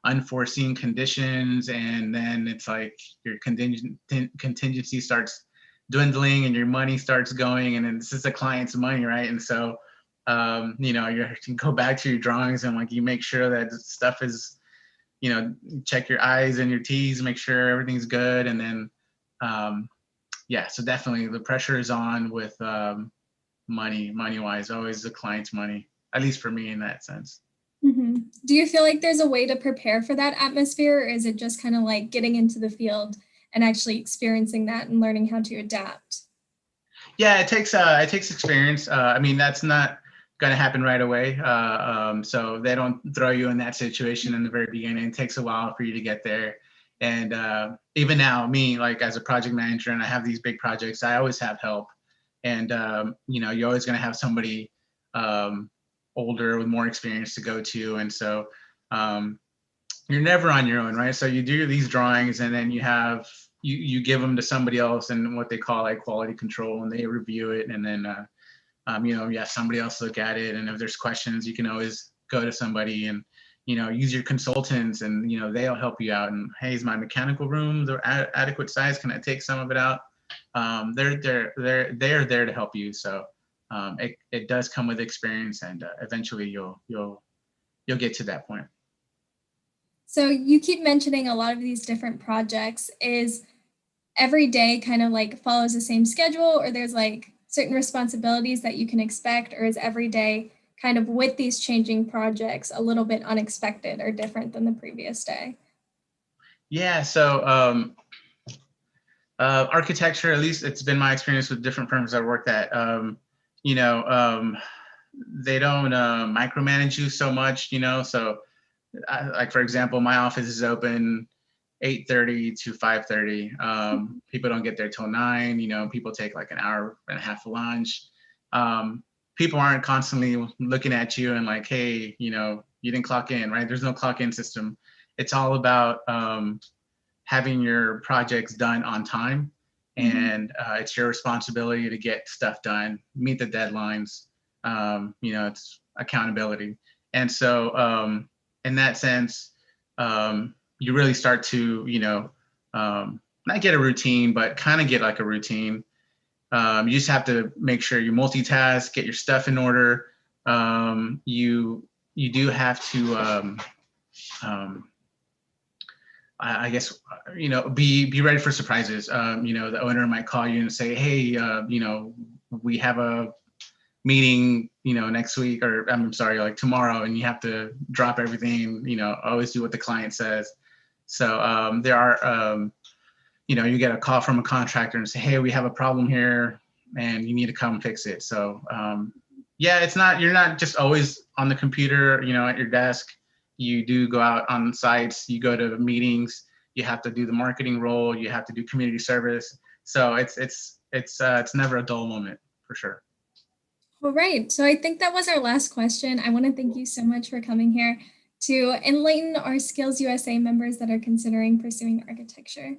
unforeseen conditions, and then it's like your contingency starts dwindling and your money starts going, and then this is the client's money, right? And so, you go back to your drawings and like you make sure that stuff is, check your I's and your T's, make sure everything's good, and then, so definitely the pressure is on with money-wise, always the client's money, at least for me in that sense. Do you feel like there's a way to prepare for that atmosphere, or is it just kind of like getting into the field and actually experiencing that and learning how to adapt? Yeah, it takes experience. I mean, that's not going to happen right away. So they don't throw you in that situation in the very beginning. It takes a while for you to get there. And even now, me, like as a project manager, and I have these big projects, I always have help. And you're always going to have somebody older with more experience to go to, and so you're never on your own, right? So you do these drawings, and then you give them to somebody else, and what they call like quality control, and they review it, and then somebody else look at it, and if there's questions, you can always go to somebody and use your consultants, and they'll help you out. And hey, is my mechanical room the adequate size? Can I take some of it out? They're there to help you. So it does come with experience, and eventually you'll get to that point. So you keep mentioning a lot of these different projects. Is every day kind of like follows the same schedule, or there's like certain responsibilities that you can expect, or is every day kind of with these changing projects a little bit unexpected or different than the previous day? Yeah, so architecture, at least it's been my experience with different firms I've worked at, they don't micromanage you so much, so like for example, my office is open 8:30 to 5:30. People don't get there till 9. People take like an hour and a half of lunch. People aren't constantly looking at you and like, hey, you didn't clock in, right? There's no clock in system. It's all about having your projects done on time, and it's your responsibility to get stuff done, meet the deadlines. It's accountability. And so in that sense, you really start to, not get a routine, but kind of get like a routine. You just have to make sure you multitask, get your stuff in order. You do have to, I guess, be ready for surprises. The owner might call you and say, hey, we have a meeting, next week, or I'm sorry, like tomorrow, and you have to drop everything, always do what the client says. So there are, you get a call from a contractor and say, hey, we have a problem here and you need to come fix it. So you're not just always on the computer, at your desk. You do go out on sites, you go to meetings, you have to do the marketing role, you have to do community service. So it's never a dull moment, for sure. All right, so I think that was our last question. I want to thank you so much for coming here to enlighten our Skills USA members that are considering pursuing architecture.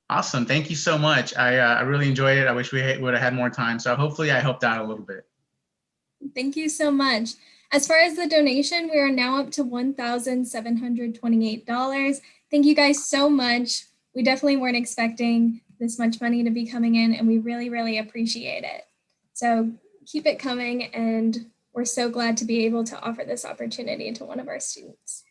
Awesome, thank you so much. I really enjoyed it. I wish we would have had more time. So hopefully I helped out a little bit. Thank you so much. As far as the donation, we are now up to $1,728. Thank you guys so much. We definitely weren't expecting this much money to be coming in, and we really, really appreciate it. So keep it coming, and we're so glad to be able to offer this opportunity to one of our students.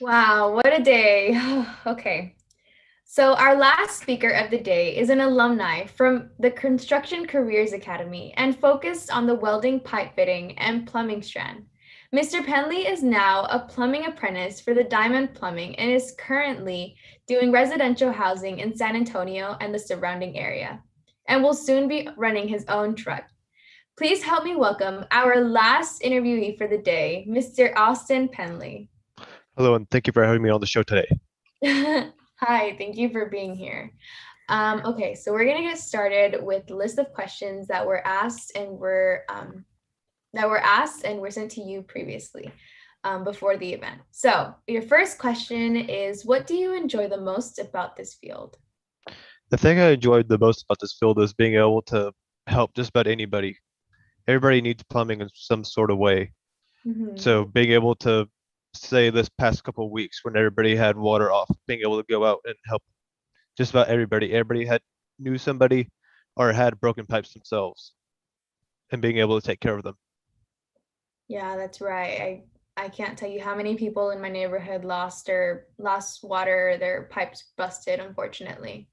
Wow, what a day. Okay. So, our last speaker of the day is an alumni from the Construction Careers Academy and focused on the welding, pipe fitting, and plumbing strand. Mr. Penley is now a plumbing apprentice for the Diamond Plumbing and is currently doing residential housing in San Antonio and the surrounding area, and will soon be running his own truck. Please help me welcome our last interviewee for the day, Mr. Austin Penley. Hello, and thank you for having me on the show today. Hi, thank you for being here. Okay, so we're gonna get started with the list of questions that were asked and were sent to you previously before the event. So your first question is, what do you enjoy the most about this field? The thing I enjoyed the most about this field is being able to help just about anybody. Everybody needs plumbing in some sort of way. So being able to say this past couple of weeks when everybody had water off, being able to go out and help just about everybody. Everybody knew somebody or had broken pipes themselves, and being able to take care of them. Yeah, that's right. I can't tell you how many people in my neighborhood lost water, their pipes busted, unfortunately.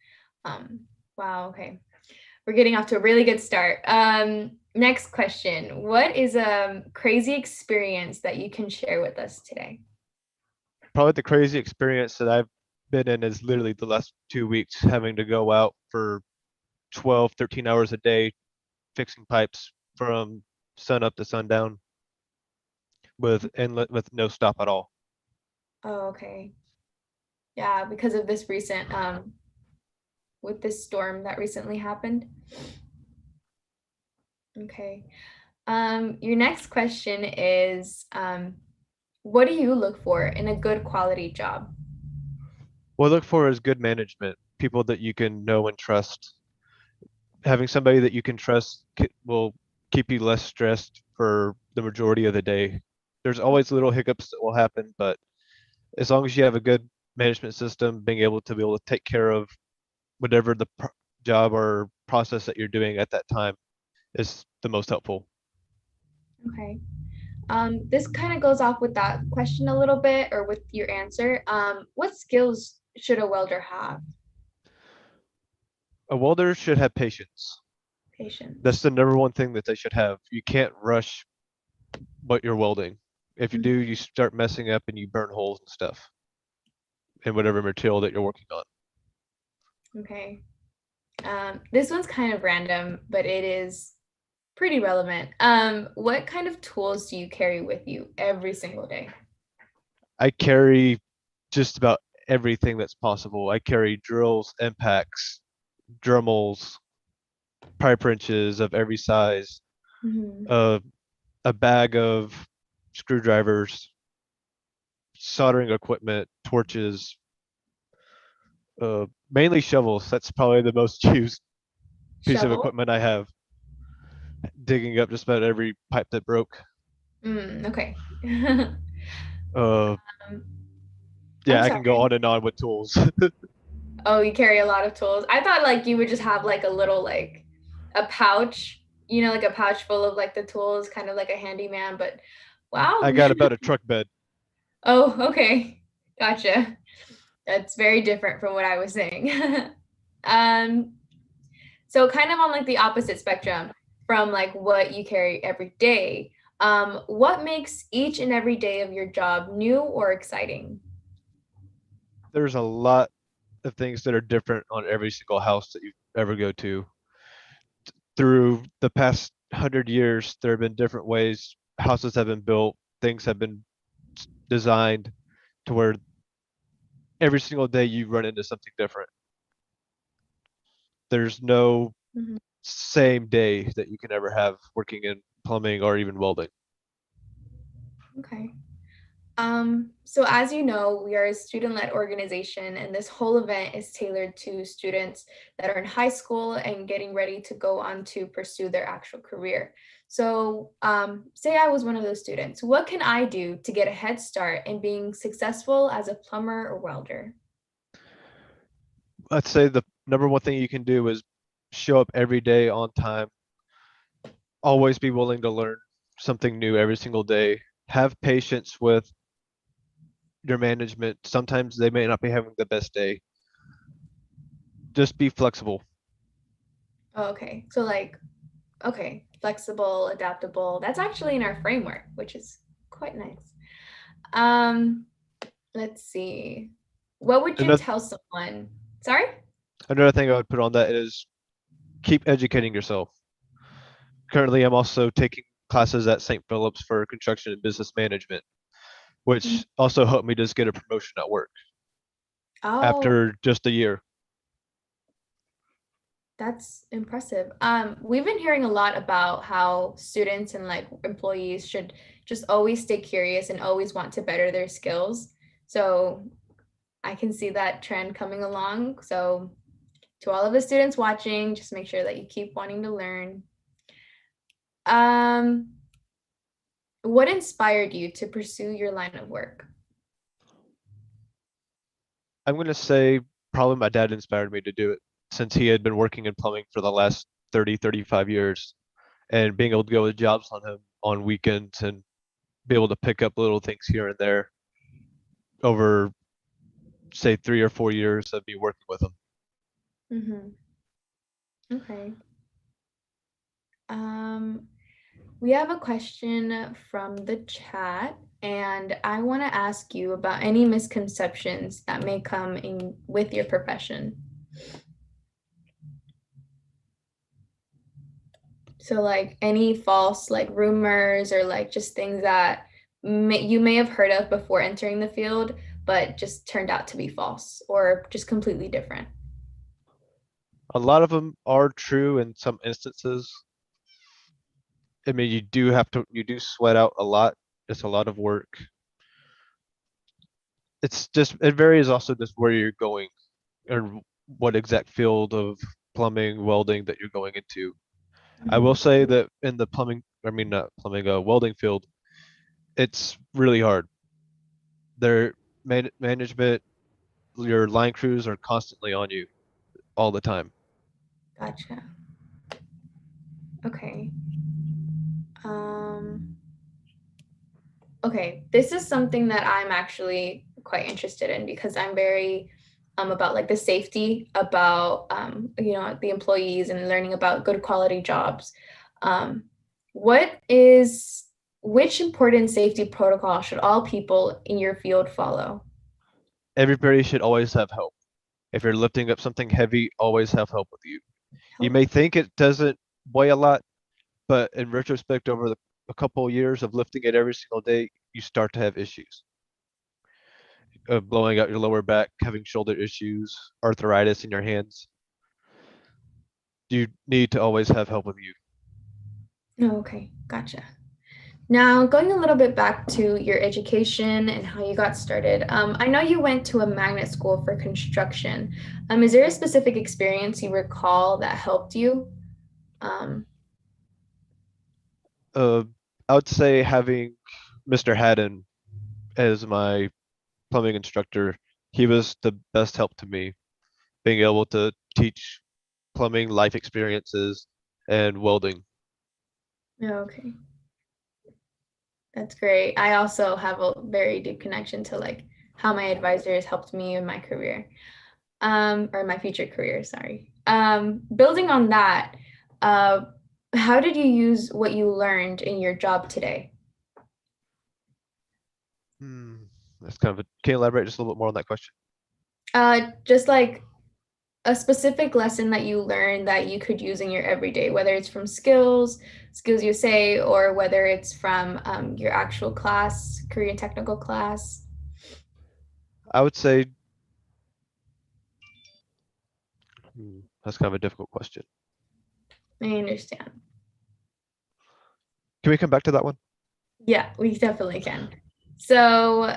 Wow, okay. We're getting off to a really good start. Next question. What is a crazy experience that you can share with us today? Probably the crazy experience that I've been in is literally the last 2 weeks, having to go out for 12, 13 hours a day, fixing pipes from sun up to sundown with no stop at all. Oh, okay. Yeah, because of this recent, with this storm that recently happened. Okay. Your next question is, what do you look for in a good quality job? What I look for is good management, people that you can know and trust. Having somebody that you can trust will keep you less stressed for the majority of the day. There's always little hiccups that will happen, but as long as you have a good management system, being able to take care of whatever the job or process that you're doing at that time is the most helpful. Okay. This kind of goes off with that question a little bit, or with your answer. What skills should a welder have? A welder should have patience. Patience. That's the number one thing that they should have. You can't rush what you're welding. If you do, you start messing up and you burn holes and stuff in whatever material that you're working on. Okay. This one's kind of random, but it is pretty relevant. What kind of tools do you carry with you every single day? I carry just about everything that's possible. I carry drills, impacts, Dremels, pipe wrenches of every size, a bag of screwdrivers, soldering equipment, torches, mainly shovels. That's probably the most used piece of equipment I have. Digging up just about every pipe that broke. Okay. Yeah, I can go on and on with tools. Oh, you carry a lot of tools. I thought like you would just have like a little like a pouch, like a pouch full of like the tools, kind of like a handyman, but wow. I got about a truck bed. Oh, okay. Gotcha. That's very different from what I was saying. So kind of on like the opposite spectrum from like what you carry every day. What makes each and every day of your job new or exciting? There's a lot of things that are different on every single house that you ever go to. Through the past 100 years, there have been different ways houses have been built, things have been designed to where every single day you run into something different. There's no same day that you can ever have working in plumbing or even welding. Okay. So as you know, we are a student-led organization, and this whole event is tailored to students that are in high school and getting ready to go on to pursue their actual career. So say I was one of those students. What can I do to get a head start in being successful as a plumber or welder? I'd say the number one thing you can do is show up every day on time. Always be willing to learn something new every single day. Have patience with your management. Sometimes they may not be having the best day. Just be flexible. Oh, okay. So like, okay, flexible, adaptable. That's actually in our framework, which is quite nice. Let's see. What would you Another, tell someone? Sorry? another thing I would put on that is keep educating yourself. Currently, I'm also taking classes at St. Philip's for construction and business management, which also helped me just get a promotion at work Oh, after just a year. that's impressive. We've been hearing a lot about how students and like employees should just always stay curious and always want to better their skills. So I can see that trend coming along. So to all of the students watching, just make sure that you keep wanting to learn. What inspired you to pursue your line of work? I'm going to say probably my dad inspired me to do it since he had been working in plumbing for the last 30, 35 years, and being able to go with jobs on him on weekends and be able to pick up little things here and there over, say, 3 or 4 years of me working with him. Okay. We have a question from the chat, and I want to ask you about any misconceptions that may come in with your profession. So like any false like rumors or like just things that you may have heard of before entering the field, but just turned out to be false or just completely different. A lot of them are true in some instances. I mean, you do sweat out a lot. It's a lot of work. It varies also just where you're going or what exact field of plumbing, welding that you're going into. I will say that in the welding field, it's really hard. Their management, your line crews are constantly on you all the time. Gotcha. Okay. Okay, this is something that I'm actually quite interested in because I'm very about like the safety about the employees and learning about good quality jobs. Which important safety protocol should all people in your field follow? Everybody should always have help. If you're lifting up something heavy, always have help with you. You may think it doesn't weigh a lot, but in retrospect, over a couple of years of lifting it every single day, you start to have issues. Blowing out your lower back, having shoulder issues, arthritis in your hands. You need to always have help with you. Oh, okay, gotcha. Now, going a little bit back to your education and how you got started, I know you went to a magnet school for construction. Is there a specific experience you recall that helped you? I would say having Mr. Haddon as my plumbing instructor, he was the best help to me, being able to teach plumbing life experiences and welding. Oh, okay. That's great. I also have a very deep connection to like how my advisors helped me in my career, or my future career, sorry. Building on that, how did you use what you learned in your job today? That's kind of can you elaborate just a little bit more on that question? Just like a specific lesson that you learned that you could use in your everyday, whether it's from Skills USA, or whether it's from your actual class, Korean technical class? I would say that's kind of a difficult question. I understand. Can we come back to that one? Yeah, we definitely can. So,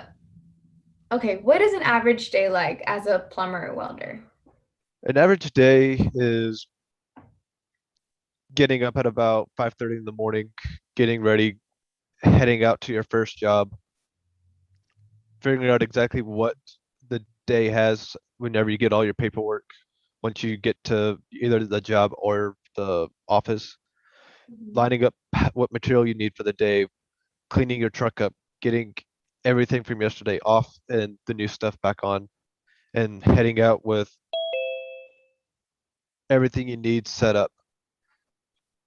okay, what is an average day like as a plumber or welder? An average day is getting up at about 5:30 in the morning, getting ready, heading out to your first job, figuring out exactly what the day has whenever you get all your paperwork, once you get to either the job or the office, lining up what material you need for the day, cleaning your truck up, getting everything from yesterday off and the new stuff back on, and heading out with everything you need set up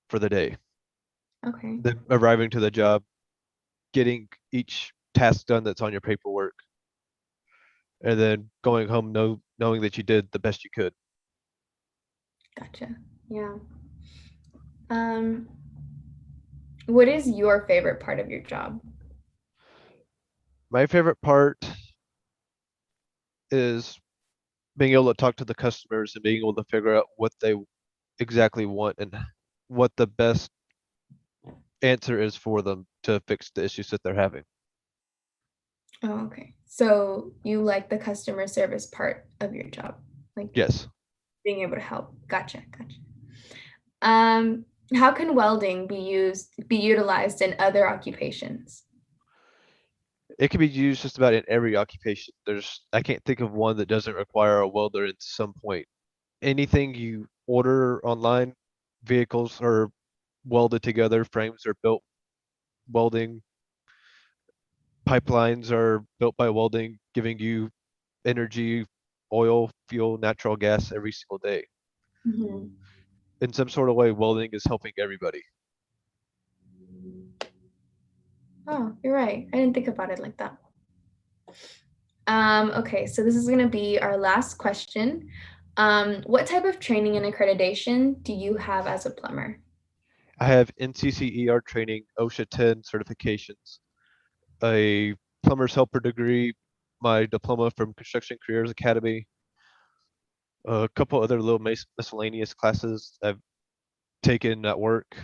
for the day. Okay. Then arriving to the job, getting each task done that's on your paperwork, and then going home knowing that you did the best you could. Gotcha. Yeah. What is your favorite part of your job? My favorite part is being able to talk to the customers and being able to figure out what they exactly want and what the best answer is for them to fix the issues that they're having. Oh, okay. So you like the customer service part of your job, like Yes. being able to help. Gotcha. How can welding be utilized in other occupations? It can be used just about in every occupation. I can't think of one that doesn't require a welder at some point. Anything you order online, vehicles are welded together, frames are built welding, pipelines are built by welding, giving you energy, oil, fuel, natural gas every single day. Mhm. In some sort of way, welding is helping everybody. Oh, you're right. I didn't think about it like that. Okay, so this is going to be our last question. What type of training and accreditation do you have as a plumber? I have NCCER training, OSHA 10 certifications, a plumber's helper degree, my diploma from Construction Careers Academy, a couple other little miscellaneous classes I've taken at work,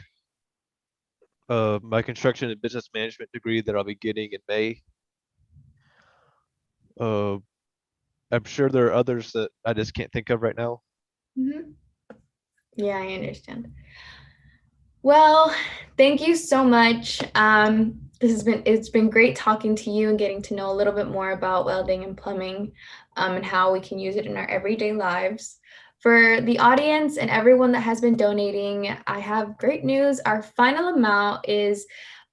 my construction and business management degree that I'll be getting in May. I'm sure there are others that I just can't think of right now. Mhm. Yeah, I understand. Well, thank you so much. It's been great talking to you and getting to know a little bit more about welding and plumbing, and how we can use it in our everyday lives. For the audience and everyone that has been donating, I have great news. Our final amount is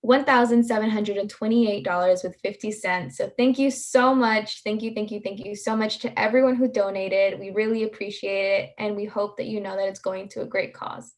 $1,728.50. So thank you so much. Thank you so much to everyone who donated. We really appreciate it, and we hope that you know that it's going to a great cause.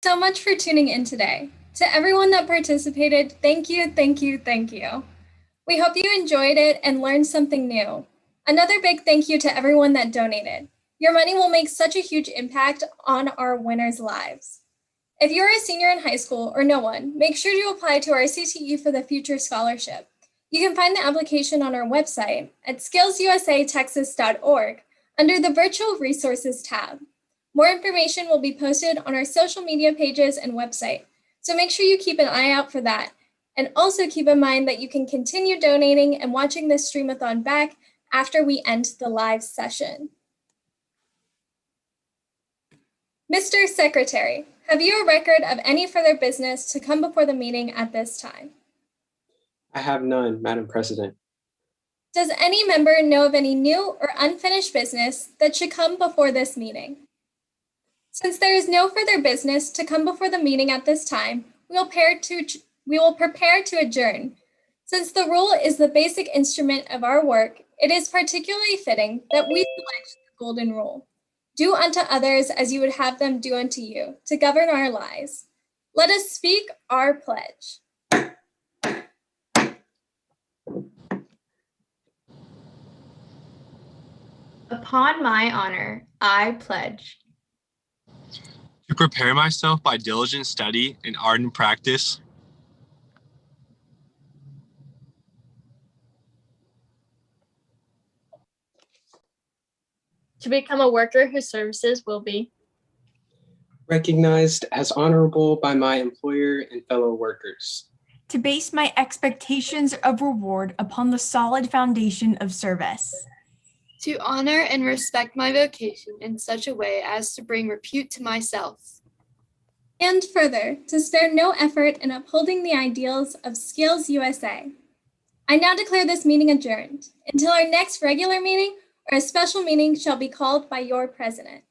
So much for tuning in today. To everyone that participated, thank you, thank you, thank you. We hope you enjoyed it and learned something new. Another big thank you to everyone that donated. Your money will make such a huge impact on our winners' lives. If you're a senior in high school or no one, make sure to apply to our CTE for the Future Scholarship. You can find the application on our website at skillsusatexas.org under the Virtual Resources tab. More information will be posted on our social media pages and website, so make sure you keep an eye out for that. And also keep in mind that you can continue donating and watching this Streamathon back after we end the live session. Mr. Secretary, have you a record of any further business to come before the meeting at this time? I have none, Madam President. Does any member know of any new or unfinished business that should come before this meeting? Since there is no further business to come before the meeting at this time, we will prepare to adjourn. Since the rule is the basic instrument of our work, it is particularly fitting that we select the golden rule. Do unto others as you would have them do unto you, to govern our lives. Let us speak our pledge. Upon my honor, I pledge to prepare myself by diligent study and ardent practice, to become a worker whose services will be recognized as honorable by my employer and fellow workers, to base my expectations of reward upon the solid foundation of service, to honor and respect my vocation in such a way as to bring repute to myself, and further, to spare no effort in upholding the ideals of Skills USA. I now declare this meeting adjourned until our next regular meeting or a special meeting shall be called by your president.